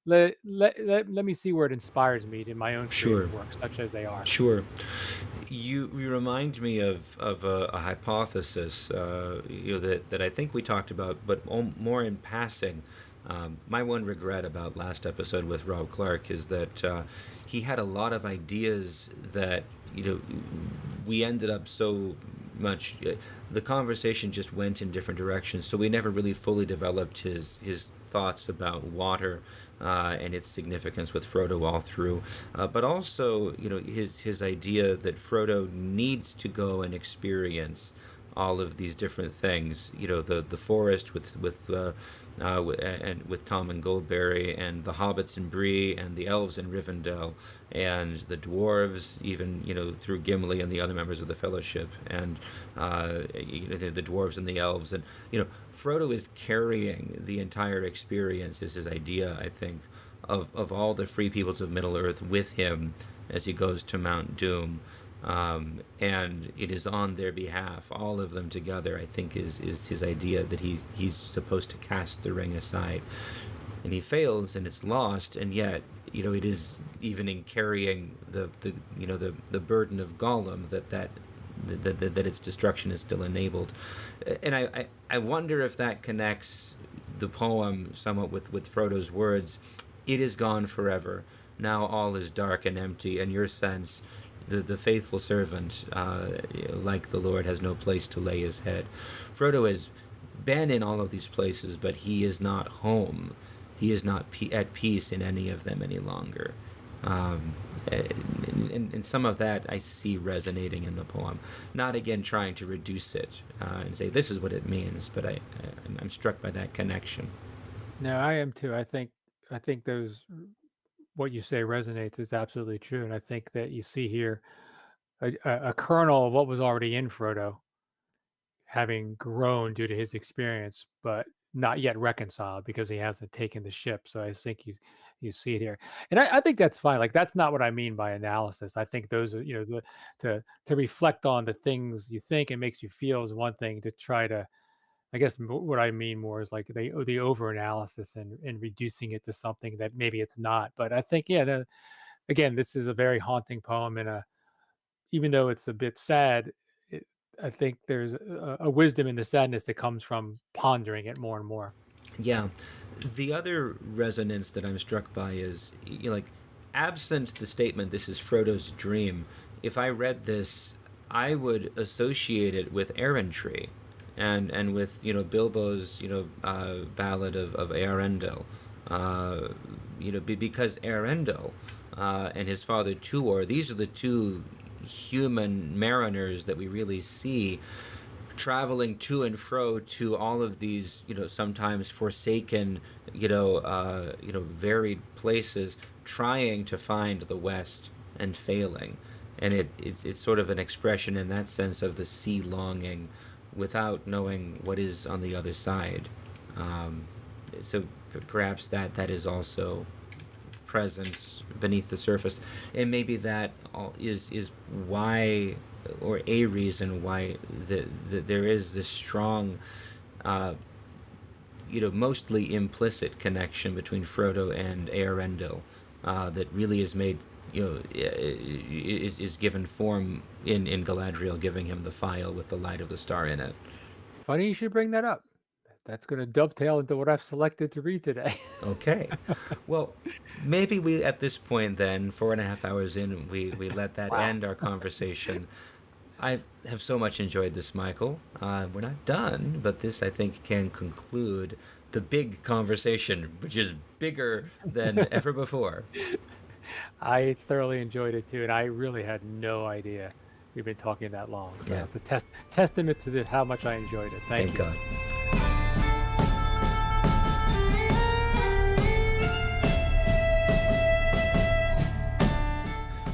let me see where it inspires me in my own Sure, creative work, such as they are. sure. You remind me of a hypothesis, that I think we talked about, but more in passing. My one regret about last episode with Rob Clark is that he had a lot of ideas that we ended up so much. The conversation just went in different directions, so we never really fully developed his thoughts about water and its significance with Frodo all through, but also his idea that Frodo needs to go and experience all of these different things. The forest and with Tom and Goldberry, and the hobbits in Bree, and the elves in Rivendell, and the dwarves, even through Gimli and the other members of the Fellowship, and the dwarves and the elves, and Frodo is carrying the entire experience. Is his idea, I think, of all the free peoples of Middle Earth with him as he goes to Mount Doom. And it is on their behalf, all of them together, I think, is his idea that he's supposed to cast the ring aside. And he fails, and it's lost, and yet, it is even in carrying the burden of Gollum that its destruction is still enabled. And I wonder if that connects the poem somewhat with Frodo's words, "It is gone forever. Now all is dark and empty," and your sense, the faithful servant, like the Lord, has no place to lay his head. Frodo has been in all of these places, but he is not home. He is not at peace in any of them any longer. And some of that I see resonating in the poem. Not again trying to reduce it and say this is what it means, but I'm struck by that connection. No, I am too. I think those what you say resonates is absolutely true, and I think that you see here a kernel of what was already in Frodo, having grown due to his experience, but not yet reconciled because he hasn't taken the ship. So I think you see it here, and I think that's fine. Like that's not what I mean by analysis. I think those are to reflect on the things you think and makes you feel is one thing. To try to, I guess what I mean more is like the over analysis and reducing it to something that maybe it's not. But I think again, this is a very haunting poem, and even though it's a bit sad, I think there's a wisdom in the sadness that comes from pondering it more and more. Yeah. The other resonance that I'm struck by is, like, absent the statement, "This is Frodo's dream," if I read this, I would associate it with errantry and with, Bilbo's, ballad of Eärendil. Because Eärendil and his father Tuor, these are the two human mariners that we really see traveling to and fro to all of these, sometimes forsaken, varied places, trying to find the West and failing. And it's sort of an expression in that sense of the sea longing without knowing what is on the other side. So perhaps that is also present beneath the surface, and maybe that is why, or a reason why there is this strong, mostly implicit connection between Frodo and Eärendil that really is made, is given form in Galadriel, giving him the phial with the light of the star in it. Funny you should bring that up. That's going to dovetail into what I've selected to read today. Okay. Well, maybe we, at this point then, 4.5 hours in, we let that Wow. end our conversation. I have so much enjoyed this, Michael. We're not done, but this, I think, can conclude the big conversation, which is bigger than ever before. I thoroughly enjoyed it too, and I really had no idea we've been talking that long. So Yeah. it's a testament to how much I enjoyed it. Thank Thank you. God.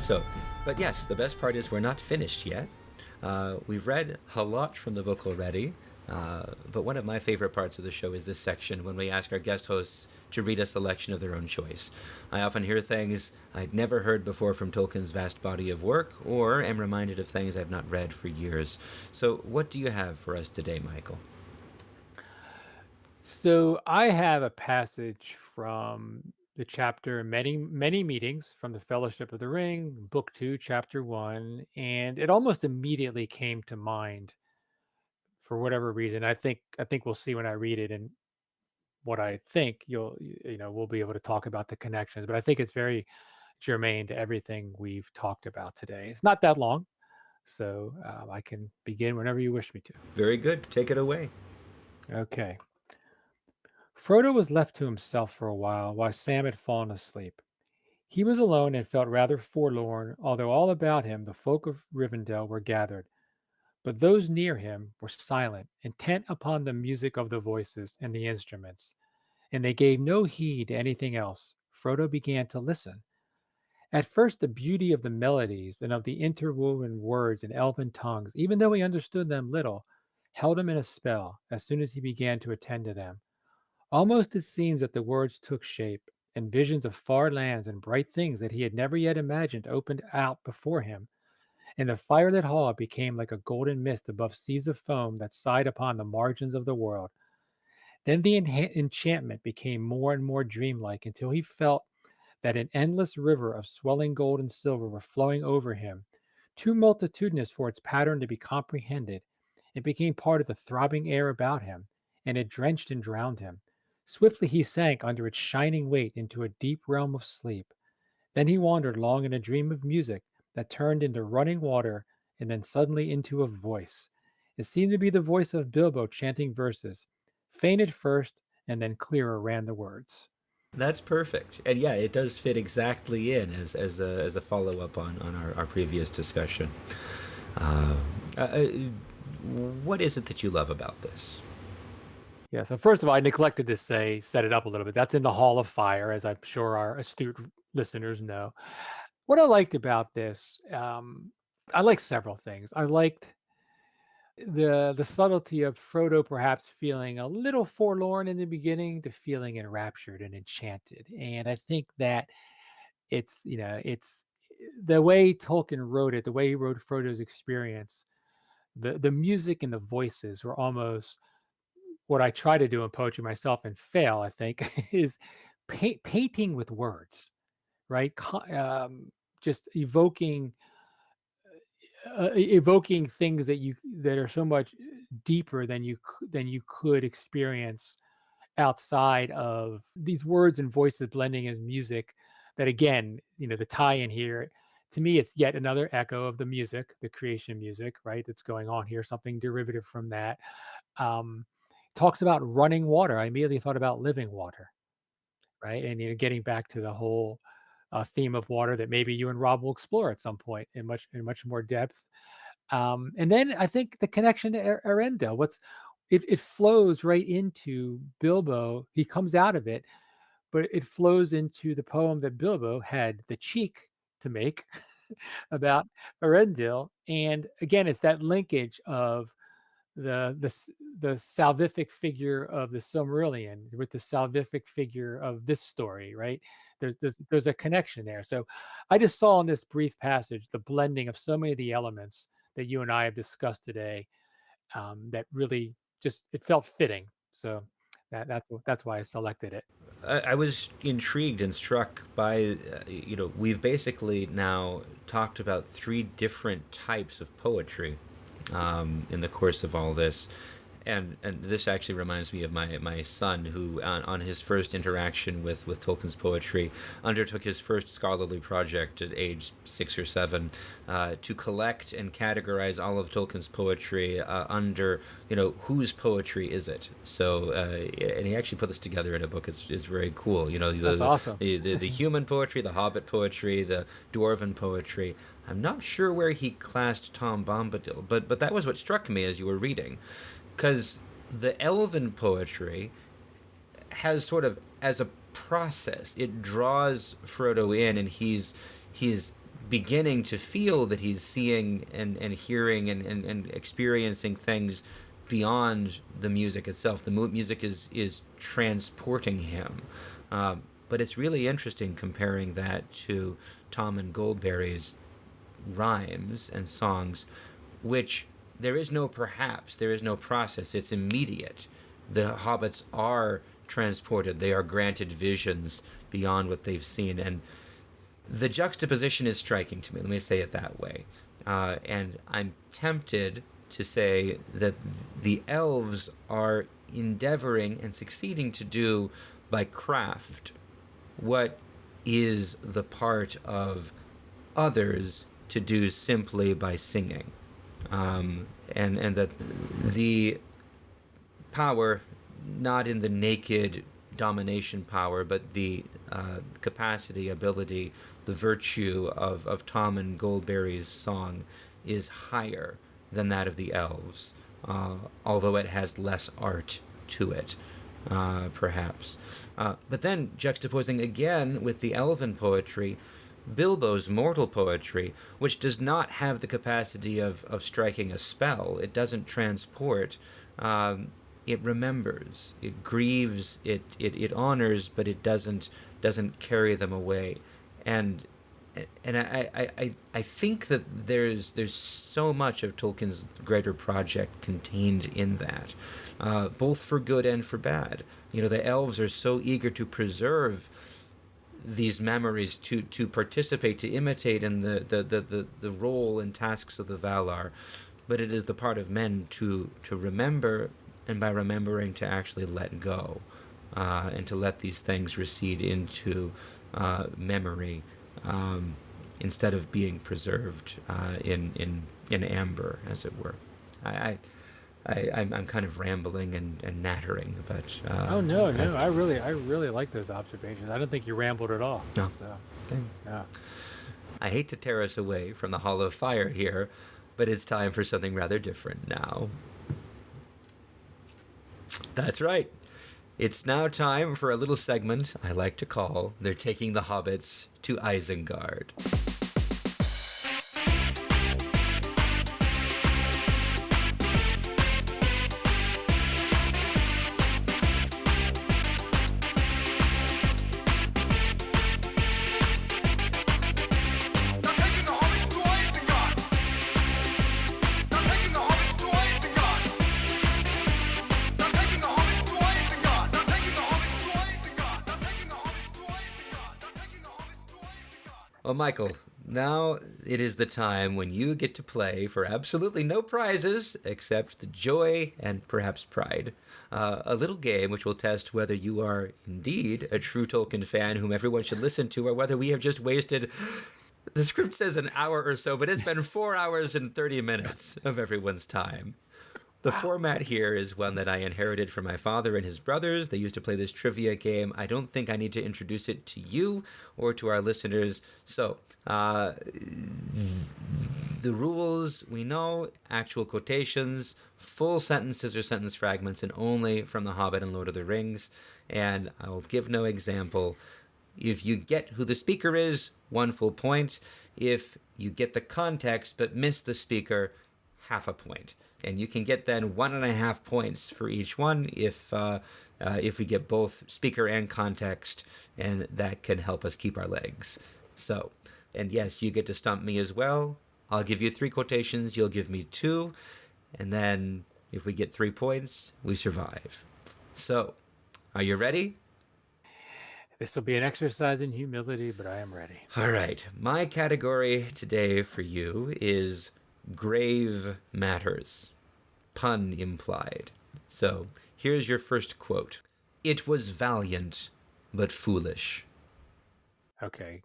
So, but yes, the best part is we're not finished yet. We've read a lot from the book already, but one of my favorite parts of the show is this section when we ask our guest hosts to read a selection of their own choice. I often hear things I'd never heard before from Tolkien's vast body of work, or am reminded of things I've not read for years. So, what do you have for us today, Michael? So I have a passage from the chapter Many Meetings from the Fellowship of the Ring, Book 2, Chapter 1, and it almost immediately came to mind for whatever reason. I think we'll see when I read it and what I think we'll be able to talk about the connections, but I think it's very germane to everything we've talked about today. It's not that long, so I can begin whenever you wish me to. Very good. Take it away. Okay. Frodo was left to himself for a while Sam had fallen asleep. He was alone and felt rather forlorn, although all about him the folk of Rivendell were gathered. But those near him were silent, intent upon the music of the voices and the instruments, and they gave no heed to anything else. Frodo began to listen. At first, the beauty of the melodies and of the interwoven words in elven tongues, even though he understood them little, held him in a spell as soon as he began to attend to them. Almost it seems that the words took shape, and visions of far lands and bright things that he had never yet imagined opened out before him, and the firelit hall became like a golden mist above seas of foam that sighed upon the margins of the world. Then the enchantment became more and more dreamlike until he felt that an endless river of swelling gold and silver were flowing over him, too multitudinous for its pattern to be comprehended. It became part of the throbbing air about him, and it drenched and drowned him. Swiftly he sank under its shining weight into a deep realm of sleep. Then he wandered long in a dream of music that turned into running water and then suddenly into a voice. It seemed to be the voice of Bilbo chanting verses. Faint at first, and then clearer ran the words. That's perfect, and yeah, it does fit exactly in as a follow up on our previous discussion. Uh, uh, uh, what is it that you love about this? Yeah, so first of all, I neglected to set it up a little bit. That's in the Hall of Fire, as I'm sure our astute listeners know. What I liked about this, I liked several things. I liked the subtlety of Frodo perhaps feeling a little forlorn in the beginning to feeling enraptured and enchanted. And I think that it's the way Tolkien wrote it, the way he wrote Frodo's experience, the music and the voices were almost what I try to do in poetry myself and fail, I think, is painting with words, right? Just evoking things that are so much deeper than you could experience outside of these words and voices blending as music. That again, the tie-in here to me, it's yet another echo of the music, the creation music, right? That's going on here, something derivative from that. Um, Talks about running water. I immediately thought about living water, right? And getting back to the whole theme of water that maybe you and Rob will explore at some point in much more depth. And then I think the connection to Arendelle, it flows right into Bilbo. He comes out of it, but it flows into the poem that Bilbo had the cheek to make about Arendelle. And again, it's that linkage of the salvific figure of the Silmarillion with the salvific figure of this story, right? There's a connection there. So I just saw in this brief passage the blending of so many of the elements that you and I have discussed today, that really just it felt fitting. So that's why I selected it. I was intrigued and struck by, we've basically now talked about three different types of poetry in the course of all this. And this actually reminds me of my son, who on his first interaction with Tolkien's poetry undertook his first scholarly project at age 6 or 7 to collect and categorize all of Tolkien's poetry under whose poetry is it. So and he actually put this together in a book. It's very cool. That's awesome. The human poetry, the Hobbit poetry, the dwarven poetry. I'm not sure where he classed Tom Bombadil, but that was what struck me as you were reading, because the elven poetry has sort of, as a process, it draws Frodo in, and he's beginning to feel that he's seeing and hearing and experiencing things beyond the music itself. The music is transporting him. But it's really interesting comparing that to Tom and Goldberry's rhymes and songs, which there is no perhaps, there is no process, it's immediate. The hobbits are transported, they are granted visions beyond what they've seen, and the juxtaposition is striking to me. Let me say it that way. And I'm tempted to say that the elves are endeavoring and succeeding to do by craft what is the part of others to do simply by singing. And that the power, not in the naked domination power, but the capacity, ability, the virtue of Tom and Goldberry's song is higher than that of the elves, although it has less art to it, perhaps. But then juxtaposing again with the elven poetry, Bilbo's mortal poetry, which does not have the capacity of striking a spell. It doesn't transport. It remembers. It grieves. It honors, but it doesn't carry them away. And I think that there's so much of Tolkien's greater project contained in that, both for good and for bad. The elves are so eager to preserve these memories, to participate, to imitate in the role and tasks of the Valar, but it is the part of men to remember, and by remembering to actually let go, and to let these things recede into memory, instead of being preserved in amber, as it were. I'm kind of rambling and nattering, but Oh no, I really like those observations. I don't think you rambled at all. No. So, Dang. yeah. I hate to tear us away from the Hall of Fire here, but it's time for something rather different now. That's right. It's now time for a little segment I like to call They're Taking the Hobbits to Isengard. Well, Michael, now it is the time when you get to play for absolutely no prizes except the joy and perhaps pride. A little game which will test whether you are indeed a true Tolkien fan whom everyone should listen to, or whether we have just wasted. The script says an hour or so, but it's been 4 hours and 30 minutes of everyone's time. The format here is one that I inherited from my father and his brothers. They used to play this trivia game. I don't think I need to introduce it to you or to our listeners. So, the rules we know: actual quotations, full sentences or sentence fragments, and only from The Hobbit and Lord of the Rings. And I will give no example. If you get who the speaker is, 1 full point. If you get the context but miss the speaker, half a point. And you can get then 1.5 points for each one if we get both speaker and context, and that can help us keep our legs. So, and yes, you get to stump me as well. I'll give you 3 quotations, you'll give me 2, and then if we get 3 points, we survive. So, are you ready? This will be an exercise in humility, but I am ready. All right. My category today for you is grave matters, pun implied. So here's your first quote. It was valiant, but foolish. Okay,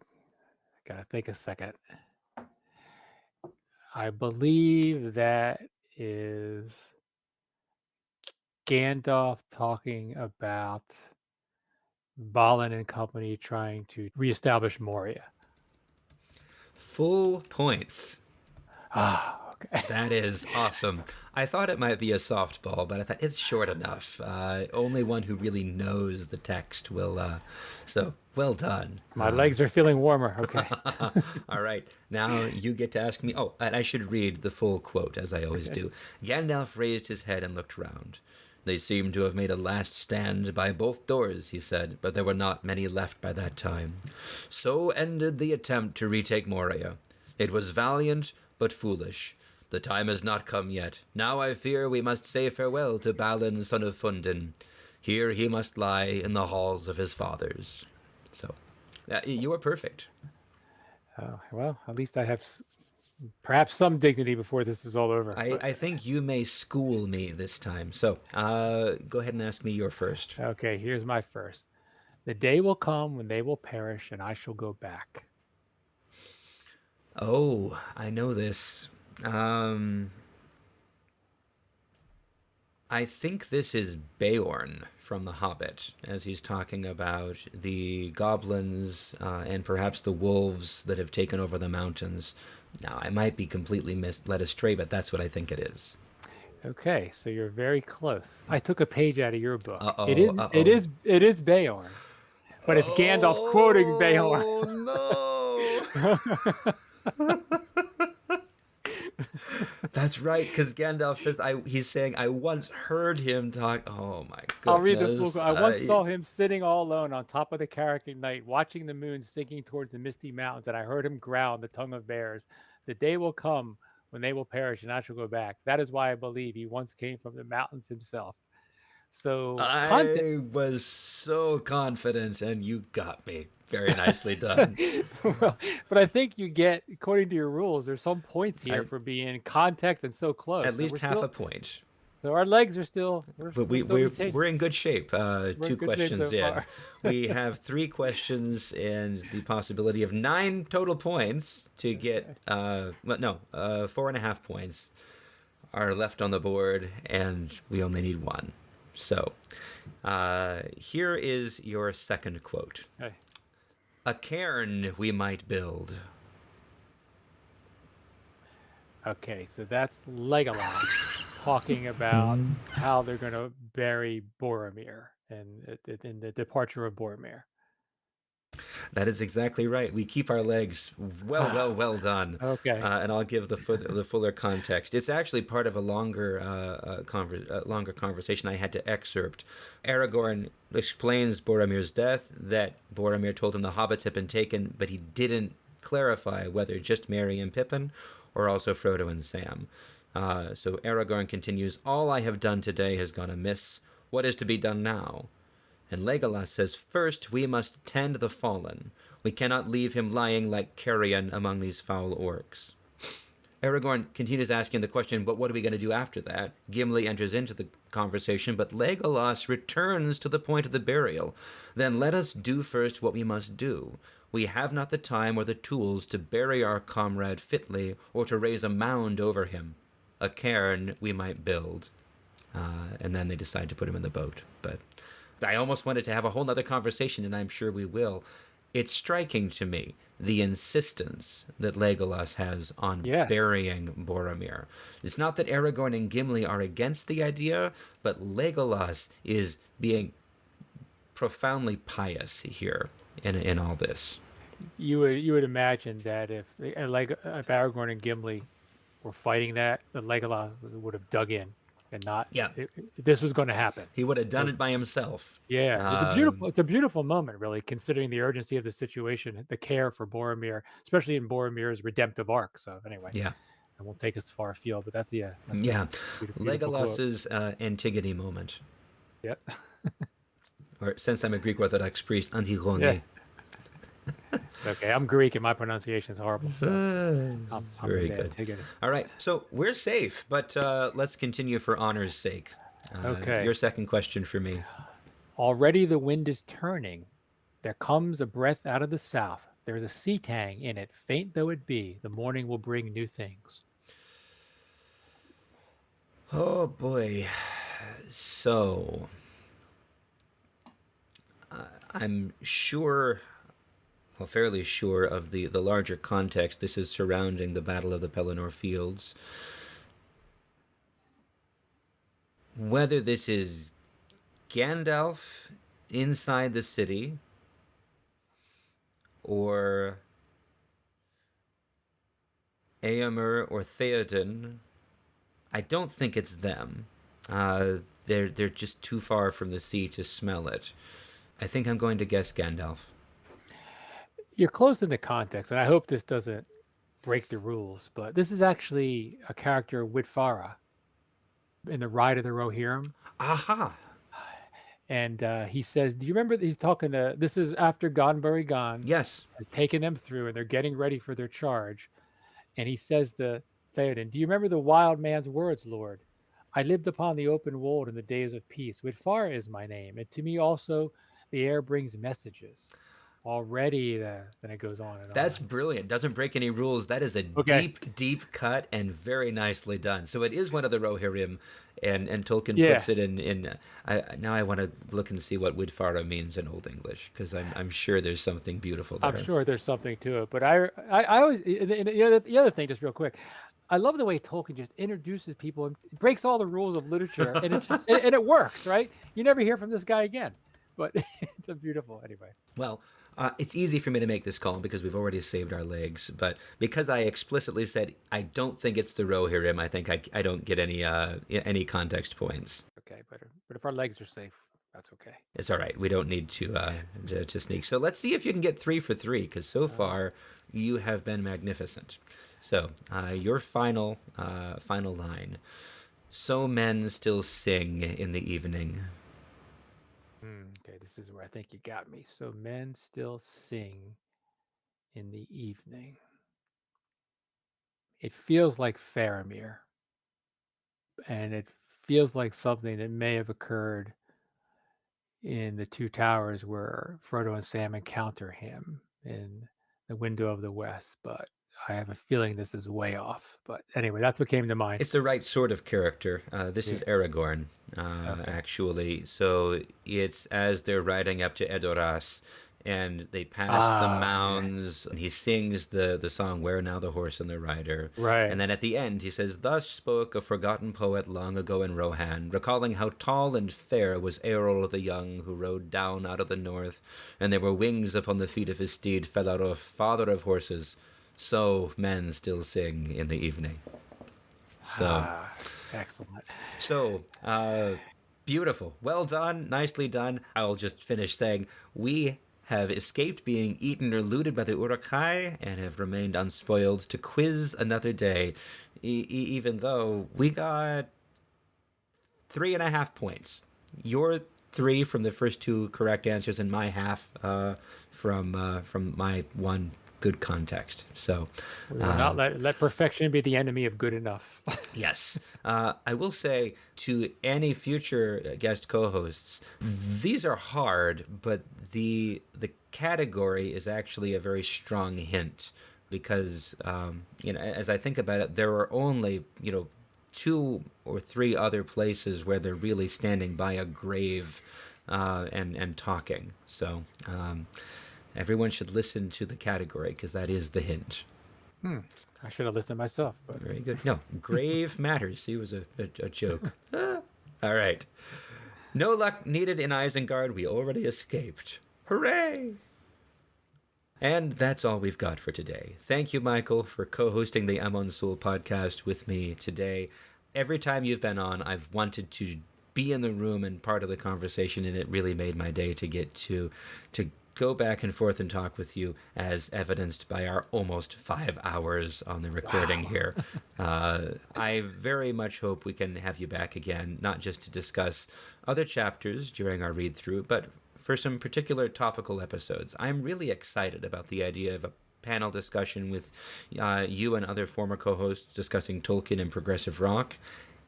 gotta think a second. I believe that is Gandalf talking about Balin and company trying to reestablish Moria. Full points. Ah, Okay. That is awesome. I thought it might be a softball, but I thought it's short enough. Only one who really knows the text will. So well done. My legs are feeling warmer. Okay. All right, now you get to ask me. Oh, and I should read the full quote, as I always do. Gandalf raised his head and looked round. They seemed to have made a last stand by both doors, he said, but there were not many left by that time. So ended the attempt to retake Moria. It was valiant, but foolish. The time has not come yet. Now I fear we must say farewell to Balin, son of Fundin. Here he must lie in the halls of his fathers. So, you were perfect. Well, at least I have perhaps some dignity before this is all over. I think you may school me this time. So, go ahead and ask me your first. Okay, here's my first. The day will come when they will perish, and I shall go back. Oh, I know this. I think this is Beorn from The Hobbit, as he's talking about the goblins and perhaps the wolves that have taken over the mountains. Now, I might be completely led astray, but that's what I think it is. Okay, so you're very close. I took a page out of your book. Uh-oh, It is. uh-oh. It is Beorn, but it's Gandalf quoting Beorn. Oh, no! That's right, because Gandalf says, he's saying, I once heard him talk. Oh, my goodness. I'll read the full quote. I once saw him sitting all alone on top of the Carrick at night, watching the moon sinking towards the misty mountains, and I heard him growl in the tongue of bears. The day will come when they will perish, and I shall go back. That is why I believe he once came from the mountains himself. So I was so confident, and you got me. Very nicely done. Well, but I think you get, according to your rules, there's some points here for being context and so close. At least half a point. So our legs are still. We're in good shape. Two questions in. We have 3 questions and the possibility of 9 total points to get. 4.5 points are left on the board, and we only need 1. So, here is your second quote. Okay. A cairn we might build. Okay, so that's Legolas talking about how they're going to bury Boromir and in the departure of Boromir. That is exactly right. We keep our legs well done. Okay. And I'll give the fuller context. It's actually part of a longer conversation I had to excerpt. Aragorn explains Boromir's death, that Boromir told him the hobbits had been taken, but he didn't clarify whether just Merry and Pippin or also Frodo and Sam. So Aragorn continues, all I have done today has gone amiss. What is to be done now? And Legolas says, first we must tend the fallen. We cannot leave him lying like carrion among these foul orcs. Aragorn continues asking the question, but what are we going to do after that? Gimli enters into the conversation, but Legolas returns to the point of the burial. Then let us do first what we must do. We have not the time or the tools to bury our comrade fitly or to raise a mound over him. A cairn we might build. And then they decide to put him in the boat. But I almost wanted to have a whole other conversation, and I'm sure we will. It's striking to me, the insistence that Legolas has on burying Boromir. It's not that Aragorn and Gimli are against the idea, but Legolas is being profoundly pious here in all this. You would imagine that if Aragorn and Gimli were fighting that Legolas would have dug in. And not, this was going to happen. He would have done it by himself. Yeah, it's a beautiful moment, really, considering the urgency of the situation, the care for Boromir, especially in Boromir's redemptive arc. So anyway, I won't take us far afield, but that's Legolas's Antigone moment. Yep. Or since I'm a Greek Orthodox priest, Antigone. Yeah. Okay, I'm Greek and my pronunciation is horrible. So I'm very good. All right, so we're safe, but let's continue for honor's sake. Okay. Your second question for me. Already the wind is turning. There comes a breath out of the south. There is a sea tang in it, faint though it be. The morning will bring new things. Oh boy. So I'm sure. fairly sure of the larger context. This is surrounding the Battle of the Pelennor Fields. Whether this is Gandalf inside the city or Éomer or Theoden, I don't think it's them. They're just too far from the sea to smell it. I think I'm going to guess Gandalf. You're close in the context, and I hope this doesn't break the rules, but this is actually a character, Whitfara, in the Ride of the Rohirrim. Aha! And he says, do you remember, he's talking to, this is after Gonbury Gon Yes. has taken them through, and they're getting ready for their charge. And he says to Theoden, do you remember the wild man's words, Lord? I lived upon the open wold in the days of peace. Whitfara is my name, and to me also the air brings messages. Already, then it goes on and on. That's brilliant. Doesn't break any rules. That is a deep, deep cut and very nicely done. So it is one of the Rohirrim, and Tolkien puts it in. Now I want to look and see what Whitfara means in Old English, because I'm sure there's something beautiful there. I'm sure there's something to it. But I always, the other thing, just real quick, I love the way Tolkien just introduces people and breaks all the rules of literature, and it's just, and it works, right? You never hear from this guy again, but it's a beautiful anyway. Well, it's easy for me to make this call because we've already saved our legs, but because I explicitly said I don't think it's the Rohirrim, I think I don't get any context points. Okay, but if our legs are safe, that's okay. It's all right. We don't need to sneak. So let's see if you can get 3 for 3, because so far you have been magnificent. So your final line: "So men still sing in the evening." Okay, this is where I think you got me. So men still sing in the evening. It feels like Faramir, and it feels like something that may have occurred in the Two Towers where Frodo and Sam encounter him in the Window of the West, but I have a feeling this is way off. But anyway, that's what came to mind. It's the right sort of character. This is Aragorn, actually. So it's as they're riding up to Edoras, and they pass the mounds, and he sings the song, "Where Now the Horse and the Rider." Right. And then at the end, he says, "Thus spoke a forgotten poet long ago in Rohan, recalling how tall and fair was Eorl the Young, who rode down out of the north, and there were wings upon the feet of his steed, Felarof, father of horses. So men still sing in the evening." So excellent. So beautiful. Well done. Nicely done. I'll just finish saying we have escaped being eaten or looted by the Uruk-hai and have remained unspoiled to quiz another day, even though we got 3.5 points. Your 3 from the first 2 correct answers, and my half from my 1 good context. So we will not let perfection be the enemy of good enough. Yes. I will say to any future guest co-hosts, these are hard, but the category is actually a very strong hint, because as I think about it, there are only 2 or 3 other places where they're really standing by a grave and talking. So everyone should listen to the category, because that is the hint. I should have listened myself. But very good. No, grave matters. See, it was a joke. All right. No luck needed in Isengard. We already escaped. Hooray! And that's all we've got for today. Thank you, Michael, for co-hosting the Amon Sûl podcast with me today. Every time you've been on, I've wanted to be in the room and part of the conversation, and it really made my day to get to go back and forth and talk with you, as evidenced by our almost 5 hours on the recording here. I very much hope we can have you back again, not just to discuss other chapters during our read-through, but for some particular topical episodes. I'm really excited about the idea of a panel discussion with you and other former co-hosts discussing Tolkien and progressive rock.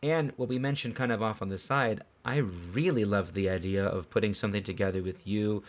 And what we mentioned kind of off on the side, I really love the idea of putting something together with you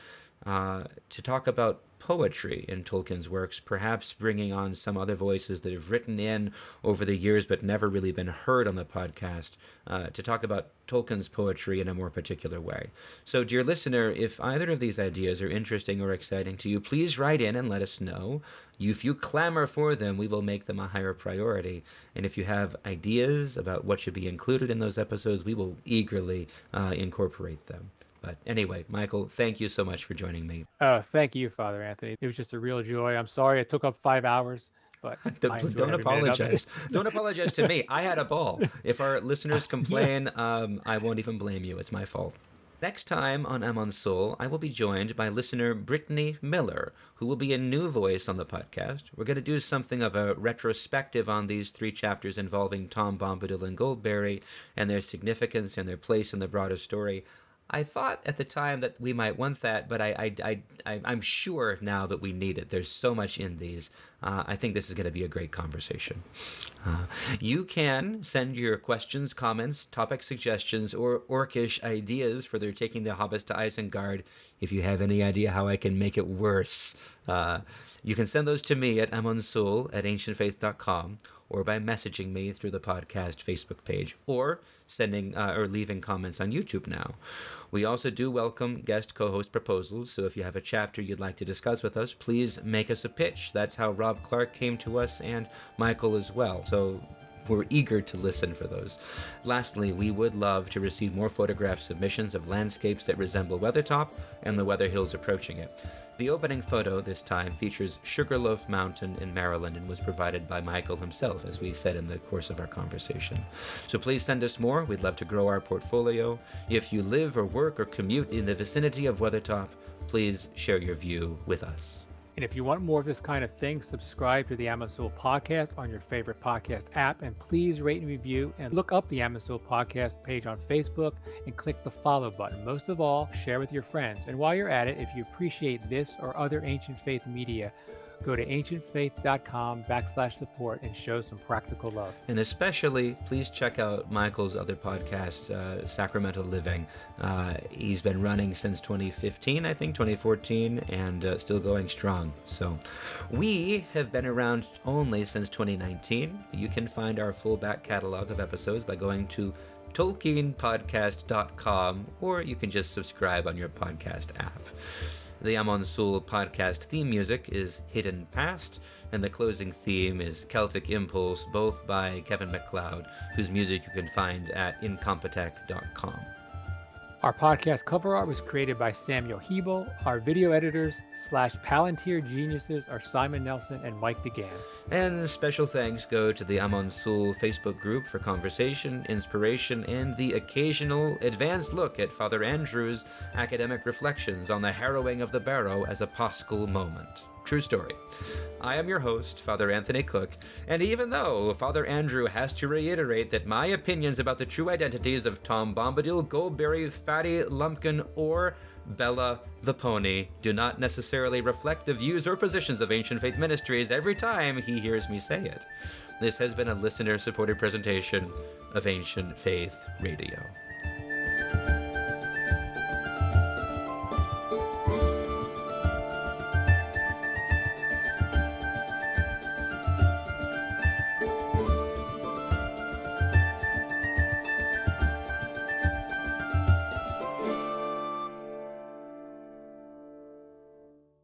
to talk about poetry in Tolkien's works, perhaps bringing on some other voices that have written in over the years but never really been heard on the podcast to talk about Tolkien's poetry in a more particular way. So, dear listener, if either of these ideas are interesting or exciting to you, please write in and let us know. If you clamor for them, we will make them a higher priority. And if you have ideas about what should be included in those episodes, we will eagerly incorporate them. But anyway, Michael, thank you so much for joining me. Thank you, Father Anthony. It was just a real joy. I'm sorry it took up 5 hours, but Don't apologize. Don't apologize to me. I had a ball. If our listeners complain, I won't even blame you. It's my fault. Next time on Amon Sûl, I will be joined by listener Brittany Miller, who will be a new voice on the podcast. We're going to do something of a retrospective on these 3 chapters involving Tom Bombadil and Goldberry and their significance and their place in the broader story. I thought at the time that we might want that, but I'm sure now that we need it. There's so much in these. I think this is going to be a great conversation. You can send your questions, comments, topic suggestions, or orcish ideas for their taking the hobbits to Isengard. If you have any idea how I can make it worse, you can send those to me at amonsul@ancientfaith.com, or by messaging me through the podcast Facebook page, or sending or leaving comments on YouTube now. We also do welcome guest co-host proposals, so if you have a chapter you'd like to discuss with us, please make us a pitch. That's how Rob Clark came to us, and Michael as well. So we're eager to listen for those. Lastly, we would love to receive more photograph submissions of landscapes that resemble Weathertop and the Weather Hills approaching it. The opening photo this time features Sugarloaf Mountain in Maryland and was provided by Michael himself, as we said in the course of our conversation. So please send us more. We'd love to grow our portfolio. If you live or work or commute in the vicinity of Weathertop, please share your view with us. And if you want more of this kind of thing, subscribe to the Amon Sûl podcast on your favorite podcast app, and please rate and review, and look up the Amon Sûl podcast page on Facebook and click the follow button. Most of all, share with your friends. And while you're at it, if you appreciate this or other Ancient Faith media, go to ancientfaith.com/support and show some practical love. And especially, please check out Michael's other podcast, Sacramental Living. He's been running since 2015, I think, 2014, and still going strong. So we have been around only since 2019. You can find our full back catalog of episodes by going to tolkienpodcast.com, or you can just subscribe on your podcast app. The Amon Sûl podcast theme music is Hidden Past, and the closing theme is Celtic Impulse, both by Kevin MacLeod, whose music you can find at incompetech.com. Our podcast cover art was created by Samuel Hebel. Our video editors / Palantir geniuses are Simon Nelson and Mike DeGan. And special thanks go to the Amon Sûl Facebook group for conversation, inspiration, and the occasional advanced look at Father Andrew's academic reflections on the harrowing of the Barrow as a Paschal moment. True story. I am your host, Father Anthony Cook, and even though Father Andrew has to reiterate that my opinions about the true identities of Tom Bombadil, Goldberry, Fatty, Lumpkin, or Bella the Pony do not necessarily reflect the views or positions of Ancient Faith Ministries every time he hears me say it. This has been a listener-supported presentation of Ancient Faith Radio.